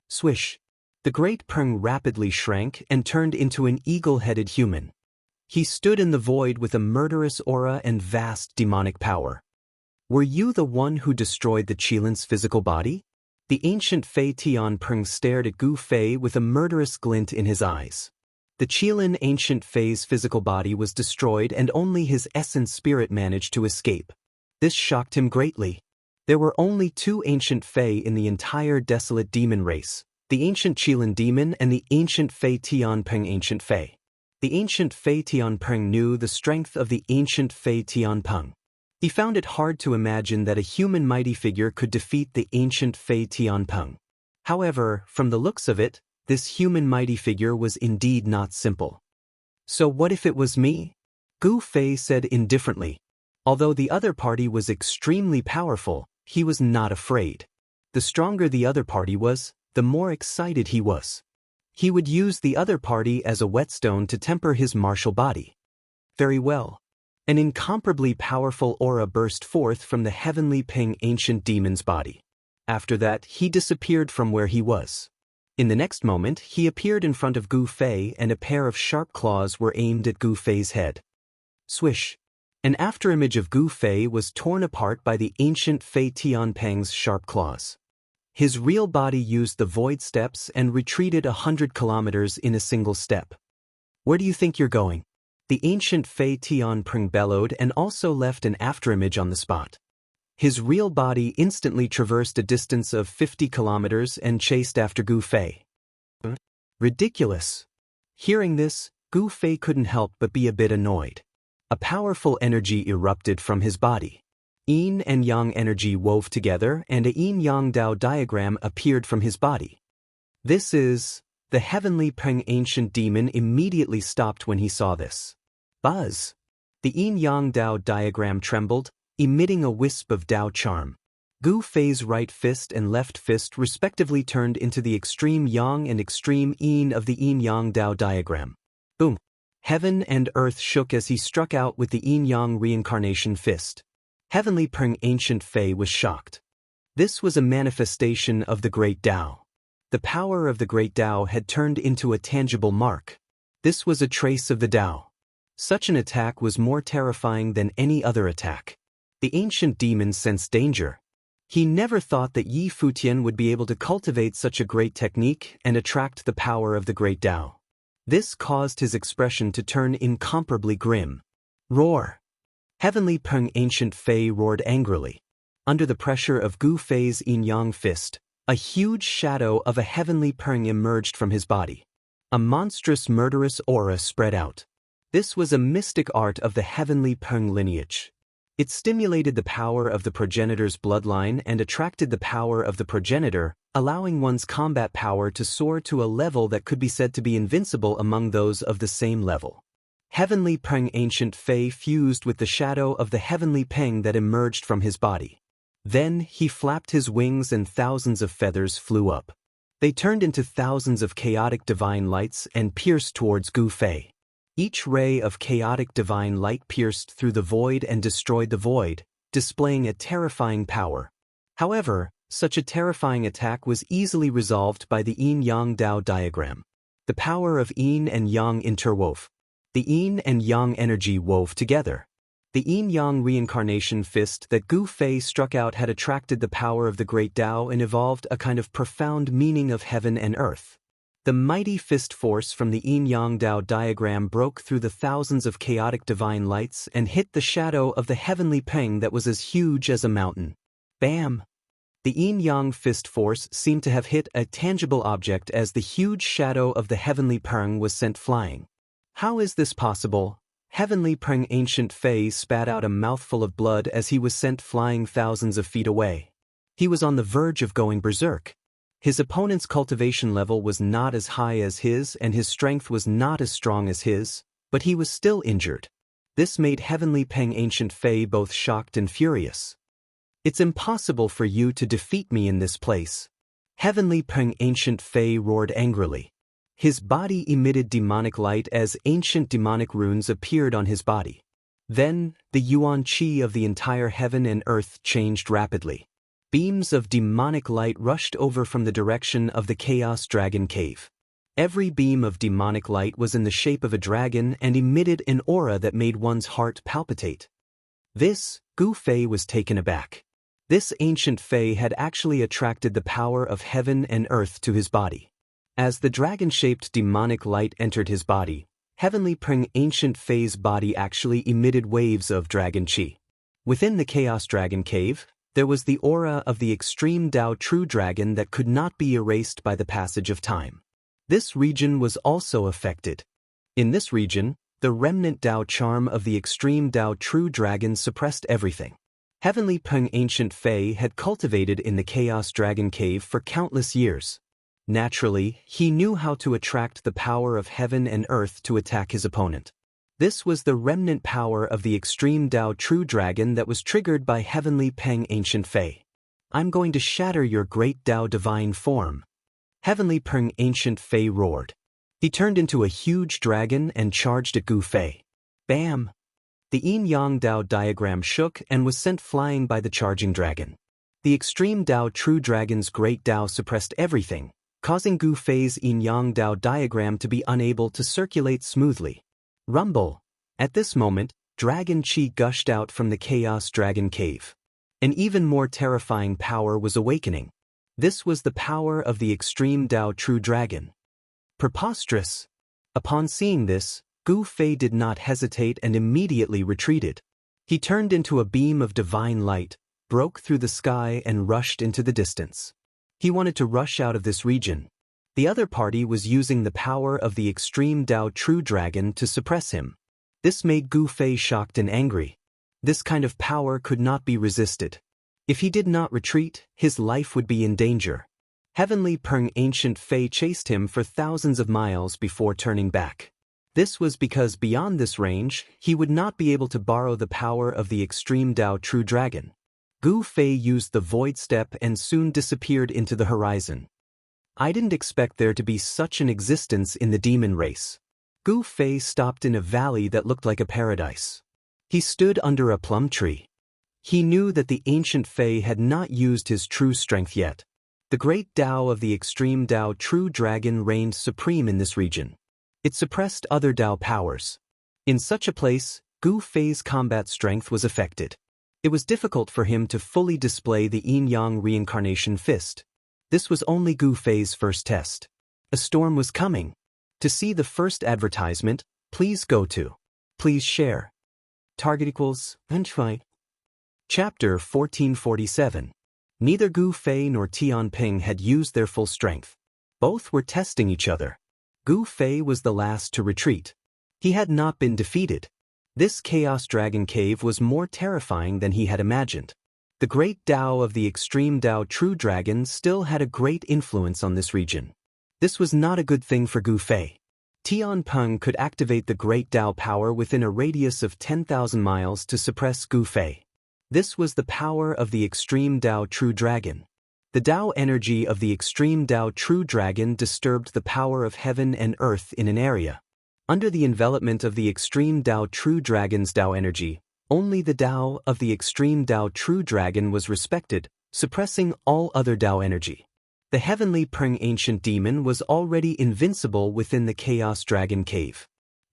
Swish! The Great Peng rapidly shrank and turned into an eagle-headed human. He stood in the void with a murderous aura and vast demonic power. Were you the one who destroyed the Qilin's physical body? The ancient Fei Tianpeng stared at Gu Fei with a murderous glint in his eyes. The Qilin ancient Fei's physical body was destroyed and only his essence spirit managed to escape. This shocked him greatly. There were only two ancient Fei in the entire desolate demon race, the ancient Qilin demon and the ancient Fei Tianpeng ancient Fei. The ancient Fei Tianpeng knew the strength of the ancient Fei Tianpeng. He found it hard to imagine that a human mighty figure could defeat the ancient Fei Tianpeng. However, from the looks of it, this human mighty figure was indeed not simple. So what if it was me? Gu Fei said indifferently. Although the other party was extremely powerful, he was not afraid. The stronger the other party was, the more excited he was. He would use the other party as a whetstone to temper his martial body. Very well. An incomparably powerful aura burst forth from the heavenly Ping ancient demon's body. After that, he disappeared from where he was. In the next moment, he appeared in front of Gu Fei and a pair of sharp claws were aimed at Gu Fei's head. Swish! An afterimage of Gu Fei was torn apart by the ancient Fei Tianpeng's sharp claws. His real body used the void steps and retreated 100 kilometers in a single step. Where do you think you're going? The ancient Fei Tianpeng bellowed and also left an afterimage on the spot. His real body instantly traversed a distance of 50 kilometers and chased after Gu Fei. Ridiculous. Hearing this, Gu Fei couldn't help but be a bit annoyed. A powerful energy erupted from his body. Yin and Yang energy wove together and a Yin-Yang Dao diagram appeared from his body. This is... The heavenly Peng ancient demon immediately stopped when he saw this. Buzz! The Yin-Yang Dao diagram trembled, emitting a wisp of Dao charm. Gu Fei's right fist and left fist respectively turned into the extreme Yang and extreme Yin of the Yin-Yang Dao diagram. Boom! Heaven and earth shook as he struck out with the Yin-Yang reincarnation fist. Heavenly Peng ancient Fei was shocked. This was a manifestation of the great Dao. The power of the great Dao had turned into a tangible mark. This was a trace of the Dao. Such an attack was more terrifying than any other attack. The ancient demon sensed danger. He never thought that Yi Futian would be able to cultivate such a great technique and attract the power of the great Dao. This caused his expression to turn incomparably grim. Roar! Heavenly Peng ancient Fei roared angrily. Under the pressure of Gu Fei's Yin-Yang fist, a huge shadow of a heavenly Peng emerged from his body. A monstrous murderous aura spread out. This was a mystic art of the heavenly Peng lineage. It stimulated the power of the progenitor's bloodline and attracted the power of the progenitor, allowing one's combat power to soar to a level that could be said to be invincible among those of the same level. Heavenly Peng ancient Fei fused with the shadow of the heavenly Peng that emerged from his body. Then he flapped his wings and thousands of feathers flew up. They turned into thousands of chaotic divine lights and pierced towards Gu Fei. Each ray of chaotic divine light pierced through the void and destroyed the void, displaying a terrifying power. However, such a terrifying attack was easily resolved by the Yin-Yang Dao diagram. The power of Yin and Yang interwove. The Yin and Yang energy wove together. The Yin-Yang reincarnation fist that Gu Fei struck out had attracted the power of the great Dao and evolved a kind of profound meaning of heaven and earth. The mighty fist force from the Yin-Yang Dao diagram broke through the thousands of chaotic divine lights and hit the shadow of the heavenly Peng that was as huge as a mountain. Bam! The Yin-Yang fist force seemed to have hit a tangible object as the huge shadow of the heavenly Peng was sent flying. How is this possible? Heavenly Peng ancient Fei spat out a mouthful of blood as he was sent flying thousands of feet away. He was on the verge of going berserk. His opponent's cultivation level was not as high as his and his strength was not as strong as his, but he was still injured. This made Heavenly Peng ancient Fei both shocked and furious. It's impossible for you to defeat me in this place. Heavenly Peng ancient Fei roared angrily. His body emitted demonic light as ancient demonic runes appeared on his body. Then, the yuan qi of the entire heaven and earth changed rapidly. Beams of demonic light rushed over from the direction of the Chaos Dragon Cave. Every beam of demonic light was in the shape of a dragon and emitted an aura that made one's heart palpitate. Gu Fei was taken aback. This ancient Fei had actually attracted the power of heaven and earth to his body. As the dragon-shaped demonic light entered his body, Heavenly Peng Ancient Fei's body actually emitted waves of dragon qi. Within the Chaos Dragon Cave, there was the aura of the extreme Tao True Dragon that could not be erased by the passage of time. This region was also affected. In this region, the remnant Tao charm of the extreme Tao True Dragon suppressed everything. Heavenly Peng Ancient Fei had cultivated in the Chaos Dragon Cave for countless years. Naturally, he knew how to attract the power of heaven and earth to attack his opponent. This was the remnant power of the extreme Tao True Dragon that was triggered by Heavenly Peng Ancient Fei. I'm going to shatter your great Tao divine form. Heavenly Peng Ancient Fei roared. He turned into a huge dragon and charged at Gu Fei. Bam! The yin-yang Tao diagram shook and was sent flying by the charging dragon. The extreme Tao True Dragon's great Tao suppressed everything, causing Gu Fei's yin-yang Tao diagram to be unable to circulate smoothly. Rumble! At this moment, dragon qi gushed out from the Chaos Dragon Cave. An even more terrifying power was awakening. This was the power of the extreme Tao True Dragon. Preposterous! Upon seeing this, Gu Fei did not hesitate and immediately retreated. He turned into a beam of divine light, broke through the sky and rushed into the distance. He wanted to rush out of this region. The other party was using the power of the extreme Tao True Dragon to suppress him. This made Gu Fei shocked and angry. This kind of power could not be resisted. If he did not retreat, his life would be in danger. Heavenly Peng Ancient Fei chased him for thousands of miles before turning back. This was because beyond this range, he would not be able to borrow the power of the extreme Tao True Dragon. Gu Fei used the void step and soon disappeared into the horizon. I didn't expect there to be such an existence in the demon race. Gu Fei stopped in a valley that looked like a paradise. He stood under a plum tree. He knew that the ancient Fei had not used his true strength yet. The great Tao of the extreme Tao True Dragon reigned supreme in this region. It suppressed other Tao powers. In such a place, Gu Fei's combat strength was affected. It was difficult for him to fully display the yin-yang reincarnation fist. This was only Gu Fei's first test. A storm was coming. To see the first advertisement, please go to. Please share. Target =. Chapter 1447. Neither Gu Fei nor Tian Ping had used their full strength. Both were testing each other. Gu Fei was the last to retreat. He had not been defeated. This Chaos Dragon Cave was more terrifying than he had imagined. The great Tao of the extreme Tao True Dragon still had a great influence on this region. This was not a good thing for Gu Fei. Tian Peng could activate the great Tao power within a radius of 10,000 miles to suppress Gu Fei. This was the power of the extreme Tao True Dragon. The Tao energy of the extreme Tao True Dragon disturbed the power of heaven and earth in an area. Under the envelopment of the extreme Tao True Dragon's Tao energy, only the Tao of the extreme Tao True Dragon was respected, suppressing all other Tao energy. The Heavenly Peng Ancient Demon was already invincible within the Chaos Dragon Cave.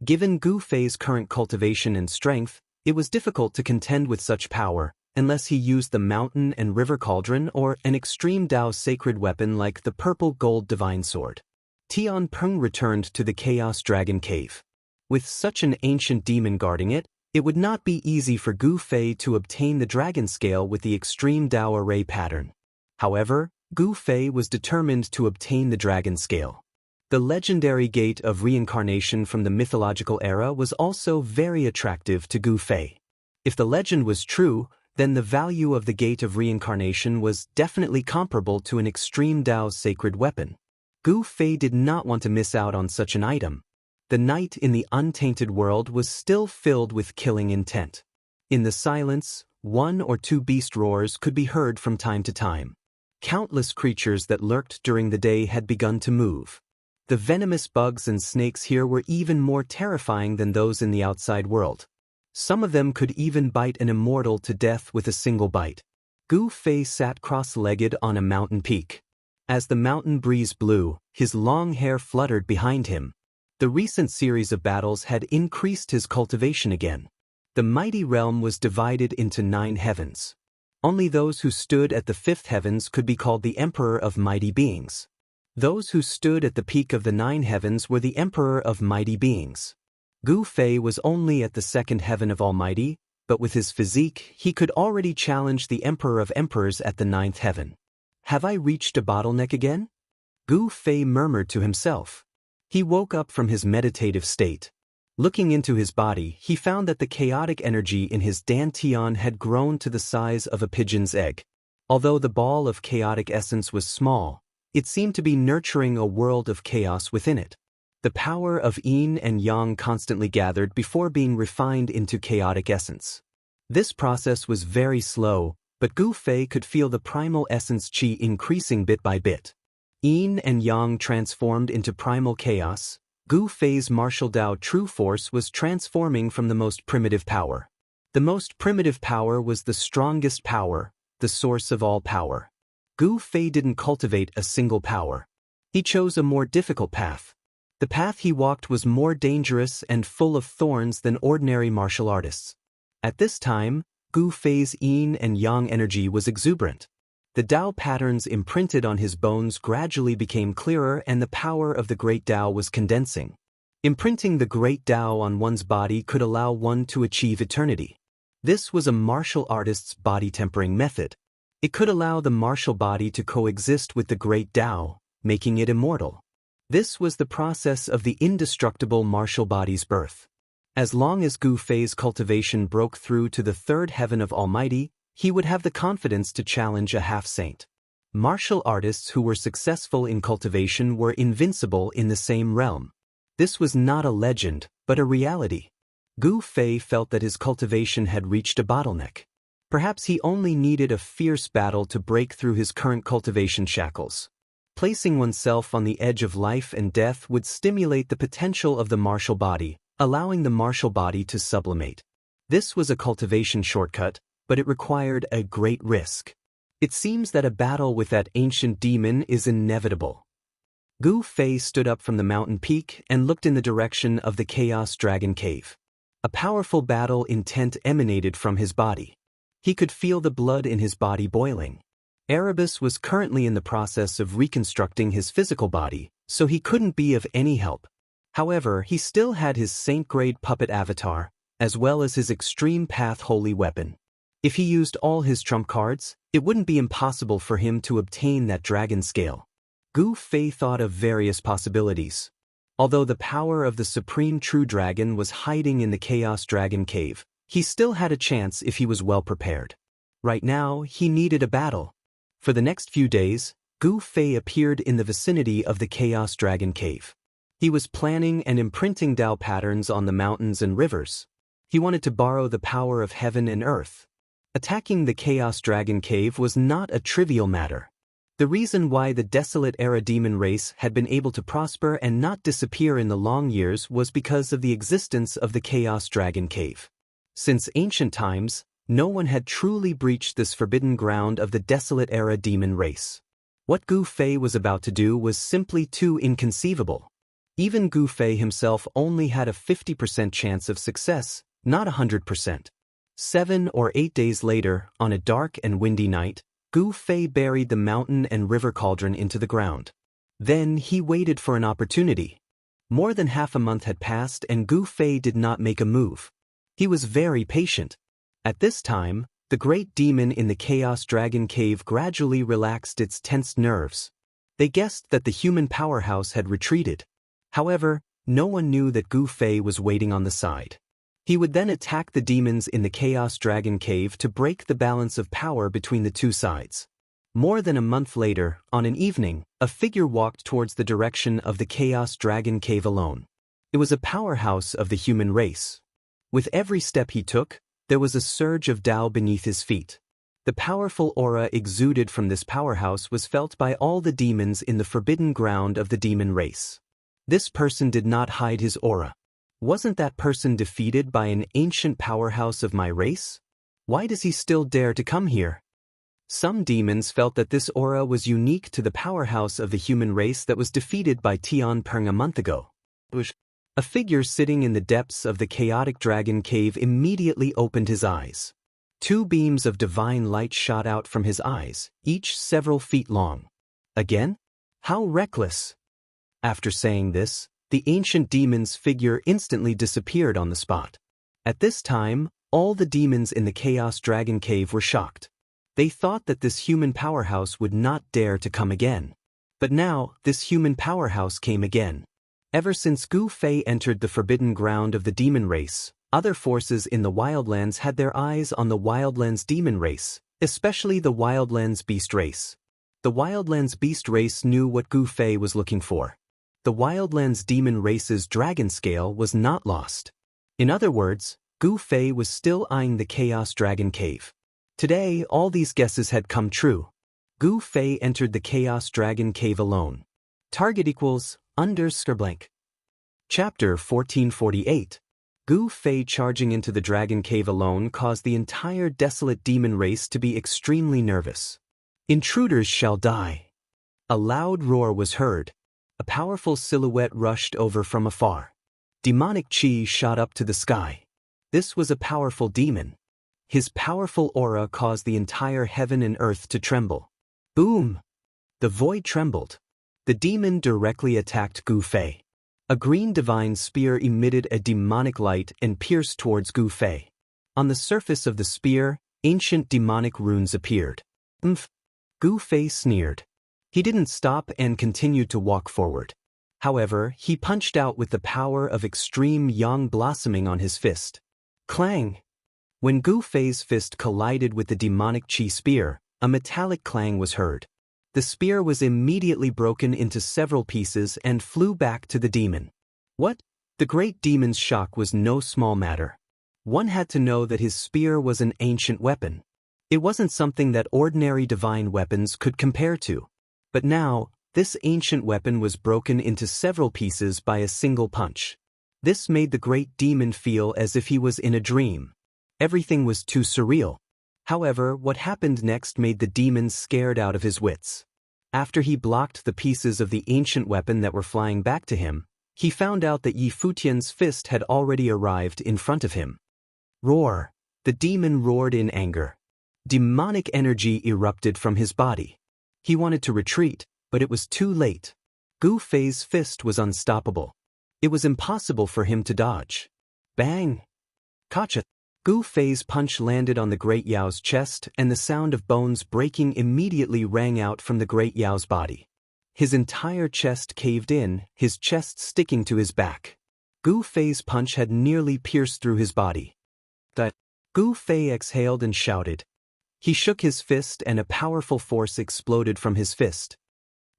Given Gu Fei's current cultivation and strength, it was difficult to contend with such power, unless he used the Mountain and River Cauldron or an extreme Tao sacred weapon like the Purple Gold Divine Sword. Tian Peng returned to the Chaos Dragon Cave. With such an ancient demon guarding it, it would not be easy for Gu Fei to obtain the dragon scale with the extreme Tao array pattern. However, Gu Fei was determined to obtain the dragon scale. The legendary gate of reincarnation from the mythological era was also very attractive to Gu Fei. If the legend was true, then the value of the gate of reincarnation was definitely comparable to an extreme Tao's sacred weapon. Gu Fei did not want to miss out on such an item. The night in the untainted world was still filled with killing intent. In the silence, one or two beast roars could be heard from time to time. Countless creatures that lurked during the day had begun to move. The venomous bugs and snakes here were even more terrifying than those in the outside world. Some of them could even bite an immortal to death with a single bite. Gu Fei sat cross-legged on a mountain peak. As the mountain breeze blew, His long hair fluttered behind him. The recent series of battles had increased his cultivation again. The mighty realm was divided into 9 heavens. Only those who stood at the 5th heavens could be called the Emperor of Mighty Beings. Those who stood at the peak of the 9 heavens were the Emperor of Mighty Beings. Gu Fei was only at the 2nd heaven of Almighty, but with his physique, he could already challenge the Emperor of Emperors at the 9th heaven. Have I reached a bottleneck again? Gu Fei murmured to himself. He woke up from his meditative state. Looking into his body, he found that the chaotic energy in his dantian had grown to the size of a pigeon's egg. Although the ball of chaotic essence was small, it seemed to be nurturing a world of chaos within it. The power of yin and yang constantly gathered before being refined into chaotic essence. This process was very slow, but Gu Fei could feel the primal essence qi increasing bit by bit. Yin and yang transformed into primal chaos. Gu Fei's martial Dao true force was transforming from the most primitive power. The most primitive power was the strongest power, the source of all power. Gu Fei didn't cultivate a single power. He chose a more difficult path. The path he walked was more dangerous and full of thorns than ordinary martial artists. At this time, Gu Fei's yin and yang energy was exuberant. The Dao patterns imprinted on his bones gradually became clearer and the power of the great Dao was condensing. Imprinting the great Dao on one's body could allow one to achieve eternity. This was a martial artist's body tempering method. It could allow the martial body to coexist with the great Dao, making it immortal. This was the process of the indestructible martial body's birth. As long as Gu Fei's cultivation broke through to the 3rd heaven of Almighty, he would have the confidence to challenge a half-saint. Martial artists who were successful in cultivation were invincible in the same realm. This was not a legend, but a reality. Gu Fei felt that his cultivation had reached a bottleneck. Perhaps he only needed a fierce battle to break through his current cultivation shackles. Placing oneself on the edge of life and death would stimulate the potential of the martial body, allowing the martial body to sublimate. This was a cultivation shortcut, but it required a great risk. It seems that a battle with that ancient demon is inevitable. Gu Fei stood up from the mountain peak and looked in the direction of the Chaos Dragon Cave. A powerful battle intent emanated from his body. He could feel the blood in his body boiling. Erebus was currently in the process of reconstructing his physical body, so he couldn't be of any help. However, he still had his saint-grade puppet avatar, as well as his extreme path holy weapon. If he used all his trump cards, it wouldn't be impossible for him to obtain that dragon scale. Gu Fei thought of various possibilities. Although the power of the supreme true dragon was hiding in the Chaos Dragon Cave, he still had a chance if he was well prepared. Right now, he needed a battle. For the next few days, Gu Fei appeared in the vicinity of the Chaos Dragon Cave. He was planning and imprinting Dao patterns on the mountains and rivers. He wanted to borrow the power of heaven and earth. Attacking the Chaos Dragon Cave was not a trivial matter. The reason why the Desolate Era demon race had been able to prosper and not disappear in the long years was because of the existence of the Chaos Dragon Cave. Since ancient times, no one had truly breached this forbidden ground of the Desolate Era demon race. What Gu Fei was about to do was simply too inconceivable. Even Gu Fei himself only had a 50% chance of success, not 100%. 7 or 8 days later, on a dark and windy night, Gu Fei buried the mountain and river cauldron into the ground. Then he waited for an opportunity. More than half a month had passed and Gu Fei did not make a move. He was very patient. At this time, the great demon in the Chaos Dragon Cave gradually relaxed its tensed nerves. They guessed that the human powerhouse had retreated. However, no one knew that Gu Fei was waiting on the side. He would then attack the demons in the Chaos Dragon Cave to break the balance of power between the two sides. More than a month later, on an evening, a figure walked towards the direction of the Chaos Dragon Cave alone. It was a powerhouse of the human race. With every step he took, there was a surge of Dao beneath his feet. The powerful aura exuded from this powerhouse was felt by all the demons in the forbidden ground of the demon race. This person did not hide his aura. Wasn't that person defeated by an ancient powerhouse of my race? Why does he still dare to come here? Some demons felt that this aura was unique to the powerhouse of the human race that was defeated by Tian Peng a month ago. A figure sitting in the depths of the chaotic dragon cave immediately opened his eyes. Two beams of divine light shot out from his eyes, each several feet long. Again? How reckless! After saying this, the ancient demon's figure instantly disappeared on the spot. At this time, all the demons in the Chaos Dragon Cave were shocked. They thought that this human powerhouse would not dare to come again. But now, this human powerhouse came again. Ever since Gu Fei entered the forbidden ground of the demon race, other forces in the Wildlands had their eyes on the Wildlands demon race, especially the Wildlands beast race. The Wildlands beast race knew what Gu Fei was looking for. The Wildlands demon race's dragon scale was not lost. In other words, Gu Fei was still eyeing the Chaos Dragon Cave. Today, all these guesses had come true. Gu Fei entered the Chaos Dragon Cave alone. Target equals _blank. Chapter 1448. Gu Fei charging into the Dragon Cave alone caused the entire desolate demon race to be extremely nervous. Intruders shall die. A loud roar was heard. A powerful silhouette rushed over from afar. Demonic chi shot up to the sky. This was a powerful demon. His powerful aura caused the entire heaven and earth to tremble. Boom! The void trembled. The demon directly attacked Gu Fei. A green divine spear emitted a demonic light and pierced towards Gu Fei. On the surface of the spear, ancient demonic runes appeared. Gu Fei sneered. He didn't stop and continued to walk forward. However, he punched out with the power of extreme yang blossoming on his fist. Clang! When Gu Fei's fist collided with the demonic chi spear, a metallic clang was heard. The spear was immediately broken into several pieces and flew back to the demon. What? The great demon's shock was no small matter. One had to know that his spear was an ancient weapon. It wasn't something that ordinary divine weapons could compare to. But now, this ancient weapon was broken into several pieces by a single punch. This made the great demon feel as if he was in a dream. Everything was too surreal. However, what happened next made the demon scared out of his wits. After he blocked the pieces of the ancient weapon that were flying back to him, he found out that Yi Futian's fist had already arrived in front of him. Roar! The demon roared in anger. Demonic energy erupted from his body. He wanted to retreat, but it was too late. Gu Fei's fist was unstoppable. It was impossible for him to dodge. Bang! Gotcha! Gu Fei's punch landed on the Great Yao's chest, and the sound of bones breaking immediately rang out from the Great Yao's body. His entire chest caved in, his chest sticking to his back. Gu Fei's punch had nearly pierced through his body. Gu Fei exhaled and shouted. He shook his fist and a powerful force exploded from his fist.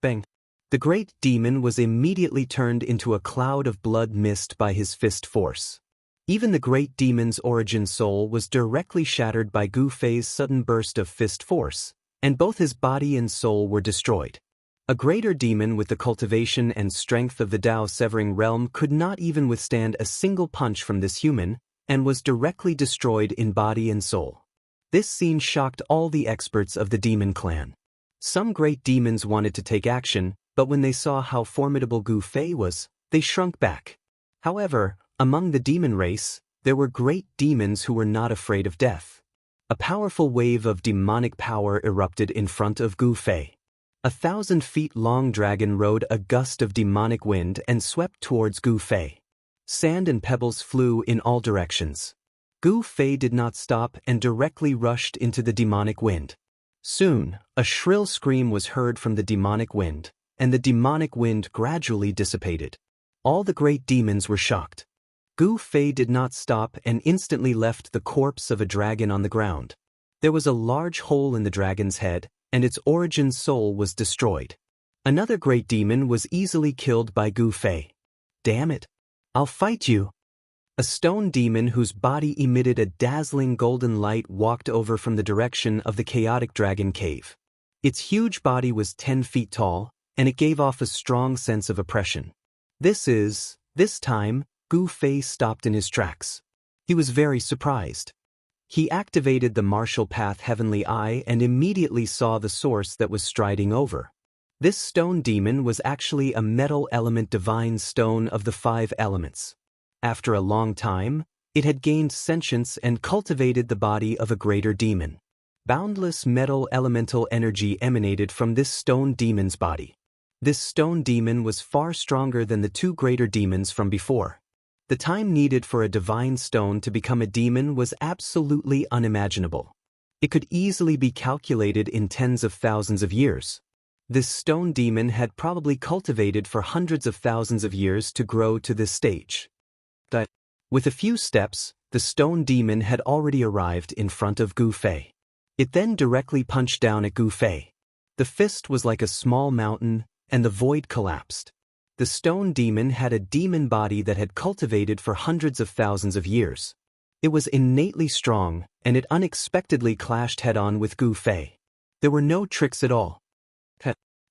Bang! The great demon was immediately turned into a cloud of blood mist by his fist force. Even the great demon's origin soul was directly shattered by Gu Fei's sudden burst of fist force, and both his body and soul were destroyed. A greater demon with the cultivation and strength of the Tao-severing realm could not even withstand a single punch from this human, and was directly destroyed in body and soul. This scene shocked all the experts of the demon clan. Some great demons wanted to take action, but when they saw how formidable Gu Fei was, they shrunk back. However, among the demon race, there were great demons who were not afraid of death. A powerful wave of demonic power erupted in front of Gu Fei. 1,000 feet long dragon rode a gust of demonic wind and swept towards Gu Fei. Sand and pebbles flew in all directions. Gu Fei did not stop and directly rushed into the demonic wind. Soon, a shrill scream was heard from the demonic wind, and the demonic wind gradually dissipated. All the great demons were shocked. Gu Fei did not stop and instantly left the corpse of a dragon on the ground. There was a large hole in the dragon's head, and its origin soul was destroyed. Another great demon was easily killed by Gu Fei. Damn it! I'll fight you! A stone demon whose body emitted a dazzling golden light walked over from the direction of the chaotic dragon cave. Its huge body was 10 feet tall, and it gave off a strong sense of oppression. This time, Gu Fei stopped in his tracks. He was very surprised. He activated the martial path Heavenly Eye and immediately saw the source that was striding over. This stone demon was actually a metal element divine stone of the 5 elements. After a long time, it had gained sentience and cultivated the body of a greater demon. Boundless metal elemental energy emanated from this stone demon's body. This stone demon was far stronger than the 2 greater demons from before. The time needed for a divine stone to become a demon was absolutely unimaginable. It could easily be calculated in tens of thousands of years. This stone demon had probably cultivated for hundreds of thousands of years to grow to this stage. But with a few steps, the stone demon had already arrived in front of Gu Fei. It then directly punched down at Gu Fei. The fist was like a small mountain, and the void collapsed. The stone demon had a demon body that had cultivated for hundreds of thousands of years. It was innately strong, and it unexpectedly clashed head-on with Gu Fei. There were no tricks at all.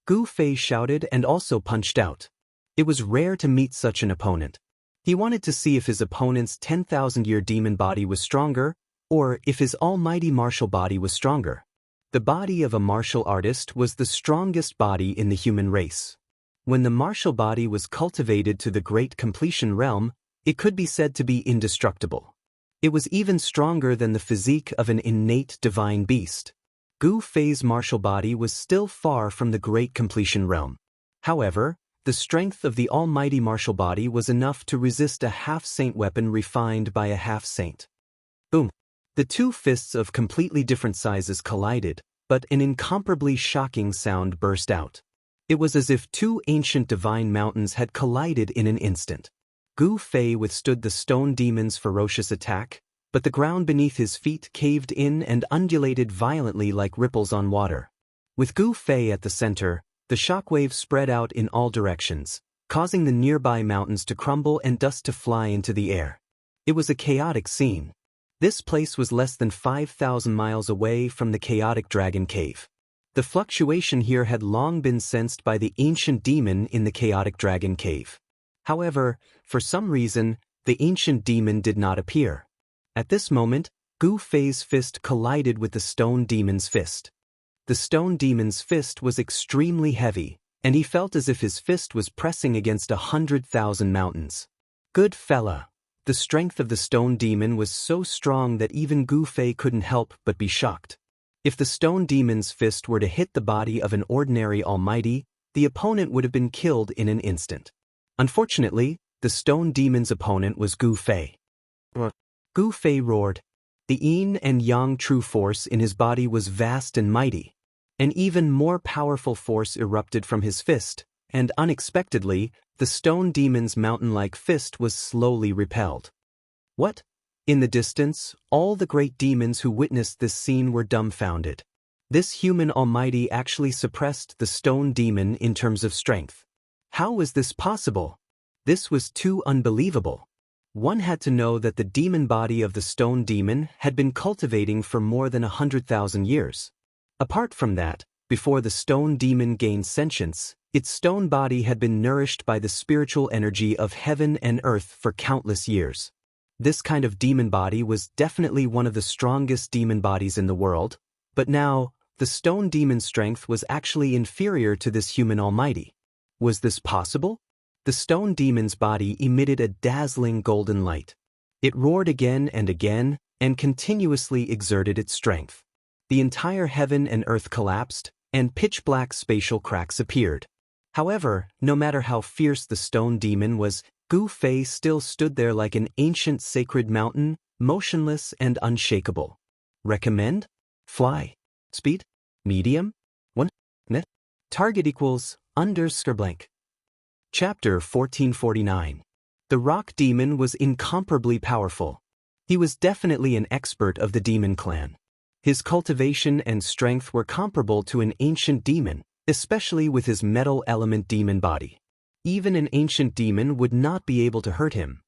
Gu Fei shouted and also punched out. It was rare to meet such an opponent. He wanted to see if his opponent's 10,000-year demon body was stronger, or if his almighty martial body was stronger. The body of a martial artist was the strongest body in the human race. When the martial body was cultivated to the great completion realm, it could be said to be indestructible. It was even stronger than the physique of an innate divine beast. Gu Fei's martial body was still far from the great completion realm. However, the strength of the almighty martial body was enough to resist a half-saint weapon refined by a half-saint. Boom! The 2 fists of completely different sizes collided, but an incomparably shocking sound burst out. It was as if 2 ancient divine mountains had collided in an instant. Gu Fei withstood the stone demon's ferocious attack, but the ground beneath his feet caved in and undulated violently like ripples on water. With Gu Fei at the center, the shockwave spread out in all directions, causing the nearby mountains to crumble and dust to fly into the air. It was a chaotic scene. This place was less than 5,000 miles away from the chaotic dragon cave. The fluctuation here had long been sensed by the ancient demon in the chaotic dragon cave. However, for some reason, the ancient demon did not appear. At this moment, Gu Fei's fist collided with the stone demon's fist. The stone demon's fist was extremely heavy, and he felt as if his fist was pressing against 100,000 mountains. Good fella. The strength of the stone demon was so strong that even Gu Fei couldn't help but be shocked. If the stone demon's fist were to hit the body of an ordinary almighty, the opponent would have been killed in an instant. Unfortunately, the stone demon's opponent was Gu Fei. Gu Fei roared. The yin and yang true force in his body was vast and mighty. An even more powerful force erupted from his fist, and unexpectedly, the stone demon's mountain-like fist was slowly repelled. What? In the distance, all the great demons who witnessed this scene were dumbfounded. This human almighty actually suppressed the stone demon in terms of strength. How was this possible? This was too unbelievable. One had to know that the demon body of the stone demon had been cultivating for more than 100,000 years. Apart from that, before the stone demon gained sentience, its stone body had been nourished by the spiritual energy of heaven and earth for countless years. This kind of demon body was definitely one of the strongest demon bodies in the world, but now, the stone demon's strength was actually inferior to this human almighty. Was this possible? The stone demon's body emitted a dazzling golden light. It roared again and continuously exerted its strength. The entire heaven and earth collapsed, and pitch-black spatial cracks appeared. However, no matter how fierce the stone demon was, Gu Fei still stood there like an ancient sacred mountain, motionless and unshakable. Recommend? Fly. Speed? Medium? 1. Net? Target equals _blank. Chapter 1449. The rock demon was incomparably powerful. He was definitely an expert of the demon clan. His cultivation and strength were comparable to an ancient demon, especially with his metal element demon body. Even an ancient demon would not be able to hurt him.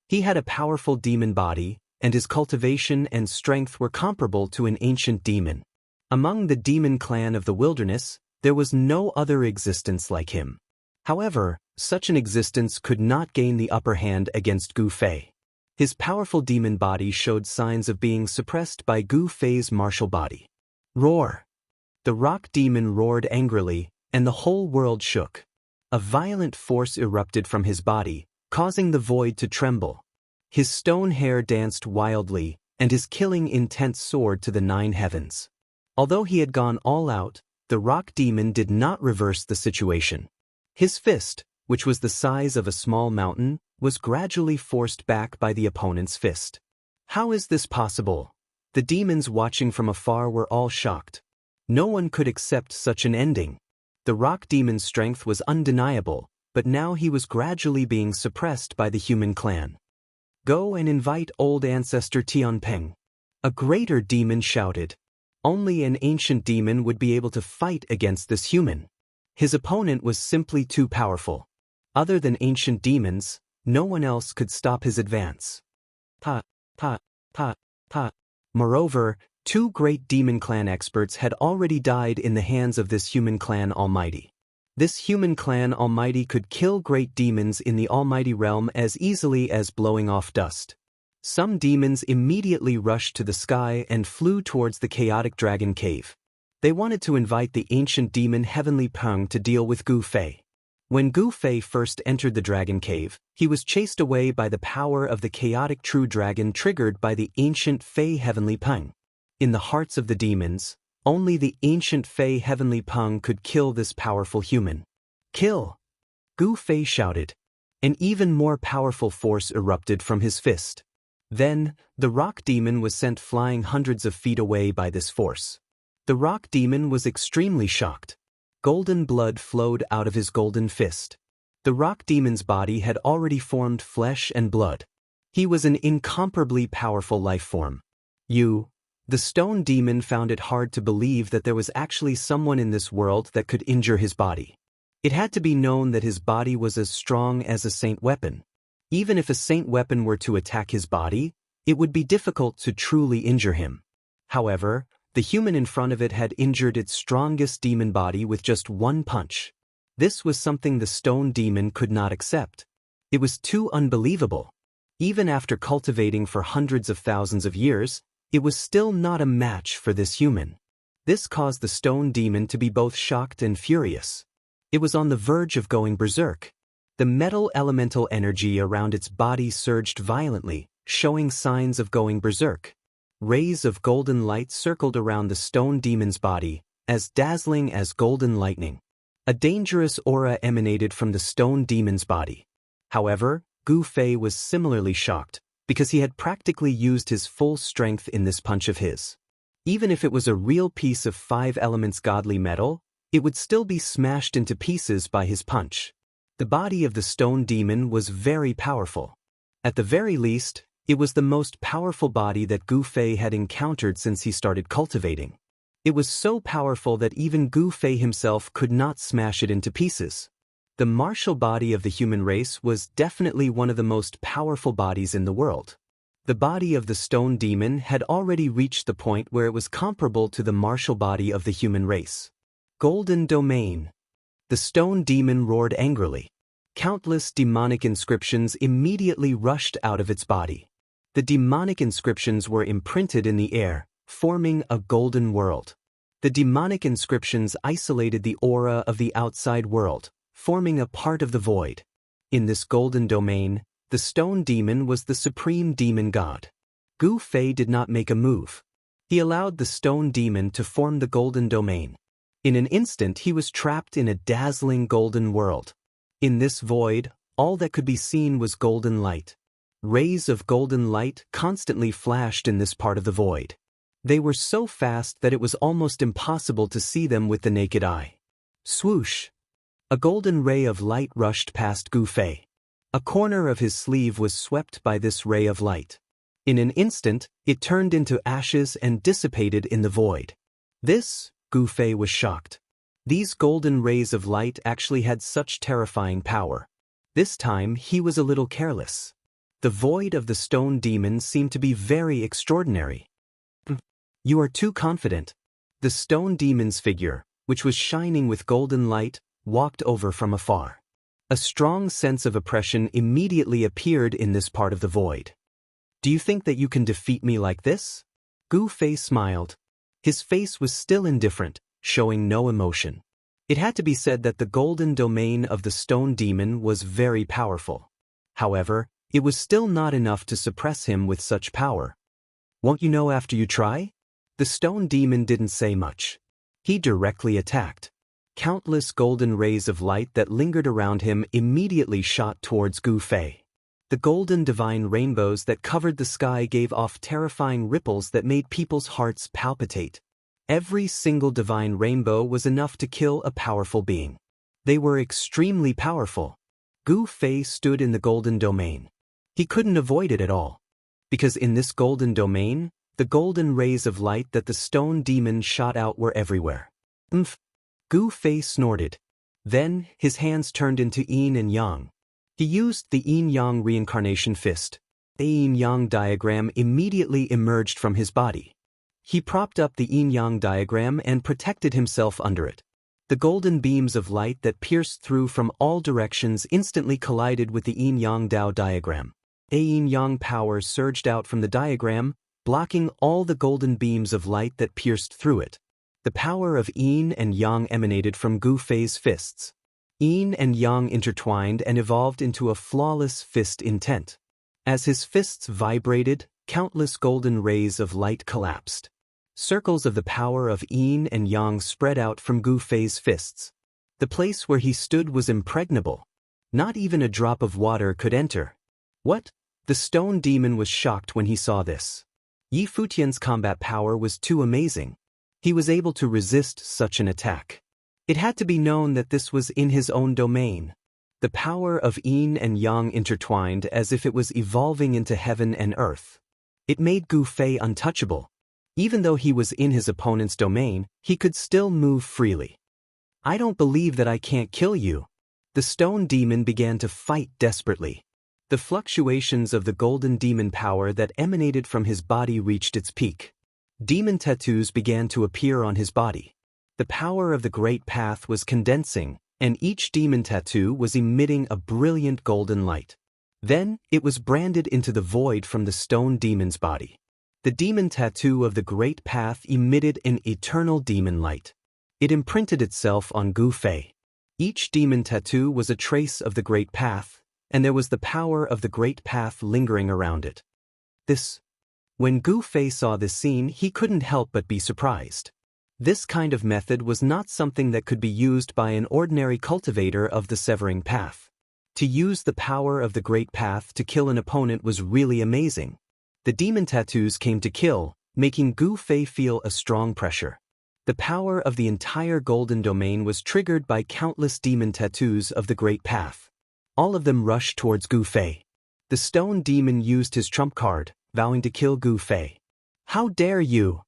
He had a powerful demon body, and his cultivation and strength were comparable to an ancient demon. Among the demon clan of the wilderness, there was no other existence like him. However, such an existence could not gain the upper hand against Gu Fei. His powerful demon body showed signs of being suppressed by Gu Fei's martial body. Roar! The rock demon roared angrily, and the whole world shook. A violent force erupted from his body, causing the void to tremble. His stone hair danced wildly, and his killing intent soared to the 9 heavens. Although he had gone all out, the rock demon did not reverse the situation. His fist, which was the size of a small mountain, was gradually forced back by the opponent's fist. How is this possible? The demons watching from afar were all shocked. No one could accept such an ending. The rock demon's strength was undeniable, but now he was gradually being suppressed by the human clan. Go and invite old ancestor Tianpeng. A greater demon shouted. Only an ancient demon would be able to fight against this human. His opponent was simply too powerful. Other than ancient demons, no one else could stop his advance. Ta, ta, ta, ta. Moreover, 2 great demon clan experts had already died in the hands of this human clan almighty. This human clan almighty could kill great demons in the almighty realm as easily as blowing off dust. Some demons immediately rushed to the sky and flew towards the chaotic dragon cave. They wanted to invite the ancient demon Heavenly Peng to deal with Gu Fei. When Gu Fei first entered the dragon cave, he was chased away by the power of the chaotic true dragon triggered by the ancient Fei Heavenly Peng. In the hearts of the demons, only the ancient Fei Heavenly Peng could kill this powerful human. Kill! Gu Fei shouted. An even more powerful force erupted from his fist. Then, the rock demon was sent flying hundreds of feet away by this force. The rock demon was extremely shocked. Golden blood flowed out of his golden fist. The rock demon's body had already formed flesh and blood. He was an incomparably powerful life form. The stone demon found it hard to believe that there was actually someone in this world that could injure his body. It had to be known that his body was as strong as a saint weapon. Even if a saint weapon were to attack his body, it would be difficult to truly injure him. However, the human in front of it had injured its strongest demon body with just 1 punch. This was something the stone demon could not accept. It was too unbelievable. Even after cultivating for hundreds of thousands of years, it was still not a match for this human. This caused the stone demon to be both shocked and furious. It was on the verge of going berserk. The metal elemental energy around its body surged violently, showing signs of going berserk. Rays of golden light circled around the stone demon's body, as dazzling as golden lightning. A dangerous aura emanated from the stone demon's body. However, Gu Fei was similarly shocked, because he had practically used his full strength in this punch of his. Even if it was a real piece of 5 elements godly metal, it would still be smashed into pieces by his punch. The body of the stone demon was very powerful. At the very least, it was the most powerful body that Gu Fei had encountered since he started cultivating. It was so powerful that even Gu Fei himself could not smash it into pieces. The martial body of the human race was definitely one of the most powerful bodies in the world. The body of the stone demon had already reached the point where it was comparable to the martial body of the human race. Golden Domain. The stone demon roared angrily. Countless demonic inscriptions immediately rushed out of its body. The demonic inscriptions were imprinted in the air, forming a golden world. The demonic inscriptions isolated the aura of the outside world, forming a part of the void. In this golden domain, the stone demon was the supreme demon god. Gu Fei did not make a move. He allowed the stone demon to form the golden domain. In an instant he was trapped in a dazzling golden world. In this void, all that could be seen was golden light. Rays of golden light constantly flashed in this part of the void. They were so fast that it was almost impossible to see them with the naked eye. Swoosh! A golden ray of light rushed past Gu Fei. A corner of his sleeve was swept by this ray of light. In an instant, it turned into ashes and dissipated in the void. Gu Fei was shocked. These golden rays of light actually had such terrifying power. This time he was a little careless. The void of the stone demon seemed to be very extraordinary. You are too confident. The stone demon's figure, which was shining with golden light, walked over from afar. A strong sense of oppression immediately appeared in this part of the void. Do you think that you can defeat me like this? Gu Fei smiled. His face was still indifferent, showing no emotion. It had to be said that the golden domain of the stone demon was very powerful. However, it was still not enough to suppress him with such power. Won't you know after you try? The stone demon didn't say much. He directly attacked. Countless golden rays of light that lingered around him immediately shot towards Gu Fei. The golden divine rainbows that covered the sky gave off terrifying ripples that made people's hearts palpitate. Every single divine rainbow was enough to kill a powerful being. They were extremely powerful. Gu Fei stood in the golden domain. He couldn't avoid it at all. Because in this golden domain, the golden rays of light that the stone demon shot out were everywhere. Umph! Gu Fei snorted. Then, his hands turned into yin and yang. He used the yin-yang reincarnation fist. The yin-yang diagram immediately emerged from his body. He propped up the yin-yang diagram and protected himself under it. The golden beams of light that pierced through from all directions instantly collided with the yin-yang Dao diagram. A yin-yang power surged out from the diagram, blocking all the golden beams of light that pierced through it. The power of yin and yang emanated from Gu Fei's fists. Yin and yang intertwined and evolved into a flawless fist intent. As his fists vibrated, countless golden rays of light collapsed. Circles of the power of yin and yang spread out from Gu Fei's fists. The place where he stood was impregnable. Not even a drop of water could enter. What? The stone demon was shocked when he saw this. Yi Futian's combat power was too amazing. He was able to resist such an attack. It had to be known that this was in his own domain. The power of yin and yang intertwined as if it was evolving into heaven and earth. It made Gu Fei untouchable. Even though he was in his opponent's domain, he could still move freely. I don't believe that I can't kill you. The stone demon began to fight desperately. The fluctuations of the golden demon power that emanated from his body reached its peak. Demon tattoos began to appear on his body. The power of the Great Path was condensing, and each demon tattoo was emitting a brilliant golden light. Then, it was branded into the void from the stone demon's body. The demon tattoo of the Great Path emitted an eternal demon light. It imprinted itself on Gu Fei. Each demon tattoo was a trace of the Great Path, and there was the power of the Great Path lingering around it. When Gu Fei saw this scene, he couldn't help but be surprised. This kind of method was not something that could be used by an ordinary cultivator of the Severing Path. To use the power of the Great Path to kill an opponent was really amazing. The demon tattoos came to kill, making Gu Fei feel a strong pressure. The power of the entire golden domain was triggered by countless demon tattoos of the Great Path. All of them rushed towards Gu Fei. The stone demon used his trump card, vowing to kill Gu Fei. How dare you!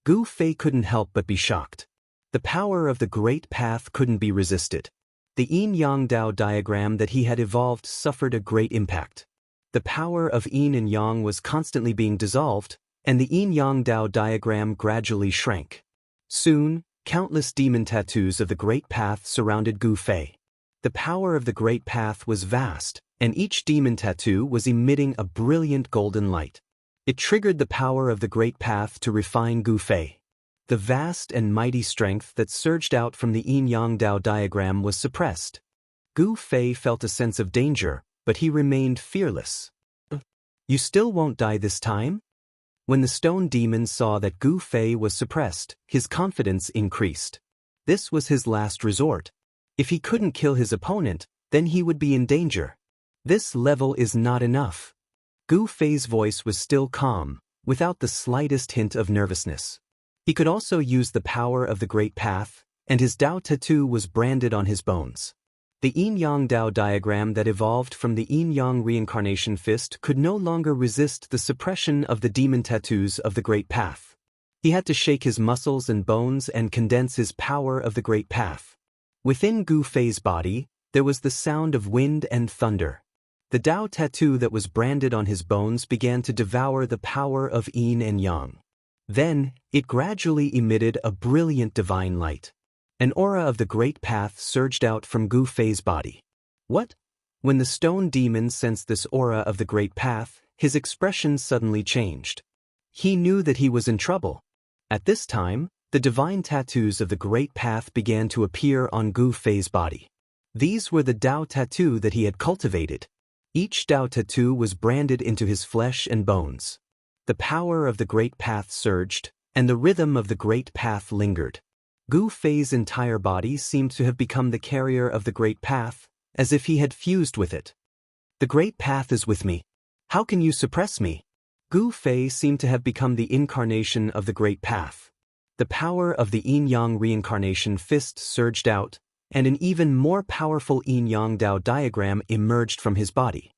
Gu Fei couldn't help but be shocked. The power of the Great Path couldn't be resisted. The yin-yang Dao diagram that he had evolved suffered a great impact. The power of yin and yang was constantly being dissolved, and the yin-yang Dao diagram gradually shrank. Soon, countless demon tattoos of the Great Path surrounded Gu Fei. The power of the Great Path was vast, and each demon tattoo was emitting a brilliant golden light. It triggered the power of the Great Path to refine Gu Fei. The vast and mighty strength that surged out from the yin-yang Dao diagram was suppressed. Gu Fei felt a sense of danger, but he remained fearless. You still won't die this time? When the stone demon saw that Gu Fei was suppressed, his confidence increased. This was his last resort. If he couldn't kill his opponent, then he would be in danger. This level is not enough. Gu Fei's voice was still calm, without the slightest hint of nervousness. He could also use the power of the Great Path, and his Dao tattoo was branded on his bones. The yin-yang Dao diagram that evolved from the yin-yang reincarnation fist could no longer resist the suppression of the demon tattoos of the Great Path. He had to shake his muscles and bones and condense his power of the Great Path. Within Gu Fei's body, there was the sound of wind and thunder. The Dao tattoo that was branded on his bones began to devour the power of yin and yang. Then, it gradually emitted a brilliant divine light. An aura of the Great Path surged out from Gu Fei's body. What? When the stone demon sensed this aura of the Great Path, his expression suddenly changed. He knew that he was in trouble. At this time, the divine tattoos of the Great Path began to appear on Gu Fei's body. These were the Dao tattoo that he had cultivated. Each Dao tattoo was branded into his flesh and bones. The power of the Great Path surged, and the rhythm of the Great Path lingered. Gu Fei's entire body seemed to have become the carrier of the Great Path, as if he had fused with it. The Great Path is with me. How can you suppress me? Gu Fei seemed to have become the incarnation of the Great Path. The power of the Yin-Yang reincarnation fist surged out, and an even more powerful Yin-Yang Dao diagram emerged from his body.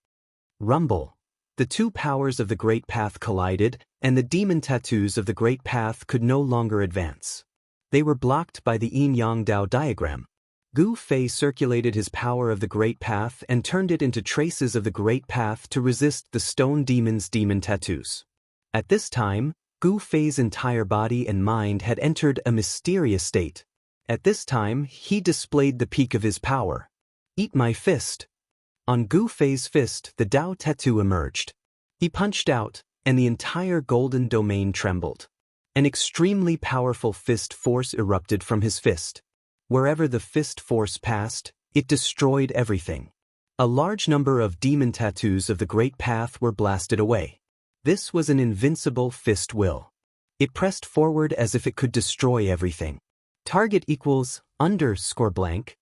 Rumble. The two powers of the Great Path collided, and the demon tattoos of the Great Path could no longer advance. They were blocked by the Yin-Yang Dao diagram. Gu Fei circulated his power of the Great Path and turned it into traces of the Great Path to resist the stone demon's demon tattoos. At this time, Gu Fei's entire body and mind had entered a mysterious state. At this time, he displayed the peak of his power. Eat my fist. On Gu Fei's fist, the Dao tattoo emerged. He punched out, and the entire golden domain trembled. An extremely powerful fist force erupted from his fist. Wherever the fist force passed, it destroyed everything. A large number of demon tattoos of the Great Path were blasted away. This was an invincible fist will. It pressed forward as if it could destroy everything. Target equals _blank.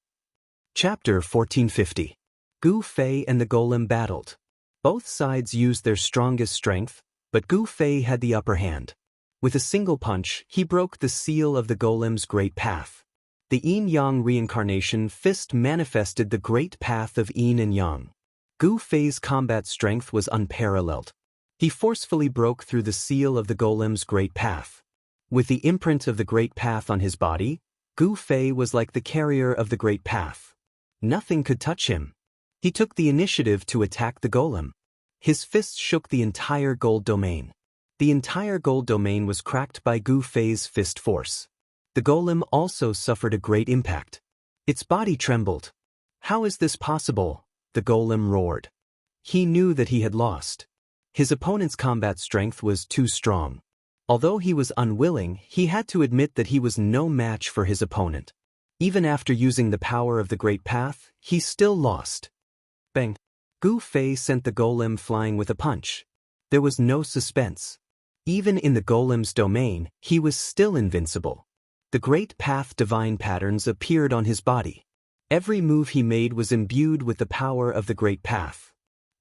Chapter 1450. Gu Fei and the Golem battled. Both sides used their strongest strength, but Gu Fei had the upper hand. With a single punch, he broke the seal of the Golem's Great Path. The Yin-Yang reincarnation fist manifested the Great Path of Yin and Yang. Gu Fei's combat strength was unparalleled. He forcefully broke through the seal of the Golem's Great Path. With the imprint of the Great Path on his body, Gu Fei was like the carrier of the Great Path. Nothing could touch him. He took the initiative to attack the Golem. His fists shook the entire gold domain. The entire gold domain was cracked by Gu Fei's fist force. The Golem also suffered a great impact. Its body trembled. How is this possible? The Golem roared. He knew that he had lost. His opponent's combat strength was too strong. Although he was unwilling, he had to admit that he was no match for his opponent. Even after using the power of the Great Path, he still lost. Bang! Gu Fei sent the Golem flying with a punch. There was no suspense. Even in the Golem's domain, he was still invincible. The Great Path divine patterns appeared on his body. Every move he made was imbued with the power of the Great Path.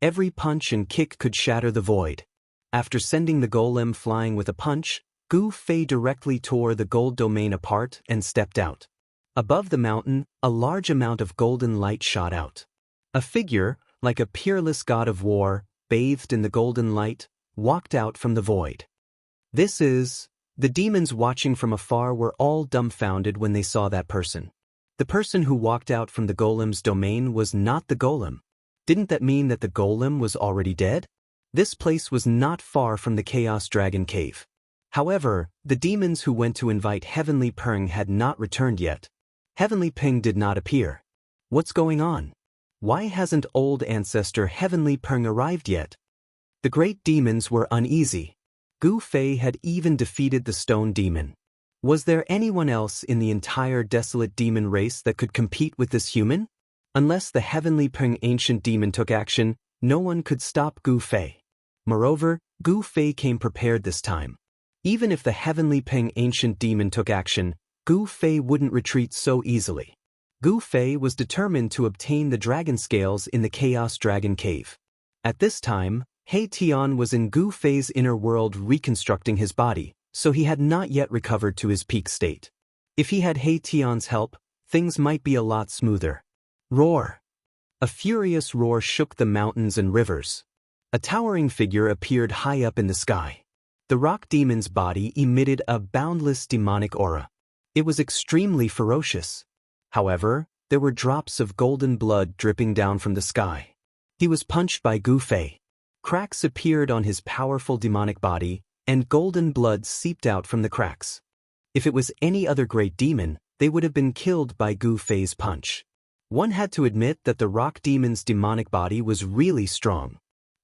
Every punch and kick could shatter the void. After sending the Golem flying with a punch, Gu Fei directly tore the gold domain apart and stepped out. Above the mountain, a large amount of golden light shot out. A figure, like a peerless god of war, bathed in the golden light, walked out from the void. The demons watching from afar were all dumbfounded when they saw that person. The person who walked out from the Golem's domain was not the Golem. Didn't that mean that the Golem was already dead? This place was not far from the Chaos Dragon Cave. However, the demons who went to invite Heavenly Peng had not returned yet. Heavenly Peng did not appear. What's going on? Why hasn't old ancestor Heavenly Peng arrived yet? The great demons were uneasy. Gu Fei had even defeated the stone demon. Was there anyone else in the entire desolate demon race that could compete with this human? Unless the Heavenly Peng ancient demon took action, no one could stop Gu Fei. Moreover, Gu Fei came prepared this time. Even if the Heavenly Peng ancient demon took action, Gu Fei wouldn't retreat so easily. Gu Fei was determined to obtain the dragon scales in the Chaos Dragon Cave. At this time, He Tian was in Gu Fei's inner world reconstructing his body, so he had not yet recovered to his peak state. If he had He Tian's help, things might be a lot smoother. Roar! A furious roar shook the mountains and rivers. A towering figure appeared high up in the sky. The rock demon's body emitted a boundless demonic aura. It was extremely ferocious. However, there were drops of golden blood dripping down from the sky. He was punched by Gu Fei. Cracks appeared on his powerful demonic body, and golden blood seeped out from the cracks. If it was any other great demon, they would have been killed by Gu Fei's punch. One had to admit that the rock demon's demonic body was really strong.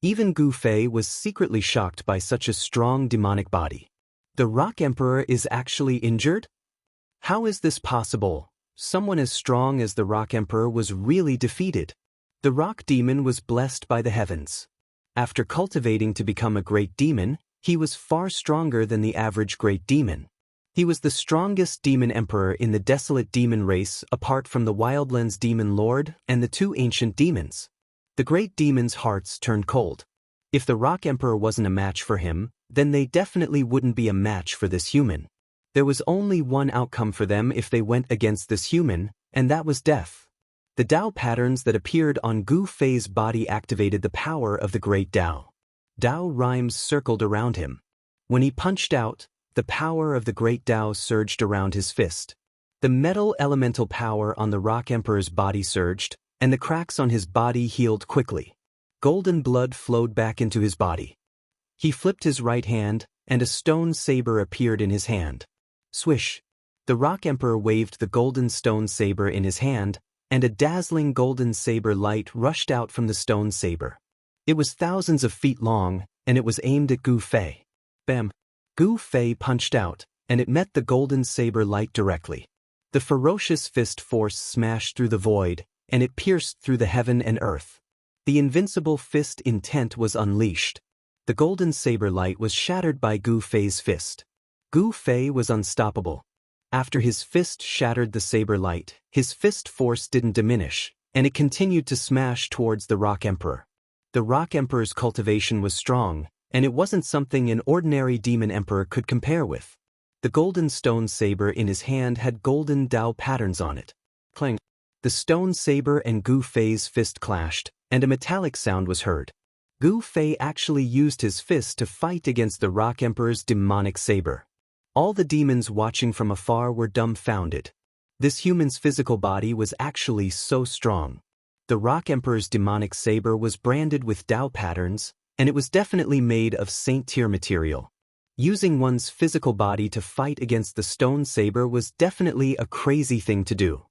Even Gu Fei was secretly shocked by such a strong demonic body. The Rock Emperor is actually injured? How is this possible? Someone as strong as the Rock Emperor was really defeated. The Rock Demon was blessed by the heavens. After cultivating to become a great demon, he was far stronger than the average great demon. He was the strongest demon emperor in the desolate demon race apart from the Wildlands demon lord and the two ancient demons. The great demons' hearts turned cold. If the Rock Emperor wasn't a match for him, then they definitely wouldn't be a match for this human. There was only one outcome for them if they went against this human, and that was death. The Dao patterns that appeared on Gu Fei's body activated the power of the great Dao. Dao rhymes circled around him. When he punched out, the power of the great Dao surged around his fist. The metal elemental power on the Rock Emperor's body surged, and the cracks on his body healed quickly. Golden blood flowed back into his body. He flipped his right hand, and a stone saber appeared in his hand. Swish! The Rock Emperor waved the golden stone saber in his hand, and a dazzling golden saber light rushed out from the stone saber. It was thousands of feet long, and it was aimed at Gu Fei. Bam! Gu Fei punched out, and it met the golden saber light directly. The ferocious fist force smashed through the void, and it pierced through the heaven and earth. The invincible fist intent was unleashed. The golden saber light was shattered by Gu Fei's fist. Gu Fei was unstoppable. After his fist shattered the saber light, his fist force didn't diminish, and it continued to smash towards the Rock Emperor. The Rock Emperor's cultivation was strong, and it wasn't something an ordinary demon emperor could compare with. The golden stone saber in his hand had golden Dao patterns on it. Clang! The stone saber and Gu Fei's fist clashed, and a metallic sound was heard. Gu Fei actually used his fist to fight against the Rock Emperor's demonic saber. All the demons watching from afar were dumbfounded. This human's physical body was actually so strong. The Rock Emperor's demonic saber was branded with Dao patterns, and it was definitely made of saint-tier material. Using one's physical body to fight against the stone saber was definitely a crazy thing to do.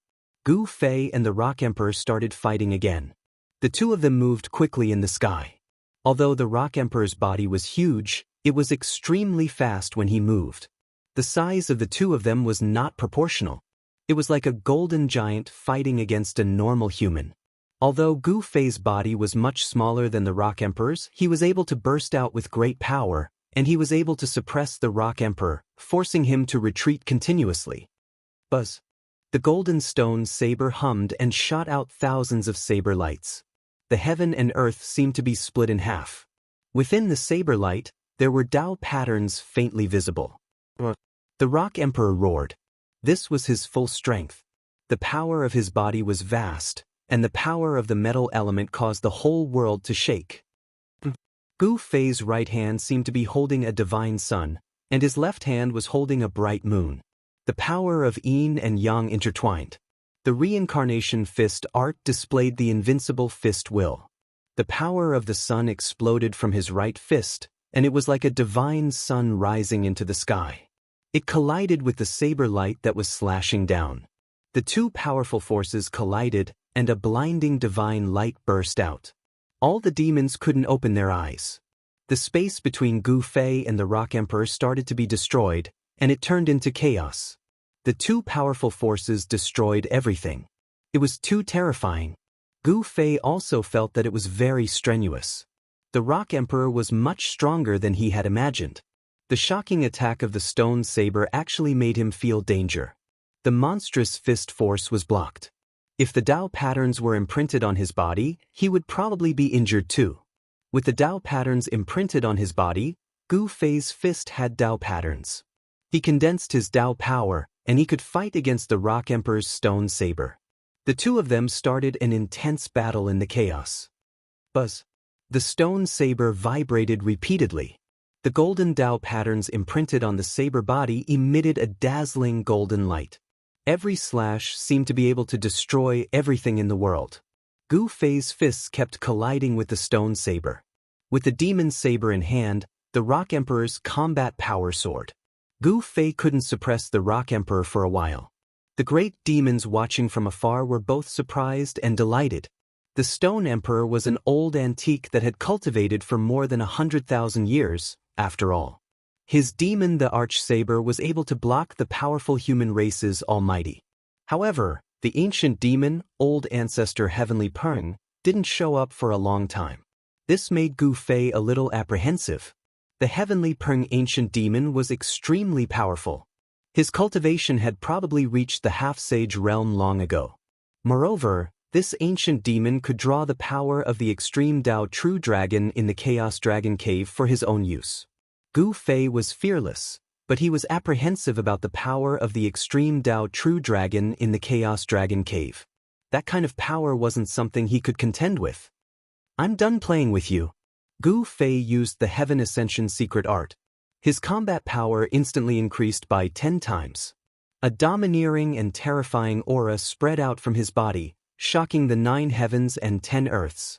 Gu Fei and the Rock Emperor started fighting again. The two of them moved quickly in the sky. Although the Rock Emperor's body was huge, it was extremely fast when he moved. The size of the two of them was not proportional. It was like a golden giant fighting against a normal human. Although Gu Fei's body was much smaller than the Rock Emperor's, he was able to burst out with great power, and he was able to suppress the Rock Emperor, forcing him to retreat continuously. Buzz! The golden stone saber hummed and shot out thousands of saber lights. The heaven and earth seemed to be split in half. Within the saber light, there were Dao patterns faintly visible. The Rock Emperor roared. This was his full strength. The power of his body was vast, and the power of the metal element caused the whole world to shake. Gu Fei's right hand seemed to be holding a divine sun, and his left hand was holding a bright moon. The power of yin and yang intertwined. The reincarnation fist art displayed the invincible fist will. The power of the sun exploded from his right fist, and it was like a divine sun rising into the sky. It collided with the saber light that was slashing down. The two powerful forces collided, and a blinding divine light burst out. All the demons couldn't open their eyes. The space between Gu Fei and the Rock Emperor started to be destroyed, and it turned into chaos. The two powerful forces destroyed everything. It was too terrifying. Gu Fei also felt that it was very strenuous. The Rock Emperor was much stronger than he had imagined. The shocking attack of the stone saber actually made him feel danger. The monstrous fist force was blocked. If the Dao patterns were imprinted on his body, he would probably be injured too. With the Dao patterns imprinted on his body, Gu Fei's fist had Dao patterns. He condensed his Dao power, and he could fight against the Rock Emperor's stone saber. The two of them started an intense battle in the chaos. Buzz! The stone saber vibrated repeatedly. The golden Dao patterns imprinted on the saber body emitted a dazzling golden light. Every slash seemed to be able to destroy everything in the world. Gu Fei's fists kept colliding with the stone saber. With the demon saber in hand, the Rock Emperor's combat power soared. Gu Fei couldn't suppress the Rock Emperor for a while. The great demons watching from afar were both surprised and delighted. The Stone Emperor was an old antique that had cultivated for more than 100,000 years, after all. His demon the Archsaber was able to block the powerful human race's almighty. However, the ancient demon, old ancestor Heavenly Peng, didn't show up for a long time. This made Gu Fei a little apprehensive. The Heavenly Peng ancient demon was extremely powerful. His cultivation had probably reached the half-sage realm long ago. Moreover, this ancient demon could draw the power of the extreme Dao True Dragon in the Chaos Dragon Cave for his own use. Gu Fei was fearless, but he was apprehensive about the power of the extreme Dao True Dragon in the Chaos Dragon Cave. That kind of power wasn't something he could contend with. I'm done playing with you. Gu Fei used the Heaven Ascension secret art. His combat power instantly increased by 10 times. A domineering and terrifying aura spread out from his body, shocking the 9 heavens and 10 earths.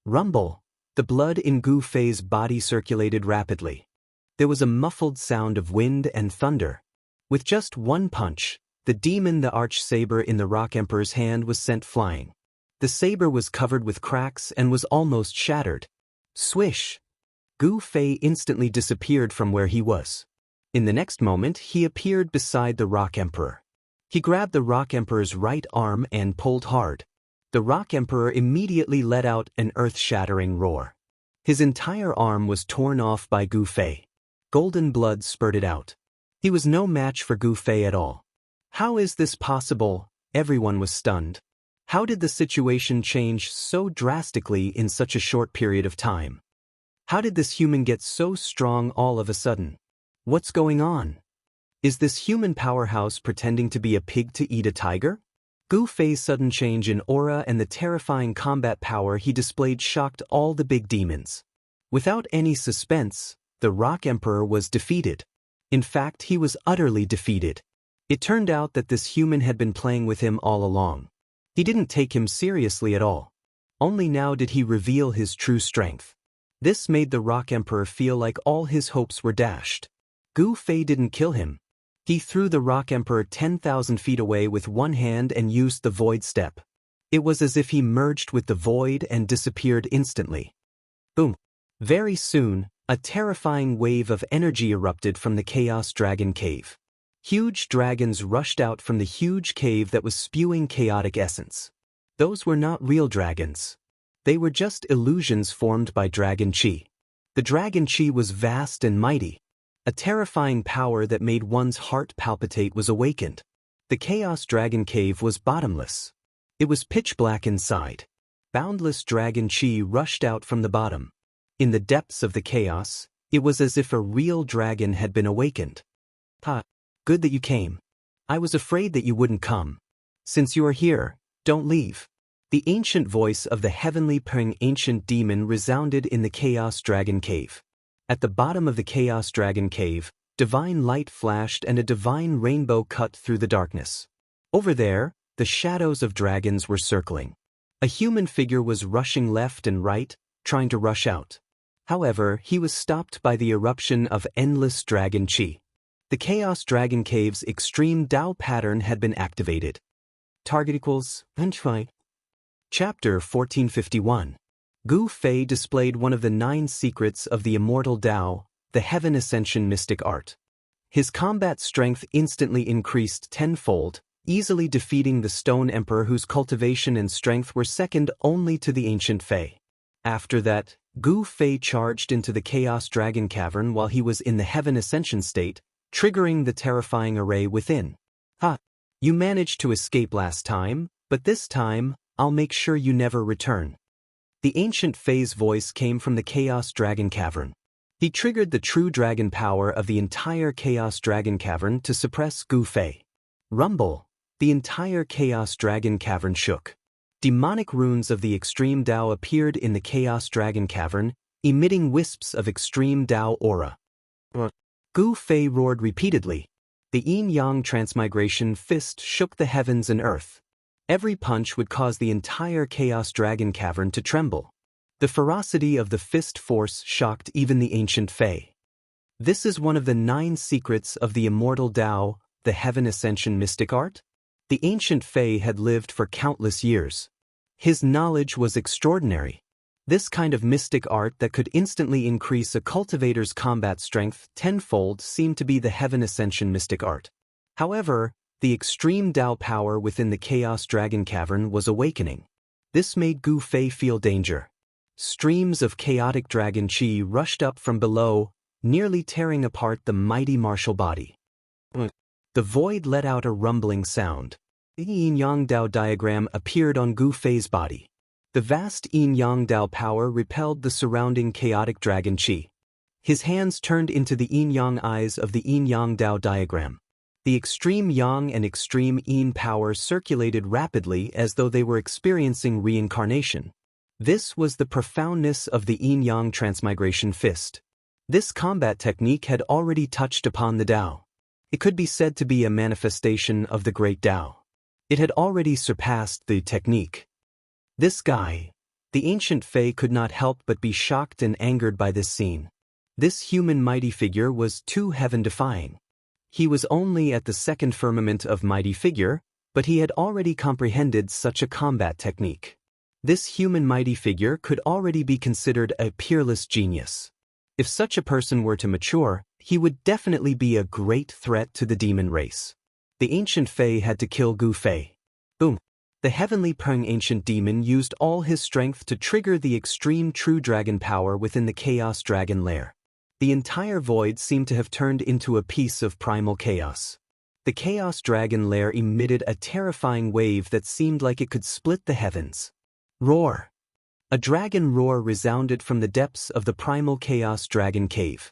Rumble. The blood in Gu Fei's body circulated rapidly. There was a muffled sound of wind and thunder. With just one punch, the demon the Archsaber in the Rock Emperor's hand was sent flying. The saber was covered with cracks and was almost shattered. Swish! Gu Fei instantly disappeared from where he was. In the next moment, he appeared beside the Rock Emperor. He grabbed the Rock Emperor's right arm and pulled hard. The Rock Emperor immediately let out an earth-shattering roar. His entire arm was torn off by Gu Fei. Golden blood spurted out. He was no match for Gu Fei at all. How is this possible? Everyone was stunned. How did the situation change so drastically in such a short period of time? How did this human get so strong all of a sudden? What's going on? Is this human powerhouse pretending to be a pig to eat a tiger? Gu Fei's sudden change in aura and the terrifying combat power he displayed shocked all the big demons. Without any suspense, the Rock Emperor was defeated. In fact, he was utterly defeated. It turned out that this human had been playing with him all along. He didn't take him seriously at all. Only now did he reveal his true strength. This made the Rock Emperor feel like all his hopes were dashed. Gu Fei didn't kill him. He threw the Rock Emperor 10,000 feet away with one hand and used the Void Step. It was as if he merged with the void and disappeared instantly. Boom! Very soon, a terrifying wave of energy erupted from the Chaos Dragon Cave. Huge dragons rushed out from the huge cave that was spewing chaotic essence. Those were not real dragons. They were just illusions formed by Dragon Chi. The Dragon Chi was vast and mighty. A terrifying power that made one's heart palpitate was awakened. The Chaos Dragon Cave was bottomless. It was pitch black inside. Boundless Dragon Chi rushed out from the bottom. In the depths of the chaos, it was as if a real dragon had been awakened. Ha! Good that you came. I was afraid that you wouldn't come. Since you are here, don't leave. The ancient voice of the Heavenly Peng ancient demon resounded in the Chaos Dragon Cave. At the bottom of the Chaos Dragon Cave, divine light flashed and a divine rainbow cut through the darkness. Over there, the shadows of dragons were circling. A human figure was rushing left and right, trying to rush out. However, he was stopped by the eruption of endless Dragon Chi. The Chaos Dragon Cave's extreme Dao pattern had been activated. Target equals Chapter 1451. Gu Fei displayed one of the 9 secrets of the immortal Dao, the Heaven Ascension mystic art. His combat strength instantly increased tenfold, easily defeating the Stone Emperor whose cultivation and strength were second only to the ancient Fei. After that, Gu Fei charged into the Chaos Dragon Cavern while he was in the Heaven Ascension state, triggering the terrifying array within. Ha! You managed to escape last time, but this time, I'll make sure you never return. The ancient Fei's voice came from the Chaos Dragon Cavern. He triggered the true dragon power of the entire Chaos Dragon Cavern to suppress Gu Fei. Rumble! The entire Chaos Dragon Cavern shook. Demonic runes of the extreme Dao appeared in the Chaos Dragon Cavern, emitting wisps of extreme Dao aura. Gu Fei roared repeatedly. The yin-yang transmigration fist shook the heavens and earth. Every punch would cause the entire Chaos Dragon Cavern to tremble. The ferocity of the fist force shocked even the ancient Fei. This is one of the 9 secrets of the immortal Dao, the Heaven Ascension mystic art? The ancient Fei had lived for countless years. His knowledge was extraordinary. This kind of mystic art that could instantly increase a cultivator's combat strength tenfold seemed to be the Heaven Ascension mystic art. However, the extreme Tao power within the Chaos Dragon Cavern was awakening. This made Gu Fei feel danger. Streams of chaotic dragon chi rushed up from below, nearly tearing apart the mighty martial body. The void let out a rumbling sound. The yin-yang Dao diagram appeared on Gu Fei's body. The vast yin-yang Dao power repelled the surrounding chaotic dragon chi. His hands turned into the yin-yang eyes of the yin-yang Dao diagram. The extreme yang and extreme yin power circulated rapidly as though they were experiencing reincarnation. This was the profoundness of the yin-yang transmigration fist. This combat technique had already touched upon the Tao. It could be said to be a manifestation of the great Tao. It had already surpassed the technique. This guy, the ancient Fei, could not help but be shocked and angered by this scene. This human mighty figure was too heaven-defying. He was only at the second firmament of mighty figure, but he had already comprehended such a combat technique. This human mighty figure could already be considered a peerless genius. If such a person were to mature, he would definitely be a great threat to the demon race. The ancient Fei had to kill Gu Fei. Boom! The heavenly Peng ancient demon used all his strength to trigger the extreme true dragon power within the Chaos Dragon lair. The entire void seemed to have turned into a piece of primal chaos. The Chaos Dragon lair emitted a terrifying wave that seemed like it could split the heavens. Roar! A dragon roar resounded from the depths of the primal Chaos Dragon cave.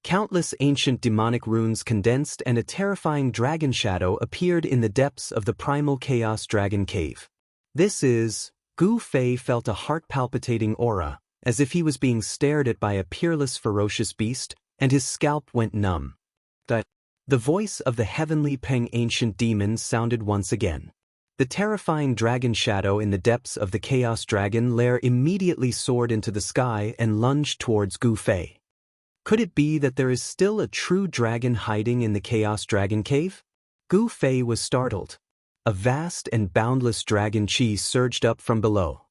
Countless ancient demonic runes condensed and a terrifying dragon shadow appeared in the depths of the primal Chaos Dragon cave. Gu Fei felt a heart-palpitating aura, as if he was being stared at by a peerless ferocious beast, and his scalp went numb. The voice of the heavenly Peng ancient demon sounded once again. The terrifying dragon shadow in the depths of the Chaos Dragon lair immediately soared into the sky and lunged towards Gu Fei. Could it be that there is still a true dragon hiding in the Chaos Dragon cave? Gu Fei was startled. A vast and boundless dragon chi surged up from below.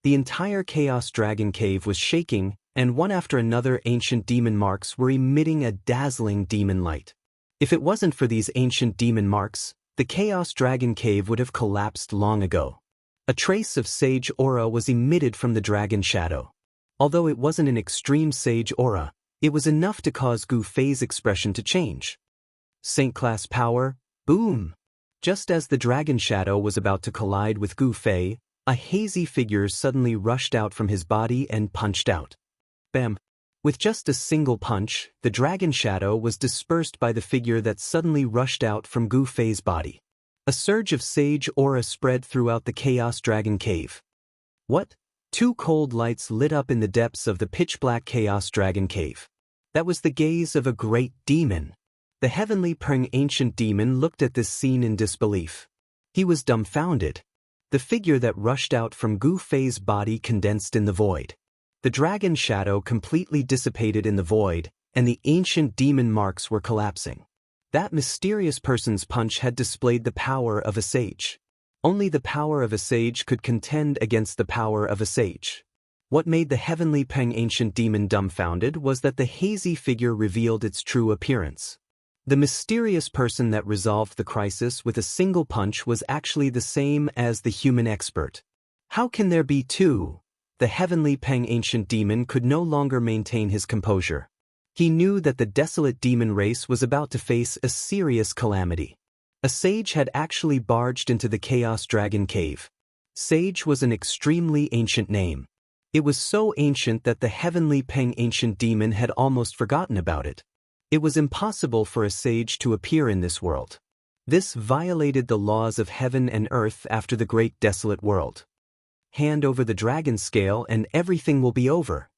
The entire Chaos Dragon cave was shaking, and one after another ancient demon marks were emitting a dazzling demon light. If it wasn't for these ancient demon marks, the Chaos Dragon cave would have collapsed long ago. A trace of sage aura was emitted from the dragon shadow. Although it wasn't an extreme sage aura, it was enough to cause Gu Fei's expression to change. Saint-class power, boom! Just as the dragon shadow was about to collide with Gu Fei, a hazy figure suddenly rushed out from his body and punched out. Bam! With just a single punch, the dragon shadow was dispersed by the figure that suddenly rushed out from Gu Fei's body. A surge of sage aura spread throughout the Chaos Dragon cave. What? Two cold lights lit up in the depths of the pitch-black Chaos Dragon cave. That was the gaze of a great demon. The heavenly Peng ancient demon looked at this scene in disbelief. He was dumbfounded. The figure that rushed out from Gu Fei's body condensed in the void. The dragon shadow completely dissipated in the void, and the ancient demon marks were collapsing. That mysterious person's punch had displayed the power of a sage. Only the power of a sage could contend against the power of a sage. What made the heavenly Peng ancient demon dumbfounded was that the hazy figure revealed its true appearance. The mysterious person that resolved the crisis with a single punch was actually the same as the human expert. How can there be two? The heavenly Peng ancient demon could no longer maintain his composure. He knew that the desolate demon race was about to face a serious calamity. A sage had actually barged into the Chaos Dragon cave. Sage was an extremely ancient name. It was so ancient that the heavenly Peng ancient demon had almost forgotten about it. It was impossible for a sage to appear in this world. This violated the laws of heaven and earth after the great desolate world. Hand over the dragon scale and everything will be over.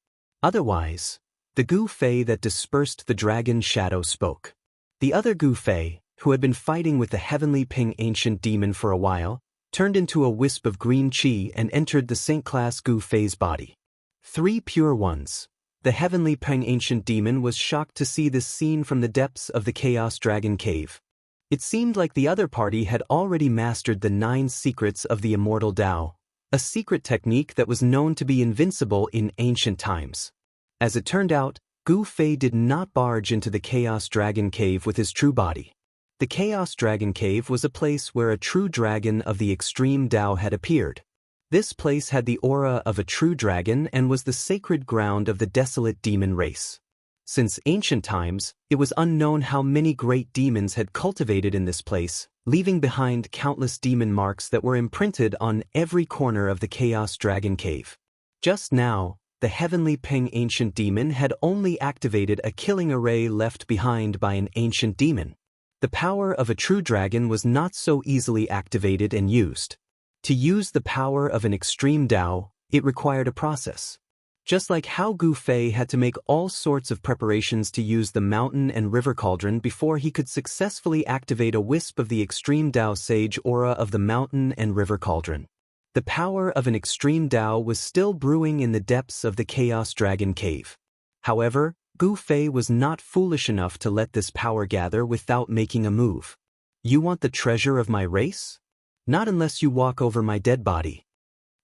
Otherwise, the Gu Fei that dispersed the dragon shadow spoke. The other Gu Fei, who had been fighting with the heavenly Peng ancient demon for a while, turned into a wisp of green chi and entered the Saint-class Gu Fei's body. 3 pure ones. The heavenly Peng ancient demon was shocked to see this scene from the depths of the Chaos Dragon cave. It seemed like the other party had already mastered the 9 secrets of the immortal Tao, a secret technique that was known to be invincible in ancient times. As it turned out, Gu Fei did not barge into the Chaos Dragon Cave with his true body. The Chaos Dragon Cave was a place where a true dragon of the extreme Tao had appeared. This place had the aura of a true dragon and was the sacred ground of the desolate demon race. Since ancient times, it was unknown how many great demons had cultivated in this place, leaving behind countless demon marks that were imprinted on every corner of the Chaos Dragon Cave. Just now, the Heavenly Ping ancient demon had only activated a killing array left behind by an ancient demon. The power of a true dragon was not so easily activated and used. To use the power of an extreme Tao, it required a process. Just like how Gu Fei had to make all sorts of preparations to use the mountain and river cauldron before he could successfully activate a wisp of the extreme Tao sage aura of the mountain and river cauldron. The power of an extreme Tao was still brewing in the depths of the Chaos Dragon Cave. However, Gu Fei was not foolish enough to let this power gather without making a move. You want the treasure of my race? Not unless you walk over my dead body.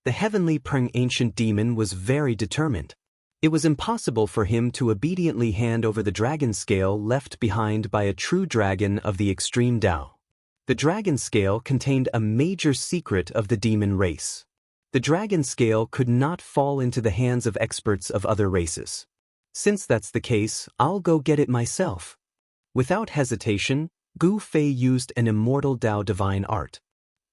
The Heavenly Ping ancient demon was very determined. It was impossible for him to obediently hand over the dragon scale left behind by a true dragon of the extreme Tao. The dragon scale contained a major secret of the demon race. The dragon scale could not fall into the hands of experts of other races. Since that's the case, I'll go get it myself. Without hesitation, Gu Fei used an immortal Tao divine art.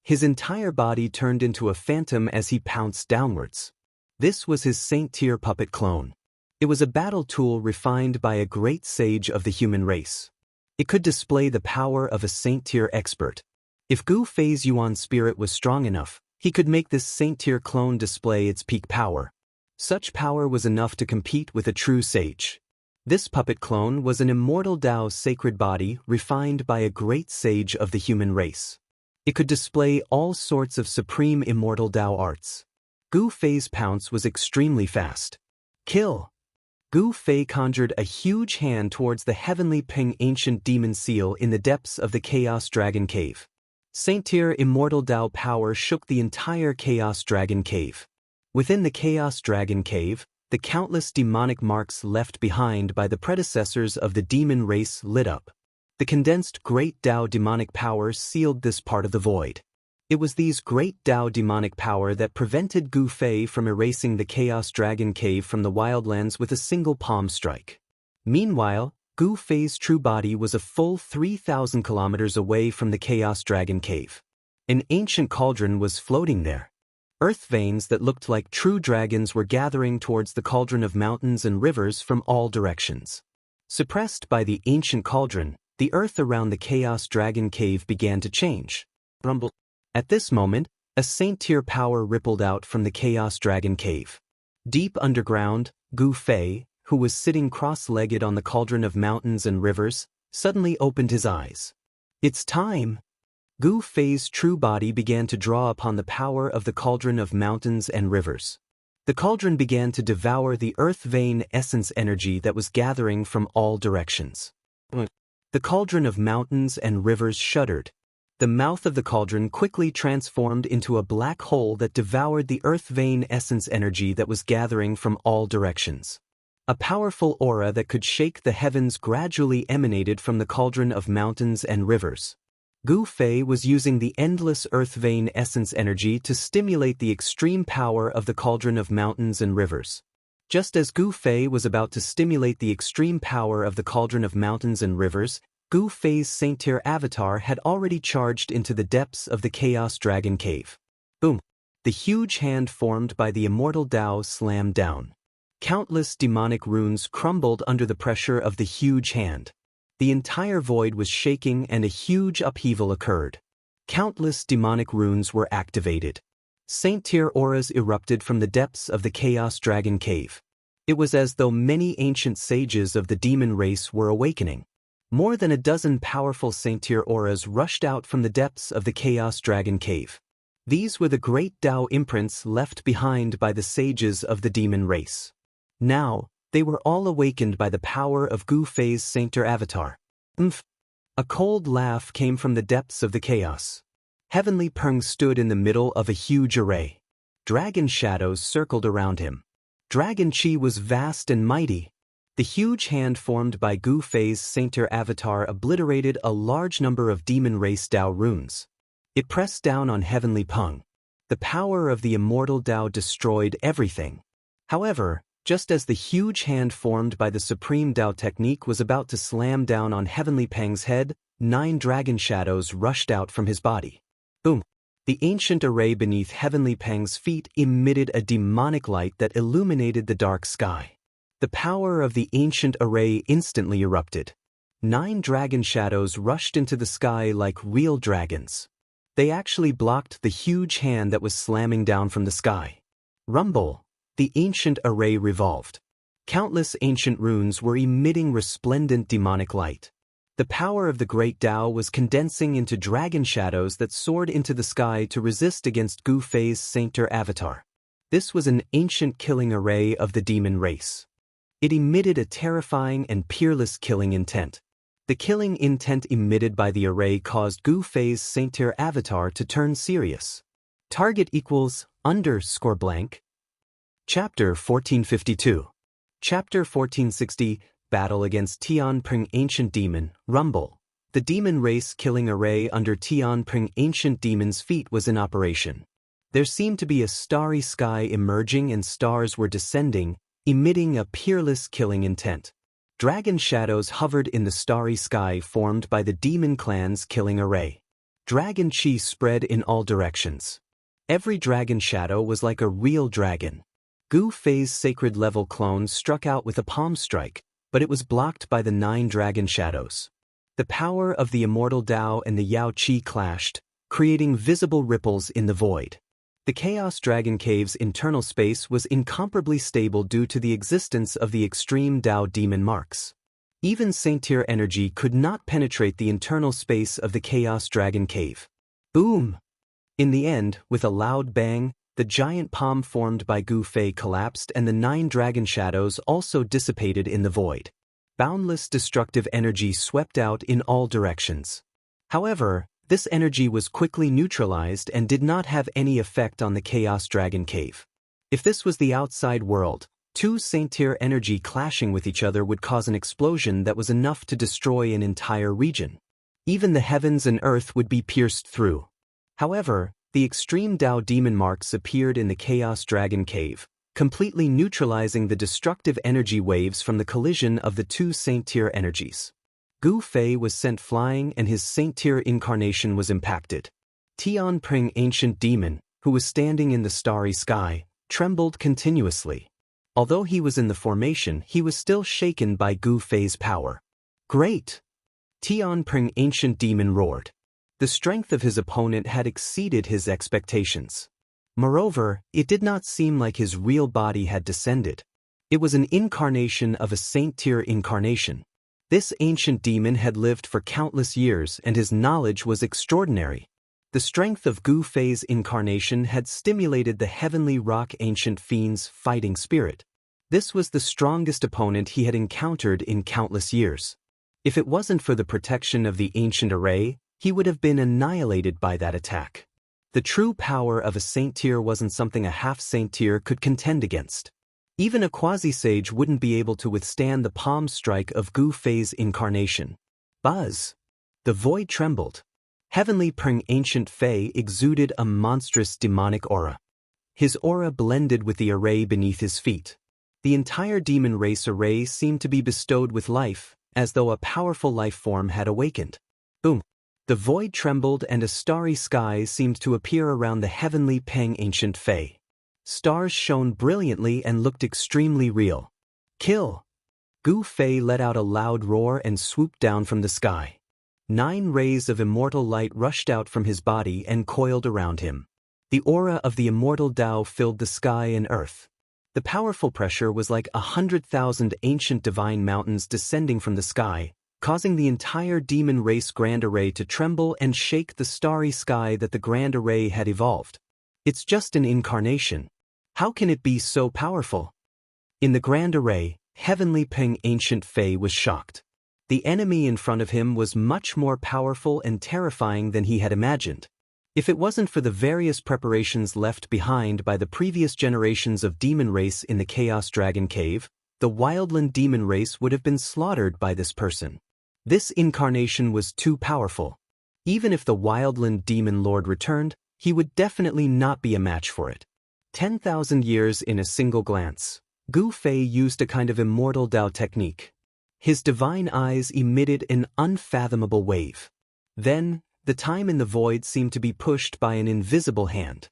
His entire body turned into a phantom as he pounced downwards. This was his Saint Tier puppet clone. It was a battle tool refined by a great sage of the human race. It could display the power of a Saint Tier expert. If Gu Fei's Yuan spirit was strong enough, he could make this Saint Tier clone display its peak power. Such power was enough to compete with a true sage. This puppet clone was an immortal Tao's sacred body refined by a great sage of the human race. It could display all sorts of supreme immortal Tao arts. Gu Fei's pounce was extremely fast. Kill! Gu Fei conjured a huge hand towards the Heavenly Ping ancient demon seal in the depths of the Chaos Dragon Cave. Saint Tier immortal Tao power shook the entire Chaos Dragon Cave. Within the Chaos Dragon Cave, the countless demonic marks left behind by the predecessors of the demon race lit up. The condensed Great Tao demonic power sealed this part of the void. It was these Great Tao demonic power that prevented Gu Fei from erasing the Chaos Dragon Cave from the wildlands with a single palm strike. Meanwhile, Gu Fei's true body was a full 3,000 kilometers away from the Chaos Dragon Cave. An ancient cauldron was floating there. Earth veins that looked like true dragons were gathering towards the cauldron of mountains and rivers from all directions. Suppressed by the ancient cauldron, the earth around the Chaos Dragon Cave began to change. Rumble. At this moment, a Saint Tier power rippled out from the Chaos Dragon Cave. Deep underground, Gu Fei, who was sitting cross-legged on the cauldron of mountains and rivers, suddenly opened his eyes. It's time! Gu Fei's true body began to draw upon the power of the cauldron of mountains and rivers. The cauldron began to devour the earth vein essence energy that was gathering from all directions. The cauldron of mountains and rivers shuddered. The mouth of the cauldron quickly transformed into a black hole that devoured the earth vein essence energy that was gathering from all directions. A powerful aura that could shake the heavens gradually emanated from the cauldron of mountains and rivers. Gu Fei was using the endless earth vein essence energy to stimulate the extreme power of the cauldron of mountains and rivers. Just as Gu Fei was about to stimulate the extreme power of the cauldron of mountains and rivers, Gu Fei's Saint Tier avatar had already charged into the depths of the Chaos Dragon Cave. Boom! The huge hand formed by the immortal Tao slammed down. Countless demonic runes crumbled under the pressure of the huge hand. The entire void was shaking and a huge upheaval occurred. Countless demonic runes were activated. Saint Tier auras erupted from the depths of the Chaos Dragon Cave. It was as though many ancient sages of the demon race were awakening. More than a dozen powerful Saint Tier auras rushed out from the depths of the Chaos Dragon Cave. These were the great Tao imprints left behind by the sages of the demon race. Now, they were all awakened by the power of Gu Fei's Saint Tier avatar. A cold laugh came from the depths of the chaos. Heavenly Ping stood in the middle of a huge array. Dragon shadows circled around him. Dragon Chi was vast and mighty. The huge hand formed by Gu Fei's Sainter avatar obliterated a large number of demon race Dao runes. It pressed down on Heavenly Peng. The power of the immortal Dao destroyed everything. However, just as the huge hand formed by the Supreme Dao technique was about to slam down on Heavenly Peng's head, 9 dragon shadows rushed out from his body. Boom! The ancient array beneath Heavenly Peng's feet emitted a demonic light that illuminated the dark sky. The power of the ancient array instantly erupted. 9 dragon shadows rushed into the sky like real dragons. They actually blocked the huge hand that was slamming down from the sky. Rumble! The ancient array revolved. Countless ancient runes were emitting resplendent demonic light. The power of the great Dao was condensing into dragon shadows that soared into the sky to resist against Gu Fei's Sainter avatar. This was an ancient killing array of the demon race. It emitted a terrifying and peerless killing intent. The killing intent emitted by the array caused Gu Fei's Sainter avatar to turn serious. Target equals _blank. Chapter 1452. Chapter 1460, Battle against Tianping Ancient Demon, Rumble. The demon race killing array under Tianping Ancient Demon's feet was in operation. There seemed to be a starry sky emerging and stars were descending, emitting a peerless killing intent. Dragon shadows hovered in the starry sky formed by the demon clan's killing array. Dragon chi spread in all directions. Every dragon shadow was like a real dragon. Gu Fei's sacred level clone struck out with a palm strike, but it was blocked by the 9 dragon shadows. The power of the immortal Dao and the Yao Qi clashed, creating visible ripples in the void. The Chaos Dragon Cave's internal space was incomparably stable due to the existence of the extreme Dao demon marks. Even Saintier energy could not penetrate the internal space of the Chaos Dragon Cave. Boom! In the end, with a loud bang, the giant palm formed by Gu Fei collapsed and the 9 dragon shadows also dissipated in the void. Boundless destructive energy swept out in all directions. However, this energy was quickly neutralized and did not have any effect on the Chaos Dragon Cave. If this was the outside world, 2 Saintier energy clashing with each other would cause an explosion that was enough to destroy an entire region. Even the heavens and earth would be pierced through. However, the extreme Dao demon marks appeared in the Chaos Dragon Cave, completely neutralizing the destructive energy waves from the collision of the 2 Saintier energies. Gu Fei was sent flying and his Saintier incarnation was impacted. Tianping Ancient Demon, who was standing in the starry sky, trembled continuously. Although he was in the formation, he was still shaken by Gu Fei's power. Great! Tianping Ancient Demon roared. The strength of his opponent had exceeded his expectations. Moreover, it did not seem like his real body had descended. It was an incarnation of a Saintier incarnation. This ancient demon had lived for countless years and his knowledge was extraordinary. The strength of Gu Fei's incarnation had stimulated the heavenly rock ancient fiend's fighting spirit. This was the strongest opponent he had encountered in countless years. If it wasn't for the protection of the ancient array, he would have been annihilated by that attack. The true power of a Saintier wasn't something a half-Saintier could contend against. Even a quasi-sage wouldn't be able to withstand the palm strike of Gu Fei's incarnation. Buzz! The void trembled. Heavenly Peng Ancient Fei exuded a monstrous demonic aura. His aura blended with the array beneath his feet. The entire demon race array seemed to be bestowed with life, as though a powerful life form had awakened. Boom! The void trembled and a starry sky seemed to appear around the Heavenly Peng Ancient Fei. Stars shone brilliantly and looked extremely real. Kill! Gu Fei let out a loud roar and swooped down from the sky. 9 rays of immortal light rushed out from his body and coiled around him. The aura of the immortal Dao filled the sky and earth. The powerful pressure was like 100,000 ancient divine mountains descending from the sky, causing the entire demon race Grand Array to tremble and shake the starry sky that the Grand Array had evolved. It's just an incarnation. How can it be so powerful? In the Grand Array, Heavenly Peng Ancient Fei was shocked. The enemy in front of him was much more powerful and terrifying than he had imagined. If it wasn't for the various preparations left behind by the previous generations of demon race in the Chaos Dragon Cave, the wildland demon race would have been slaughtered by this person. This incarnation was too powerful. Even if the wildland demon lord returned, he would definitely not be a match for it. 10,000 years in a single glance. Gu Fei used a kind of immortal Dao technique. His divine eyes emitted an unfathomable wave. Then, the time in the void seemed to be pushed by an invisible hand.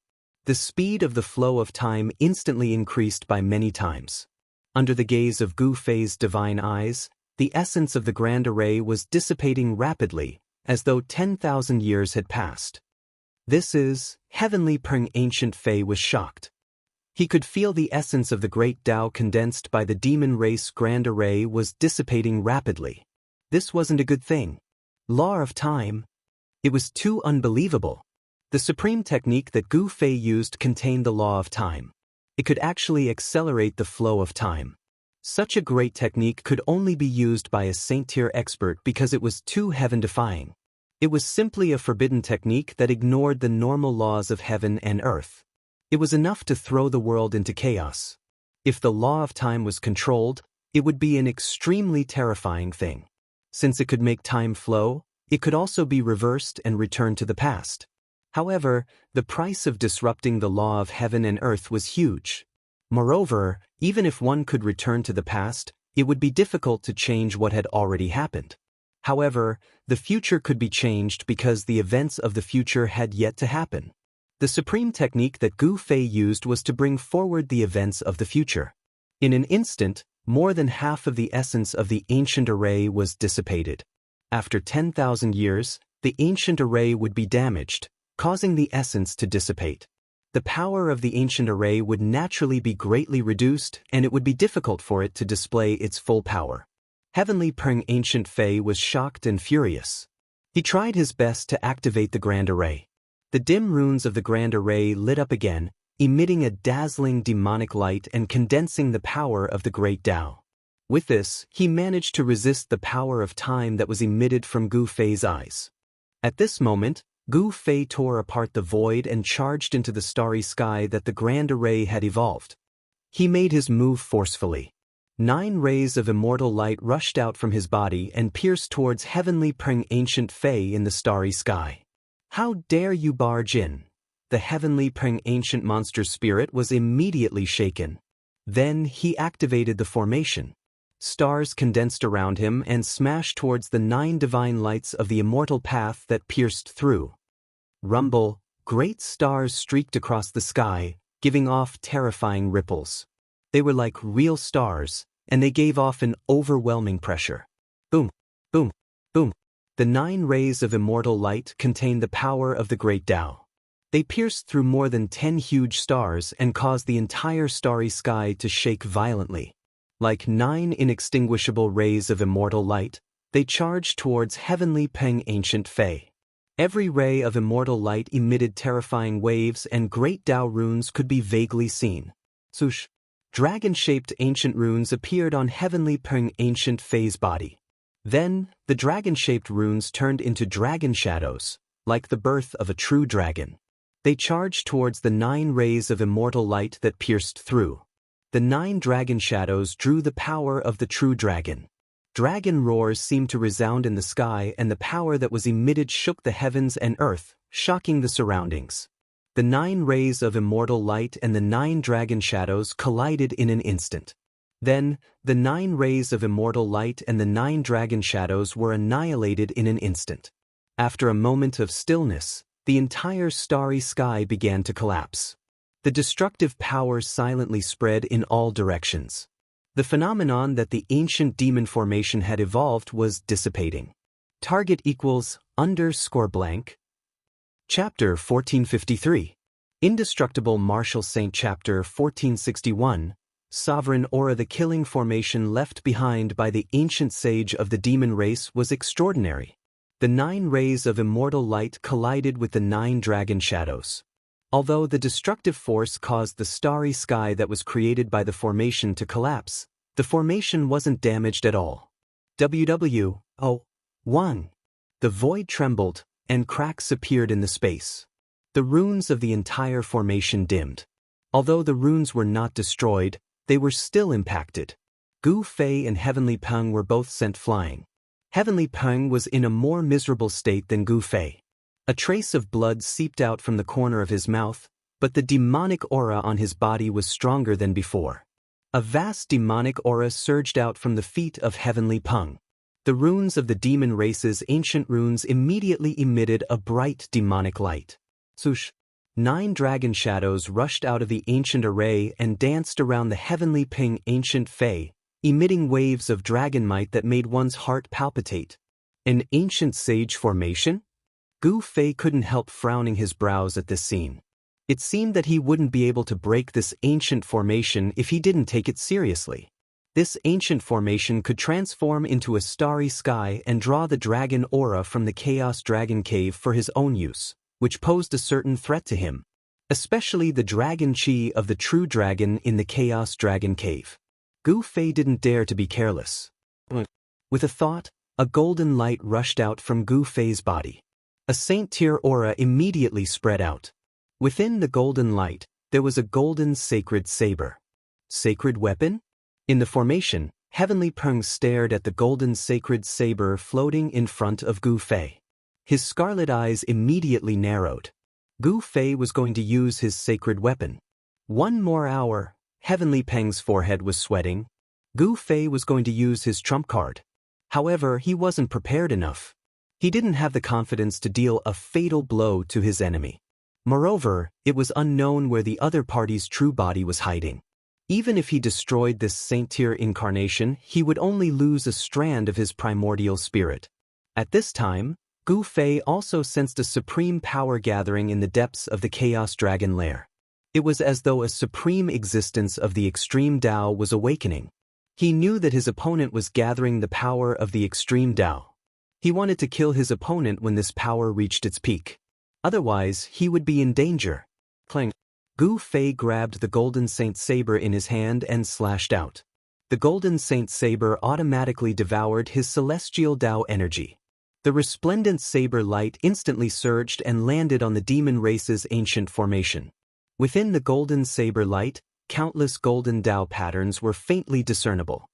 The speed of the flow of time instantly increased by many times. Under the gaze of Gu Fei's divine eyes, the essence of the grand array was dissipating rapidly, as though 10,000 years had passed. This is, Heavenly Peng Ancient Fei was shocked. He could feel the essence of the great Tao condensed by the demon race grand array was dissipating rapidly. This wasn't a good thing. Law of time. It was too unbelievable. The supreme technique that Gu Fei used contained the law of time. It could actually accelerate the flow of time. Such a great technique could only be used by a saint-tier expert because it was too heaven-defying. It was simply a forbidden technique that ignored the normal laws of heaven and earth. It was enough to throw the world into chaos. If the law of time was controlled, it would be an extremely terrifying thing. Since it could make time flow, it could also be reversed and returned to the past. However, the price of disrupting the law of heaven and earth was huge. Moreover, even if one could return to the past, it would be difficult to change what had already happened. However, the future could be changed because the events of the future had yet to happen. The supreme technique that Gu Fei used was to bring forward the events of the future. In an instant, more than half of the essence of the ancient array was dissipated. After 10,000 years, the ancient array would be damaged, causing the essence to dissipate. The power of the ancient array would naturally be greatly reduced, and it would be difficult for it to display its full power. Heavenly Peng Ancient Fei was shocked and furious. He tried his best to activate the grand array. The dim runes of the grand array lit up again, emitting a dazzling demonic light and condensing the power of the great Tao. With this, he managed to resist the power of time that was emitted from Gu Fei's eyes. At this moment, Gu Fei tore apart the void and charged into the starry sky that the grand array had evolved. He made his move forcefully. 9 rays of immortal light rushed out from his body and pierced towards Heavenly Peng Ancient Fei in the starry sky. How dare you barge in? The Heavenly Peng Ancient monster spirit was immediately shaken. Then he activated the formation. Stars condensed around him and smashed towards the 9 divine lights of the immortal path that pierced through. Rumble, great stars streaked across the sky, giving off terrifying ripples. They were like real stars, and they gave off an overwhelming pressure. Boom, boom, boom. The 9 rays of immortal light contained the power of the great Tao. They pierced through more than 10 huge stars and caused the entire starry sky to shake violently. Like 9 inextinguishable rays of immortal light, they charged towards Heavenly Peng Ancient Fei. Every ray of immortal light emitted terrifying waves, and great Tao runes could be vaguely seen. Swoosh! Dragon-shaped ancient runes appeared on Heavenly Peng Ancient Fei's body. Then, the dragon-shaped runes turned into dragon shadows, like the birth of a true dragon. They charged towards the 9 rays of immortal light that pierced through. The 9 dragon shadows drew the power of the true dragon. Dragon roars seemed to resound in the sky, and the power that was emitted shook the heavens and earth, shocking the surroundings. The 9 rays of immortal light and the 9 dragon shadows collided in an instant. Then, the 9 rays of immortal light and the 9 dragon shadows were annihilated in an instant. After a moment of stillness, the entire starry sky began to collapse. The destructive power silently spread in all directions. The phenomenon that the ancient demon formation had evolved was dissipating. Target equals _blank. Chapter 1453. Indestructible Martial Saint. Chapter 1461. Sovereign Aura. The killing formation left behind by the ancient sage of the demon race was extraordinary. The 9 rays of immortal light collided with the 9 dragon shadows. Although the destructive force caused the starry sky that was created by the formation to collapse, the formation wasn't damaged at all. WW01. The void trembled, and cracks appeared in the space. The runes of the entire formation dimmed. Although the runes were not destroyed, they were still impacted. Gu Fei and Heavenly Peng were both sent flying. Heavenly Peng was in a more miserable state than Gu Fei. A trace of blood seeped out from the corner of his mouth, but the demonic aura on his body was stronger than before. A vast demonic aura surged out from the feet of Heavenly Peng. The runes of the demon race's ancient runes immediately emitted a bright demonic light. Swoosh! 9 dragon shadows rushed out of the ancient array and danced around the Heavenly Peng ancient Fei, emitting waves of dragon might that made one's heart palpitate. An ancient sage formation? Gu Fei couldn't help frowning his brows at this scene. It seemed that he wouldn't be able to break this ancient formation if he didn't take it seriously. This ancient formation could transform into a starry sky and draw the dragon aura from the Chaos Dragon Cave for his own use, which posed a certain threat to him, especially the dragon chi of the true dragon in the Chaos Dragon Cave. Gu Fei didn't dare to be careless. With a thought, a golden light rushed out from Gu Fei's body. A saint-tier aura immediately spread out. Within the golden light, there was a golden sacred saber. Sacred weapon? In the formation, Heavenly Peng stared at the golden sacred saber floating in front of Gu Fei. His scarlet eyes immediately narrowed. Gu Fei was going to use his sacred weapon. 1 more hour. Heavenly Peng's forehead was sweating. Gu Fei was going to use his trump card. However, he wasn't prepared enough. He didn't have the confidence to deal a fatal blow to his enemy. Moreover, it was unknown where the other party's true body was hiding. Even if he destroyed this saint-tier incarnation, he would only lose a strand of his primordial spirit. At this time, Gu Fei also sensed a supreme power gathering in the depths of the Chaos Dragon Lair. It was as though a supreme existence of the extreme Tao was awakening. He knew that his opponent was gathering the power of the extreme Tao. He wanted to kill his opponent when this power reached its peak. Otherwise, he would be in danger. Clang! Gu Fei grabbed the Golden Saint Saber in his hand and slashed out. The Golden Saint Saber automatically devoured his celestial Tao energy. The resplendent saber light instantly surged and landed on the demon race's ancient formation. Within the golden saber light, countless golden Tao patterns were faintly discernible.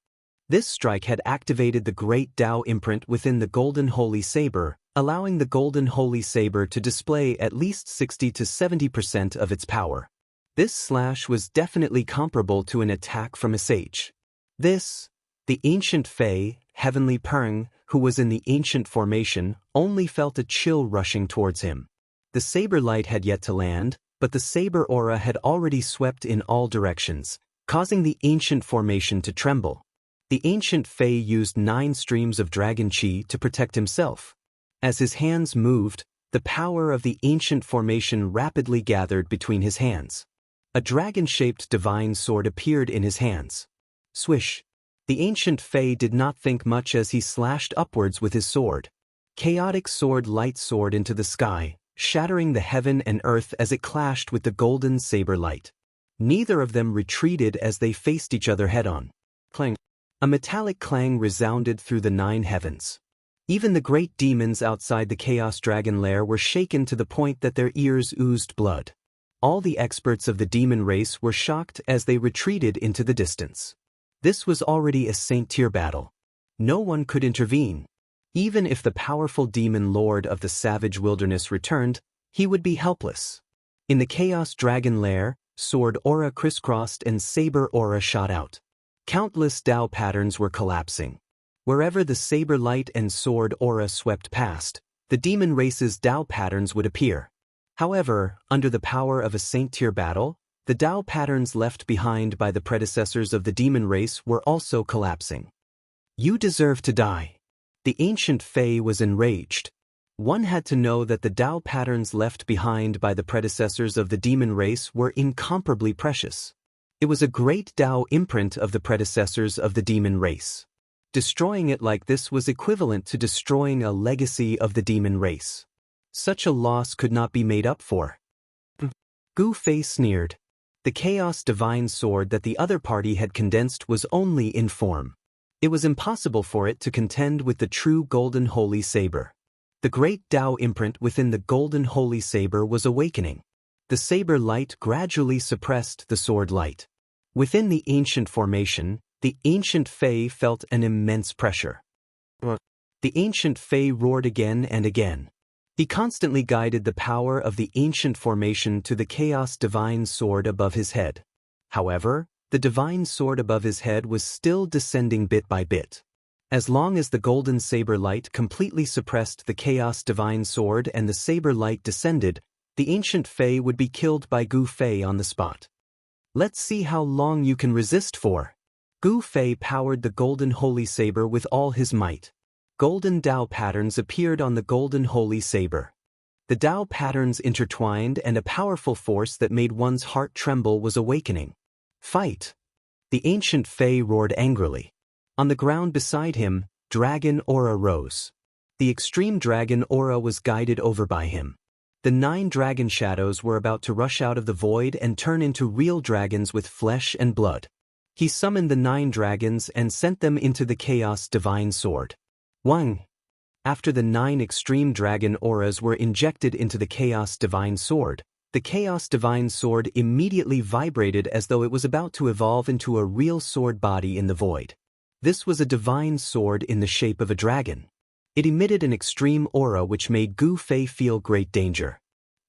This strike had activated the great Tao imprint within the golden holy saber, allowing the golden holy saber to display at least 60 to 70% of its power. This slash was definitely comparable to an attack from a sage. The ancient Fei, Heavenly Peng, who was in the ancient formation, only felt a chill rushing towards him. The saber light had yet to land, but the saber aura had already swept in all directions, causing the ancient formation to tremble. The ancient Fei used 9 streams of dragon chi to protect himself. As his hands moved, the power of the ancient formation rapidly gathered between his hands. A dragon-shaped divine sword appeared in his hands. Swish! The ancient Fei did not think much as he slashed upwards with his sword. Chaotic sword light soared into the sky, shattering the heaven and earth as it clashed with the golden saber light. Neither of them retreated as they faced each other head-on. Clang! A metallic clang resounded through the 9 heavens. Even the great demons outside the Chaos Dragon Lair were shaken to the point that their ears oozed blood. All the experts of the demon race were shocked as they retreated into the distance. This was already a saint-tier battle. No one could intervene. Even if the powerful demon lord of the savage wilderness returned, he would be helpless. In the Chaos Dragon Lair, sword aura crisscrossed and saber aura shot out. Countless Tao patterns were collapsing. Wherever the saber light and sword aura swept past, the demon race's Tao patterns would appear. However, under the power of a saint-tier battle, the Tao patterns left behind by the predecessors of the demon race were also collapsing. You deserve to die. The ancient Fei was enraged. One had to know that the Tao patterns left behind by the predecessors of the demon race were incomparably precious. It was a great Tao imprint of the predecessors of the demon race. Destroying it like this was equivalent to destroying a legacy of the demon race. Such a loss could not be made up for. Gu Fei sneered. The Chaos Divine Sword that the other party had condensed was only in form. It was impossible for it to contend with the true Golden Holy Saber. The great Tao imprint within the golden holy saber was awakening. The saber light gradually suppressed the sword light. Within the ancient formation, the ancient Fei felt an immense pressure. The ancient Fei roared again and again. He constantly guided the power of the ancient formation to the chaos divine sword above his head. However, the divine sword above his head was still descending bit by bit. As long as the golden saber light completely suppressed the chaos divine sword and the saber light descended, the ancient Fei would be killed by Gu Fei on the spot. Let's see how long you can resist for. Gu Fei powered the golden holy saber with all his might. Golden Tao patterns appeared on the golden holy saber. The Tao patterns intertwined and a powerful force that made one's heart tremble was awakening. Fight! The ancient Fei roared angrily. On the ground beside him, dragon aura rose. The extreme dragon aura was guided over by him. The 9 dragon shadows were about to rush out of the void and turn into real dragons with flesh and blood. He summoned the 9 dragons and sent them into the chaos divine sword. 1. After the 9 extreme dragon auras were injected into the chaos divine sword, the chaos divine sword immediately vibrated as though it was about to evolve into a real sword body in the void. This was a divine sword in the shape of a dragon. It emitted an extreme aura which made Gu Fei feel great danger.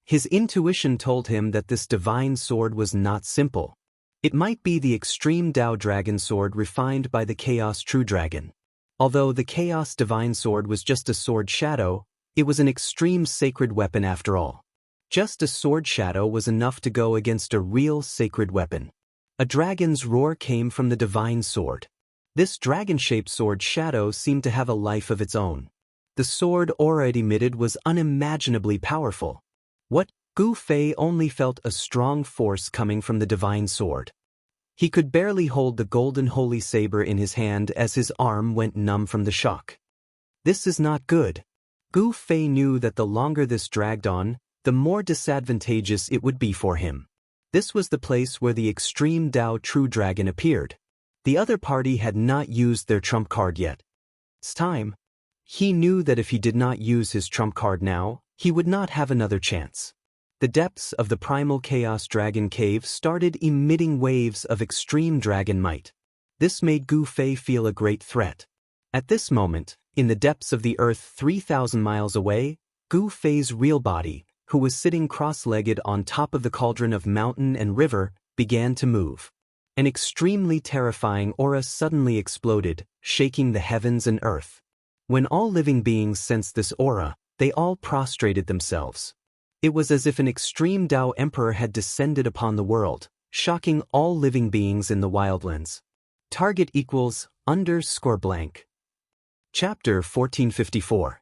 His intuition told him that this divine sword was not simple. It might be the extreme Tao dragon sword refined by the chaos true dragon. Although the chaos divine sword was just a sword shadow, it was an extreme sacred weapon after all. Just a sword shadow was enough to go against a real sacred weapon. A dragon's roar came from the divine sword. This dragon-shaped sword shadow seemed to have a life of its own. The sword aura it emitted was unimaginably powerful. What? Gu Fei only felt a strong force coming from the divine sword. He could barely hold the golden holy saber in his hand as his arm went numb from the shock. This is not good. Gu Fei knew that the longer this dragged on, the more disadvantageous it would be for him. This was the place where the extreme Tao true dragon appeared. The other party had not used their trump card yet. It's time. He knew that if he did not use his trump card now, he would not have another chance. The depths of the primal chaos dragon cave started emitting waves of extreme dragon might. This made Gu Fei feel a great threat. At this moment, in the depths of the earth 3,000 miles away, Gu Fei's real body, who was sitting cross-legged on top of the cauldron of mountain and river, began to move. An extremely terrifying aura suddenly exploded, shaking the heavens and earth. When all living beings sensed this aura, they all prostrated themselves. It was as if an extreme Tao emperor had descended upon the world, shocking all living beings in the wildlands. Target equals _blank. Chapter 1454.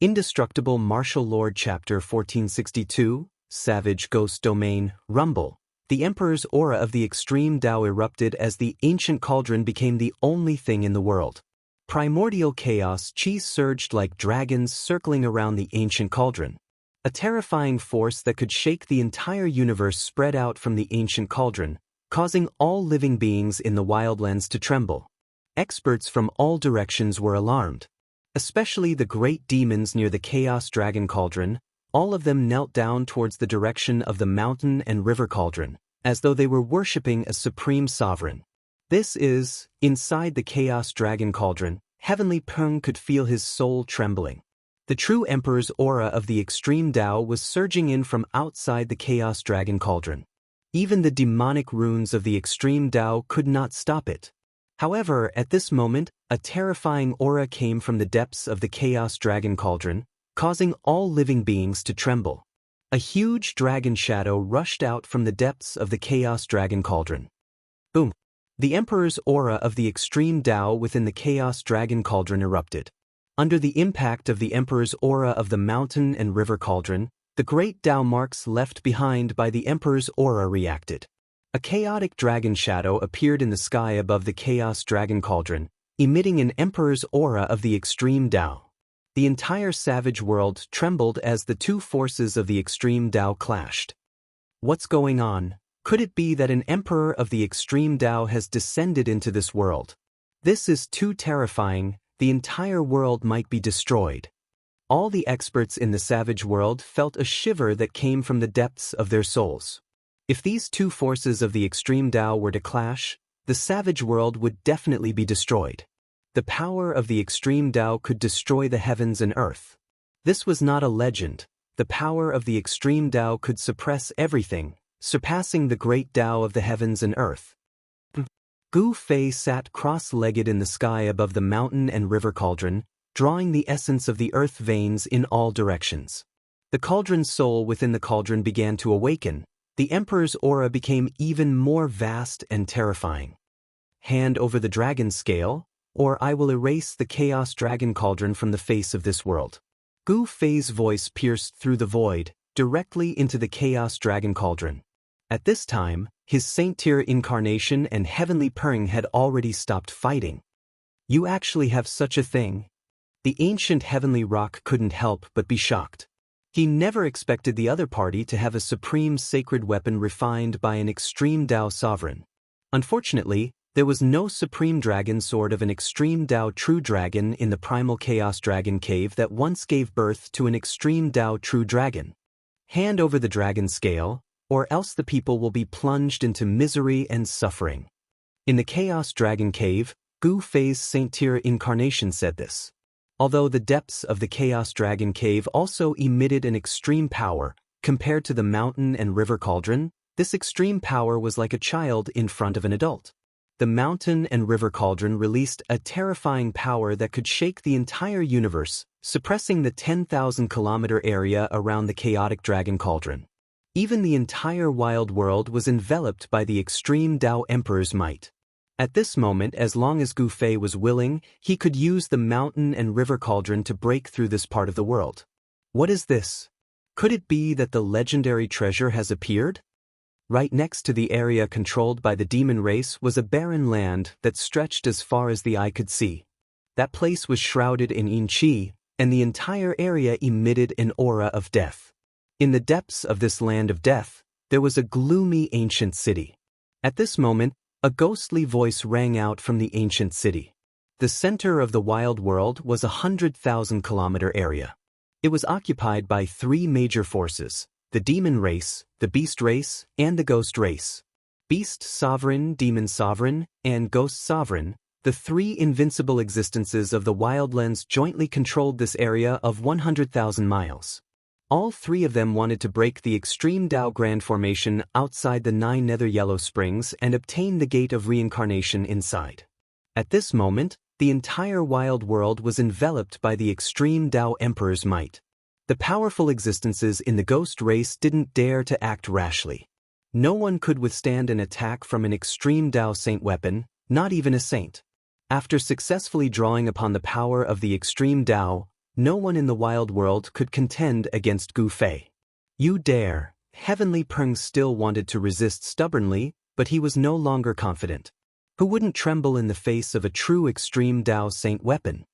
Indestructible Martial Lord. Chapter 1462, Savage Ghost Domain, Rumble. The Emperor's aura of the extreme Tao erupted as the ancient cauldron became the only thing in the world. Primordial chaos chi surged like dragons circling around the ancient cauldron. A terrifying force that could shake the entire universe spread out from the ancient cauldron, causing all living beings in the wildlands to tremble. Experts from all directions were alarmed. Especially the great demons near the Chaos Dragon Cauldron, all of them knelt down towards the direction of the mountain and river cauldron, as though they were worshipping a supreme sovereign. This is, inside the Chaos Dragon Cauldron, Heavenly Peng could feel his soul trembling. The true Emperor's aura of the extreme Tao was surging in from outside the Chaos Dragon Cauldron. Even the demonic runes of the extreme Tao could not stop it. However, at this moment, a terrifying aura came from the depths of the Chaos Dragon Cauldron, causing all living beings to tremble. A huge dragon shadow rushed out from the depths of the Chaos Dragon Cauldron. Boom! The Emperor's aura of the extreme Tao within the Chaos Dragon Cauldron erupted. Under the impact of the Emperor's aura of the mountain and river cauldron, the great Tao marks left behind by the Emperor's aura reacted. A chaotic dragon shadow appeared in the sky above the Chaos Dragon Cauldron, emitting an Emperor's aura of the extreme Tao. The entire savage world trembled as the two forces of the extreme Tao clashed. What's going on? Could it be that an Emperor of the extreme Tao has descended into this world? This is too terrifying. The entire world might be destroyed. All the experts in the savage world felt a shiver that came from the depths of their souls. If these two forces of the extreme Tao were to clash, the savage world would definitely be destroyed. The power of the extreme Tao could destroy the heavens and earth. This was not a legend. The power of the extreme Tao could suppress everything, surpassing the great Tao of the heavens and earth. Gu Fei sat cross-legged in the sky above the mountain and river cauldron, drawing the essence of the earth veins in all directions. The cauldron's soul within the cauldron began to awaken. The Emperor's aura became even more vast and terrifying. Hand over the dragon scale, or I will erase the chaos dragon cauldron from the face of this world. Gu Fei's voice pierced through the void, directly into the chaos dragon cauldron. At this time, his saint-tier incarnation and heavenly Peng had already stopped fighting. You actually have such a thing? The ancient heavenly rock couldn't help but be shocked. He never expected the other party to have a supreme sacred weapon refined by an extreme Tao sovereign. Unfortunately, there was no supreme dragon sword of an extreme Tao true dragon in the primal chaos dragon cave that once gave birth to an extreme Tao true dragon. Hand over the dragon scale, or else the people will be plunged into misery and suffering. In the Chaos Dragon Cave, Gu Fei's saint-tier incarnation said this. Although the depths of the Chaos Dragon Cave also emitted an extreme power, compared to the mountain and river cauldron, this extreme power was like a child in front of an adult. The mountain and river cauldron released a terrifying power that could shake the entire universe, suppressing the 10,000-kilometer area around the chaotic dragon cauldron. Even the entire wild world was enveloped by the extreme Tao Emperor's might. At this moment, as long as Gu Fei was willing, he could use the mountain and river cauldron to break through this part of the world. What is this? Could it be that the legendary treasure has appeared? Right next to the area controlled by the demon race was a barren land that stretched as far as the eye could see. That place was shrouded in yin qi, and the entire area emitted an aura of death. In the depths of this land of death, there was a gloomy ancient city. At this moment, a ghostly voice rang out from the ancient city. The center of the wild world was a 100,000-kilometer area. It was occupied by three major forces: the demon race, the beast race, and the ghost race. Beast sovereign, demon sovereign, and ghost sovereign, the three invincible existences of the wildlands jointly controlled this area of 100,000 miles. All three of them wanted to break the extreme Tao Grand Formation outside the 9 nether yellow springs and obtain the gate of reincarnation inside. At this moment, the entire wild world was enveloped by the extreme Tao Emperor's might. The powerful existences in the ghost race didn't dare to act rashly. No one could withstand an attack from an extreme Tao saint weapon, not even a saint. After successfully drawing upon the power of the extreme Tao, no one in the wild world could contend against Gu Fei. You dare! Heavenly Peng still wanted to resist stubbornly, but he was no longer confident. Who wouldn't tremble in the face of a true extreme Tao saint weapon?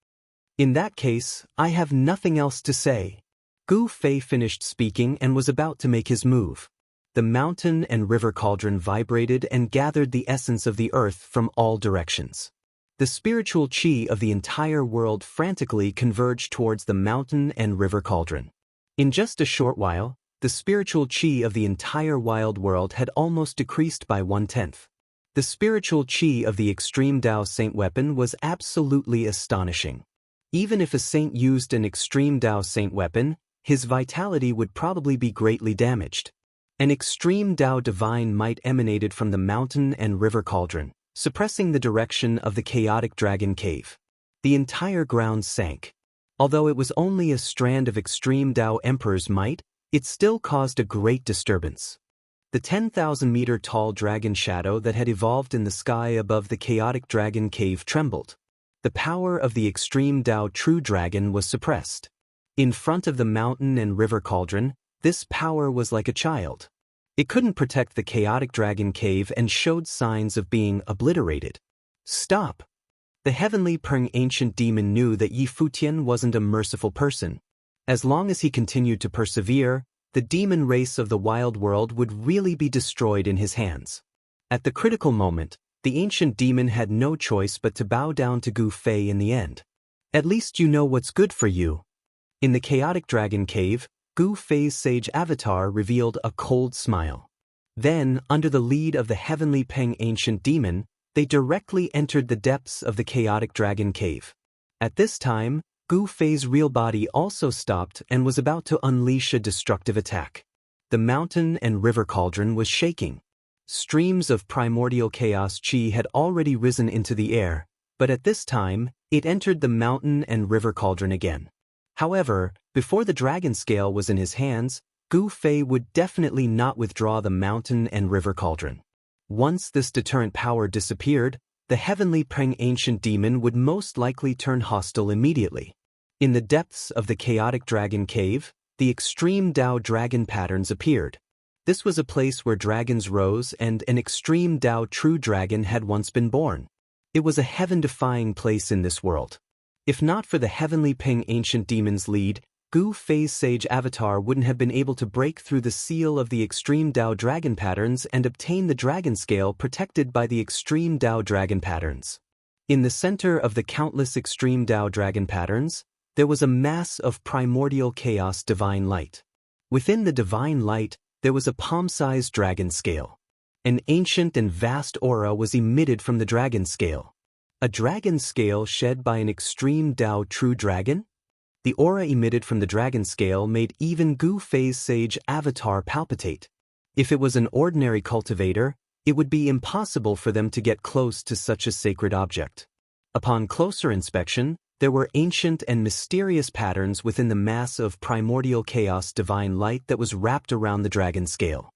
In that case, I have nothing else to say. Gu Fei finished speaking and was about to make his move. The mountain and river cauldron vibrated and gathered the essence of the earth from all directions. The spiritual qi of the entire world frantically converged towards the mountain and river cauldron. In just a short while, the spiritual qi of the entire wild world had almost decreased by 1/10. The spiritual qi of the extreme Tao saint weapon was absolutely astonishing. Even if a saint used an extreme Tao saint weapon, his vitality would probably be greatly damaged. An extreme Tao divine might emanated from the mountain and river cauldron, suppressing the direction of the chaotic dragon cave. The entire ground sank. Although it was only a strand of extreme Tao Emperor's might, it still caused a great disturbance. The 10,000-meter tall dragon shadow that had evolved in the sky above the chaotic dragon cave trembled. The power of the extreme Tao true dragon was suppressed. In front of the mountain and river cauldron, this power was like a child. It couldn't protect the chaotic dragon cave and showed signs of being obliterated. Stop! The heavenly Peng ancient demon knew that Yi Futian wasn't a merciful person. As long as he continued to persevere, the demon race of the wild world would really be destroyed in his hands. At the critical moment, the ancient demon had no choice but to bow down to Gu Fei in the end. At least you know what's good for you. In the chaotic dragon cave, Gu Fei's sage avatar revealed a cold smile. Then, under the lead of the heavenly Peng ancient demon, they directly entered the depths of the chaotic dragon cave. At this time, Gu Fei's real body also stopped and was about to unleash a destructive attack. The mountain and river cauldron was shaking. Streams of primordial chaos chi had already risen into the air, but at this time, it entered the mountain and river cauldron again. However, before the dragon scale was in his hands, Gu Fei would definitely not withdraw the mountain and river cauldron. Once this deterrent power disappeared, the heavenly Peng ancient demon would most likely turn hostile immediately. In the depths of the chaotic dragon cave, the extreme Dao dragon patterns appeared. This was a place where dragons rose and an extreme Dao true dragon had once been born. It was a heaven-defying place in this world. If not for the heavenly Peng ancient demon's lead, Gu Fei's sage avatar wouldn't have been able to break through the seal of the extreme Dao dragon patterns and obtain the dragon scale protected by the extreme Dao dragon patterns. In the center of the countless extreme Dao dragon patterns, there was a mass of primordial chaos divine light. Within the divine light, there was a palm-sized dragon scale. An ancient and vast aura was emitted from the dragon scale. A dragon scale shed by an extreme Dao true dragon? The aura emitted from the dragon scale made even Gu Fei's sage avatar palpitate. If it was an ordinary cultivator, it would be impossible for them to get close to such a sacred object. Upon closer inspection, there were ancient and mysterious patterns within the mass of primordial chaos divine light that was wrapped around the dragon scale.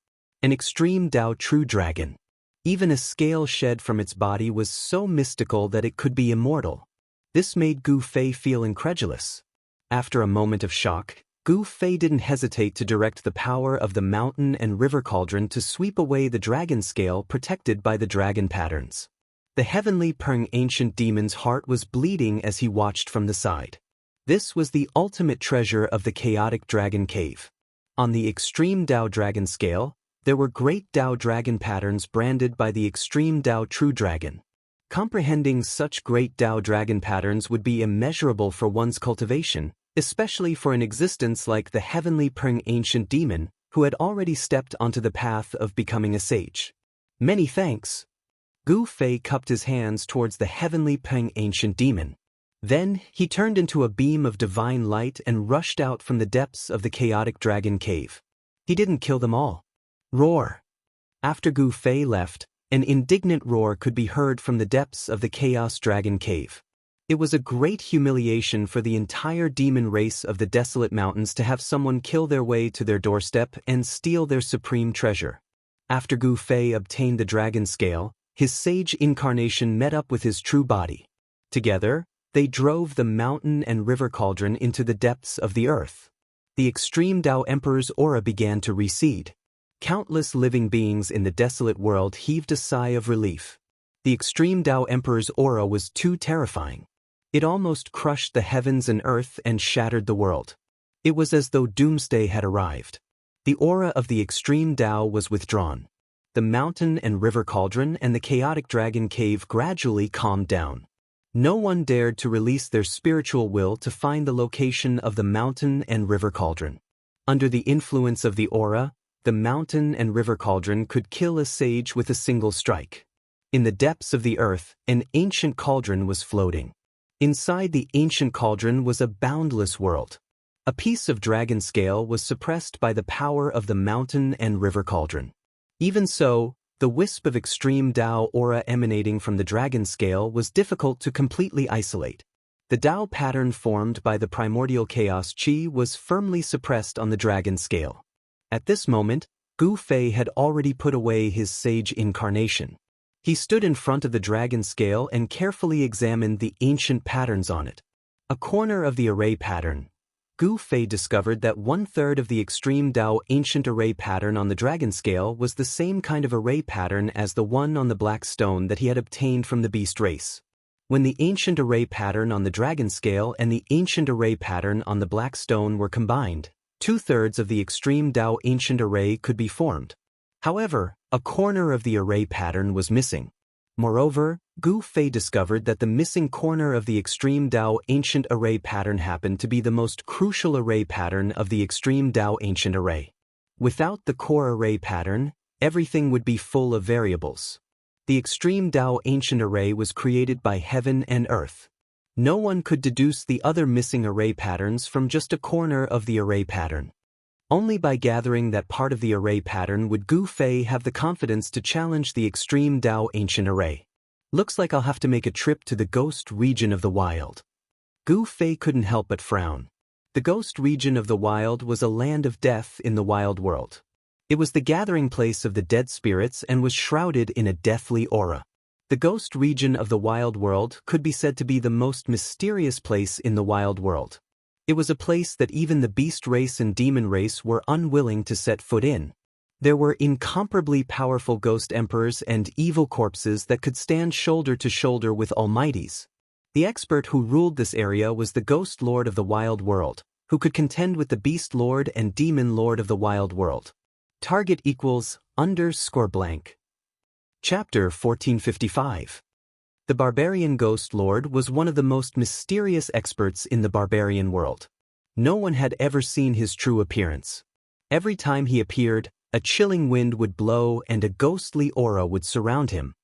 An extreme Dao true dragon. Even a scale shed from its body was so mystical that it could be immortal. This made Gu Fei feel incredulous. After a moment of shock, Gu Fei didn't hesitate to direct the power of the mountain and river cauldron to sweep away the dragon scale protected by the dragon patterns. The heavenly Peng ancient demon's heart was bleeding as he watched from the side. This was the ultimate treasure of the chaotic dragon cave. On the extreme Dao dragon scale, there were great Dao dragon patterns branded by the extreme Dao true dragon. Comprehending such great Dao dragon patterns would be immeasurable for one's cultivation, especially for an existence like the heavenly Peng ancient demon, who had already stepped onto the path of becoming a sage. Many thanks. Gu Fei cupped his hands towards the heavenly Peng ancient demon. Then, he turned into a beam of divine light and rushed out from the depths of the chaotic dragon cave. He didn't kill them all. Roar! After Gu Fei left, an indignant roar could be heard from the depths of the Chaos Dragon Cave. It was a great humiliation for the entire demon race of the Desolate Mountains to have someone kill their way to their doorstep and steal their supreme treasure. After Gu Fei obtained the dragon scale, his sage incarnation met up with his true body. Together, they drove the mountain and river cauldron into the depths of the earth. The extreme Dao Emperor's aura began to recede. Countless living beings in the desolate world heaved a sigh of relief. The extreme Dao Emperor's aura was too terrifying. It almost crushed the heavens and earth and shattered the world. It was as though doomsday had arrived. The aura of the extreme Dao was withdrawn. The mountain and river cauldron and the chaotic dragon cave gradually calmed down. No one dared to release their spiritual will to find the location of the mountain and river cauldron. Under the influence of the aura, the mountain and river cauldron could kill a sage with a single strike. In the depths of the earth, an ancient cauldron was floating. Inside the ancient cauldron was a boundless world. A piece of dragon scale was suppressed by the power of the mountain and river cauldron. Even so, the wisp of extreme Dao aura emanating from the dragon scale was difficult to completely isolate. The Dao pattern formed by the primordial chaos chi was firmly suppressed on the dragon scale. At this moment, Gu Fei had already put away his sage incarnation. He stood in front of the dragon scale and carefully examined the ancient patterns on it. A corner of the array pattern. Gu Fei discovered that 1/3 of the extreme Dao ancient array pattern on the dragon scale was the same kind of array pattern as the one on the black stone that he had obtained from the beast race. When the ancient array pattern on the dragon scale and the ancient array pattern on the black stone were combined, 2/3 of the extreme Dao ancient array could be formed. However, a corner of the array pattern was missing. Moreover, Gu Fei discovered that the missing corner of the Extreme Dao Ancient Array pattern happened to be the most crucial array pattern of the Extreme Dao Ancient Array. Without the core array pattern, everything would be full of variables. The Extreme Dao Ancient Array was created by heaven and earth. No one could deduce the other missing array patterns from just a corner of the array pattern. Only by gathering that part of the array pattern would Gu Fei have the confidence to challenge the Extreme Dao Ancient Array. Looks like I'll have to make a trip to the ghost region of the wild. Gu Fei couldn't help but frown. The ghost region of the wild was a land of death in the wild world. It was the gathering place of the dead spirits and was shrouded in a deathly aura. The ghost region of the wild world could be said to be the most mysterious place in the wild world. It was a place that even the beast race and demon race were unwilling to set foot in. There were incomparably powerful ghost emperors and evil corpses that could stand shoulder to shoulder with almighties. The expert who ruled this area was the ghost lord of the wild world, who could contend with the beast lord and demon lord of the wild world. Target equals _blank. Chapter 1455. The Barbarian Ghost Lord was one of the most mysterious experts in the barbarian world. No one had ever seen his true appearance. Every time he appeared, a chilling wind would blow and a ghostly aura would surround him.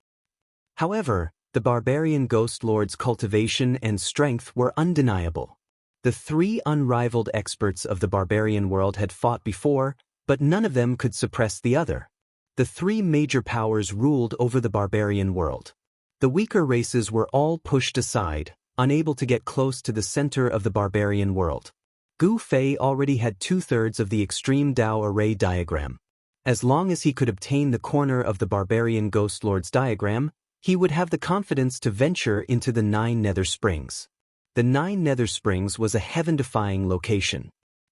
However, the Barbarian Ghost Lord's cultivation and strength were undeniable. The three unrivaled experts of the barbarian world had fought before, but none of them could suppress the other. The three major powers ruled over the barbarian world. The weaker races were all pushed aside, unable to get close to the center of the barbarian world. Gu Fei already had 2/3 of the Extreme Dao Array diagram. As long as he could obtain the corner of the Barbarian Ghost Lord's diagram, he would have the confidence to venture into the 9 Nether Springs. The 9 Nether Springs was a heaven-defying location.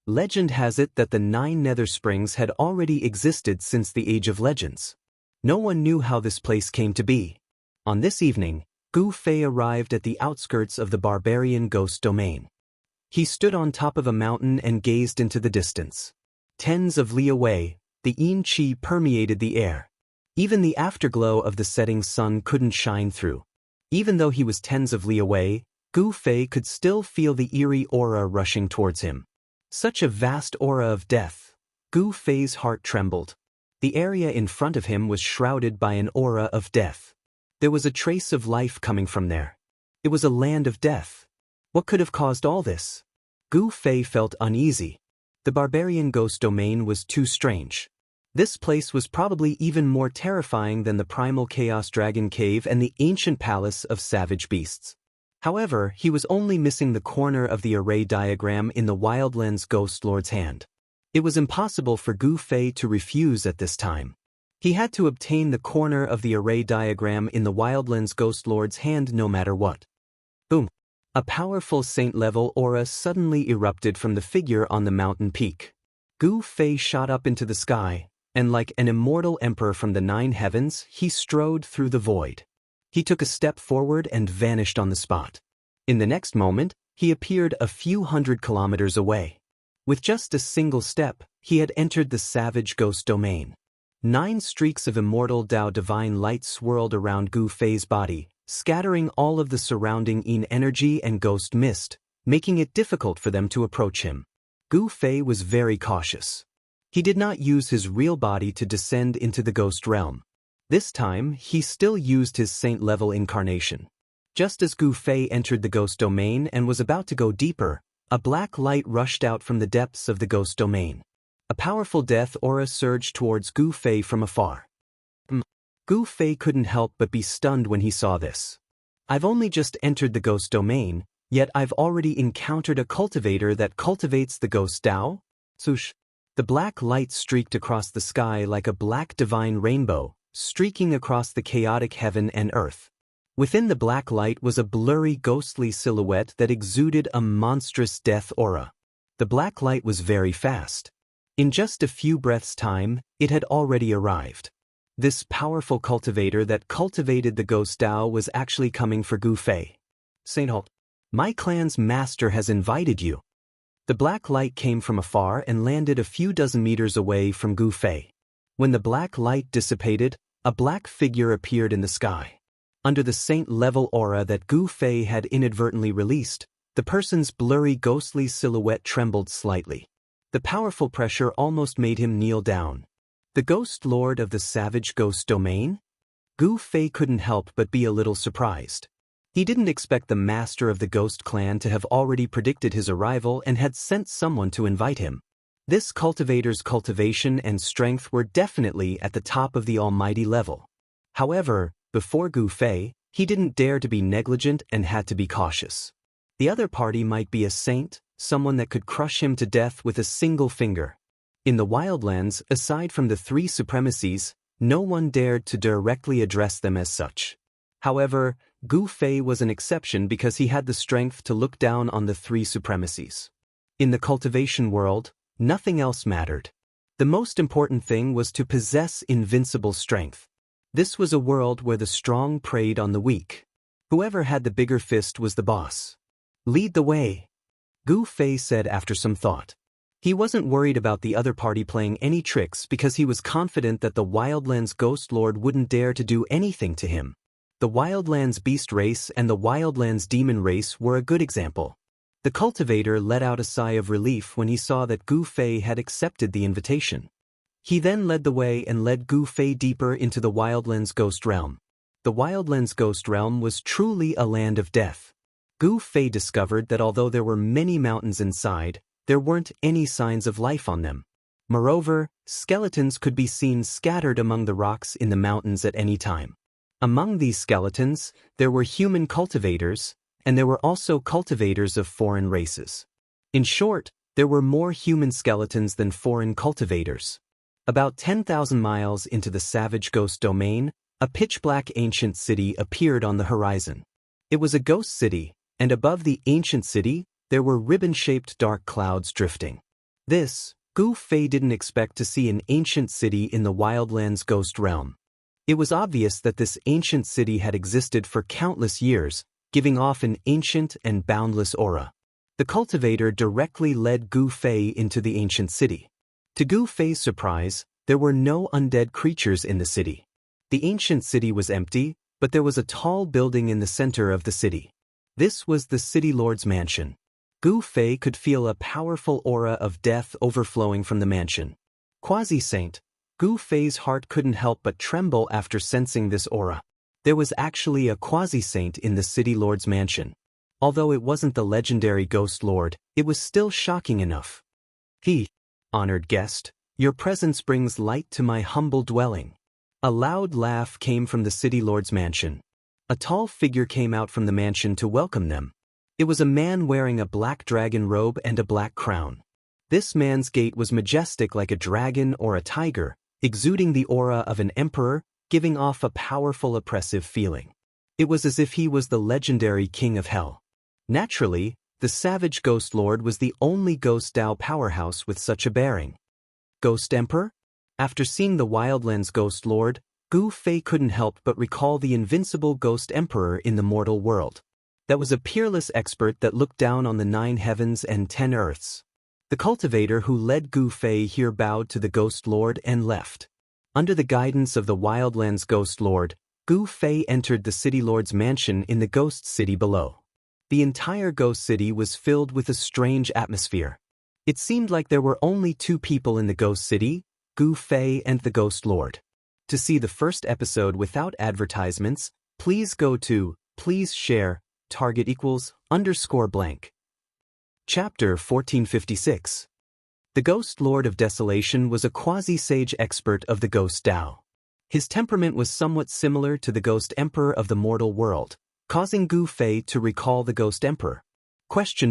Legend has it that the 9 Nether Springs had already existed since the Age of Legends. No one knew how this place came to be. On this evening, Gu Fei arrived at the outskirts of the barbarian ghost domain. He stood on top of a mountain and gazed into the distance. Tens of li away, the yin qi permeated the air. Even the afterglow of the setting sun couldn't shine through. Even though he was tens of li away, Gu Fei could still feel the eerie aura rushing towards him. Such a vast aura of death. Gu Fei's heart trembled. The area in front of him was shrouded by an aura of death. There was a trace of life coming from there. It was a land of death. What could have caused all this? Gu Fei felt uneasy. The barbarian ghost domain was too strange. This place was probably even more terrifying than the primal chaos dragon cave and the ancient palace of savage beasts. However, he was only missing the corner of the array diagram in the Wildlands Ghost Lord's hand. It was impossible for Gu Fei to refuse at this time. He had to obtain the corner of the array diagram in the Wildlands Ghost Lord's hand no matter what. Boom! A powerful saint-level aura suddenly erupted from the figure on the mountain peak. Gu Fei shot up into the sky, and like an immortal emperor from the 9 heavens, he strode through the void. He took a step forward and vanished on the spot. In the next moment, he appeared a few hundred kilometers away. With just a single step, he had entered the savage ghost domain. 9 streaks of immortal Dao divine light swirled around Gu Fei's body, scattering all of the surrounding yin energy and ghost mist, making it difficult for them to approach him. Gu Fei was very cautious. He did not use his real body to descend into the ghost realm. This time, he still used his saint-level incarnation. Just as Gu Fei entered the ghost domain and was about to go deeper, a black light rushed out from the depths of the ghost domain. A powerful death aura surged towards Gu Fei from afar. Gu Fei couldn't help but be stunned when he saw this. I've only just entered the ghost domain, yet I've already encountered a cultivator that cultivates the ghost Dao? Swoosh! The black light streaked across the sky like a black divine rainbow, streaking across the chaotic heaven and earth. Within the black light was a blurry ghostly silhouette that exuded a monstrous death aura. The black light was very fast. In just a few breaths' time, it had already arrived. This powerful cultivator that cultivated the ghost Dao was actually coming for Gu Fei. Saint Holt, my clan's master has invited you. The black light came from afar and landed a few dozen meters away from Gu Fei. When the black light dissipated, a black figure appeared in the sky. Under the saint-level aura that Gu Fei had inadvertently released, the person's blurry ghostly silhouette trembled slightly. The powerful pressure almost made him kneel down. The Ghost Lord of the Savage Ghost Domain? Gu Fei couldn't help but be a little surprised. He didn't expect the master of the Ghost Clan to have already predicted his arrival and had sent someone to invite him. This cultivator's cultivation and strength were definitely at the top of the almighty level. However, before Gu Fei, he didn't dare to be negligent and had to be cautious. The other party might be a saint, someone that could crush him to death with a single finger. In the Wildlands, aside from the three supremacies, no one dared to directly address them as such. However, Gu Fei was an exception because he had the strength to look down on the three supremacies. In the cultivation world, nothing else mattered. The most important thing was to possess invincible strength. This was a world where the strong preyed on the weak. Whoever had the bigger fist was the boss. Lead the way, Gu Fei said after some thought. He wasn't worried about the other party playing any tricks because he was confident that the Wildlands Ghost Lord wouldn't dare to do anything to him. The Wildlands Beast race and the Wildlands Demon race were a good example. The cultivator let out a sigh of relief when he saw that Gu Fei had accepted the invitation. He then led the way and led Gu Fei deeper into the Wildlands Ghost Realm. The Wildlands Ghost Realm was truly a land of death. Gu Fei discovered that although there were many mountains inside, there weren't any signs of life on them. Moreover, skeletons could be seen scattered among the rocks in the mountains at any time. Among these skeletons, there were human cultivators, and there were also cultivators of foreign races. In short, there were more human skeletons than foreign cultivators. About 10,000 miles into the Savage Ghost Domain, a pitch-black ancient city appeared on the horizon. It was a ghost city, and above the ancient city, there were ribbon-shaped dark clouds drifting. This, Gu Fei didn't expect to see an ancient city in the Wildlands Ghost Realm. It was obvious that this ancient city had existed for countless years, giving off an ancient and boundless aura. The cultivator directly led Gu Fei into the ancient city. To Gu Fei's surprise, there were no undead creatures in the city. The ancient city was empty, but there was a tall building in the center of the city. This was the City Lord's mansion. Gu Fei could feel a powerful aura of death overflowing from the mansion. Quasi-saint, Gu Fei's heart couldn't help but tremble after sensing this aura. There was actually a quasi-saint in the City Lord's mansion. Although it wasn't the legendary Ghost Lord, it was still shocking enough. Honored guest, your presence brings light to my humble dwelling. A loud laugh came from the City Lord's mansion. A tall figure came out from the mansion to welcome them. It was a man wearing a black dragon robe and a black crown. This man's gait was majestic like a dragon or a tiger, exuding the aura of an emperor, giving off a powerful oppressive feeling. It was as if he was the legendary king of hell. Naturally, the Savage Ghost Lord was the only Ghost Dao powerhouse with such a bearing. Ghost Emperor? After seeing the Wildlands Ghost Lord, Gu Fei couldn't help but recall the invincible Ghost Emperor in the mortal world. That was a peerless expert that looked down on the 9 heavens and 10 earths. The cultivator who led Gu Fei here bowed to the Ghost Lord and left. Under the guidance of the Wildlands Ghost Lord, Gu Fei entered the City Lord's mansion in the Ghost City below. The entire Ghost City was filled with a strange atmosphere. It seemed like there were only 2 people in the Ghost City, Gu Fei and the Ghost Lord. To see the first episode without advertisements, please go to please share target =_ blank. Chapter 1456. The Ghost Lord of Desolation was a quasi-sage expert of the Ghost Dao. His temperament was somewhat similar to the Ghost Emperor of the mortal world, causing Gu Fei to recall the Ghost Emperor. Ghost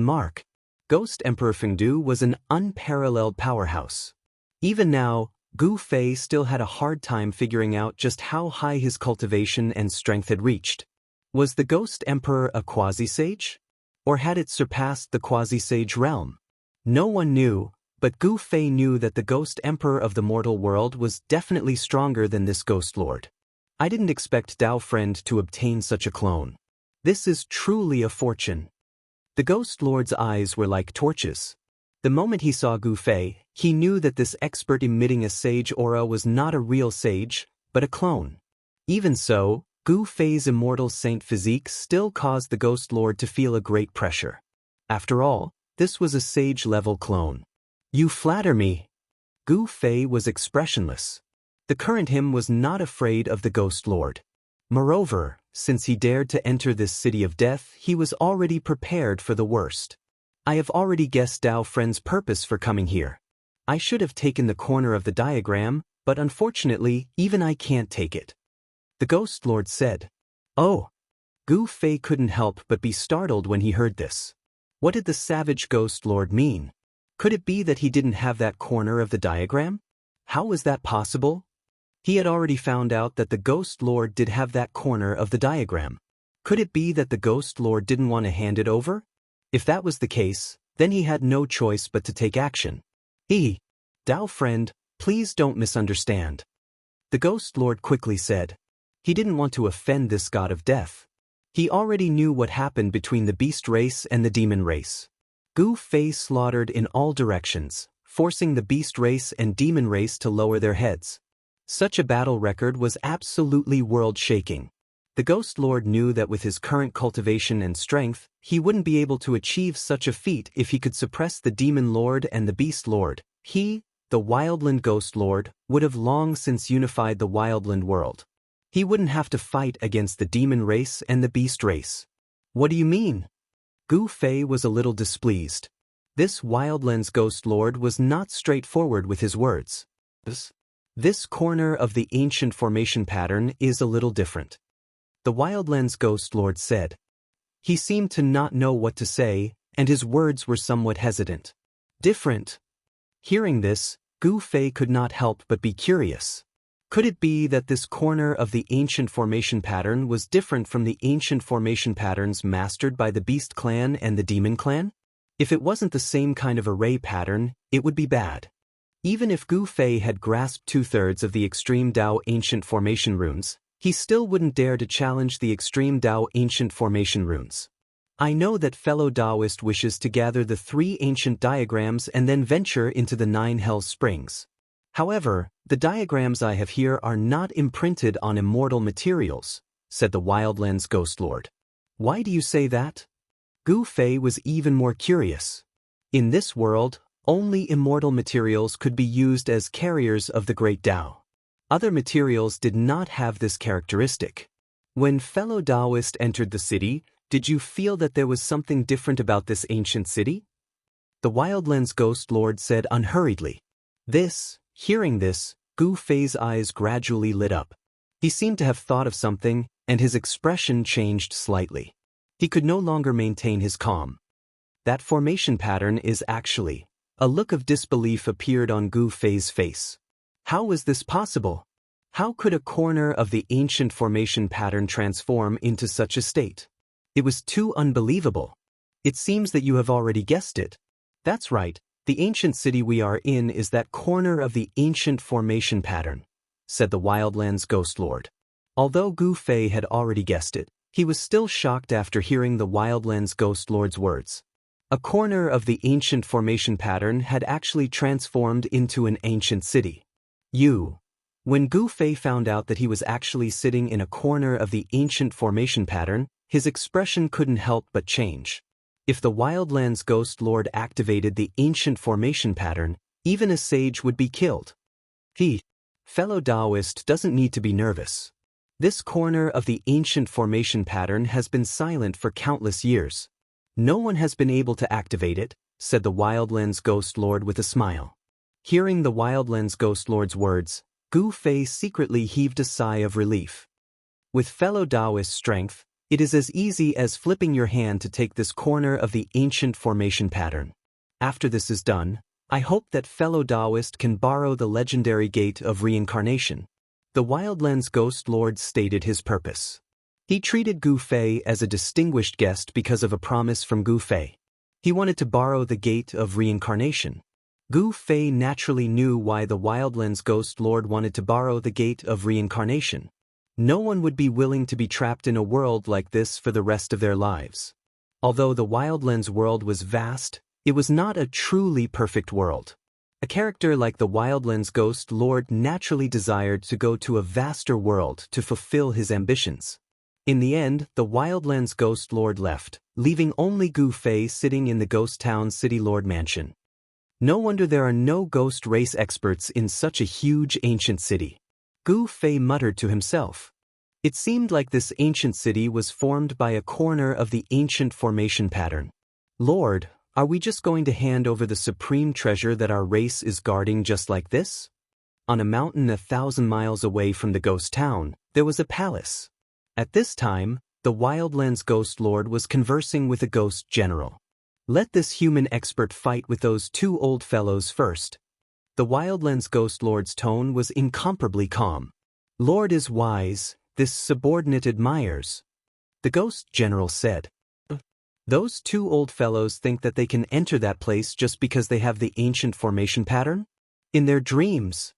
Emperor Fengdu was an unparalleled powerhouse. Even now, Gu Fei still had a hard time figuring out just how high his cultivation and strength had reached. Was the Ghost Emperor a quasi-sage? Or had it surpassed the quasi-sage realm? No one knew, but Gu Fei knew that the Ghost Emperor of the mortal world was definitely stronger than this Ghost Lord. I didn't expect Dao Friend to obtain such a clone. This is truly a fortune. The Ghost Lord's eyes were like torches. The moment he saw Gu Fei, he knew that this expert emitting a sage aura was not a real sage, but a clone. Even so, Gu Fei's immortal saint physique still caused the Ghost Lord to feel a great pressure. After all, this was a sage-level clone. You flatter me. Gu Fei was expressionless. The current him was not afraid of the Ghost Lord. Moreover, since he dared to enter this city of death, he was already prepared for the worst. I have already guessed Dao Friend's purpose for coming here. I should have taken the corner of the diagram, but unfortunately, even I can't take it. The Ghost Lord said. Oh. Gu Fei couldn't help but be startled when he heard this. What did the savage Ghost Lord mean? Could it be that he didn't have that corner of the diagram? How was that possible? He had already found out that the Ghost Lord did have that corner of the diagram. Could it be that the Ghost Lord didn't want to hand it over? If that was the case, then he had no choice but to take action. Dao Friend, please don't misunderstand. The Ghost Lord quickly said. He didn't want to offend this god of death. He already knew what happened between the beast race and the demon race. Gu Fei slaughtered in all directions, forcing the beast race and demon race to lower their heads. Such a battle record was absolutely world-shaking. The Ghost Lord knew that with his current cultivation and strength, he wouldn't be able to achieve such a feat if he could suppress the Demon Lord and the Beast Lord. He, the Wildland Ghost Lord, would have long since unified the Wildland world. He wouldn't have to fight against the demon race and the beast race. What do you mean? Gu Fei was a little displeased. This Wildland's Ghost Lord was not straightforward with his words. This corner of the ancient formation pattern is a little different. The Wildland's Ghost Lord said. He seemed to not know what to say, and his words were somewhat hesitant. Different. Hearing this, Gu Fei could not help but be curious. Could it be that this corner of the ancient formation pattern was different from the ancient formation patterns mastered by the Beast Clan and the Demon Clan? If it wasn't the same kind of array pattern, it would be bad. Even if Gu Fei had grasped 2/3 of the Extreme Dao Ancient Formation runes, he still wouldn't dare to challenge the Extreme Dao Ancient Formation runes. I know that fellow Daoist wishes to gather the 3 ancient diagrams and then venture into the 9 Hell Springs. However, the diagrams I have here are not imprinted on immortal materials, said the Wildland's Ghost Lord. Why do you say that? Gu Fei was even more curious. In this world, only immortal materials could be used as carriers of the great Dao. Other materials did not have this characteristic. When fellow Daoist entered the city, did you feel that there was something different about this ancient city? The Wildland's Ghost Lord said unhurriedly. Hearing this, Gu Fei's eyes gradually lit up. He seemed to have thought of something, and his expression changed slightly. He could no longer maintain his calm. That formation pattern is actually... A look of disbelief appeared on Gu Fei's face. How was this possible? How could a corner of the ancient formation pattern transform into such a state? It was too unbelievable. It seems that you have already guessed it. That's right. The ancient city we are in is that corner of the ancient formation pattern, said the Wildland's Ghost Lord. Although Gu Fei had already guessed it, he was still shocked after hearing the Wildland's Ghost Lord's words. A corner of the ancient formation pattern had actually transformed into an ancient city. When Gu Fei found out that he was actually sitting in a corner of the ancient formation pattern, his expression couldn't help but change. If the Wildland's Ghost Lord activated the ancient formation pattern, even a sage would be killed. Fellow Daoist doesn't need to be nervous. This corner of the ancient formation pattern has been silent for countless years. No one has been able to activate it, said the Wildland's Ghost Lord with a smile. Hearing the Wildland's Ghost Lord's words, Gu Fei secretly heaved a sigh of relief. With fellow Daoist strength, it is as easy as flipping your hand to take this corner of the ancient formation pattern. After this is done, I hope that fellow Daoist can borrow the legendary Gate of Reincarnation. The Wildland's Ghost Lord stated his purpose. He treated Gu Fei as a distinguished guest because of a promise from Gu Fei. He wanted to borrow the Gate of Reincarnation. Gu Fei naturally knew why the Wildland's Ghost Lord wanted to borrow the Gate of Reincarnation. No one would be willing to be trapped in a world like this for the rest of their lives. Although the Wildland's world was vast, it was not a truly perfect world. A character like the Wildlands Ghost Lord naturally desired to go to a vaster world to fulfill his ambitions. In the end, the Wildlands Ghost Lord left, leaving only Gu Fei sitting in the Ghost Town City Lord Mansion. No wonder there are no ghost race experts in such a huge ancient city. Gu Fei muttered to himself. It seemed like this ancient city was formed by a corner of the ancient formation pattern. Lord, are we just going to hand over the supreme treasure that our race is guarding just like this? On a mountain 1,000 miles away from the ghost town, there was a palace. At this time, the Wildlands Ghost Lord was conversing with a ghost general. Let this human expert fight with those two old fellows first. The Wildlands Ghost Lord's tone was incomparably calm. Lord is wise, this subordinate admires. The ghost general said. Those two old fellows think that they can enter that place just because they have the ancient formation pattern? In their dreams.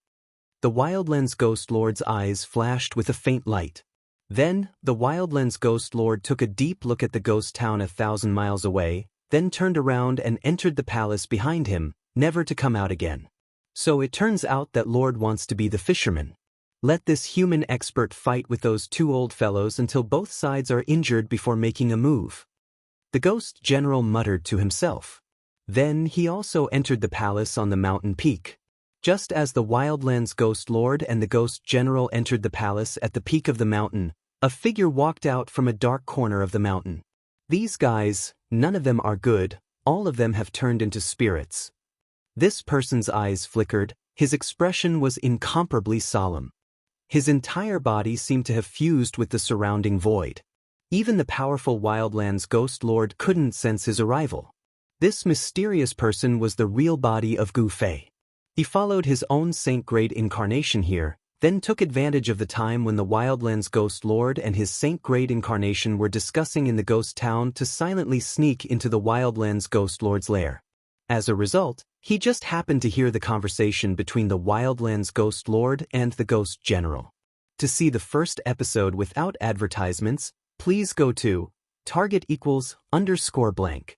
The Wildlands Ghost Lord's eyes flashed with a faint light. Then, the Wildlands Ghost Lord took a deep look at the ghost town 1,000 miles away, then turned around and entered the palace behind him, never to come out again. So it turns out that Lord wants to be the fisherman. Let this human expert fight with those two old fellows until both sides are injured before making a move. The ghost general muttered to himself. Then he also entered the palace on the mountain peak. Just as the Wildlands Ghost Lord and the ghost general entered the palace at the peak of the mountain, a figure walked out from a dark corner of the mountain. These guys, none of them are good, all of them have turned into spirits. This person's eyes flickered, his expression was incomparably solemn. His entire body seemed to have fused with the surrounding void. Even the powerful Wildlands Ghost Lord couldn't sense his arrival. This mysterious person was the real body of Gu Fei. He followed his own saint-grade incarnation here, then took advantage of the time when the Wildlands Ghost Lord and his saint-grade incarnation were discussing in the ghost town to silently sneak into the Wildlands Ghost Lord's lair. As a result, he just happened to hear the conversation between the Wildlands Ghost Lord and the Ghost General. To see the first episode without advertisements, please go to target=_blank.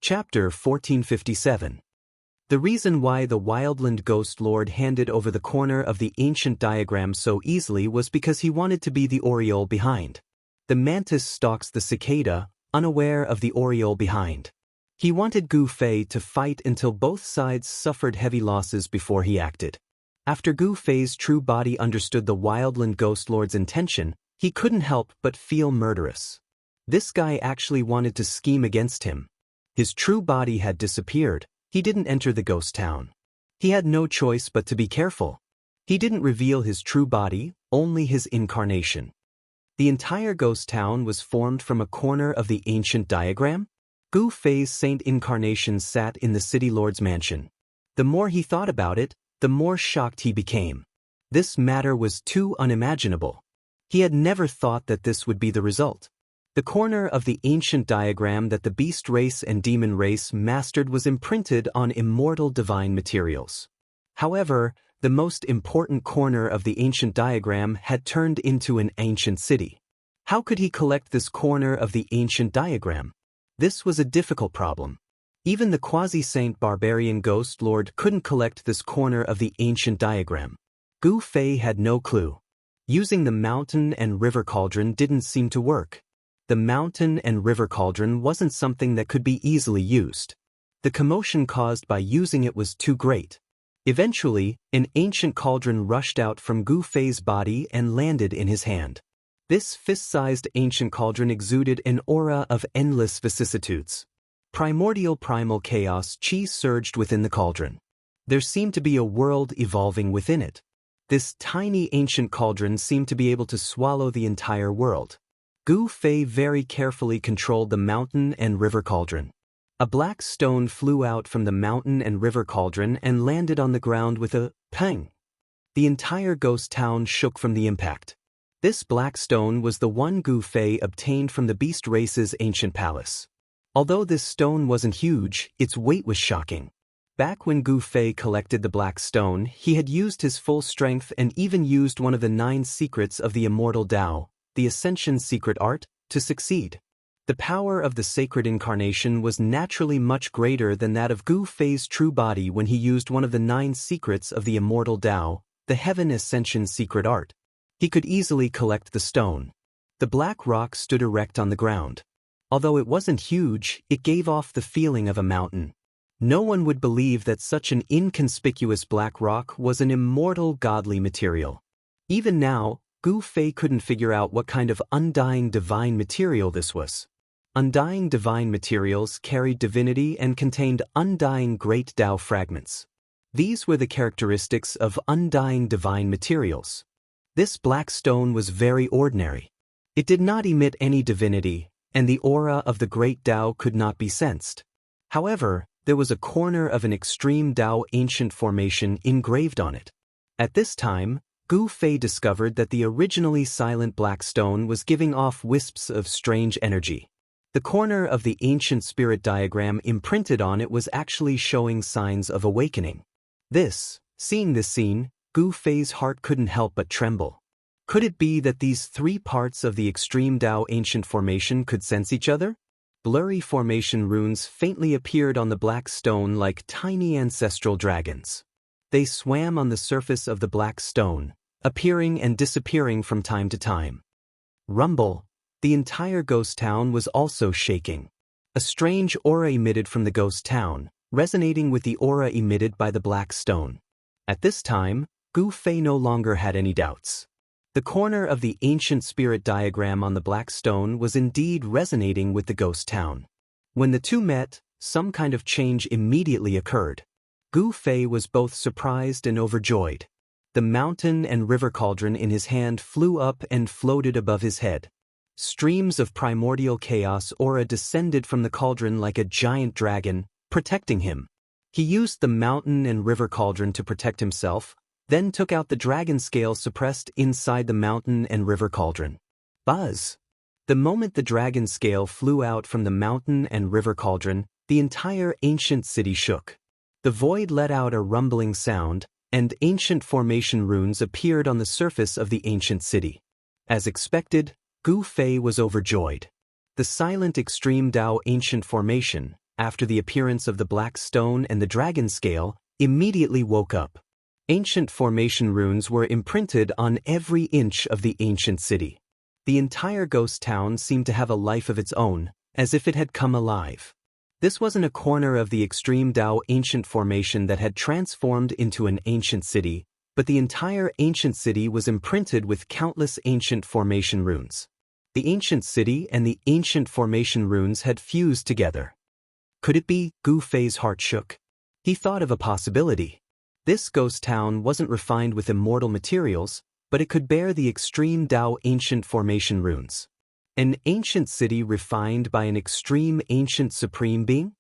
Chapter 1457. The reason why the Wildland Ghost Lord handed over the corner of the ancient diagram so easily was because he wanted to be the aureole behind. The mantis stalks the cicada, unaware of the aureole behind. He wanted Gu Fei to fight until both sides suffered heavy losses before he acted. After Gu Fei's true body understood the Wildland Ghost Lord's intention, he couldn't help but feel murderous. This guy actually wanted to scheme against him. His true body had disappeared. He didn't enter the ghost town. He had no choice but to be careful. He didn't reveal his true body, only his incarnation. The entire ghost town was formed from a corner of the ancient diagram. Gu Fei's saint incarnation sat in the city lord's mansion. The more he thought about it, the more shocked he became. This matter was too unimaginable. He had never thought that this would be the result. The corner of the ancient diagram that the beast race and demon race mastered was imprinted on immortal divine materials. However, the most important corner of the ancient diagram had turned into an ancient city. How could he collect this corner of the ancient diagram? This was a difficult problem. Even the quasi-saint barbarian ghost lord couldn't collect this corner of the ancient diagram. Gu Fei had no clue. Using the mountain and river cauldron didn't seem to work. The mountain and river cauldron wasn't something that could be easily used. The commotion caused by using it was too great. Eventually, an ancient cauldron rushed out from Gu Fei's body and landed in his hand. This fist-sized ancient cauldron exuded an aura of endless vicissitudes. Primordial primal chaos chi surged within the cauldron. There seemed to be a world evolving within it. This tiny ancient cauldron seemed to be able to swallow the entire world. Gu Fei very carefully controlled the mountain and river cauldron. A black stone flew out from the mountain and river cauldron and landed on the ground with a pang. The entire ghost town shook from the impact. This black stone was the one Gu Fei obtained from the beast race's ancient palace. Although this stone wasn't huge, its weight was shocking. Back when Gu Fei collected the black stone, he had used his full strength and even used one of the 9 secrets of the immortal Tao, the Ascension secret art, to succeed. The power of the sacred incarnation was naturally much greater than that of Gu Fei's true body when he used one of the 9 secrets of the immortal Tao, the Heaven Ascension secret art. He could easily collect the stone. The black rock stood erect on the ground. Although it wasn't huge, it gave off the feeling of a mountain. No one would believe that such an inconspicuous black rock was an immortal godly material. Even now, Gu Fei couldn't figure out what kind of undying divine material this was. Undying divine materials carried divinity and contained undying great Tao fragments. These were the characteristics of undying divine materials. This black stone was very ordinary. It did not emit any divinity, and the aura of the great Tao could not be sensed. However, there was a corner of an extreme Tao ancient formation engraved on it. At this time, Gu Fei discovered that the originally silent black stone was giving off wisps of strange energy. The corner of the ancient spirit diagram imprinted on it was actually showing signs of awakening. Seeing this scene, Gu Fei's heart couldn't help but tremble. Could it be that these 3 parts of the extreme Tao ancient formation could sense each other? Blurry formation runes faintly appeared on the black stone like tiny ancestral dragons. They swam on the surface of the black stone, appearing and disappearing from time to time. Rumble. The entire ghost town was also shaking. A strange aura emitted from the ghost town, resonating with the aura emitted by the black stone. At this time, Gu Fei no longer had any doubts. The corner of the ancient spirit diagram on the black stone was indeed resonating with the ghost town. When the two met, some kind of change immediately occurred. Gu Fei was both surprised and overjoyed. The mountain and river cauldron in his hand flew up and floated above his head. Streams of primordial chaos aura descended from the cauldron like a giant dragon, protecting him. He used the mountain and river cauldron to protect himself, then took out the dragon scale suppressed inside the mountain and river cauldron. Buzz! The moment the dragon scale flew out from the mountain and river cauldron, the entire ancient city shook. The void let out a rumbling sound, and ancient formation runes appeared on the surface of the ancient city. As expected, Gu Fei was overjoyed. The silent extreme Tao ancient formation, after the appearance of the black stone and the dragon scale, immediately woke up. Ancient formation runes were imprinted on every inch of the ancient city. The entire ghost town seemed to have a life of its own, as if it had come alive. This wasn't a corner of the extreme Tao ancient formation that had transformed into an ancient city, but the entire ancient city was imprinted with countless ancient formation runes. The ancient city and the ancient formation runes had fused together. Could it be? Gu Fei's heart shook. He thought of a possibility. This ghost town wasn't refined with immortal materials, but it could bear the extreme Tao ancient formation runes. An ancient city refined by an extreme ancient supreme being?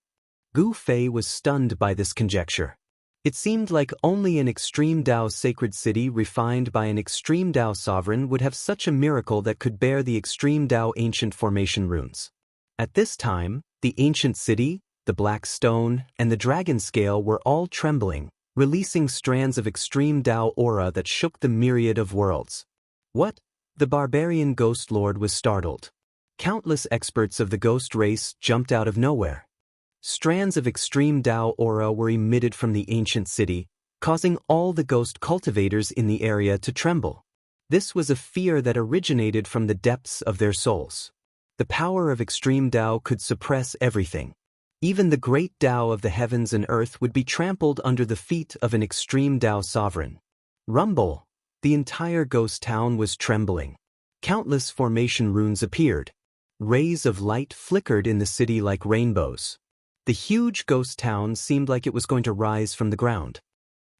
Gu Fei was stunned by this conjecture. It seemed like only an extreme Tao sacred city refined by an extreme Tao sovereign would have such a miracle that could bear the extreme Tao ancient formation runes. At this time, the ancient city, the black stone, and the dragon scale were all trembling, releasing strands of extreme Tao aura that shook the myriad of worlds. What? The barbarian ghost lord was startled. Countless experts of the ghost race jumped out of nowhere. Strands of extreme Tao aura were emitted from the ancient city, causing all the ghost cultivators in the area to tremble. This was a fear that originated from the depths of their souls. The power of extreme Tao could suppress everything. Even the great Tao of the heavens and earth would be trampled under the feet of an extreme Tao sovereign. Rumble! The entire ghost town was trembling. Countless formation runes appeared. Rays of light flickered in the city like rainbows. The huge ghost town seemed like it was going to rise from the ground.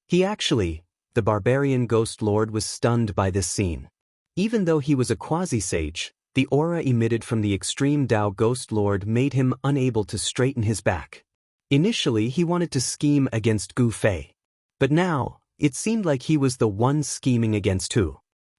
The barbarian ghost lord was stunned by this scene. Even though he was a quasi-sage, the aura emitted from the extreme Tao ghost lord made him unable to straighten his back. Initially, he wanted to scheme against Gu Fei. But now, it seemed like he was the one scheming against who.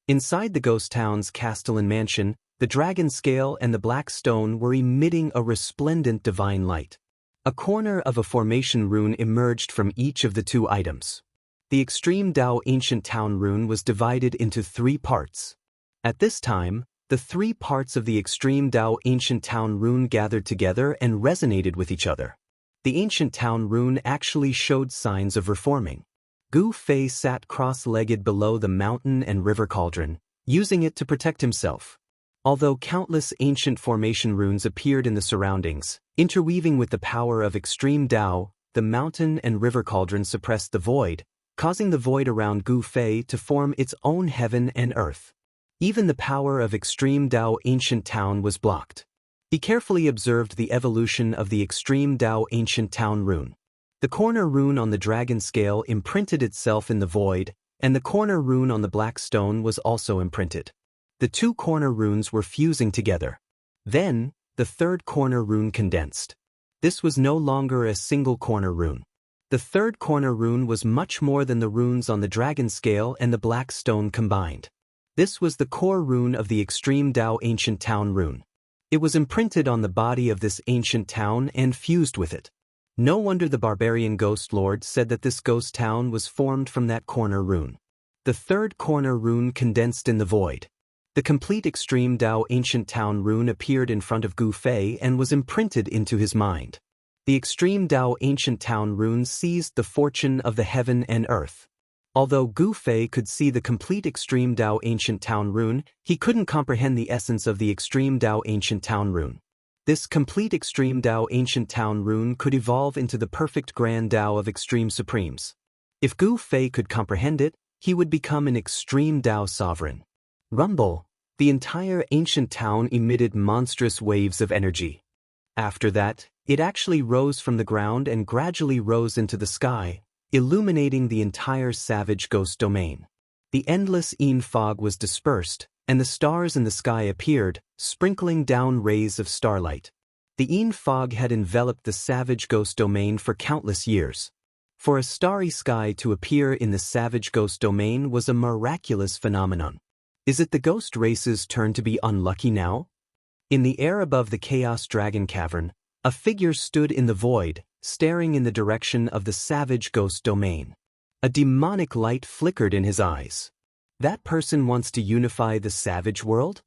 Inside the ghost town's castellan mansion, the dragon scale and the black stone were emitting a resplendent divine light. A corner of a formation rune emerged from each of the two items. The extreme Tao ancient town rune was divided into 3 parts. At this time, The three parts of the extreme Dao ancient town rune gathered together and resonated with each other. The ancient town rune actually showed signs of reforming. Gu Fei sat cross-legged below the mountain and river cauldron, using it to protect himself. Although countless ancient formation runes appeared in the surroundings, interweaving with the power of extreme Dao, the mountain and river cauldron suppressed the void, causing the void around Gu Fei to form its own heaven and earth. Even the power of extreme Dao ancient town was blocked. He carefully observed the evolution of the extreme Dao ancient town rune. The corner rune on the dragon scale imprinted itself in the void, and the corner rune on the black stone was also imprinted. The two corner runes were fusing together. Then, the third corner rune condensed. This was no longer a single corner rune. The third corner rune was much more than the runes on the dragon scale and the black stone combined. This was the core rune of the extreme Dao ancient town rune. It was imprinted on the body of this ancient town and fused with it. No wonder the barbarian ghost lord said that this ghost town was formed from that corner rune. The third corner rune condensed in the void. The complete extreme Dao ancient town rune appeared in front of Gu Fei and was imprinted into his mind. The extreme Dao ancient town rune seized the fortune of the heaven and earth. Although Gu Fei could see the complete extreme Dao ancient town rune, he couldn't comprehend the essence of the extreme Dao ancient town rune. This complete extreme Dao ancient town rune could evolve into the perfect grand Dao of extreme supremes. If Gu Fei could comprehend it, he would become an extreme Dao sovereign. Rumble. The entire ancient town emitted monstrous waves of energy. After that, it actually rose from the ground and gradually rose into the sky, illuminating the entire savage ghost domain. The endless Yin fog was dispersed, and the stars in the sky appeared, sprinkling down rays of starlight. The Yin fog had enveloped the savage ghost domain for countless years. For a starry sky to appear in the savage ghost domain was a miraculous phenomenon. Is it the ghost race's turn to be unlucky now? In the air above the Chaos Dragon Cavern, a figure stood in the void, staring in the direction of the savage ghost domain. A demonic light flickered in his eyes. That person wants to unify the savage world?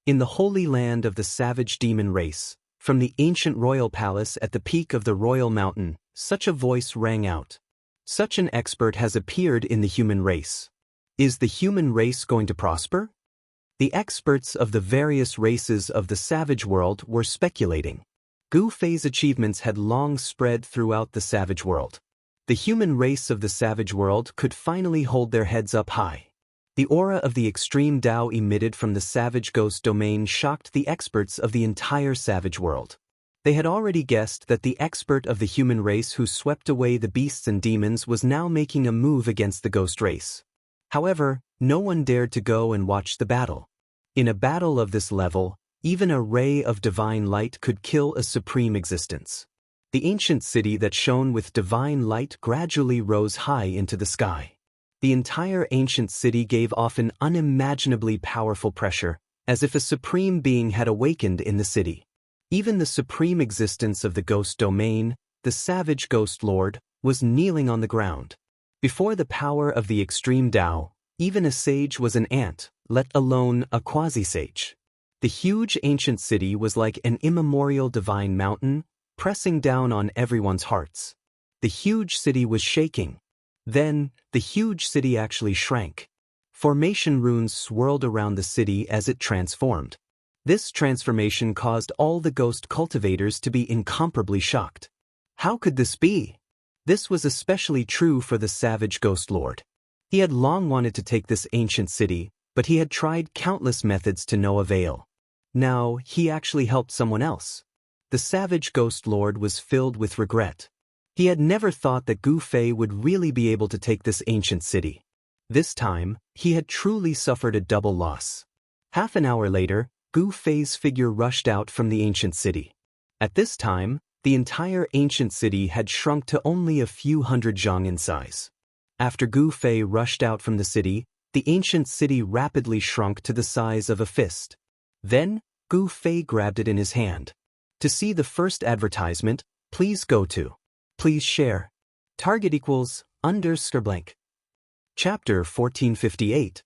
In the holy land of the savage demon race, from the ancient royal palace at the peak of the royal mountain, such a voice rang out. Such an expert has appeared in the human race. Is the human race going to prosper? The experts of the various races of the savage world were speculating. Gu Fei's achievements had long spread throughout the savage world. The human race of the savage world could finally hold their heads up high. The aura of the extreme Dao emitted from the savage ghost domain shocked the experts of the entire savage world. They had already guessed that the expert of the human race who swept away the beasts and demons was now making a move against the ghost race. However, no one dared to go and watch the battle. In a battle of this level, even a ray of divine light could kill a supreme existence. The ancient city that shone with divine light gradually rose high into the sky. The entire ancient city gave off an unimaginably powerful pressure, as if a supreme being had awakened in the city. Even the supreme existence of the ghost domain, the savage ghost lord, was kneeling on the ground. Before the power of the extreme Dao, even a sage was an ant, let alone a quasi-sage. The huge ancient city was like an immemorial divine mountain, pressing down on everyone's hearts. The huge city was shaking. Then, the huge city actually shrank. Formation runes swirled around the city as it transformed. This transformation caused all the ghost cultivators to be incomparably shocked. How could this be? This was especially true for the savage ghost lord. He had long wanted to take this ancient city, but he had tried countless methods to no avail. Now, he actually helped someone else. The savage ghost lord was filled with regret. He had never thought that Gu Fei would really be able to take this ancient city. This time, he had truly suffered a double loss. Half an hour later, Gu Fei's figure rushed out from the ancient city. At this time, the entire ancient city had shrunk to only a few hundred zhang in size. After Gu Fei rushed out from the city, the ancient city rapidly shrunk to the size of a fist. Then, Gu Fei grabbed it in his hand. To see the first advertisement, please go to. Please share. Target equals _blank. Chapter 1458.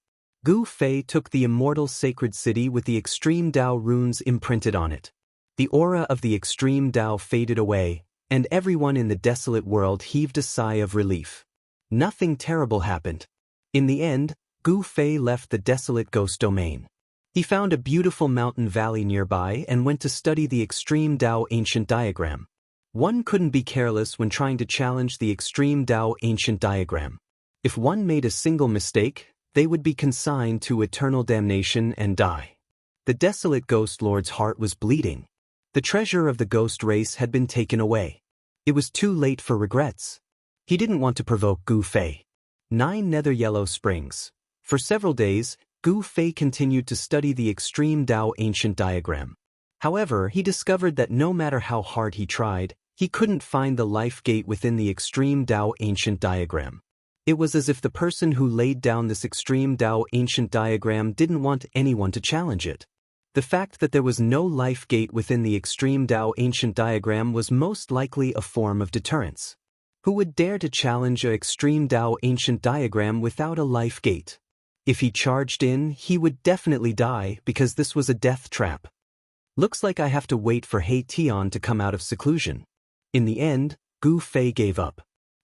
Gu Fei took the immortal sacred city with the extreme Dao runes imprinted on it. The aura of the extreme Dao faded away, and everyone in the desolate world heaved a sigh of relief. Nothing terrible happened. In the end, Gu Fei left the desolate ghost domain. He found a beautiful mountain valley nearby and went to study the extreme Dao ancient diagram. One couldn't be careless when trying to challenge the extreme Dao ancient diagram. If one made a single mistake, they would be consigned to eternal damnation and die. The desolate ghost lord's heart was bleeding. The treasure of the ghost race had been taken away. It was too late for regrets. He didn't want to provoke Gu Fei. 9 Nether Yellow Springs. For several days, Gu Fei continued to study the extreme Dao ancient diagram. However, he discovered that no matter how hard he tried, he couldn't find the life gate within the extreme Dao ancient diagram. It was as if the person who laid down this extreme Dao ancient diagram didn't want anyone to challenge it. The fact that there was no life gate within the extreme Dao ancient diagram was most likely a form of deterrence. Who would dare to challenge an extreme Dao ancient diagram without a life gate? If he charged in, he would definitely die because this was a death trap. Looks like I have to wait for He Tian to come out of seclusion. In the end, Gu Fei gave up.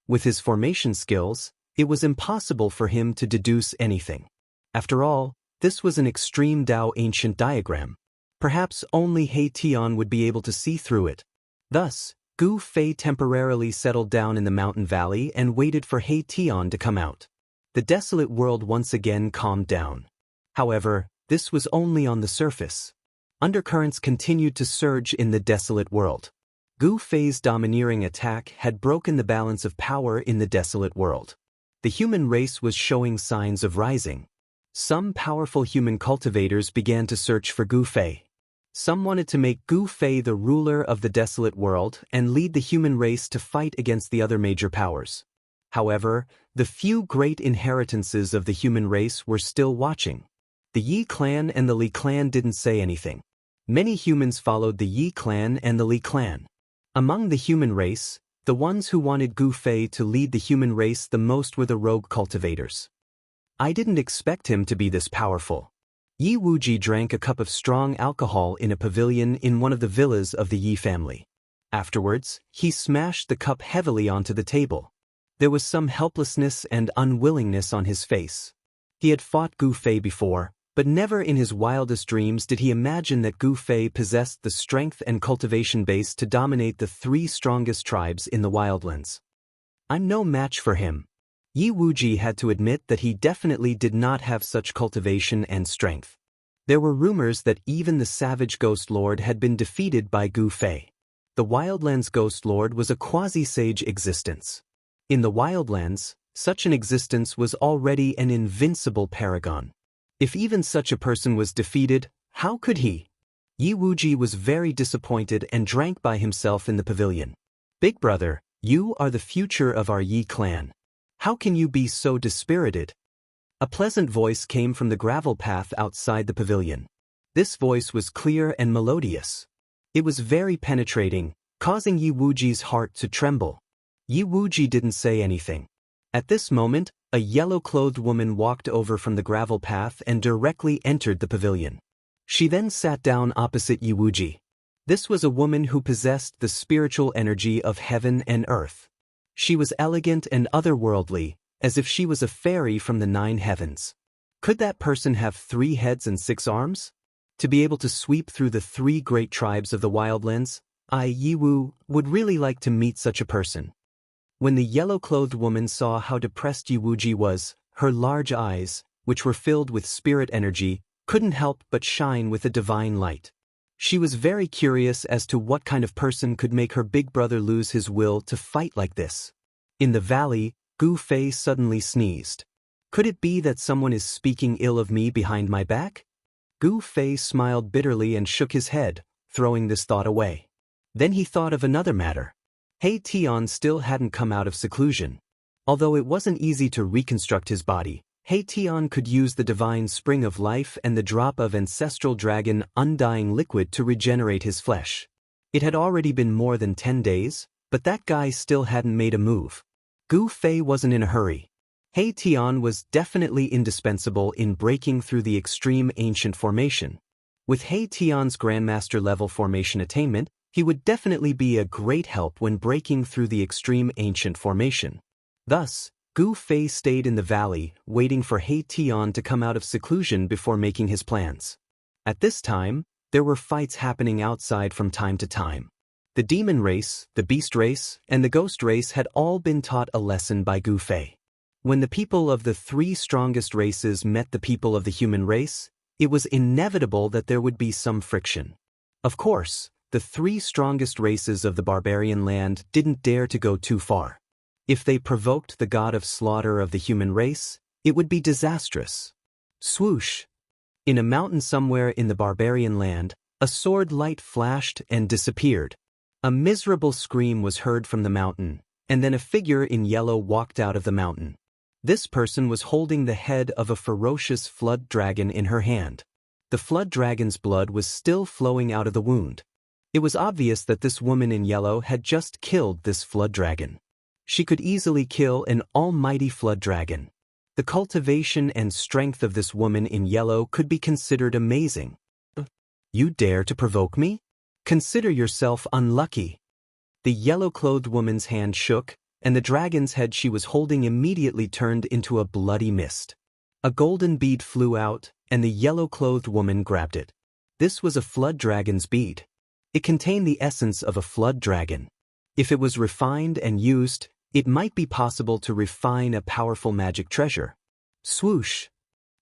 With his formation skills, it was impossible for him to deduce anything. After all, this was an extreme Dao ancient diagram. Perhaps only He Tian would be able to see through it. Thus, Gu Fei temporarily settled down in the mountain valley and waited for He Tian to come out. The desolate world once again calmed down. However, this was only on the surface. Undercurrents continued to surge in the desolate world. Gu Fei's domineering attack had broken the balance of power in the desolate world. The human race was showing signs of rising. Some powerful human cultivators began to search for Gu Fei. Some wanted to make Gu Fei the ruler of the desolate world and lead the human race to fight against the other major powers. However, the few great inheritances of the human race were still watching. The Yi clan and the Li clan didn't say anything. Many humans followed the Yi clan and the Li clan. Among the human race, the ones who wanted Gu Fei to lead the human race the most were the rogue cultivators. I didn't expect him to be this powerful. Yi Wuji drank a cup of strong alcohol in a pavilion in one of the villas of the Yi family. Afterwards, he smashed the cup heavily onto the table. There was some helplessness and unwillingness on his face. He had fought Gu Fei before, but never in his wildest dreams did he imagine that Gu Fei possessed the strength and cultivation base to dominate the 3 strongest tribes in the wildlands. I'm no match for him. Yi Wuji had to admit that he definitely did not have such cultivation and strength. There were rumors that even the savage Ghost Lord had been defeated by Gu Fei. The Wildlands Ghost Lord was a quasi-sage existence. In the Wildlands, such an existence was already an invincible paragon. If even such a person was defeated, how could he? Yi Wuji was very disappointed and drank by himself in the pavilion. Big brother, you are the future of our Yi clan. How can you be so dispirited? A pleasant voice came from the gravel path outside the pavilion. This voice was clear and melodious. It was very penetrating, causing Yi Wuji's heart to tremble. Yi Wuji didn't say anything. At this moment, a yellow-clothed woman walked over from the gravel path and directly entered the pavilion. She then sat down opposite Yi Wuji. This was a woman who possessed the spiritual energy of heaven and earth. She was elegant and otherworldly, as if she was a fairy from the 9 heavens. Could that person have 3 heads and 6 arms? To be able to sweep through the 3 great tribes of the Wildlands, Yi Wu would really like to meet such a person. When the yellow-clothed woman saw how depressed Yi Wuji was, her large eyes, which were filled with spirit energy, couldn't help but shine with a divine light. She was very curious as to what kind of person could make her big brother lose his will to fight like this. In the valley, Gu Fei suddenly sneezed. Could it be that someone is speaking ill of me behind my back? Gu Fei smiled bitterly and shook his head, throwing this thought away. Then he thought of another matter. He Tian still hadn't come out of seclusion. Although it wasn't easy to reconstruct his body, He Tian could use the divine spring of life and the drop of ancestral dragon Undying liquid to regenerate his flesh. It had already been more than 10 days, but that guy still hadn't made a move. Gu Fei wasn't in a hurry. He Tian was definitely indispensable in breaking through the extreme ancient formation. With He Tian's Grandmaster level formation attainment, he would definitely be a great help when breaking through the extreme ancient formation. Thus, Gu Fei stayed in the valley, waiting for He Tian to come out of seclusion before making his plans. At this time, there were fights happening outside from time to time. The demon race, the beast race, and the ghost race had all been taught a lesson by Gu Fei. When the people of the three strongest races met the people of the human race, it was inevitable that there would be some friction. Of course, the three strongest races of the barbarian land didn't dare to go too far. If they provoked the god of slaughter of the human race, it would be disastrous. Swoosh! In a mountain somewhere in the barbarian land, a sword light flashed and disappeared. A miserable scream was heard from the mountain, and then a figure in yellow walked out of the mountain. This person was holding the head of a ferocious flood dragon in her hand. The flood dragon's blood was still flowing out of the wound. It was obvious that this woman in yellow had just killed this flood dragon. She could easily kill an almighty flood dragon. The cultivation and strength of this woman in yellow could be considered amazing. You dare to provoke me? Consider yourself unlucky. The yellow-clothed woman's hand shook, and the dragon's head she was holding immediately turned into a bloody mist. A golden bead flew out, and the yellow-clothed woman grabbed it. This was a flood dragon's bead. It contained the essence of a flood dragon. If it was refined and used, it might be possible to refine a powerful magic treasure. Swoosh!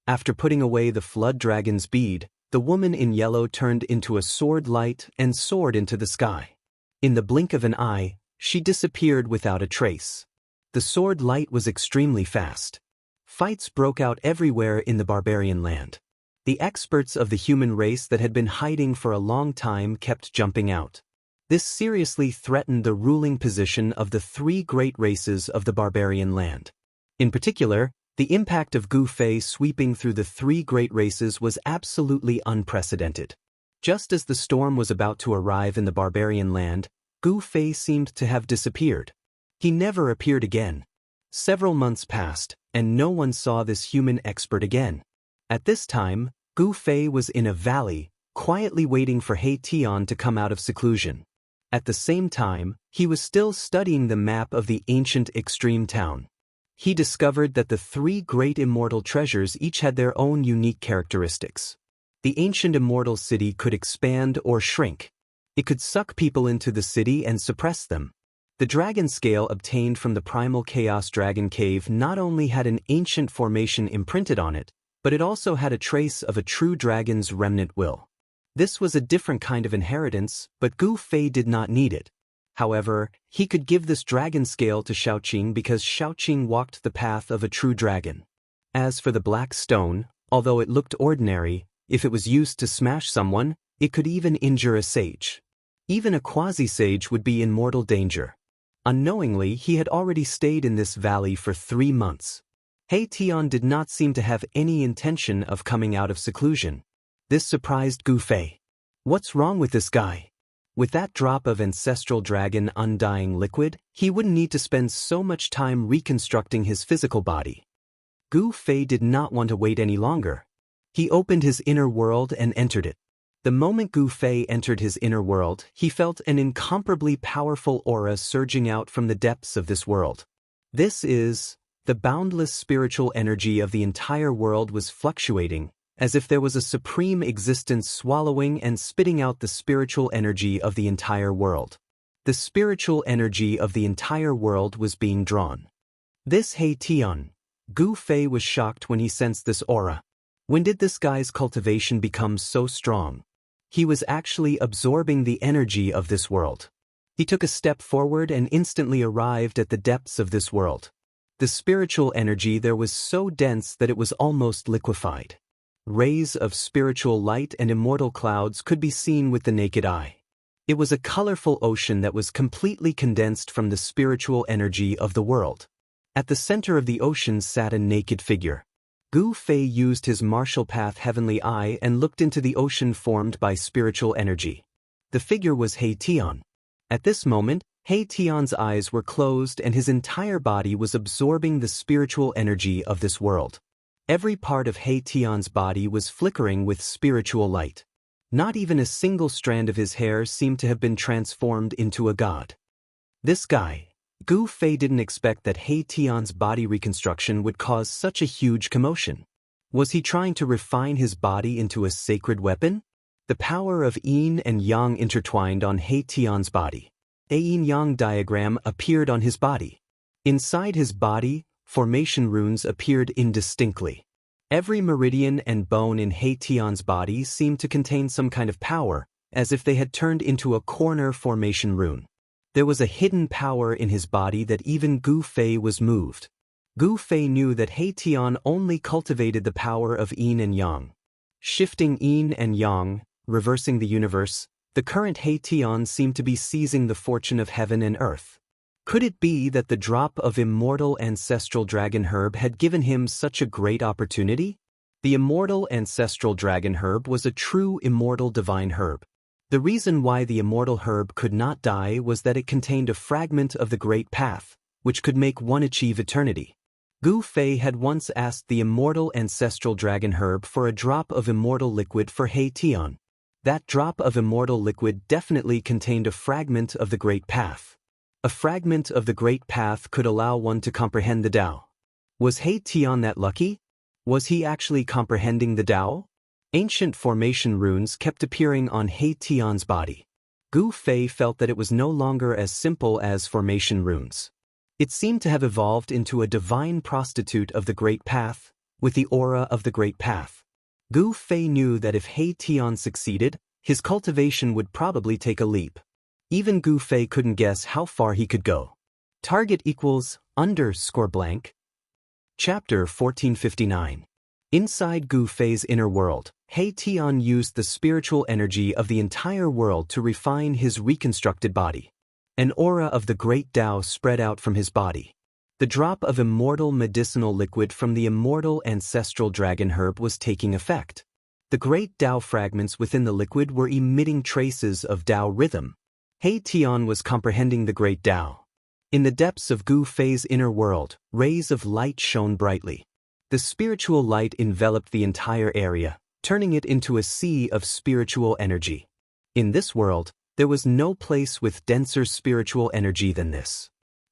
After putting away the flood dragon's bead, the woman in yellow turned into a sword light and soared into the sky. In the blink of an eye, she disappeared without a trace. The sword light was extremely fast. Fights broke out everywhere in the barbarian land. The experts of the human race that had been hiding for a long time kept jumping out. This seriously threatened the ruling position of the three great races of the barbarian land. In particular, the impact of Gu Fei sweeping through the three great races was absolutely unprecedented. Just as the storm was about to arrive in the barbarian land, Gu Fei seemed to have disappeared. He never appeared again. Several months passed, and no one saw this human expert again. At this time, Gu Fei was in a valley, quietly waiting for He Tian to come out of seclusion. At the same time, he was still studying the map of the ancient extreme town. He discovered that the three great immortal treasures each had their own unique characteristics. The ancient immortal city could expand or shrink. It could suck people into the city and suppress them. The dragon scale obtained from the primal chaos dragon cave not only had an ancient formation imprinted on it, but it also had a trace of a true dragon's remnant will. This was a different kind of inheritance, but Gu Fei did not need it. However, he could give this dragon scale to Xiaoqing because Xiaoqing walked the path of a true dragon. As for the black stone, although it looked ordinary, if it was used to smash someone, it could even injure a sage. Even a quasi-sage would be in mortal danger. Unknowingly, he had already stayed in this valley for 3 months. He Tian did not seem to have any intention of coming out of seclusion. This surprised Gu Fei. What's wrong with this guy? With that drop of ancestral dragon undying liquid, he wouldn't need to spend so much time reconstructing his physical body. Gu Fei did not want to wait any longer. He opened his inner world and entered it. The moment Gu Fei entered his inner world, he felt an incomparably powerful aura surging out from the depths of this world. This is, the boundless spiritual energy of the entire world was fluctuating, as if there was a supreme existence swallowing and spitting out the spiritual energy of the entire world. The spiritual energy of the entire world was being drawn. This He Tian. Gu Fei was shocked when he sensed this aura. When did this guy's cultivation become so strong? He was actually absorbing the energy of this world. He took a step forward and instantly arrived at the depths of this world. The spiritual energy there was so dense that it was almost liquefied. Rays of spiritual light and immortal clouds could be seen with the naked eye. It was a colorful ocean that was completely condensed from the spiritual energy of the world. At the center of the ocean sat a naked figure. Gu Fei used his martial path heavenly eye and looked into the ocean formed by spiritual energy. The figure was He Tian. At this moment, He Tian's eyes were closed and his entire body was absorbing the spiritual energy of this world. Every part of He Tian's body was flickering with spiritual light. Not even a single strand of his hair seemed to have been transformed into a god. This guy, Gu Fei, didn't expect that He Tian's body reconstruction would cause such a huge commotion. Was he trying to refine his body into a sacred weapon? The power of yin and yang intertwined on He Tian's body. A yin-yang diagram appeared on his body. Inside his body, formation runes appeared indistinctly. Every meridian and bone in He Tian's body seemed to contain some kind of power, as if they had turned into a corner formation rune. There was a hidden power in his body that even Gu Fei was moved. Gu Fei knew that He Tian only cultivated the power of yin and yang. Shifting yin and yang, reversing the universe, the current He Tian seemed to be seizing the fortune of heaven and earth. Could it be that the drop of immortal ancestral dragon herb had given him such a great opportunity? The immortal ancestral dragon herb was a true immortal divine herb. The reason why the immortal herb could not die was that it contained a fragment of the great path, which could make one achieve eternity. Gu Fei had once asked the immortal ancestral dragon herb for a drop of immortal liquid for He Tian. That drop of immortal liquid definitely contained a fragment of the great path. A fragment of the great path could allow one to comprehend the Tao. Was He Tian that lucky? Was he actually comprehending the Tao? Ancient formation runes kept appearing on He Tian's body. Gu Fei felt that it was no longer as simple as formation runes. It seemed to have evolved into a divine prostitute of the great path, with the aura of the great path. Gu Fei knew that if He Tian succeeded, his cultivation would probably take a leap. Even Gu Fei couldn't guess how far he could go. Target equals _blank. Chapter 1459. Inside Gu Fei's inner world, He Tian used the spiritual energy of the entire world to refine his reconstructed body. An aura of the great Tao spread out from his body. The drop of immortal medicinal liquid from the immortal ancestral dragon herb was taking effect. The great Tao fragments within the liquid were emitting traces of Tao rhythm. He Tian was comprehending the great Tao. In the depths of Gu Fei's inner world, rays of light shone brightly. The spiritual light enveloped the entire area, turning it into a sea of spiritual energy. In this world, there was no place with denser spiritual energy than this.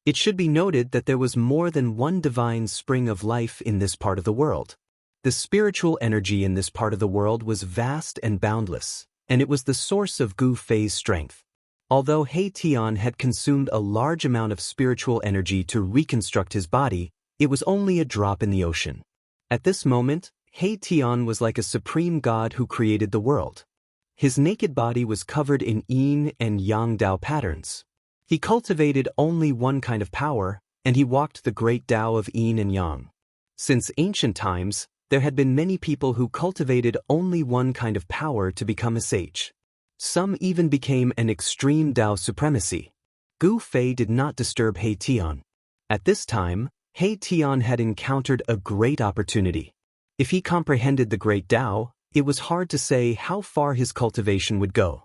It should be noted that there was more than one divine spring of life in this part of the world. The spiritual energy in this part of the world was vast and boundless, and it was the source of Gu Fei's strength. Although He Tian had consumed a large amount of spiritual energy to reconstruct his body, it was only a drop in the ocean. At this moment, He Tian was like a supreme god who created the world. His naked body was covered in yin and yang Tao patterns. He cultivated only one kind of power, and he walked the great Tao of yin and yang. Since ancient times, there had been many people who cultivated only one kind of power to become a sage. Some even became an extreme Tao supremacy. Gu Fei did not disturb He Tian. At this time, He Tian had encountered a great opportunity. If he comprehended the great Tao, it was hard to say how far his cultivation would go.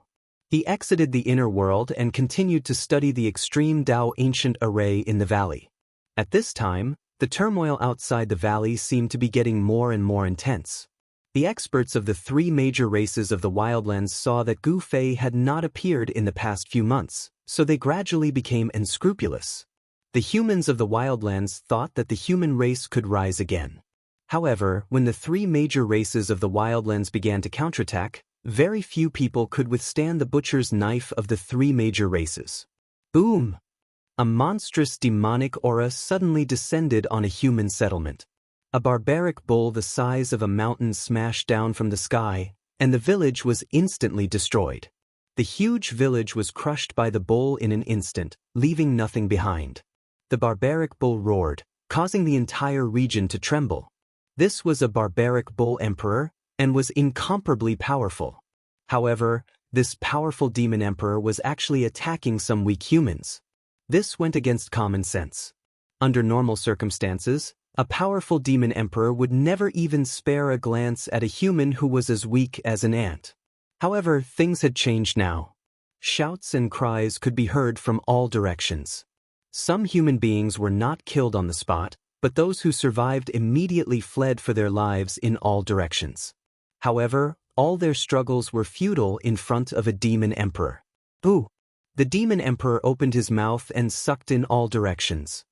He exited the inner world and continued to study the extreme Tao ancient array in the valley. At this time, the turmoil outside the valley seemed to be getting more and more intense. The experts of the three major races of the wildlands saw that Gu Fei had not appeared in the past few months, so they gradually became unscrupulous. The humans of the wildlands thought that the human race could rise again. However, when the three major races of the wildlands began to counterattack, very few people could withstand the butcher's knife of the three major races. Boom! A monstrous demonic aura suddenly descended on a human settlement. A barbaric bull the size of a mountain smashed down from the sky, and the village was instantly destroyed. The huge village was crushed by the bull in an instant, leaving nothing behind. The barbaric bull roared, causing the entire region to tremble. This was a barbaric bull emperor, and was incomparably powerful. However, this powerful demon emperor was actually attacking some weak humans. This went against common sense. Under normal circumstances, a powerful demon emperor would never even spare a glance at a human who was as weak as an ant. However, things had changed now. Shouts and cries could be heard from all directions. Some human beings were not killed on the spot, but those who survived immediately fled for their lives in all directions. However, all their struggles were futile in front of a demon emperor. Boo! The demon emperor opened his mouth and sucked in all directions.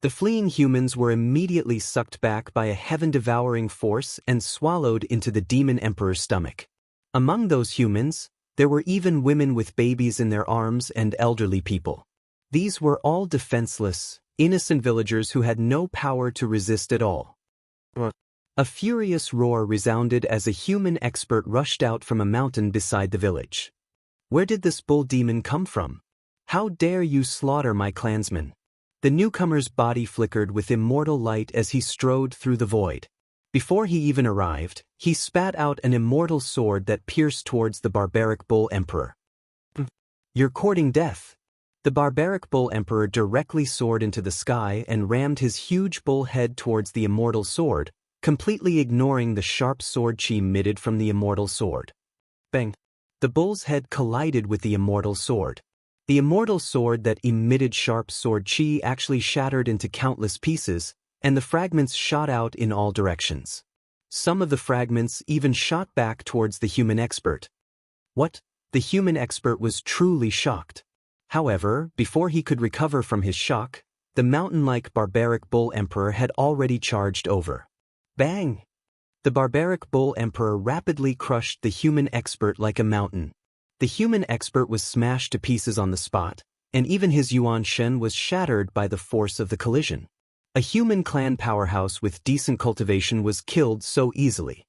The fleeing humans were immediately sucked back by a heaven-devouring force and swallowed into the demon emperor's stomach. Among those humans, there were even women with babies in their arms and elderly people. These were all defenseless, innocent villagers who had no power to resist at all. A furious roar resounded as a human expert rushed out from a mountain beside the village. Where did this bull demon come from? How dare you slaughter my clansmen? The newcomer's body flickered with immortal light as he strode through the void. Before he even arrived, he spat out an immortal sword that pierced towards the barbaric bull emperor. You're courting death. The barbaric bull emperor directly soared into the sky and rammed his huge bull head towards the immortal sword, completely ignoring the sharp sword chi emitted from the immortal sword. Bang! The bull's head collided with the immortal sword. The immortal sword that emitted sharp sword chi actually shattered into countless pieces, and the fragments shot out in all directions. Some of the fragments even shot back towards the human expert. What? The human expert was truly shocked. However, before he could recover from his shock, the mountain-like barbaric bull emperor had already charged over. Bang! The barbaric bull emperor rapidly crushed the human expert like a mountain. The human expert was smashed to pieces on the spot, and even his Yuan Shen was shattered by the force of the collision. A human clan powerhouse with decent cultivation was killed so easily.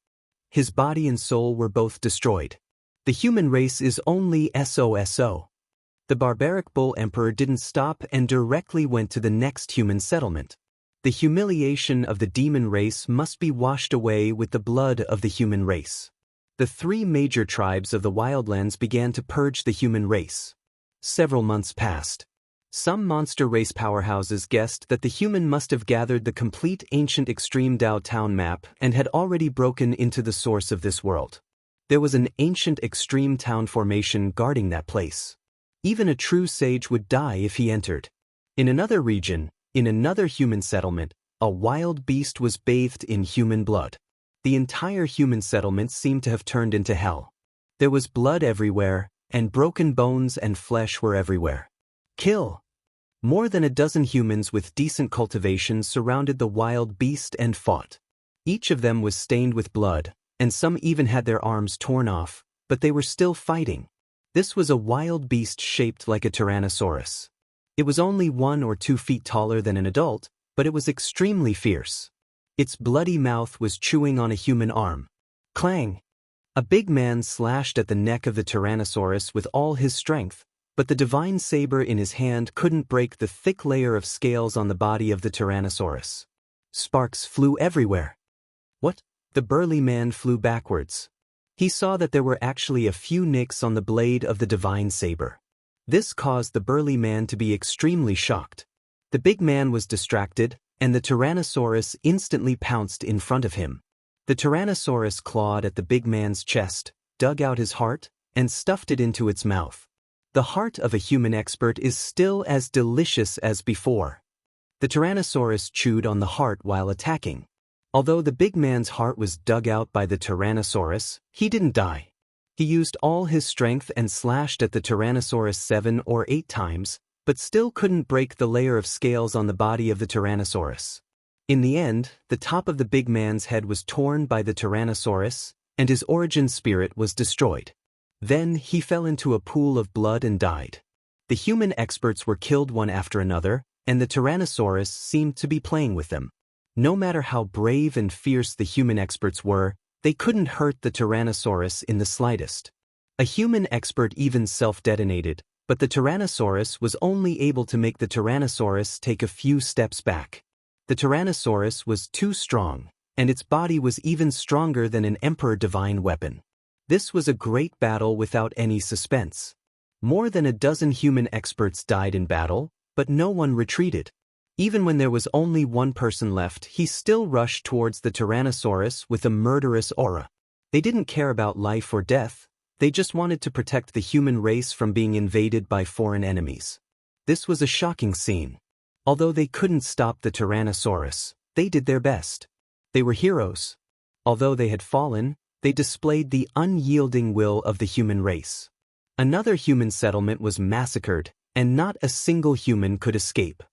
His body and soul were both destroyed. The human race is only SOSO. The barbaric bull emperor didn't stop and directly went to the next human settlement. The humiliation of the demon race must be washed away with the blood of the human race. The three major tribes of the wildlands began to purge the human race. Several months passed. Some monster race powerhouses guessed that the human must have gathered the complete ancient extreme Dao town map and had already broken into the source of this world. There was an ancient extreme town formation guarding that place. Even a true sage would die if he entered. In another region, in another human settlement, a wild beast was bathed in human blood. The entire human settlement seemed to have turned into hell. There was blood everywhere, and broken bones and flesh were everywhere. Kill! More than a dozen humans with decent cultivation surrounded the wild beast and fought. Each of them was stained with blood, and some even had their arms torn off, but they were still fighting. This was a wild beast shaped like a Tyrannosaurus. It was only 1 or 2 feet taller than an adult, but it was extremely fierce. Its bloody mouth was chewing on a human arm. Clang! A big man slashed at the neck of the Tyrannosaurus with all his strength, but the divine saber in his hand couldn't break the thick layer of scales on the body of the Tyrannosaurus. Sparks flew everywhere. What? The burly man flew backwards. He saw that there were actually a few nicks on the blade of the divine saber. This caused the burly man to be extremely shocked. The big man was distracted, and the Tyrannosaurus instantly pounced in front of him. The Tyrannosaurus clawed at the big man's chest, dug out his heart, and stuffed it into its mouth. The heart of a human expert is still as delicious as before. The Tyrannosaurus chewed on the heart while attacking. Although the big man's heart was dug out by the Tyrannosaurus, he didn't die. He used all his strength and slashed at the Tyrannosaurus 7 or 8 times, but still couldn't break the layer of scales on the body of the Tyrannosaurus. In the end, the top of the big man's head was torn by the Tyrannosaurus, and his origin spirit was destroyed. Then he fell into a pool of blood and died. The human experts were killed one after another, and the Tyrannosaurus seemed to be playing with them. No matter how brave and fierce the human experts were, they couldn't hurt the Tyrannosaurus in the slightest. A human expert even self-detonated, but the Tyrannosaurus was only able to make the Tyrannosaurus take a few steps back. The Tyrannosaurus was too strong, and its body was even stronger than an Emperor Divine weapon. This was a great battle without any suspense. More than a dozen human experts died in battle, but no one retreated. Even when there was only one person left, he still rushed towards the Tyrannosaurus with a murderous aura. They didn't care about life or death, They just wanted to protect the human race from being invaded by foreign enemies. This was a shocking scene. Although they couldn't stop the Tyrannosaurus, they did their best. They were heroes. Although they had fallen, they displayed the unyielding will of the human race. Another human settlement was massacred, and not a single human could escape.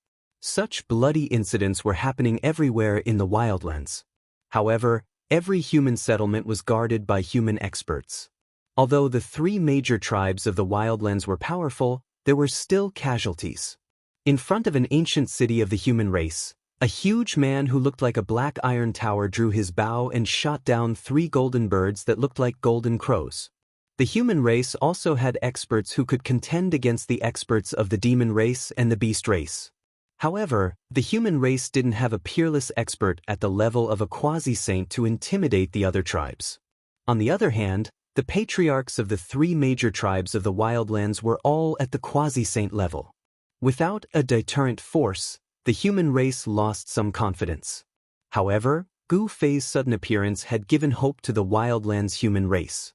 Such bloody incidents were happening everywhere in the wildlands. However, every human settlement was guarded by human experts. Although the three major tribes of the wildlands were powerful, there were still casualties. In front of an ancient city of the human race, a huge man who looked like a black iron tower drew his bow and shot down 3 golden birds that looked like golden crows. The human race also had experts who could contend against the experts of the demon race and the beast race. However, the human race didn't have a peerless expert at the level of a quasi-saint to intimidate the other tribes. On the other hand, the patriarchs of the 3 major tribes of the wildlands were all at the quasi-saint level. Without a deterrent force, the human race lost some confidence. However, Gu Fei's sudden appearance had given hope to the wildlands human race.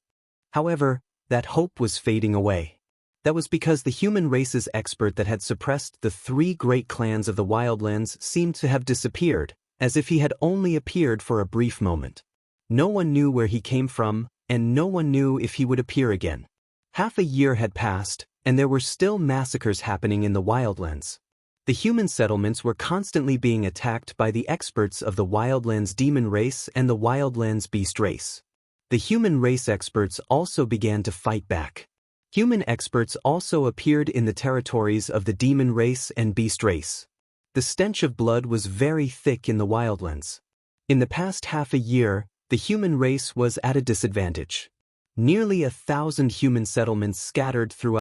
However, that hope was fading away. That was because the human race's expert that had suppressed the 3 great clans of the wildlands seemed to have disappeared, as if he had only appeared for a brief moment. No one knew where he came from, and no one knew if he would appear again. Half a year had passed, and there were still massacres happening in the wildlands. The human settlements were constantly being attacked by the experts of the wildlands demon race and the wildlands beast race. The human race experts also began to fight back. Human experts also appeared in the territories of the demon race and beast race. The stench of blood was very thick in the wildlands. In the past half a year, the human race was at a disadvantage. Nearly 1,000 human settlements scattered throughout